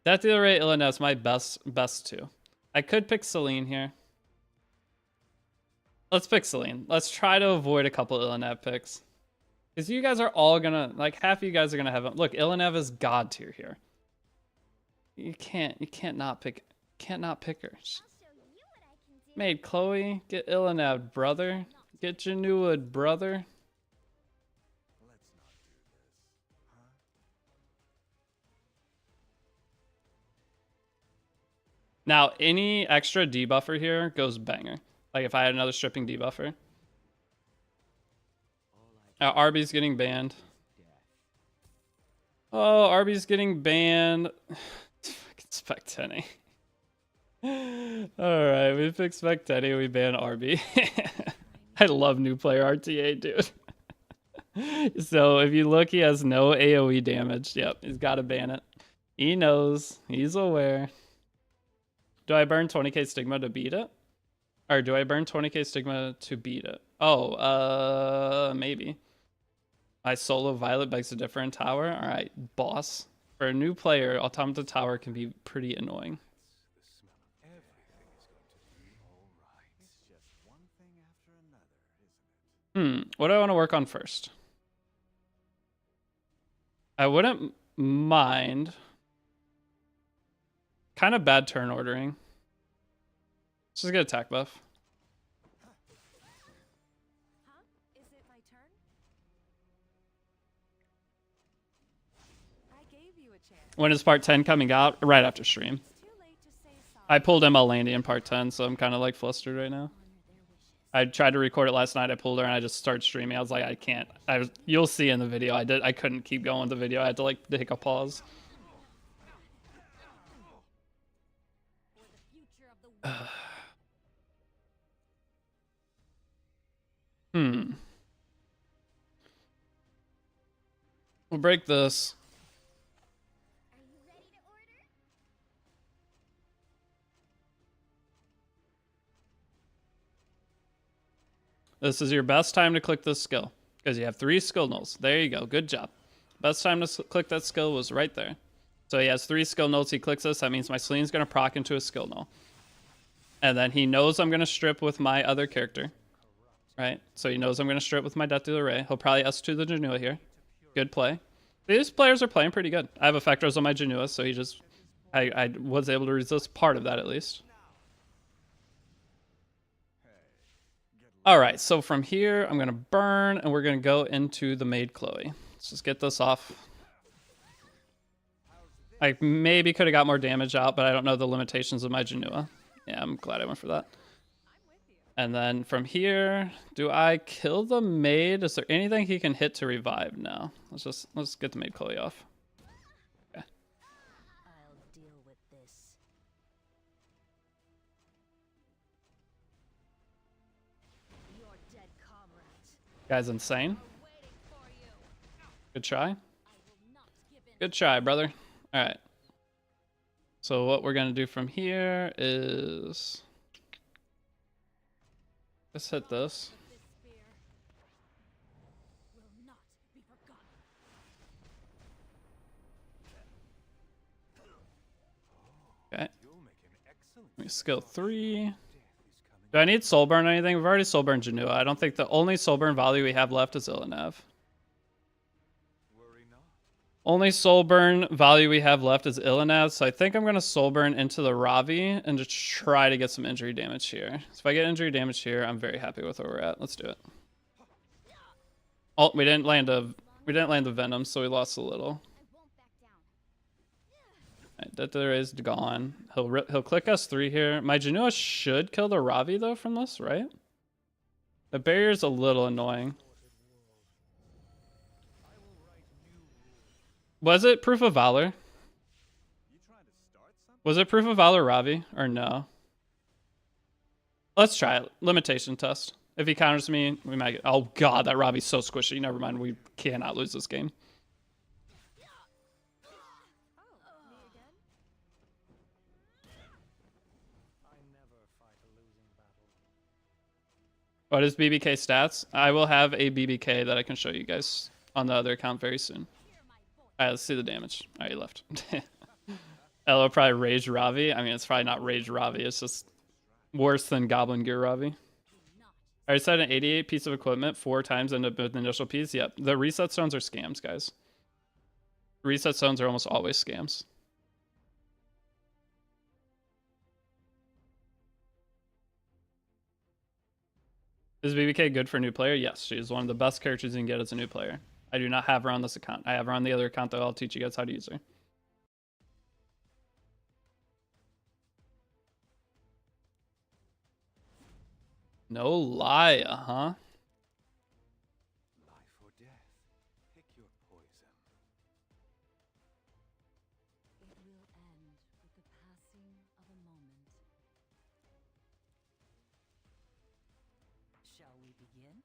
Death Dealer Ray, Illinav's my best two. I could pick Celine here. Let's pick Celine. Let's try to avoid a couple Illinav picks. Because you guys are all gonna, like, half of you guys are gonna have him. Look, Illinav is god tier here. You can't not pick her. I'll show you what I can do. Made Chloe, get Illinav, brother. Get Januad, brother. Now, any extra debuffer here goes banger. Like if I had another stripping debuffer. Arby's getting banned. Oh, Arby's getting banned. Spectenny. Alright, we picked Spectenny, we ban Arby. I love new player RTA, dude. So if you look, he has no AoE damage. Yep, he's got to ban it. He knows. He's aware. Do I burn 20k stigma to beat it? Or do I burn 20k stigma to beat it? Oh, maybe. My solo Violet begs a different tower. Alright, boss. For a new player, Automata Tower can be pretty annoying. What do I want to work on first? I wouldn't mind. Kind of bad turn ordering. Let's just get attack buff. Huh? Is it my turn? I gave you a chance. When is part 10 coming out? Right after stream. It's too late to say sorry. I pulled ML Landy in part 10, so I'm kind of like flustered right now. I tried to record it last night. I pulled her and I just started streaming. I was like, I can't. You'll see in the video. I couldn't keep going with the video. I had to like take a pause. For the future of the wind. We'll break this. Are you ready to order? This is your best time to click this skill because you have 3 skill nulls. There you go. Good job. Best time to click that skill was right there. So he has 3 skill nulls. He clicks this. That means my Celine's going to proc into a skill null. And then he knows I'm going to strip with my other character. Right? So he knows I'm going to strip with my Death Dealer Ray. He'll probably S2 the Janua here. Good play. These players are playing pretty good. I have Effectors on my Janua, so he just... I was able to resist part of that at least. Alright, so from here, I'm going to burn, and we're going to go into the Maid Chloe. Let's just get this off. I maybe could have got more damage out, but I don't know the limitations of my Janua. Yeah, I'm glad I went for that. And then from here, do I kill the Maid? Is there anything he can hit to revive? No. Let's get the Maid Chloe off. Okay. I'll deal with this. Your dead comrades Guy's insane. are waiting for you. Good try. I will not give in. Good try, brother. Alright. So what we're gonna do from here is let's hit this. This spear will not be forgotten. Okay. You'll make an excellent Let me skill 3. death is coming. Do I need Soulburn or anything? We've already Soulburned Janua. I don't think the only Soulburn value we have left is Illinev. Worry not. Only Soulburn value we have left is Illinev, so I think I'm going to Soulburn into the Ravi and just try to get some injury damage here. So if I get injury damage here, I'm very happy with where we're at. Let's do it. Oh, we didn't land the Venom, so we lost a little. I won't back down. Right, that there is gone. He'll click us 3 here. My Janua should kill the Ravi though from this, right? The barrier's a little annoying. Was it Proof of Valor? You trying to start something? Was it Proof of Valor Ravi or no? Let's try it. Limitation test. If he counters me, we might get... Oh god, that Ravi's so squishy. Never mind, we cannot lose this game. Oh, me again? I never fight a losing battle. What is BBK stats? I will have a BBK that I can show you guys on the other account very soon. Alright, let's see the damage. Alright, he left. Elo probably Rage Ravi. I mean, it's probably not Rage Ravi. It's just worse than Goblin Gear Ravi. I said an 88 piece of equipment 4 times in the initial piece. Yep, the reset stones are scams, guys. Reset stones are almost always scams. Is BBK good for a new player? Yes, she is one of the best characters you can get as a new player. I do not have her on this account. I have her on the other account, though. I'll teach you guys how to use her. No lie, huh? Life or death. Pick your poison. It will end with the passing of a moment. Shall we begin?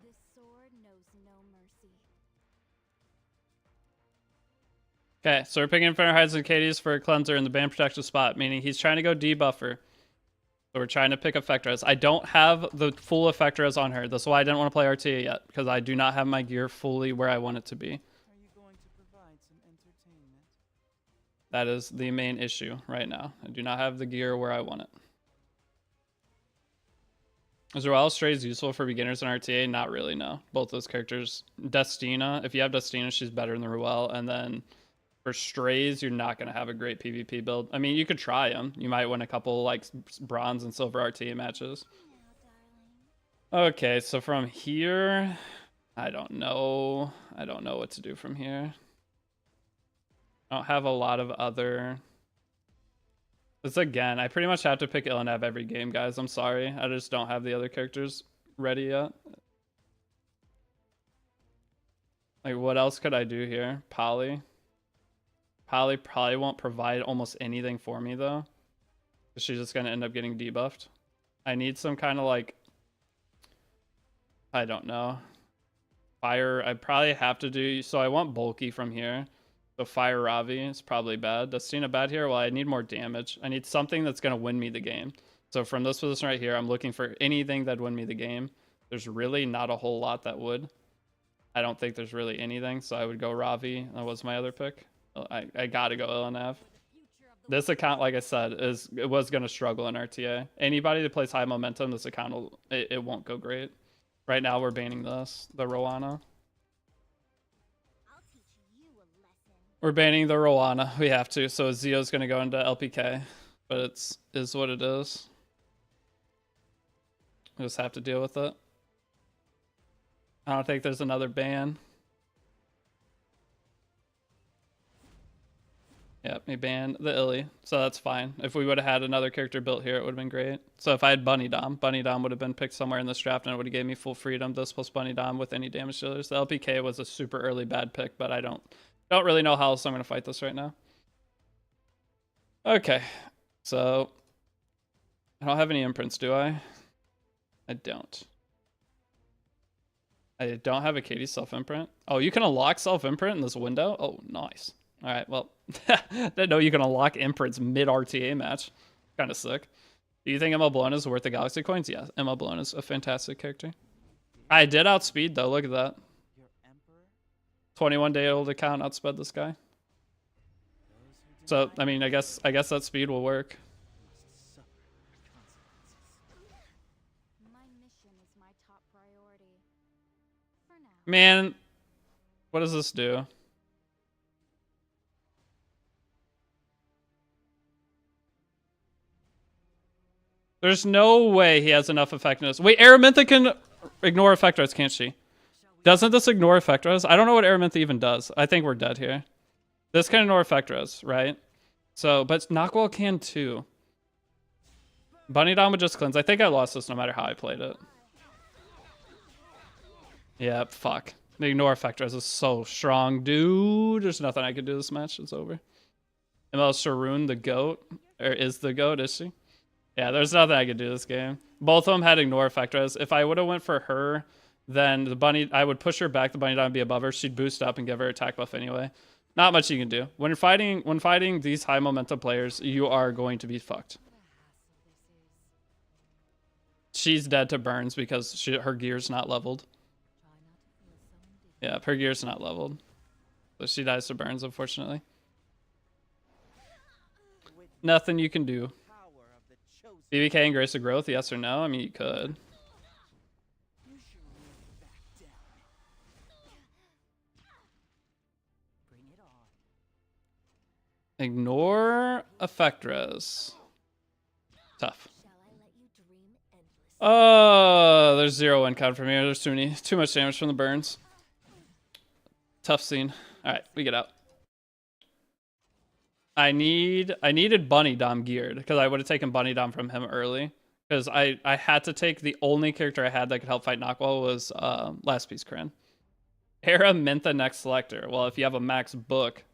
This sword knows no mercy. Okay, so we're picking Infinite Hides and Katie's for a cleanser in the band protective spot, meaning he's trying to go debuffer. So we're trying to pick effect res. I don't have the full effect res on her. That's why I didn't want to play RTA yet, because I do not have my gear fully where I want it to be. Are you going to provide some entertainment? That is the main issue right now. I do not have the gear where I want it. Is Royal Strays useful for beginners in RTA? Not really, no. Both those characters. Destina, if you have Destina, she's better than Ruel. And then for Strays, you're not going to have a great PvP build. I mean, you could try them. You might win a couple like bronze and silver RTA matches. Okay, so from here, I don't know. I don't know what to do from here. I don't have a lot of other... This again, I pretty much have to pick Illinev every game, guys. I'm sorry. I just don't have the other characters ready yet. Like, what else could I do here? Polly. Polly probably won't provide almost anything for me, though. She's just going to end up getting debuffed. I need some kind of, like... I don't know. Fire, I probably have to do... So I want bulky from here. So Fire Ravi is probably bad. Destina bad here? Well, I need more damage. I need something that's going to win me the game. So from this position right here, I'm looking for anything that'd win me the game. There's really not a whole lot that would. I don't think there's really anything, so I would go Ravi. That was my other pick. I gotta go Illinev. This account, like I said, it was going to struggle in RTA. Anybody that plays high momentum, this account, it won't go great. Right now, we're banning this, the Rowana. We're banning the Rowana. We have to. So Zio's going to go into LPK. But it is what it is. We just have to deal with it. I don't think there's another ban. Yep, he banned the Illy. So that's fine. If we would have had another character built here, it would have been great. So if I had Bunny Dom would have been picked somewhere in this draft and it would have gave me full freedom. This plus Bunny Dom with any damage dealers. The LPK was a super early bad pick, but I don't really know how else I'm going to fight this right now. Okay, so I don't have any imprints, do I? I don't. I don't have a Katie self-imprint. Oh, you can unlock self-imprint in this window? Oh, nice. All right, well, didn't know you can unlock imprints mid-RTA match. Kind of sick. Do you think Emma Blown is worth the Galaxy coins? Yeah, Emma Blown is a fantastic character. I did outspeed, though. Look at that. Your emperor? 21-day-old account outsped this guy. Those who So, deny I mean, I guess that speed will work. must suffer consequences. My mission is my top priority. For now. Man, what does this do? There's no way he has enough effectiveness. Wait, Araminta can ignore effect res, can't she? Doesn't this ignore effect res? I don't know what Araminta even does. I think we're dead here. This can ignore effect res, right? So, but Knockwall can too. Bunny Dom would just cleanse. I think I lost this no matter how I played it. Yeah, fuck. The ignore effect res is so strong, dude. There's nothing I could do this match. It's over. ML Sharoon the GOAT. Or is the GOAT, is she? Yeah, there's nothing I could do this game. Both of them had ignore effect res. If I would have went for her, then the bunny, I would push her back. The bunny down would be above her. She'd boost up and give her attack buff anyway. Not much you can do. When you're fighting these high momentum players, you are going to be fucked. She's dead to burns because her gear's not leveled. Yeah, her gear's not leveled. So she dies to burns, unfortunately. Nothing you can do. Power of the chosen. BBK and Grace of Growth, yes or no? I mean, you could. You should really back down. Bring it on. Ignore effect res. Tough. Shall I let you dream endlessly? Oh, there's 0 win count from here. There's too much damage from the burns. Tough scene. All right, we get out. I needed Bunny Dom geared because I would have taken Bunny Dom from him early because I had to take the only character I had that could help fight Knockwall was Last Piece Cran. Hera Mintha next selector. Well, if you have a max book.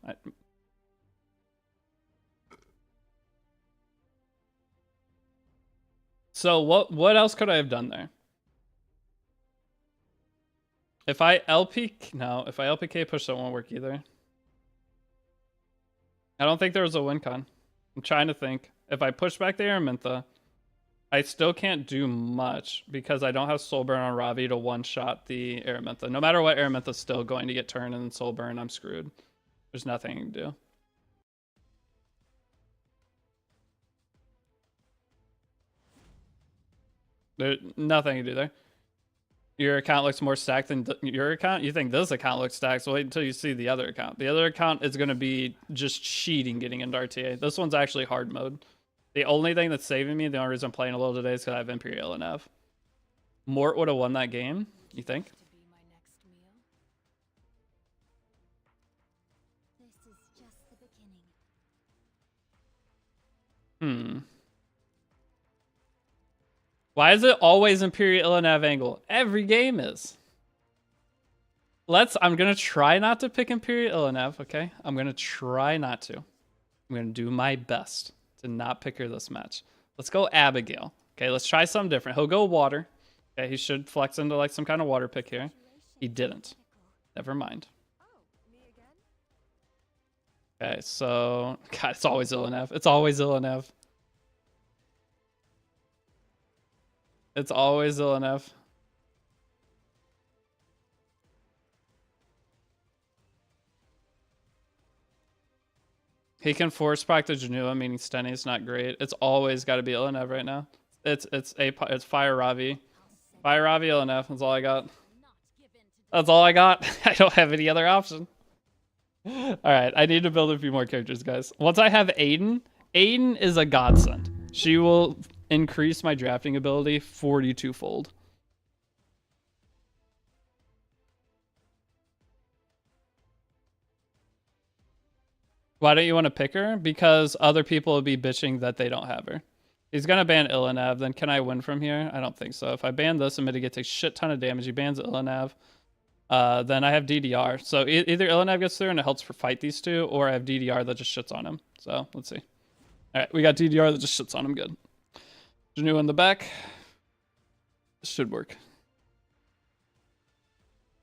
So what else could I have done there? If I LPK push, that won't work either. I don't think there was a win con. I'm trying to think. If I push back the Araminta, I still can't do much because I don't have Soul Burn on Ravi to one-shot the Araminta. No matter what, Araminta's still going to get turned and Soul Burn, I'm screwed. There's nothing I can do. There's nothing I can do there. Your account looks more stacked than your account? You think this account looks stacked, so wait until you see the other account. The other account is going to be just cheating getting into RTA. This one's actually hard mode. The only thing that's saving me, the only reason I'm playing a little today is because I have Imperial and F. Mort would have won that game, you think? To be my next meal. This is just the beginning. Why is it always Imperial Illinev angle? Every game is. I'm going to try not to pick Imperial Illinev, okay? I'm going to try not to. I'm going to do my best to not pick her this match. Let's go Abigail. Okay, let's try something different. He'll go water. Okay, he should flex into like some kind of water pick here. He didn't. Never mind. Oh, me again? Okay, so... God, it's always Illinev. It's always Illinev. It's always Illinev. He can force proc to Janua, meaning Stenny is not great. It's always got to be Illinev right now. It's Fire Ravi. Fire Ravi Illinev. That's all I got. That's all I got. I don't have any other option. All right, I need to build a few more characters, guys. Once I have Aiden is a godsend. She will increase my drafting ability 42-fold. Why don't you want to pick her? Because other people will be bitching that they don't have her. He's going to ban Illinev. Then can I win from here? I don't think so. If I ban this and mitigate a shit ton of damage, he bans Illinev. Then I have DDR. So either Illinev gets through and it helps for fight these two, or I have DDR that just shits on him. So let's see. All right, we got DDR that just shits on him. Good. Janu in the back. Should work.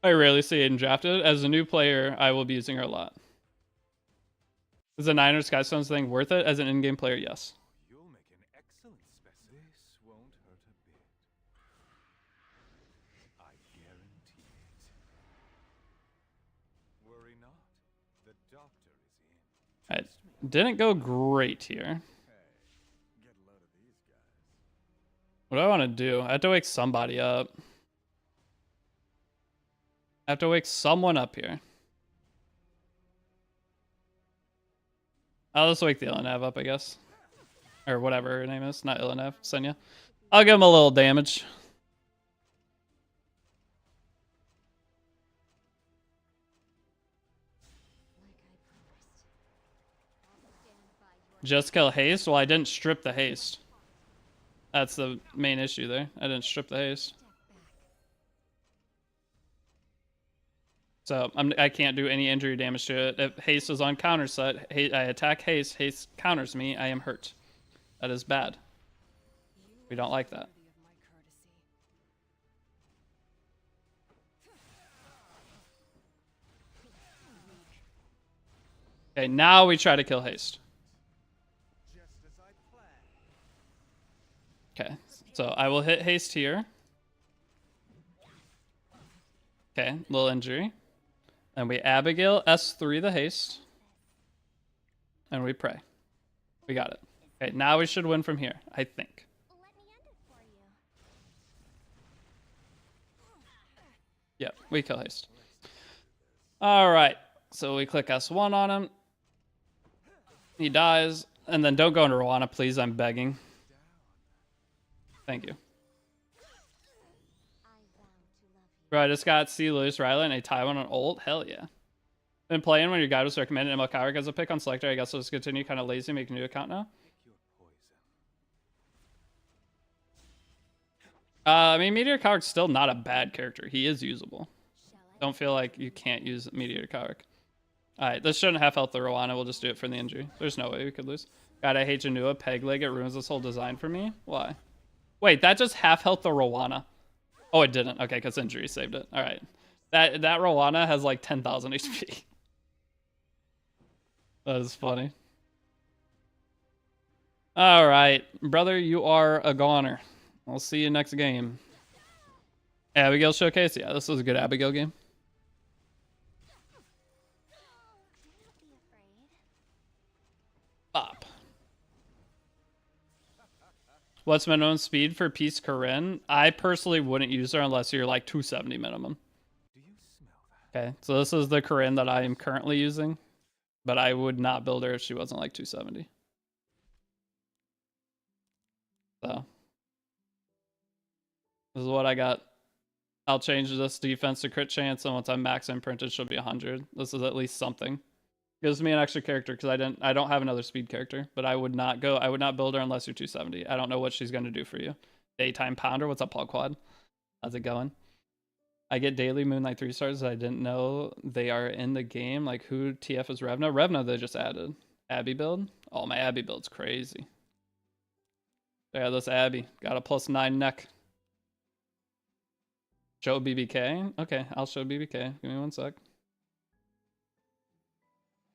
I rarely see Aiden drafted. As a new player, I will be using her a lot. Is the Niners Skystones thing worth it? As an in-game player, yes. You'll make an excellent specimen. This won't hurt a bit. I guarantee it. Worry not. The doctor is in. Alright. Didn't go great here. Hey, get a load of these guys. What do I want to do? I have to wake somebody up. I have to wake someone up here. I'll just wake the Illinev up, I guess. Or whatever her name is. Not Illinev, Senya. I'll give him a little damage. Just kill haste? Well, I didn't strip the haste. That's the main issue there. I didn't strip the haste. So I can't do any injury damage to it. If haste is on counter set, I attack haste, haste counters me, I am hurt. That is bad. We don't like that. Okay, now we try to kill haste. Okay, so I will hit haste here. Okay, little injury. And we Abigail S3 the haste. And we pray. We got it. Okay, now we should win from here, I think. Let me end it for you. Yep, we kill haste. Alright, so we click S1 on him. He dies. And then don't go into Rwana, please, I'm begging. Thank you. Bro, I just got C. Lewis Riley and a Taiwan on ult. Hell yeah. Been playing when your guide was recommended ML Kyrick as a pick on selector. I guess I'll just continue kind of lazy, make a new account now. Pick your poison. I mean, Meteor Kyrick's still not a bad character. He is usable. Don't feel like you can't use Meteor Kyrick. Alright, this shouldn't have health the Rwana. We'll just do it for the injury. There's no way we could lose. God, I hate Janua. Peg leg. It ruins this whole design for me. Why? Wait, that just half health the Rwana. Oh, it didn't. Okay, because injury saved it. All right. That Rwana has like 10,000 HP. That is funny. All right. Brother, you are a goner. I'll see you next game. Abigail Showcase. Yeah, this was a good Abigail game. Bop. What's minimum speed for Peace Corinne? I personally wouldn't use her unless you're like 270 minimum. Do you smell that? Okay, so this is the Corinne that I am currently using, but I would not build her if she wasn't like 270. So this is what I got. I'll change this defense to crit chance, and once I'm max imprinted, she'll be 100. This is at least something. Gives me an extra character because I don't have another speed character, but I would not build her unless you're 270. I don't know what she's gonna do for you. Daytime Pounder, what's up, Paul Quad? How's it going? I get daily Moonlight 3 stars. I didn't know they are in the game. Like who TF is Revna? Revna they just added. Abby build? Oh, my Abby build's crazy. Yeah, this Abby got a +9 neck. Show BBK? Okay, I'll show BBK. Give me one sec.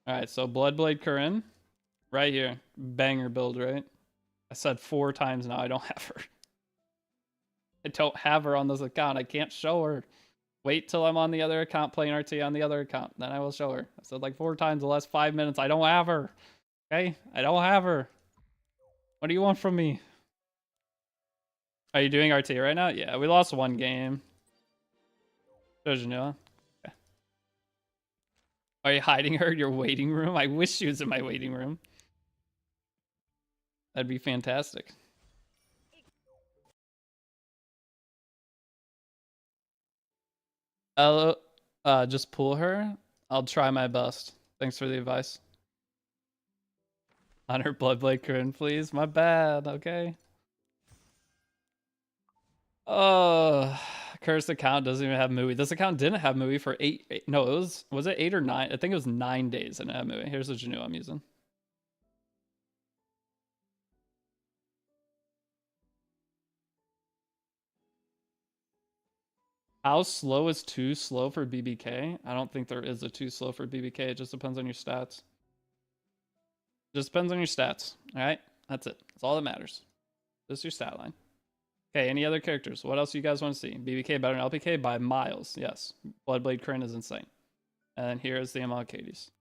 Alright, so Bloodblade Corinne. Right here. Banger build, right? I said 4 times now I don't have her. I don't have her on this account. I can't show her. Wait till I'm on the other account playing RT on the other account. Then I will show her. I said like 4 times in the last 5 minutes. I don't have her. Okay? I don't have her. What do you want from me? Are you doing RT right now? Yeah, we lost 1 game. Janua. Okay. Are you hiding her in your waiting room? I wish she was in my waiting room. That'd be fantastic. I'll just pull her. I'll try my best. Thanks for the advice. On her Bloodblade Corinne, please. My bad, okay? Oh, cursed account doesn't even have movie. This account didn't have movie for 8 no, was it 8 or 9? I think it was 9 days and it had movie. Here's the Janua I'm using. How slow is too slow for BBK? I don't think there is a too slow for BBK. It just depends on your stats. Just depends on your stats. All right, that's it. That's all that matters. Just your stat line. Okay, any other characters? What else do you guys want to see? BBK better than LPK by miles. Yes. Bloodblade Kryn is insane. And here is the amount of Katie's.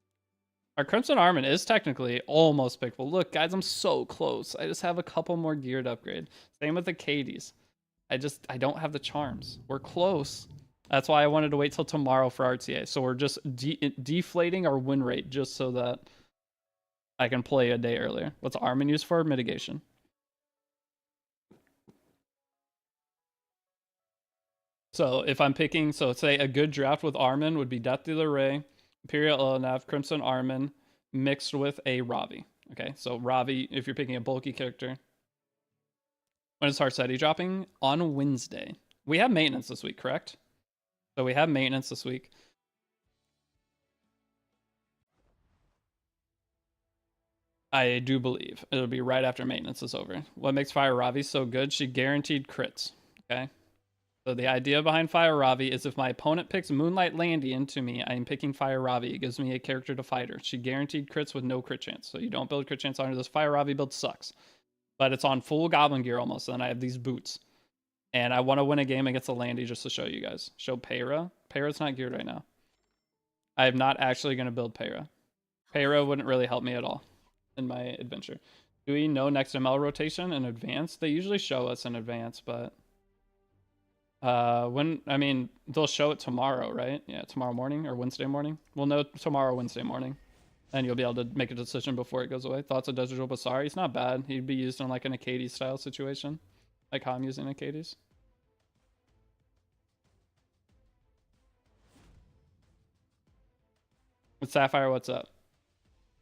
Our Crimson Armin is technically almost pickable. Look, guys, I'm so close. I just have a couple more gear to upgrade. Same with the Katie's. I don't have the charms. We're close. That's why I wanted to wait till tomorrow for RTA. So we're just deflating our win rate just so that I can play a day earlier. What's Armin used for? Mitigation. So if I'm picking, so say a good draft with Armin would be Death Dealer Ray, Imperial Elnav, Crimson Armin, mixed with a Ravi. Okay, so Ravi, if you're picking a bulky character. When is Heartsteady dropping? On Wednesday. We have maintenance this week, correct? So we have maintenance this week. I do believe it'll be right after maintenance is over. What makes Fire Ravi so good? She guaranteed crits. Okay. So the idea behind Fire Ravi is if my opponent picks Moonlight Landy into me, I am picking Fire Ravi. It gives me a character to fight her. She guaranteed crits with no crit chance. So you don't build crit chance on her. This Fire Ravi build sucks. But it's on full goblin gear almost. And I have these boots. And I want to win a game against a Landy just to show you guys. Show Peyra. Peyra's not geared right now. I am not actually going to build Peyra. Peyra wouldn't really help me at all in my adventure. Do we know next ML rotation in advance? They usually show us in advance, but they'll show it tomorrow, right? Yeah, tomorrow morning or Wednesday morning. We'll know tomorrow, Wednesday morning. And you'll be able to make a decision before it goes away. Thoughts of Desert Basari? He's not bad. He'd be used in like an Acades style situation. Like how I'm using Acades. With Sapphire, what's up?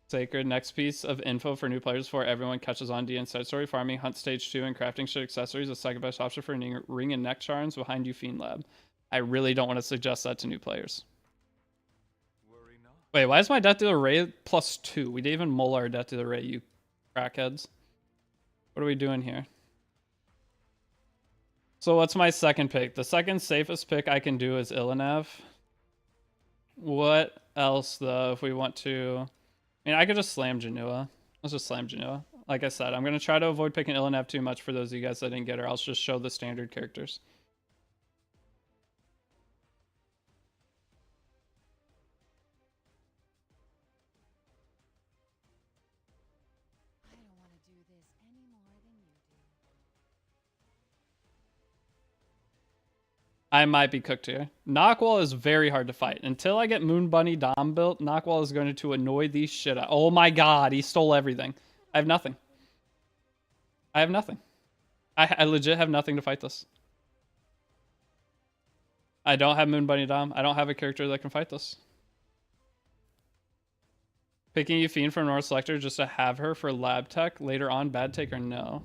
Sacred, next piece of info for new players before everyone catches on to the inside story. Farming, hunt stage 2, and crafting shit accessories. The second best option for ring and neck charms behind you, Fiend Lab. I really don't want to suggest that to new players. Worry not. Wait, why is my Death Dealer Ray +2? We didn't even mull our Death Dealer Ray, you crackheads. What are we doing here? So what's my second pick? The second safest pick I can do is Ilanav. What else, though, if we want to... I mean, I could just slam Janua. Let's just slam Janua. Like I said, I'm going to try to avoid picking Ilanav too much for those of you guys that didn't get her. I'll just show the standard characters. I don't want to do this any more than you do. I might be cooked here. Knockwall is very hard to fight. Until I get Moon Bunny Dom built, Knockwall is going to annoy the shit out. Oh my god, he stole everything. I have nothing. I have nothing. I legit have nothing to fight this. I don't have Moon Bunny Dom. I don't have a character that can fight this. Picking you Fiend from North Selector just to have her for lab tech later on. Bad take or no?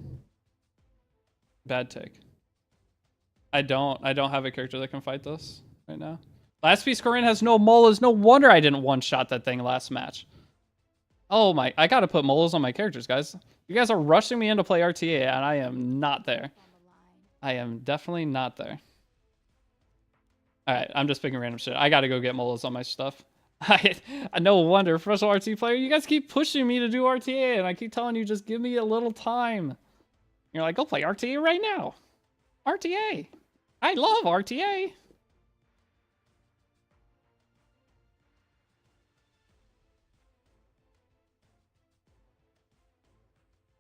Bad take. I don't have a character that can fight this right now. Last piece Corinne has no molas. No wonder I didn't one-shot that thing last match. Oh my, I gotta put molas on my characters, guys. You guys are rushing me in to play RTA, and I am not there. I am definitely not there. Alright, I'm just picking random shit. I gotta go get molas on my stuff. No wonder, professional RTA player, you guys keep pushing me to do RTA, and I keep telling you, just give me a little time. You're like, go play RTA right now. RTA. I love RTA.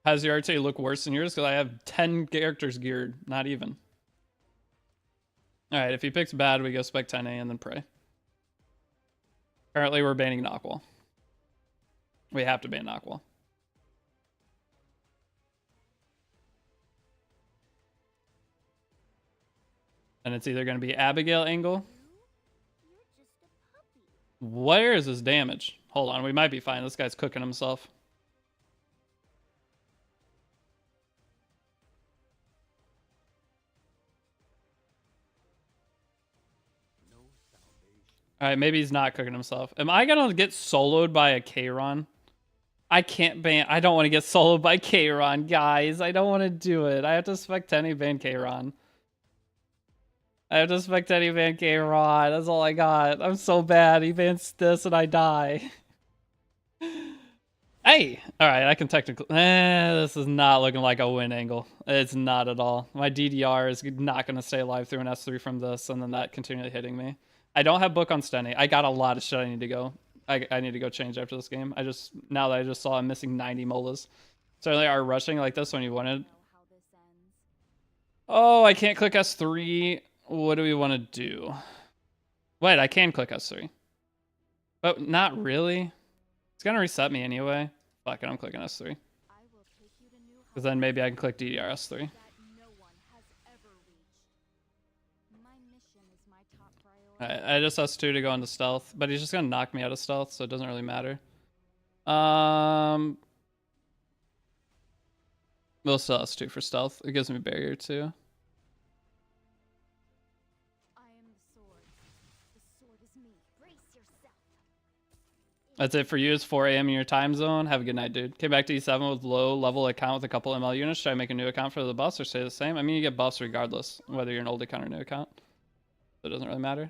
Has your RTA look worse than yours? Because I have 10 characters geared. Not even. Alright, if he picks bad, we go spec 10A and then pray. Currently, we're banning Knockwall. We have to ban Knockwall. And it's either going to be Abigail Angle. You're just a puppy. Where is his damage? Hold on, we might be fine. This guy's cooking himself. No salvation. Alright, maybe he's not cooking himself. Am I going to get soloed by a Kayron? I can't ban... I don't want to get soloed by Kayron, guys. I don't want to do it. I have to spec 10 ban Kayron. I have to spectate event game raw. That's all I got. I'm so bad. Events this and I die. Hey! Alright, I can technically... this is not looking like a win angle. It's not at all. My DDR is not going to stay alive through an S3 from this, and then that continually hitting me. I don't have book on Stenny. I got a lot of shit I need to go. I need to go change after this game. Now that I just saw I'm missing 90 molas. Certainly are rushing like this when you wanted. Know how this ends. Oh, I can't click S3. What do we want to do? Wait, I can click S3. But not really. It's going to reset me anyway. Fuck it, I'm clicking S3. I will take you to new Because then maybe I can click DDR S3. that no one has ever reached. My mission is my top priority. I just S2 to go into stealth. But he's just going to knock me out of stealth, so it doesn't really matter. We'll still S2 for stealth. It gives me barrier too. I am the sword. The sword is me. Brace yourself. That's it for you. It's 4 a.m. in your time zone. Have a good night, dude. Came back to E7 with low level account with a couple ML units. Should I make a new account for the buffs or stay the same? I mean, you get buffs regardless, whether you're an old account or new account. So it doesn't really matter.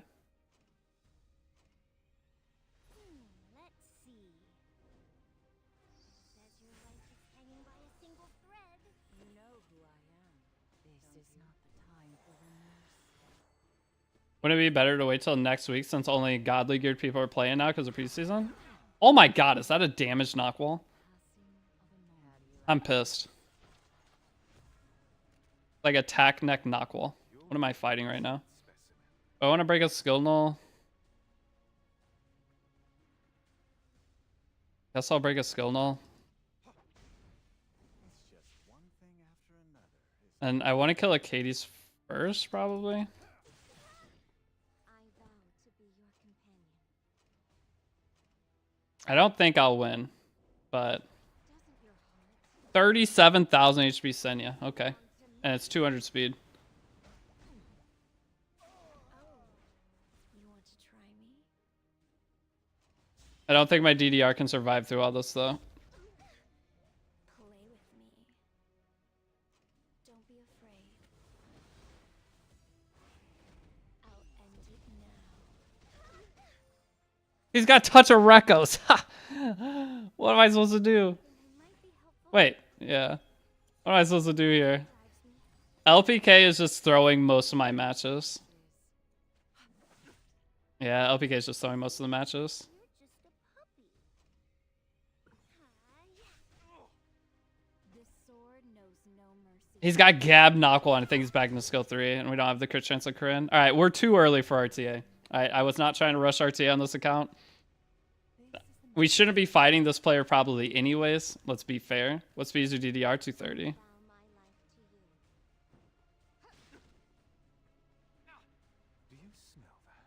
Let's see. Says your life is hanging by a single thread. You know who I am. This is not the time for rumors. Wouldn't it be better to wait till next week since only godly geared people are playing now because of preseason? Oh my god, is that a damaged knock wall? I'm pissed. Like attack neck knock wall. What am I fighting right now? I want to break a skill null. Guess I'll break a skill null. It's just one thing after another. And I want to kill Acades first, probably. I vow to be your companion. I don't think I'll win, but Doesn't your heart 37,000 HP Senya. Okay. And it's 200 speed. You want to try me? I don't think my DDR can survive through all this, though. Play with me. Don't be afraid. I'll end it now. He's got touch of Rekos. What am I supposed to do? Might be helpful. Wait, yeah. What am I supposed to do here? Drives me. LPK is just throwing most of my matches. Yeah, LPK is just throwing most of the matches. You're just a puppy. This sword knows no mercy. He's got Gab Knockwall, and I think he's back into skill 3, and we don't have the crit chance of Corinne. Alright, we're too early for RTA. I was not trying to rush RTA on this account. We shouldn't be fighting this player probably anyways. Let's be fair. What speed is your DDR? 230. Vow my life to you. Do you smell that?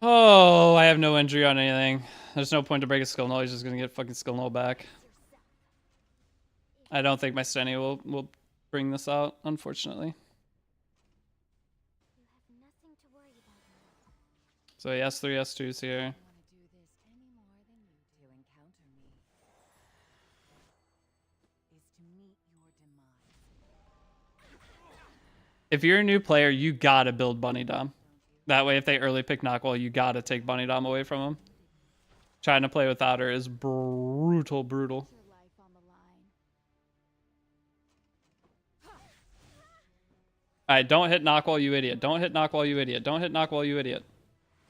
Oh, I have no injury on anything. There's no point to break a skill null. He's just going to get fucking skill null back. I don't think my Stenny will bring this out, unfortunately. You have nothing to worry about now. So S3, S2's here. I want to do this any more than you to encounter me. Is to meet your demise. If you're a new player, you gotta build Bunny Dom. That way, if they early pick Knockwall, you gotta take Bunny Dom away from him. Trying to play without her is brutal, brutal. Your life on the line. Alright, don't hit Knockwall, you idiot. Don't hit Knockwall, you idiot. Don't hit Knockwall, you idiot.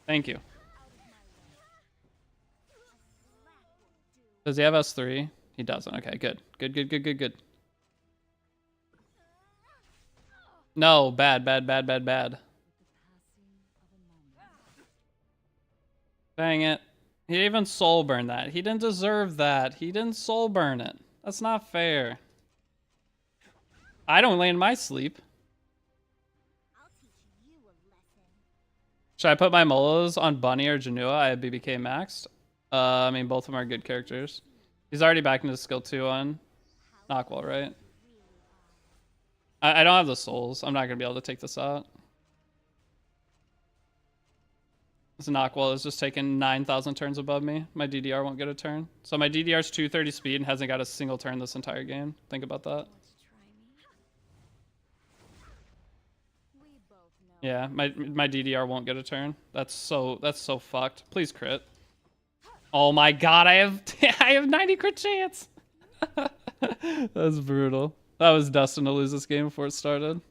Thank you. Does he have S3? He doesn't. Okay, good. Good, good, good, good, good. No, bad, bad, bad, bad, bad. Dang it. He didn't even soul burn that. He didn't deserve that. He didn't soul burn it. That's not fair. I don't lay in my sleep. I'll teach you a lesson. Should I put my Molos on Bunny or Janua? I have BBK maxed. I mean, both of them are good characters. He's already back into skill 2 on Knockwall, right? I don't have the souls. I'm not going to be able to take this out. This Knockwall is just taking 9,000 turns above me. My DDR won't get a turn. So my DDR is 230 speed and hasn't got a single turn this entire game. Think about that. Want to try me? We both know Yeah, my DDR won't get a turn. That's so fucked. Please crit. Oh my god, I have I have 90 crit chance. That's brutal. That was destined to lose this game before it started.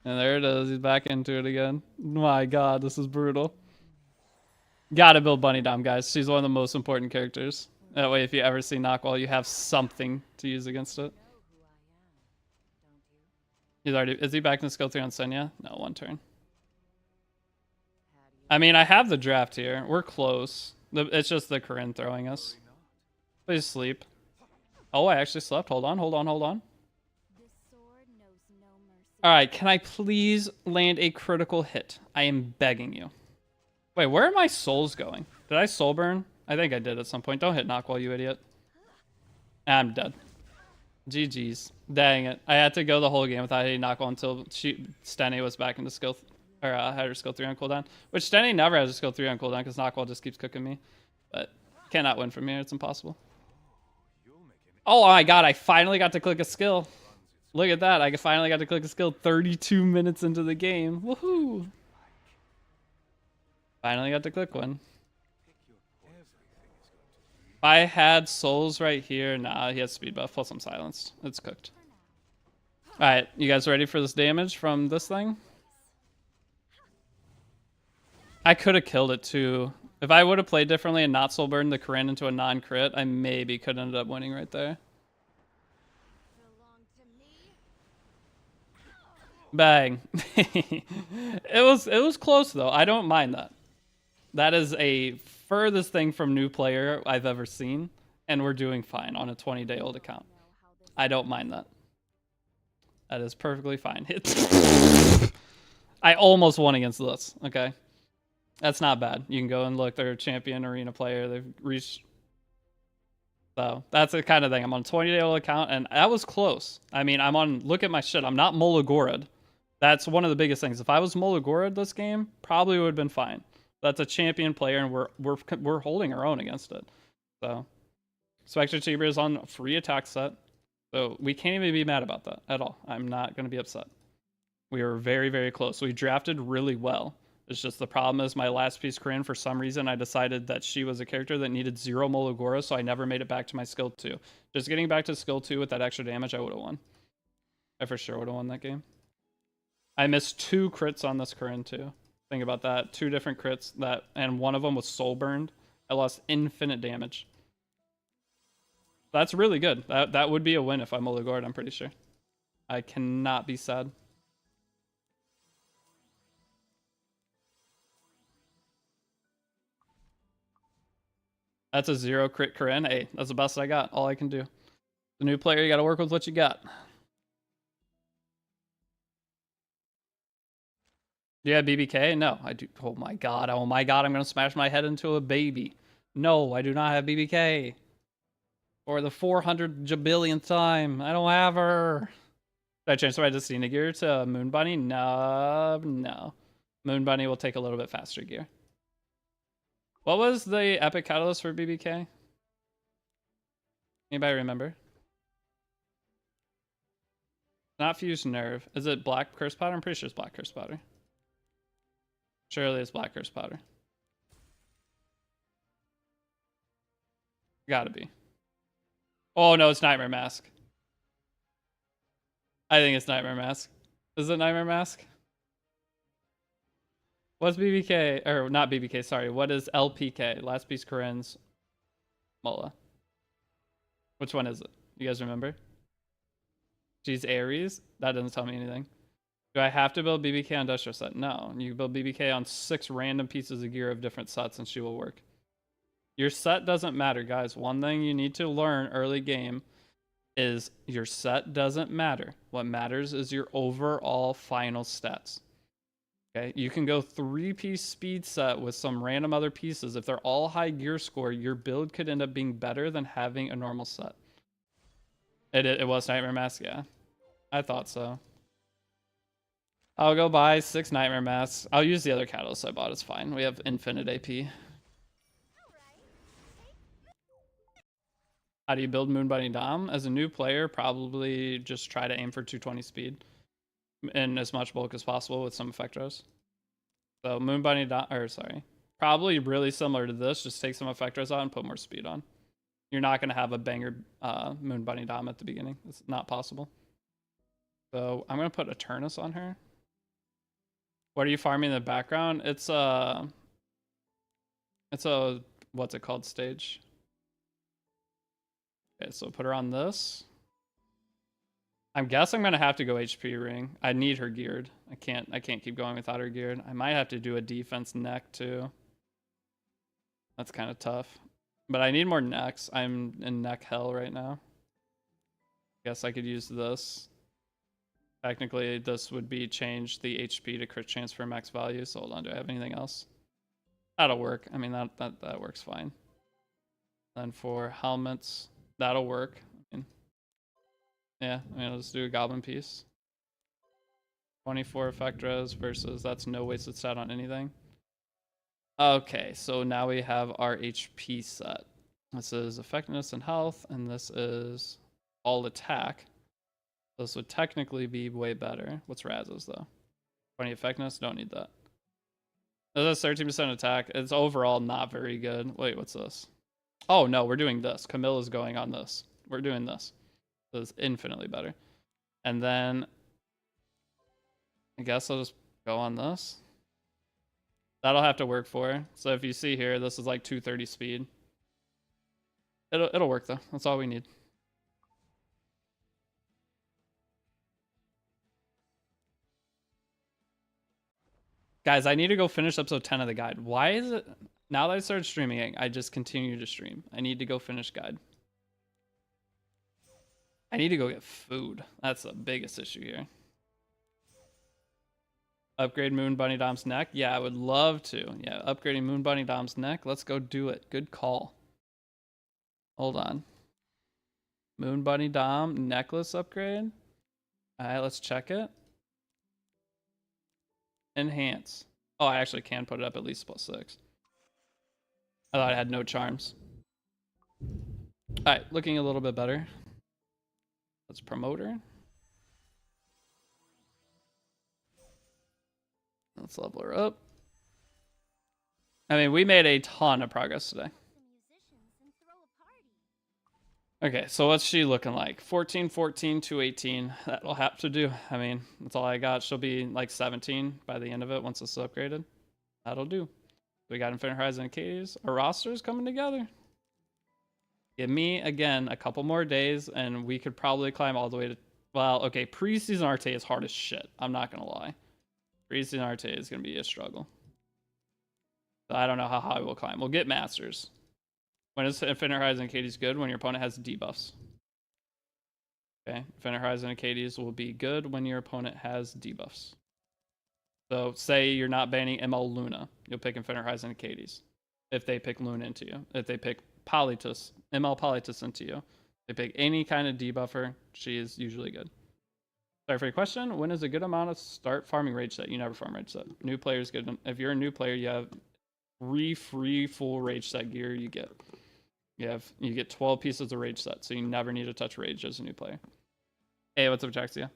And there it is. He's back into it again. My god, this is brutal. Gotta build Bunny Dom, guys. She's one of the most important characters. That way, if you ever see Knockwall, you have something to use against it. He's already... Is he back in skill 3 on Senya? No, 1 turn. I mean, I have the draft here. We're close. It's just the Corinne throwing us. Please sleep. Oh, I actually slept. Hold on. This sword knows no mercy. Alright, can I please land a critical hit? I am begging you. Wait, where are my souls going? Did I soul burn? I think I did at some point. Don't hit Knockwall, you idiot. I'm dead. GG's. Dang it. I had to go the whole game without hitting Knockwall until Stenny was back into skill... Or had her skill 3 on cooldown. Which Stenny never has a skill 3 on cooldown because Knockwall just keeps cooking me. But cannot win from here. It's impossible. Oh my god, I finally got to click a skill. Look at that. I finally got to click a skill 32 minutes into the game. Woohoo! Finally got to click one. If I had souls right here, nah, he has speed buff, plus I'm silenced. It's cooked. Alright, you guys ready for this damage from this thing? I could have killed it too. If I would have played differently and not soul burned the Corinne into a non-crit, I maybe could have ended up winning right there. Belong to me. Bang. It was close though. I don't mind that. That is a furthest thing from new player I've ever seen, and we're doing fine on a 20-day-old account. I don't mind that. That is perfectly fine. I almost won against this, okay? That's not bad. You can go and look. They're a champion arena player. They've reached... So, that's the kind of thing. I'm on a 20-day-old account, and that was close. I mean, I'm on... Look at my shit. I'm not Molagorad. That's one of the biggest things. If I was Molagorad this game, probably would have been fine. That's a champion player, and we're holding our own against it. So, Spectre Cheeber is on free attack set. So, we can't even be mad about that at all. I'm not going to be upset. We were very, very close. We drafted really well. It's just the problem is my last piece Corinne, for some reason, I decided that she was a character that needed 0 Molagora, so I never made it back to my skill 2. Just getting back to skill 2 with that extra damage, I would have won. I for sure would have won that game. I missed 2 crits on this Corinne, too. Think about that. 2 different crits, and one of them was soul burned. I lost infinite damage. That's really good. That would be a win if I'm Molagora, I'm pretty sure. I cannot be sad. That's a 0 crit Corinne. Hey, that's the best I got. All I can do. The new player, you got to work with what you got. Do you have BBK? No, I do. Oh my god. Oh my god. I'm going to smash my head into a baby. No, I do not have BBK. For the 400 jabillionth time. I don't have her. Did I change my Destina gear to Moon Bunny? No, no. Moon Bunny will take a little bit faster gear. What was the epic catalyst for BBK? Anybody remember? Not Fused Nerve. Is it Black Curse Powder? I'm pretty sure it's Black Curse Powder. Surely it's Black Curse Powder. Gotta be. Oh no, it's Nightmare Mask. I think it's Nightmare Mask. Is it Nightmare Mask? What's BBK? Or not BBK, sorry. What is LPK? Last piece Corinne's Mola. Which one is it? You guys remember? She's Aries? That doesn't tell me anything. Do I have to build BBK on Industrial Set? No. You build BBK on 6 random pieces of gear of different sets and she will work. Your set doesn't matter, guys. One thing you need to learn early game is your set doesn't matter. What matters is your overall final stats. Okay, you can go 3-piece speed set with some random other pieces. If they're all high gear score, your build could end up being better than having a normal set. It was Nightmare Mask, yeah. I thought so. I'll go buy 6 Nightmare Masks. I'll use the other catalyst I bought. It's fine. We have infinite AP. How do you build Moon Bunny Dom? As a new player, probably just try to aim for 220 speed. in as much bulk as possible with some effect rows. So Moon Bunny probably really similar to this. Just take some effect rows out and put more speed on. You're not going to have a banger Moon Bunny Dom at the beginning. It's not possible. So I'm going to put Eternus on her. What are you farming in the background? It's a what's it called stage? Okay, so put her on this. I'm guessing I'm gonna have to go HP ring. I need her geared. I can't keep going without her geared. I might have to do a defense neck too. That's kind of tough. But I need more necks. I'm in neck hell right now. Guess I could use this. Technically, this would be change the HP to crit chance for max value. So hold on, do I have anything else? That'll work. I mean, that works fine. Then for helmets, that'll work. Yeah, I mean, I'll just do a goblin piece. 24 effect res versus that's no wasted stat on anything. Okay, so now we have our HP set. This is effectiveness and health, and this is all attack. This would technically be way better. What's Raz's though? 20 effectiveness, don't need that. This is 13% attack. It's overall not very good. Wait, what's this? Oh no, we're doing this. Camilla's going on this. We're doing this. So it's infinitely better. And then I guess I'll just go on this. That'll have to work for her. So if you see here, this is like 230 speed. It'll work though. That's all we need. Guys, I need to go finish episode 10 of the guide. Why is it now that I started streaming, I just continue to stream? I need to go finish guide. I need to go get food. That's the biggest issue here. Upgrade Moon Bunny Dom's neck. Yeah, I would love to. Yeah, upgrading Moon Bunny Dom's neck. Let's go do it. Good call. Hold on. Moon Bunny Dom necklace upgrade. All right, let's check it. Enhance. Oh, I actually can put it up at least +6. I thought I had no charms. All right, looking a little bit better. Let's promote her. Let's level her up. I mean, we made a ton of progress today. Okay, so what's she looking like? 14, 14, 218. That'll have to do. I mean, that's all I got. She'll be like 17 by the end of it once it's upgraded. That'll do. We got Infinite Horizon and Katie's. Our roster's coming together. Give me, again, a couple more days, and we could probably climb all the way to... Well, okay, preseason Arte is hard as shit. I'm not going to lie. Preseason Arte is going to be a struggle. So I don't know how high we'll climb. We'll get Masters. When is Infinite Horizon and Katie's good? When your opponent has debuffs. Okay, Infinite Horizon and Katie's will be good when your opponent has debuffs. So say you're not banning ML Luna. You'll pick Infinite Horizon and Katie's. If they pick Luna into you. If they pick Politus, ML Politus into you. They pick any kind of debuffer, she is usually good. Sorry for your question. When is a good amount of start farming rage set? You never farm rage set. New players get them. If you're a new player, you have 3 free full rage set gear you get. You get 12 pieces of rage set, so you never need to touch rage as a new player. Hey, what's up, Jaxia?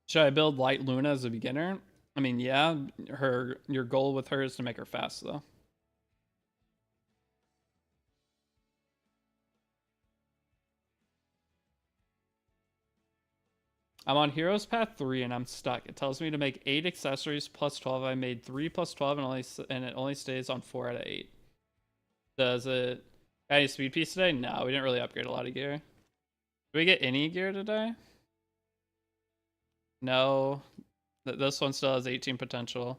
Should I build Light Luna as a beginner? I mean, yeah. Your goal with her is to make her fast, though. I'm on Heroes Path 3 and I'm stuck. It tells me to make 8 accessories plus 12. I made 3 plus 12 and it only stays on 4 out of 8. Does it... Got any speed piece today? No, we didn't really upgrade a lot of gear. Did we get any gear today? No. This one still has 18 potential.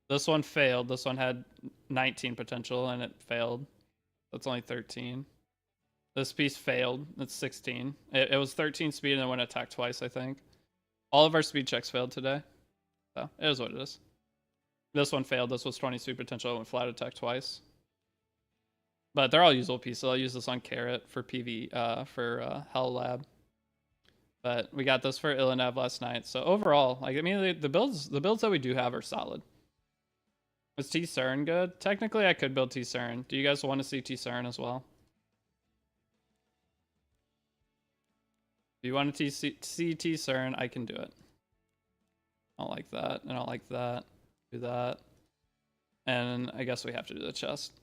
This one failed. This one had 19 potential and it failed. That's only 13. This piece failed. It's 16. It was 13 speed and then went attack twice, I think. All of our speed checks failed today. So it is what it is. This one failed. This was 20 speed potential. It went flat attack twice. But they're all usable pieces. I'll use this on Carrot for PV, for Hell Lab. But we got this for Illinav last night. So overall, like, I mean, the builds that we do have are solid. Was T-Cern good? Technically, I could build T-Cern. Do you guys want to see T-Cern as well? you want to see T-Cern, I can do it. I don't like that. I don't like that. Do that. And I guess we have to do the chest.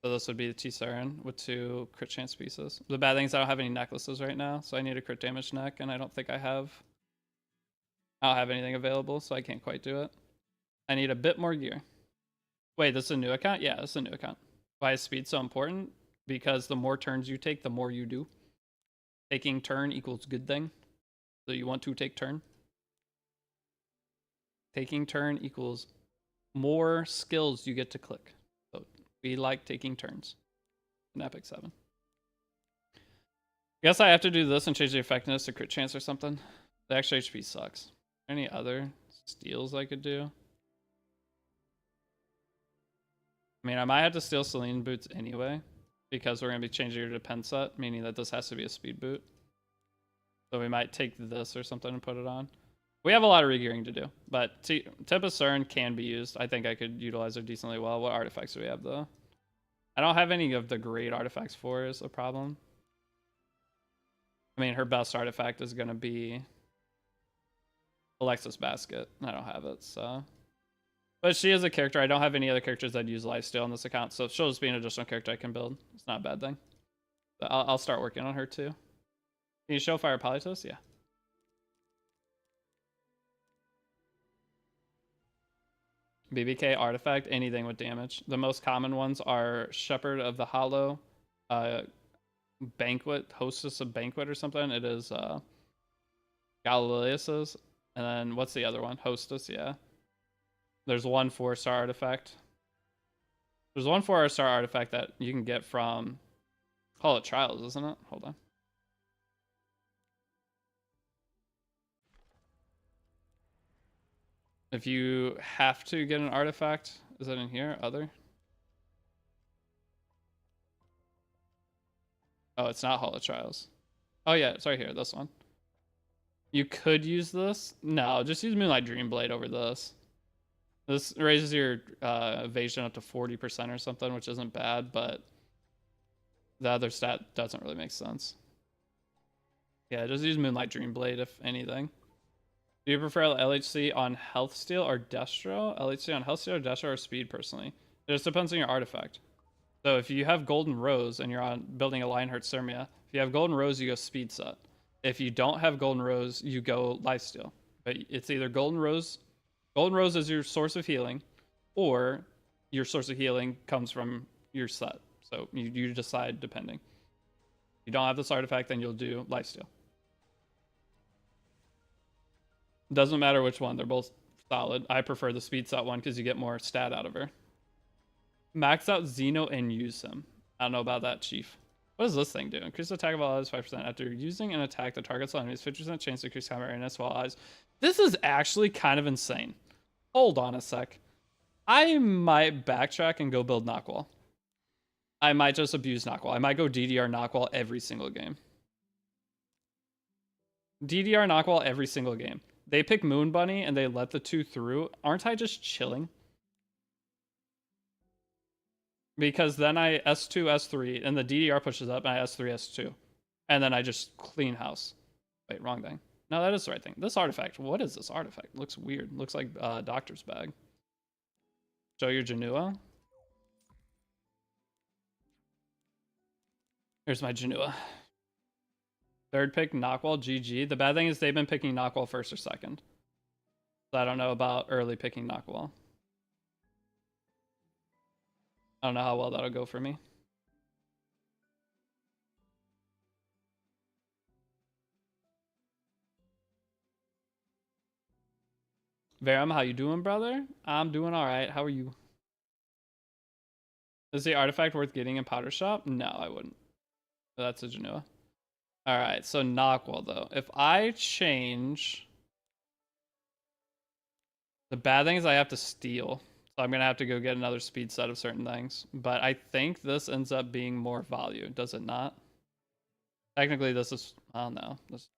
So this would be the T-Cern with 2 crit chance pieces. The bad thing is I don't have any necklaces right now, so I need a crit damage neck, and I don't think I don't have anything available, so I can't quite do it. I need a bit more gear. Wait, this is a new account? Yeah, this is a new account. Why is speed so important? Because the more turns you take, the more you do. Taking turn equals good thing. So you want to take turn. Taking turn equals more skills you get to click. So we like taking turns in Epic 7. Guess I have to do this and change the effectiveness to crit chance or something. The extra HP sucks. Any other steals I could do? I mean, I might have to steal Celine boots anyway, because we're going to be changing her to pen set, meaning that this has to be a speed boot. So we might take this or something and put it on. We have a lot of regearing to do, but Tip of CERN can be used. I think I could utilize her decently well. What artifacts do we have, though? I don't have any of the great artifacts for her is a problem. I mean, her best artifact is going to be Alexis Basket. I don't have it, so... But she is a character. I don't have any other characters I'd use lifesteal on this account, so she'll just be an additional character I can build. It's not a bad thing. But I'll start working on her too. Can you show Fire Polytos? Yeah. BBK artifact, anything with damage. The most common ones are Shepherd of the Hollow, Banquet, Hostess of Banquet or something. It is Galileus's. And then what's the other one? Hostess, yeah. There's one 4-star artifact. There's one 4-star artifact that you can get from Hall of Trials, isn't it? Hold on. If you have to get an artifact, is that in here? Other? Oh, it's not Hall of Trials. Oh yeah, it's right here, this one. You could use this. No, just use Moonlight Dreamblade over this. This raises your evasion up to 40% or something, which isn't bad, but the other stat doesn't really make sense. Yeah, just use Moonlight Dreamblade if anything. Do you prefer LHC on Health Steal or Destro? LHC on Health Steal or Destro or Speed, personally? It just depends on your artifact. So if you have Golden Rose and you're on building a Lionheart Sirmia, if you have Golden Rose, you go Speed set. If you don't have Golden Rose, you go Lifesteal. But it's either Golden Rose is your source of healing, or your source of healing comes from your set. So you decide depending. If you don't have this artifact, then you'll do Lifesteal. Doesn't matter which one, they're both solid. I prefer the speed set one because you get more stat out of her. Max out Xeno and use him. I don't know about that, Chief. What does this thing do? Increase attack of all allies 5%. After using an attack, the target's enemies 50% chance to increase combat awareness while allies. This is actually kind of insane. Hold on a sec. I might backtrack and go build Knockwall. I might just abuse Knockwall. I might go DDR Knockwall every single game. DDR Knockwall every single game. They pick Moon Bunny and they let the 2 through. Aren't I just chilling? Because then I S2, S3, and the DDR pushes up, and I S3, S2. And then I just clean house. Wait, wrong thing. No, that is the right thing. This artifact. What is this artifact? Looks weird. Looks like Doctor's Bag. Show your Janua. Here's my Janua. Third pick, Knockwall, GG. The bad thing is they've been picking Knockwall first or second. So I don't know about early picking Knockwall. I don't know how well that'll go for me. Verum, how you doing, brother? I'm doing all right. How are you? Is the artifact worth getting in Powder Shop? No, I wouldn't. That's a Genoa. All right, so Knockwall, though. If I change... The bad thing is I have to steal. So I'm going to have to go get another speed set of certain things. But I think this ends up being more value. Does it not? Technically, this is... Oh, no. This.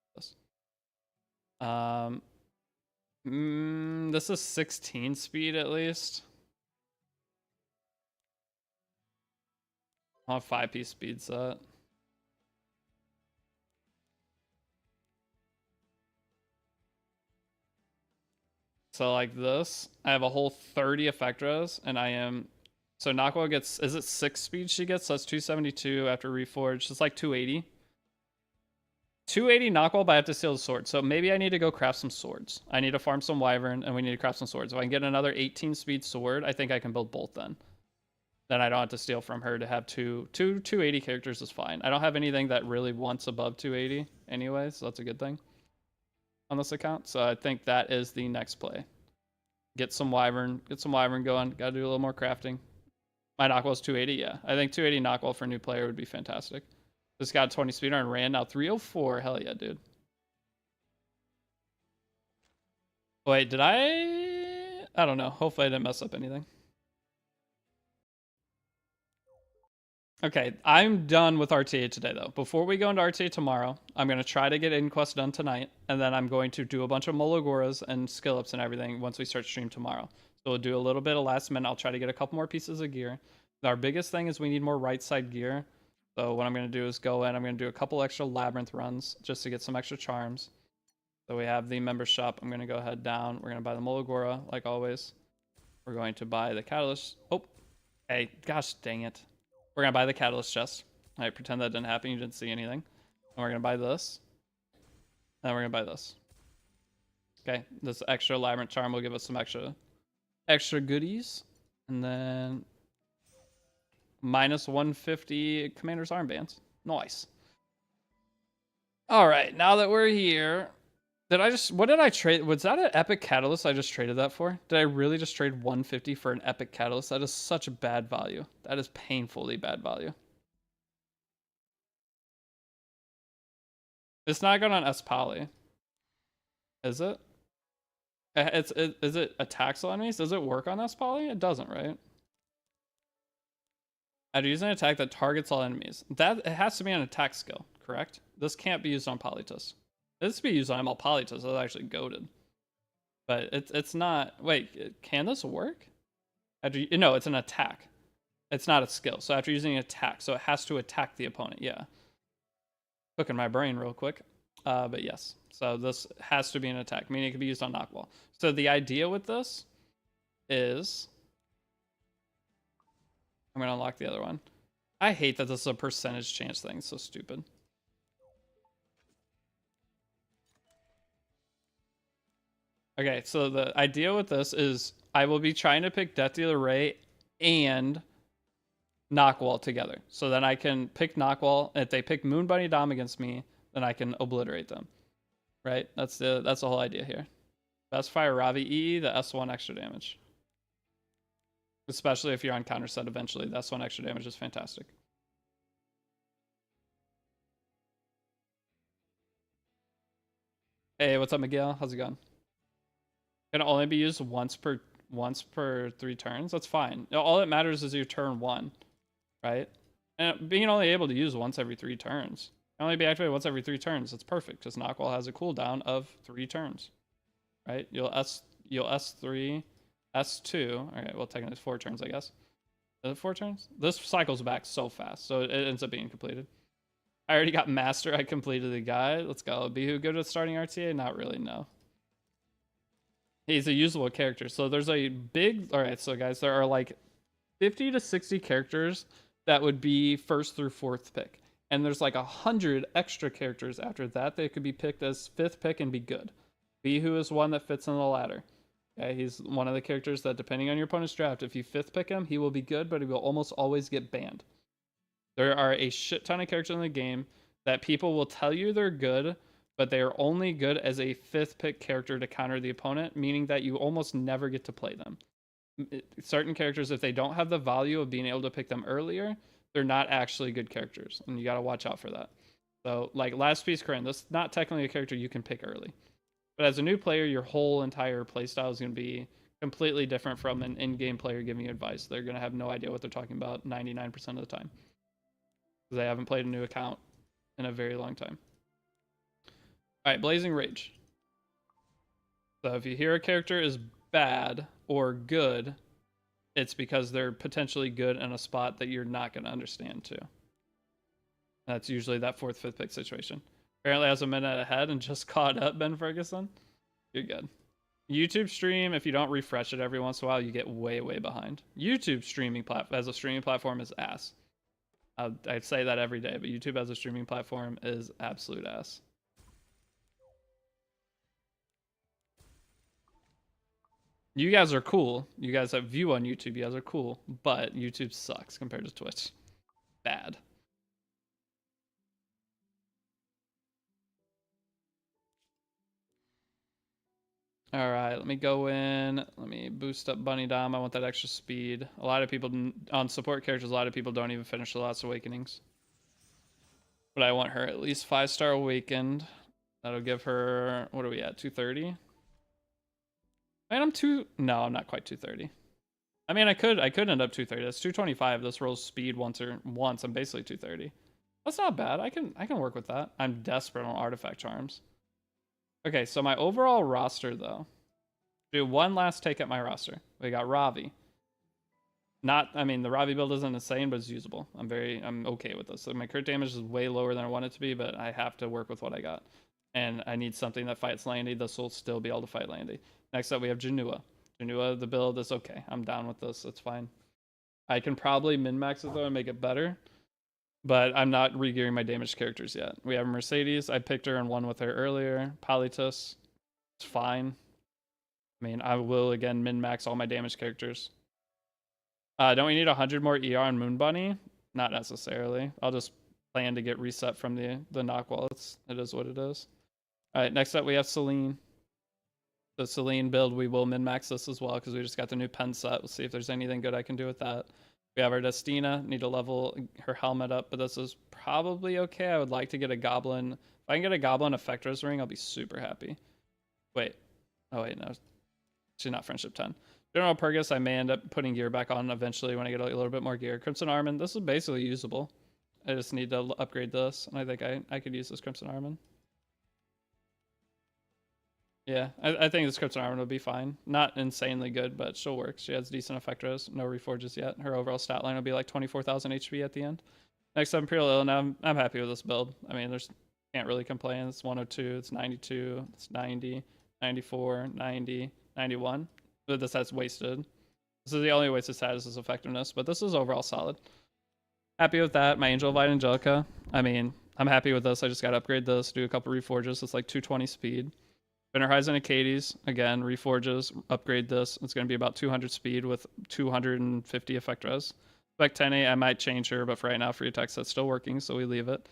This is 16 speed, at least. I want a 5-piece speed set. So like this, I have a whole 30 effect rows, and I am... So Knockwell gets... Is it 6 speed she gets? So that's 272 after Reforged. It's like 280. 280 Knockwell, but I have to steal the sword. So maybe I need to go craft some swords. I need to farm some Wyvern, and we need to craft some swords. If I can get another 18 speed sword, I think I can build both then. Then I don't have to steal from her to have two 280 characters is fine. I don't have anything that really wants above 280 anyway, so that's a good thing on this account. So I think that is the next play. Get some Wyvern going. Gotta do a little more crafting. My Knockwell's 280, yeah. I think 280 Knockwell for a new player would be fantastic. Just got 20 speed on Rand, now 304. Hell yeah, dude. Wait, did I don't know. Hopefully I didn't mess up anything. Okay, I'm done with RTA today, though. Before we go into RTA tomorrow, I'm going to try to get Inquest done tonight, and then I'm going to do a bunch of Mologoras and skill ups and everything once we start stream tomorrow. So we'll do a little bit of last minute. I'll try to get a couple more pieces of gear. Our biggest thing is we need more right side gear. So what I'm going to do is go in. I'm going to do a couple extra Labyrinth runs just to get some extra charms. So we have the member shop. I'm going to go head down. We're going to buy the Mologora, like always. We're going to buy the Catalyst. Oh, hey, gosh dang it. We're going to buy the Catalyst chest. All right, pretend that didn't happen. You didn't see anything. And we're going to buy this. And we're going to buy this. Okay, this extra Labyrinth charm will give us some extra goodies. And then minus 150 Commander's Armbands. Nice. All right, now that we're here, what did I trade? Was that an epic catalyst I just traded that for? Did I really just trade 150 for an epic catalyst? That is such a bad value. That is painfully bad value. It's not good on S Poly. Is it? Is it attacks on enemies? Does it work on S Poly? It doesn't, right? After using an attack that targets all enemies. It has to be an attack skill, correct? This can't be used on Polytus. This be used on ML Polytus. It's actually goated. But it's not... Wait, can this work? No, it's an attack. It's not a skill. So after using an attack, so it has to attack the opponent. Yeah. Cooking my brain real quick. But yes. So this has to be an attack, meaning it can be used on Knockwall. So the idea with this is... I'm going to unlock the other one. I hate that this is a percentage chance thing. It's so stupid. Okay, so the idea with this is I will be trying to pick Death Dealer Ray and Knockwall together. So then I can pick Knockwall. If they pick Moon Bunny Dom against me, then I can obliterate them. Right? That's the whole idea here. Best Fire Ravi E, the S1 extra damage. Especially if you're on counter set eventually. The S1 extra damage is fantastic. Hey, what's up, Miguel? How's it going? Can only be used once per 3 turns. That's fine. All that matters is your turn 1, right? And being only able to use once every 3 turns. Can only be activated once every 3 turns. That's perfect because Knockwall has a cooldown of 3 turns, right? You'll S3, S2. Okay, well technically it's 4 turns, I guess. Is it 4 turns? This cycles back so fast, so it ends up being completed. I already got Master. I completed the guide. Let's go. Bihu good at starting RTA? Not really, no. He's a usable character. So there's a big... Alright, so guys, there are like 50 to 60 characters that would be 1st through 4th pick. And there's like 100 extra characters after that that could be picked as 5th pick and be good. Bihu is one that fits in the ladder. Okay, he's one of the characters that, depending on your opponent's draft, if you 5th pick him, he will be good, but he will almost always get banned. There are a shit ton of characters in the game that people will tell you they're good, but they are only good as a 5th pick character to counter the opponent, meaning that you almost never get to play them. Certain characters, if they don't have the value of being able to pick them earlier, they're not actually good characters, and you got to watch out for that. So, like Last Piece Corinne, this is not technically a character you can pick early. But as a new player, your whole entire playstyle is going to be completely different from an in-game player giving you advice. They're going to have no idea what they're talking about 99% of the time. Because they haven't played a new account in a very long time. Alright, Blazing Rage. So if you hear a character is bad or good, it's because they're potentially good in a spot that you're not going to understand too. That's usually that 4th, 5th pick situation. Apparently I was a minute ahead and just caught up, Ben Ferguson. You're good. YouTube stream, if you don't refresh it every once in a while, you get way, way behind. YouTube streaming as a streaming platform is ass. I'd say that every day, but YouTube as a streaming platform is absolute ass. You guys are cool. You guys have view on YouTube. You guys are cool, but YouTube sucks compared to Twitch. Bad. All right, let me go in. Let me boost up Bunny Dom. I want that extra speed. A lot of people on support characters, a lot of people don't even finish the Last Awakenings. But I want her at least 5-star awakened. That'll give her, what are we at, 230? Man, no, I'm not quite 230. I mean, I could end up 230. That's 225. This rolls speed once. I'm basically 230. That's not bad. I can work with that. I'm desperate on artifact charms. Okay, so my overall roster though. Do one last take at my roster. We got Ravi. I mean, the Ravi build isn't insane, but it's usable. I'm okay with this. So my crit damage is way lower than I want it to be, but I have to work with what I got. And I need something that fights Landy. This will still be able to fight Landy. Next up, we have Janua. Janua, the build is okay. I'm down with this. It's fine. I can probably min-max it though and make it better. But I'm not re-gearing my damaged characters yet. We have Mercedes. I picked her and won with her earlier. Politus. It's fine. I mean, I will, again, min-max all my damaged characters. Don't we need 100 more ER on Moon Bunny? Not necessarily. I'll just plan to get reset from the knockwall. It is what it is. All right, next up we have Celine. The Celine build, we will min-max this as well because we just got the new pen set. We'll see if there's anything good I can do with that. We have our Destina. Need to level her helmet up, but this is probably okay. I would like to get a Goblin. If I can get a Goblin Effector's Ring, I'll be super happy. Wait. Oh, wait, no. She's not Friendship 10. General Purgus, I may end up putting gear back on eventually when I get a little bit more gear. Crimson Armin, this is basically usable. I just need to upgrade this, and I think I could use this Crimson Armin. Yeah, I think this Crimson Armin will be fine. Not insanely good, but she'll work. She has decent effectors, no reforges yet. Her overall stat line will be like 24,000 HP at the end. Next up, Imperial Ill. Now I'm happy with this build. I mean, can't really complain. It's 102, it's 92, it's 90, 94, 90, 91. But this has wasted. This is the only wasted stat is effectiveness, but this is overall solid. Happy with that. My Angel of Light Angelica. I mean, I'm happy with this. I just got to upgrade this, do a couple reforges. It's like 220 speed. Banner Horizon Acades, again, reforges, upgrade this. It's going to be about 200 speed with 250 effect res. Spec 10A, I might change her, but for right now, free attack set's still working, so we leave it.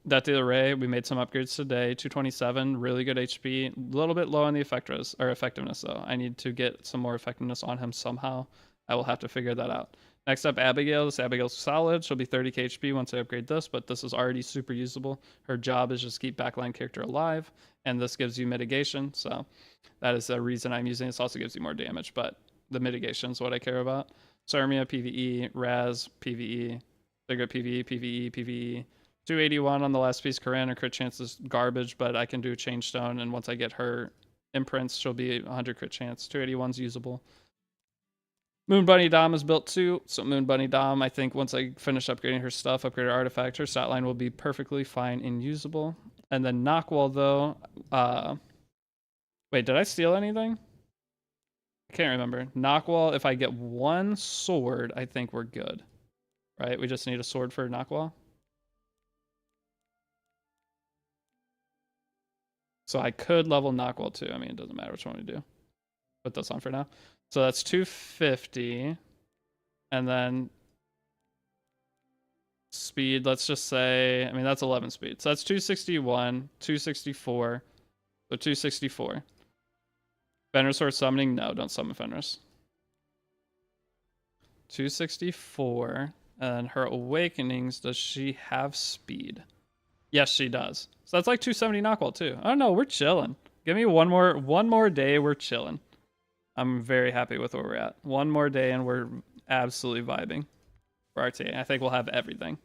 Death to the Ray, we made some upgrades today. 227, really good HP. A little bit low on the effect res, or effectiveness, though. I need to get some more effectiveness on him somehow. I will have to figure that out. Next up, Abigail. This Abigail's solid. She'll be 30k HP once I upgrade this, but this is already super usable. Her job is just keep backline character alive, and this gives you mitigation, so that is the reason I'm using this. Also gives you more damage, but the mitigation is what I care about. Sarmia, PvE, Raz, PvE, Sigrid, PvE, PvE, PvE. 281 on the last piece. Corinne, her crit chance is garbage, but I can do Change Stone, and once I get her imprints, she'll be 100 crit chance. 281's usable. Moon Bunny Dom is built too, so Moon Bunny Dom, I think once I finish upgrading her stuff, upgrade her artifact, her stat line will be perfectly fine and usable. And then Knockwall though, wait, did I steal anything? I can't remember. Knockwall, if I get one sword, I think we're good. Right, we just need a sword for Knockwall. So I could level Knockwall too. I mean, it doesn't matter which one we do. Put this on for now. So that's 250. And then speed, let's just say, I mean, that's 11 speed. So that's 261, 264. So 264. Fenris Sword summoning? No, don't summon Fenris. 264. And her awakenings, does she have speed? Yes, she does. So that's like 270 Knockwall too. I don't know, we're chilling. Give me one more day, we're chilling. I'm very happy with where we're at. One more day and we're absolutely vibing for RTA. I think we'll have everything.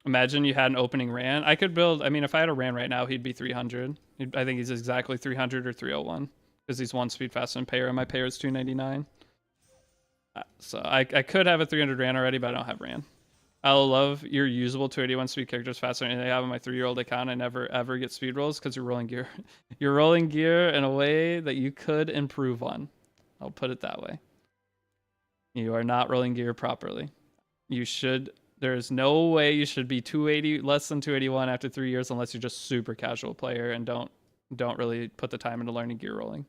Imagine you had an opening Ran. I could build, I mean, if I had a Ran right now, he'd be 300. I think he's exactly 300 or 301 because he's one speed faster than Payer, and my Payer is 299. So I could have a 300 Ran already, but I don't have Ran. I love your usable 281 speed characters faster than they have on my 3-year-old account. I never ever get speed rolls because you're rolling gear. You're rolling gear in a way that you could improve on. I'll put it that way. You are not rolling gear properly. You should. There's no way you should be 280 less than 281 after 3 years unless you're just super casual player and don't really put the time into learning gear rolling.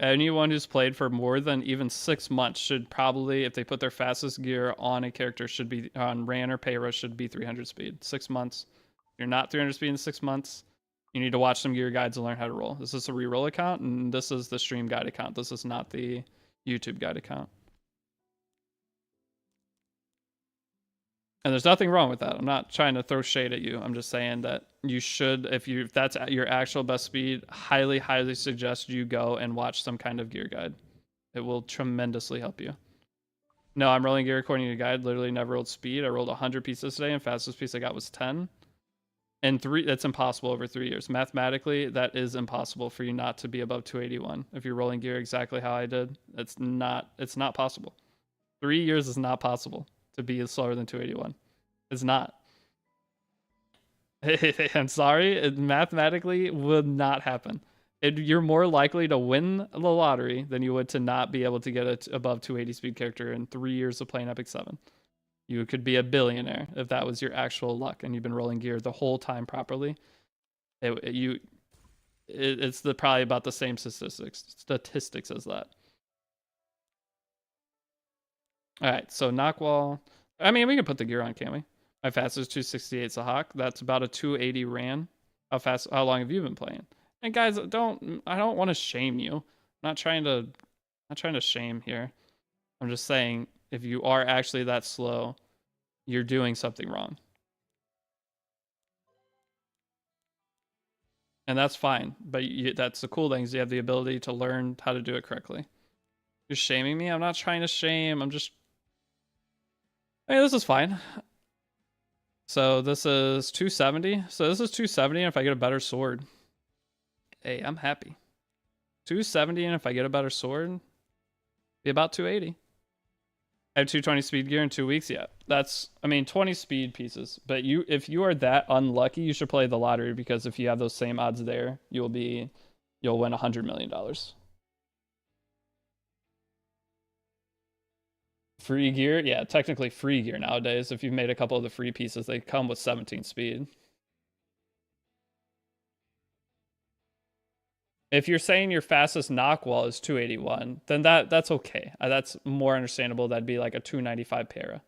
Anyone who's played for more than even 6 months should probably, if they put their fastest gear on a character, should be on Ran or Payra, should be 300 speed. 6 months. If you're not 300 speed in 6 months, you need to watch some gear guides and learn how to roll. This is a reroll account, and this is the stream guide account. This is not the YouTube guide account. And there's nothing wrong with that. I'm not trying to throw shade at you. I'm just saying that you should, if that's your actual best speed, highly, highly suggest you go and watch some kind of gear guide. It will tremendously help you. No, I'm rolling gear according to guide. Literally never rolled speed. I rolled 100 pieces today, and fastest piece I got was 10. And that's impossible over 3 years. Mathematically, that is impossible for you not to be above 281 if you're rolling gear exactly how I did. It's not possible. 3 years is not possible to be slower than 281. It's not. I'm sorry. It mathematically would not happen. You're more likely to win the lottery than you would to not be able to get an above 280 speed character in 3 years of playing Epic 7. You could be a billionaire if that was your actual luck and you've been rolling gear the whole time properly. It's probably about the same statistics as that. All right, so Knockwall. I mean, we can put the gear on, can't we? My fastest 268 is a Hawk. That's about a 280 Ran. How long have you been playing? And guys, I don't want to shame you. I'm not trying to shame here. I'm just saying if you are actually that slow, you're doing something wrong. And that's fine, but that's the cool thing is you have the ability to learn how to do it correctly. You're shaming me? I'm not trying to shame. I mean, this is fine. So this is 270. So this is 270, and if I get a better sword, hey, I'm happy. 270, and if I get a better sword, be about 280. I have 220 speed gear in 2 weeks. Yeah, that's, I mean, 20 speed pieces. But if you are that unlucky, you should play the lottery because if you have those same odds there, you'll win $100 million. Free gear? Yeah, technically free gear nowadays. If you've made a couple of the free pieces, they come with 17 speed. If you're saying your fastest knockwall is 281, then that's okay. That's more understandable. That'd be like a 295 para.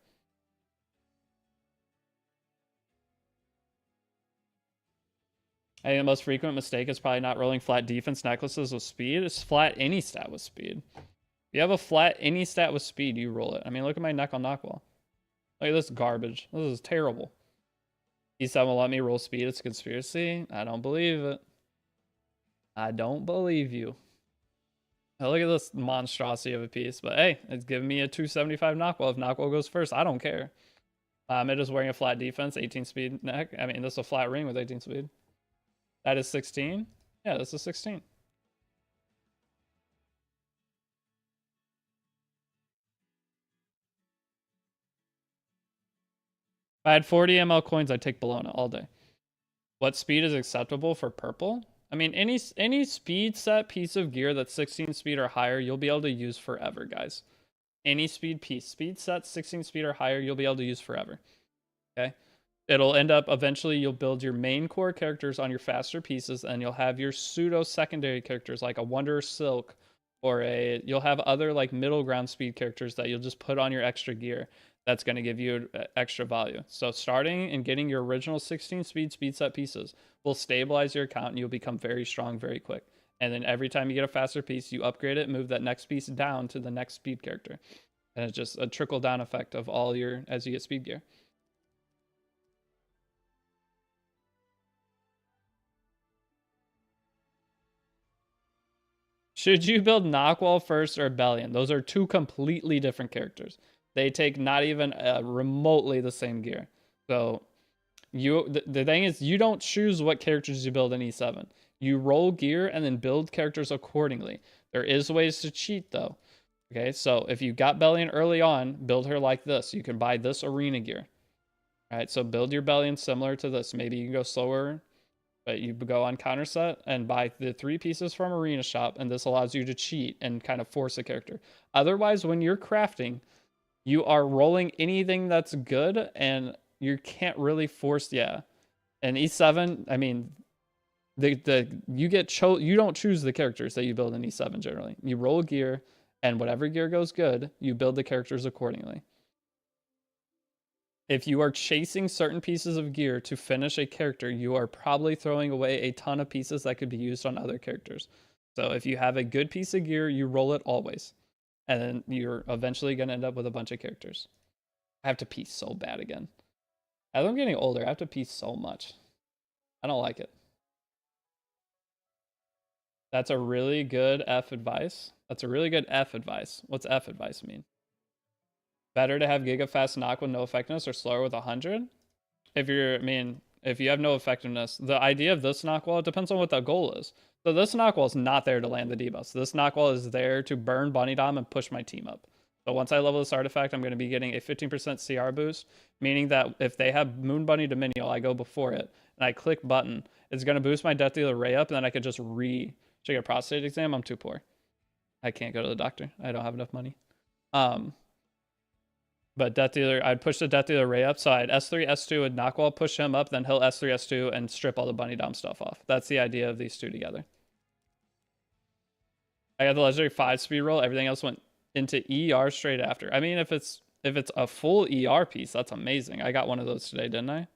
I think the most frequent mistake is probably not rolling flat defense necklaces with speed. It's flat any stat with speed. If you have a flat any stat with speed, you roll it. I mean, look at my neck on knockwall. Look at this garbage. This is terrible. E7 will let me roll speed. It's a conspiracy. I don't believe it. I don't believe you. Now look at this monstrosity of a piece. But hey, it's giving me a 275 knockwall. If knockwall goes first, I don't care. It is wearing a flat defense, 18 speed neck. I mean, this is a flat ring with 18 speed. That is 16. Yeah, this is 16. If I had 40 ML coins, I'd take Bologna all day. What speed is acceptable for purple? I mean, any speed set piece of gear that's 16 speed or higher, you'll be able to use forever, guys. Any speed piece. Speed set 16 speed or higher, you'll be able to use forever. Okay? It'll end up, eventually, you'll build your main core characters on your faster pieces, and you'll have your pseudo-secondary characters, like a Wanderer Silk, or you'll have other, like, middle ground speed characters that you'll just put on your extra gear. That's going to give you extra value. So starting and getting your original 16 speed set pieces will stabilize your account and you'll become very strong very quick. And then every time you get a faster piece, you upgrade it, move that next piece down to the next speed character. And it's just a trickle down effect of all as you get speed gear. Should you build Knockwall first or Bellion? Those are two completely different characters. They take not even remotely the same gear. So the thing is, you don't choose what characters you build in E7. You roll gear and then build characters accordingly. There is ways to cheat though. Okay, so if you got Bellion early on, build her like this. You can buy this arena gear. All right, so build your Bellion similar to this. Maybe you can go slower, but you go on counter set and buy the 3 pieces from arena shop, and this allows you to cheat and kind of force a character. Otherwise, when you're crafting, you are rolling anything that's good, and you can't really force. Yeah, and E7. I mean, you don't choose the characters that you build in E7 generally. You roll gear, and whatever gear goes good, you build the characters accordingly. If you are chasing certain pieces of gear to finish a character, you are probably throwing away a ton of pieces that could be used on other characters. So if you have a good piece of gear, you roll it always. And then you're eventually going to end up with a bunch of characters. I have to pee so bad again. As I'm getting older, I have to pee so much. I don't like it. That's a really good F advice. That's a really good F advice. What's F advice mean? Better to have gigafast knock with no effectiveness or slower with 100? If you have no effectiveness, the idea of this knock wall, it depends on what the goal is. So this knock wall is not there to land the debuffs. This knock wall is there to burn Bunny Dom and push my team up. So once I level this artifact, I'm going to be getting a 15% CR boost, meaning that if they have Moon Bunny Dominion, I go before it, and I click button, it's going to boost my Death Dealer Ray up, and then I could just should I get a prostate exam? I'm too poor. I can't go to the doctor. I don't have enough money. But Death Dealer, I'd push the Death Dealer Ray up, so I'd S3, S2, and Knockwall push him up, then he'll S3, S2, and strip all the Bunny Dom stuff off. That's the idea of these two together. I got the legendary 5 speed roll, everything else went into ER straight after. I mean, if it's a full ER piece, that's amazing. I got one of those today, didn't I?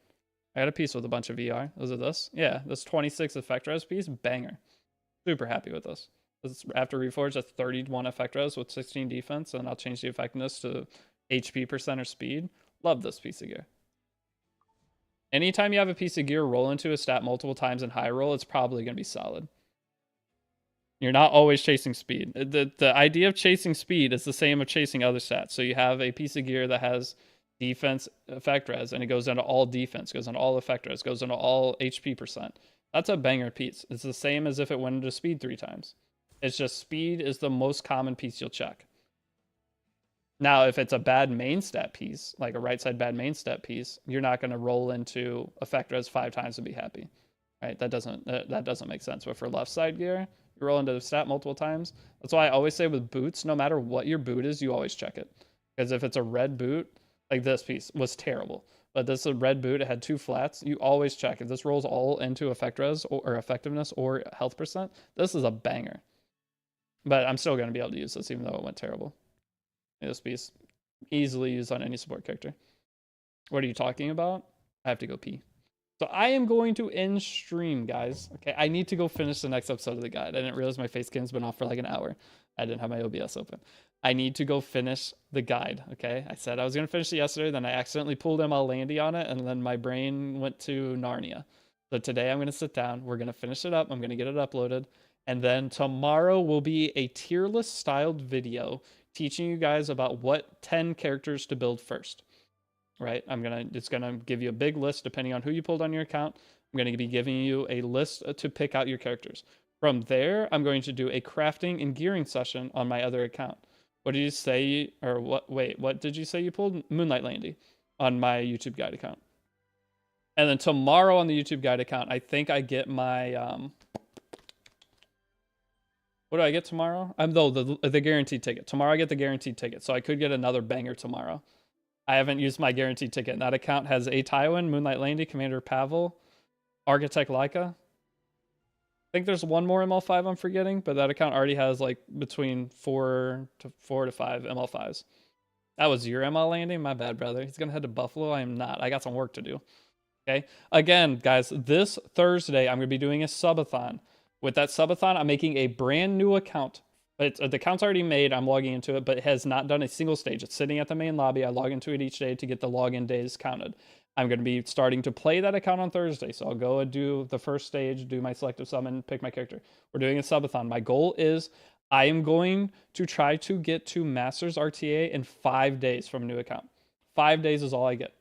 I got a piece with a bunch of ER. Was it this? Yeah, this 26 effect res piece, banger. Super happy with this. This after Reforge, a 31 effect res with 16 defense, and I'll change the effectiveness to HP percent or speed. Love this piece of gear. Anytime you have a piece of gear roll into a stat multiple times in high roll, it's probably going to be solid. You're not always chasing speed. The idea of chasing speed is the same of chasing other stats. So you have a piece of gear that has defense effect res, and it goes into all defense, goes into all effect res, goes into all HP percent. That's a banger piece. It's the same as if it went into speed 3 times. It's just speed is the most common piece you'll check. Now, if it's a bad main stat piece, like a right side bad main stat piece, you're not going to roll into effect res 5 times and be happy, right? That doesn't make sense. But for left side gear, you roll into the stat multiple times. That's why I always say with boots, no matter what your boot is, you always check it. Because if it's a red boot, like this piece was terrible, but this is a red boot, it had 2 flats, you always check. If this rolls all into effect res or effectiveness or health percent, this is a banger. But I'm still going to be able to use this even though it went terrible. This piece easily used on any support character. What are you talking about? I have to go pee. So I am going to end stream, guys. Okay, I need to go finish the next episode of the guide. I didn't realize my face cam's been off for like an hour. I didn't have my OBS open. I need to go finish the guide, okay? I said I was going to finish it yesterday, then I accidentally pulled ML Landy on it, and then my brain went to Narnia. So today I'm going to sit down. We're going to finish it up. I'm going to get it uploaded. And then tomorrow will be a tier list styled video teaching you guys about what 10 characters to build first, right? It's gonna give you a big list depending on who you pulled on your account. I'm gonna be giving you a list to pick out your characters. From there, I'm going to do a crafting and gearing session on my other account. What did you say, or what did you say you pulled? Moonlight Landy on my YouTube guide account. And then tomorrow on the YouTube guide account, I think I get my, what do I get tomorrow? The guaranteed ticket. Tomorrow I get the guaranteed ticket, so I could get another banger tomorrow. I haven't used my guaranteed ticket. That account has A. Tywin, Moonlight Landy, Commander Pavel, Architect Laika. I think there's one more ML5 I'm forgetting, but that account already has like between 4 to 5 ML5s. That was your ML Landy? My bad, brother. He's going to head to Buffalo. I am not. I got some work to do. Okay? Again, guys, this Thursday I'm going to be doing a subathon. With that subathon, I'm making a brand new account. The account's already made. I'm logging into it, but it has not done a single stage. It's sitting at the main lobby. I log into it each day to get the login days counted. I'm going to be starting to play that account on Thursday. So I'll go and do the first stage, do my selective summon, pick my character. We're doing a subathon. My goal is I am going to try to get to Masters RTA in 5 days from a new account. 5 days is all I get.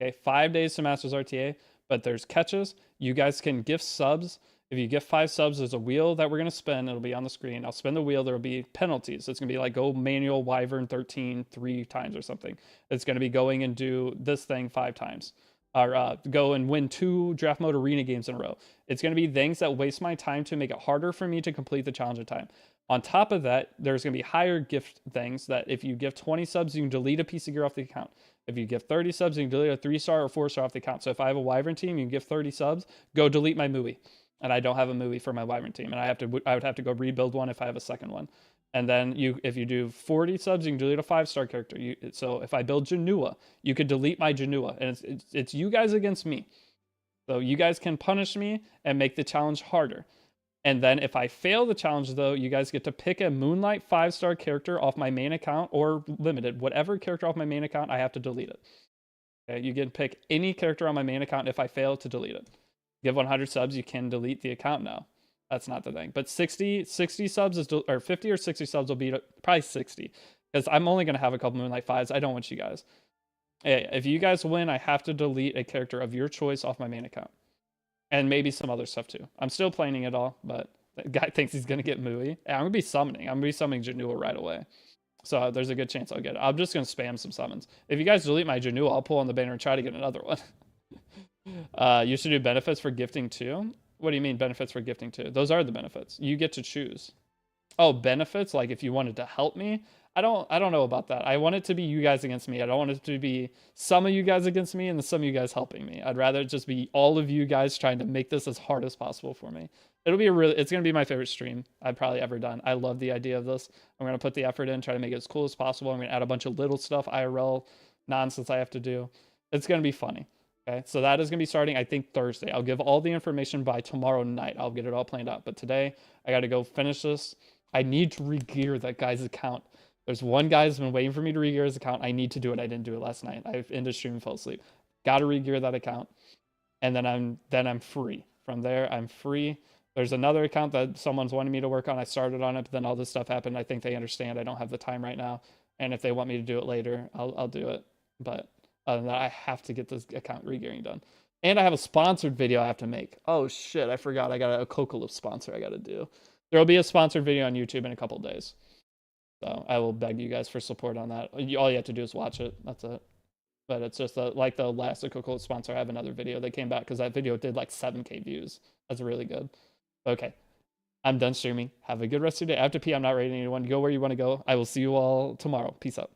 Okay, 5 days to Masters RTA, but there's catches. You guys can gift subs If you get 5 subs, there's a wheel that we're going to spin. It'll be on the screen. I'll spin the wheel. There will be penalties. It's going to be like go manual Wyvern 13 3 times or something. It's going to be going and do this thing 5 times. Or go and win 2 draft mode arena games in a row. It's going to be things that waste my time to make it harder for me to complete the challenge in time. On top of that, there's going to be higher gift things that if you give 20 subs, you can delete a piece of gear off the account. If you give 30 subs, you can delete a 3-star or 4-star off the account. So if I have a Wyvern team, you can give 30 subs, go delete my movie. And I don't have a movie for my Wyvern team, and I would have to go rebuild one if I have a second one. And then if you do 40 subs, you can delete a 5-star character. So if I build Janua, you could delete my Janua, and it's you guys against me. So you guys can punish me and make the challenge harder. And then if I fail the challenge, though, you guys get to pick a Moonlight 5-star character off my main account or limited. Whatever character off my main account, I have to delete it. Okay, you can pick any character on my main account if I fail to delete it. Give 100 subs, you can delete the account now. That's not the thing. But 60 subs is, or 50 or 60 subs will be probably 60. Because I'm only going to have a couple Moonlight 5s. I don't want you guys. Hey, if you guys win, I have to delete a character of your choice off my main account. And maybe some other stuff too. I'm still planning it all, but the guy thinks he's going to get Mooey. Yeah, I'm going to be summoning. I'm going to be summoning Janua right away. So there's a good chance I'll get it. I'm just going to spam some summons. If you guys delete my Janua, I'll pull on the banner and try to get another one. You should do benefits for gifting too. What do you mean benefits for gifting too? Those are the benefits. You get to choose. Oh, benefits? Like if you wanted to help me? I don't know about that. I want it to be you guys against me. I don't want it to be some of you guys against me and then some of you guys helping me. I'd rather it just be all of you guys trying to make this as hard as possible for me. It's going to be my favorite stream I've probably ever done. I love the idea of this. I'm going to put the effort in, try to make it as cool as possible. I'm going to add a bunch of little stuff, IRL nonsense I have to do. It's going to be funny. Okay, so that is going to be starting, I think, Thursday. I'll give all the information by tomorrow night. I'll get it all planned out. But today, I got to go finish this. I need to re-gear that guy's account. There's one guy who's been waiting for me to re-gear his account. I need to do it. I didn't do it last night. I ended stream and fell asleep. Got to re-gear that account. And then I'm free. From there, I'm free. There's another account that someone's wanting me to work on. I started on it, but then all this stuff happened. I think they understand I don't have the time right now. And if they want me to do it later, I'll do it. But other than that, I have to get this account re-gearing done. And I have a sponsored video I have to make. Oh shit, I forgot. I got a Coca-Cola sponsor I got to do. There will be a sponsored video on YouTube in a couple days. So I will beg you guys for support on that. All you have to do is watch it. That's it. But it's just like the last Coca-Cola sponsor. I have another video that came back because that video did like 7K views. That's really good. Okay. I'm done streaming. Have a good rest of your day. I have to pee. I'm not rating anyone. Go where you want to go. I will see you all tomorrow. Peace out.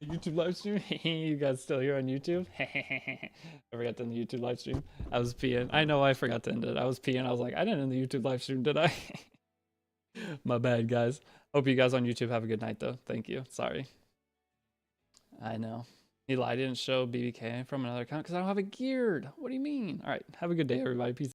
YouTube live stream? You guys still here on YouTube? I forgot to end the YouTube live stream. I was peeing. I know I forgot to end it. I was peeing. I was like, I didn't end the YouTube live stream, did I? My bad, guys. Hope you guys on YouTube have a good night, though. Thank you. Sorry. I know. He lied, didn't show BBK from another account because I don't have it geared. What do you mean? All right. Have a good day, everybody. Peace.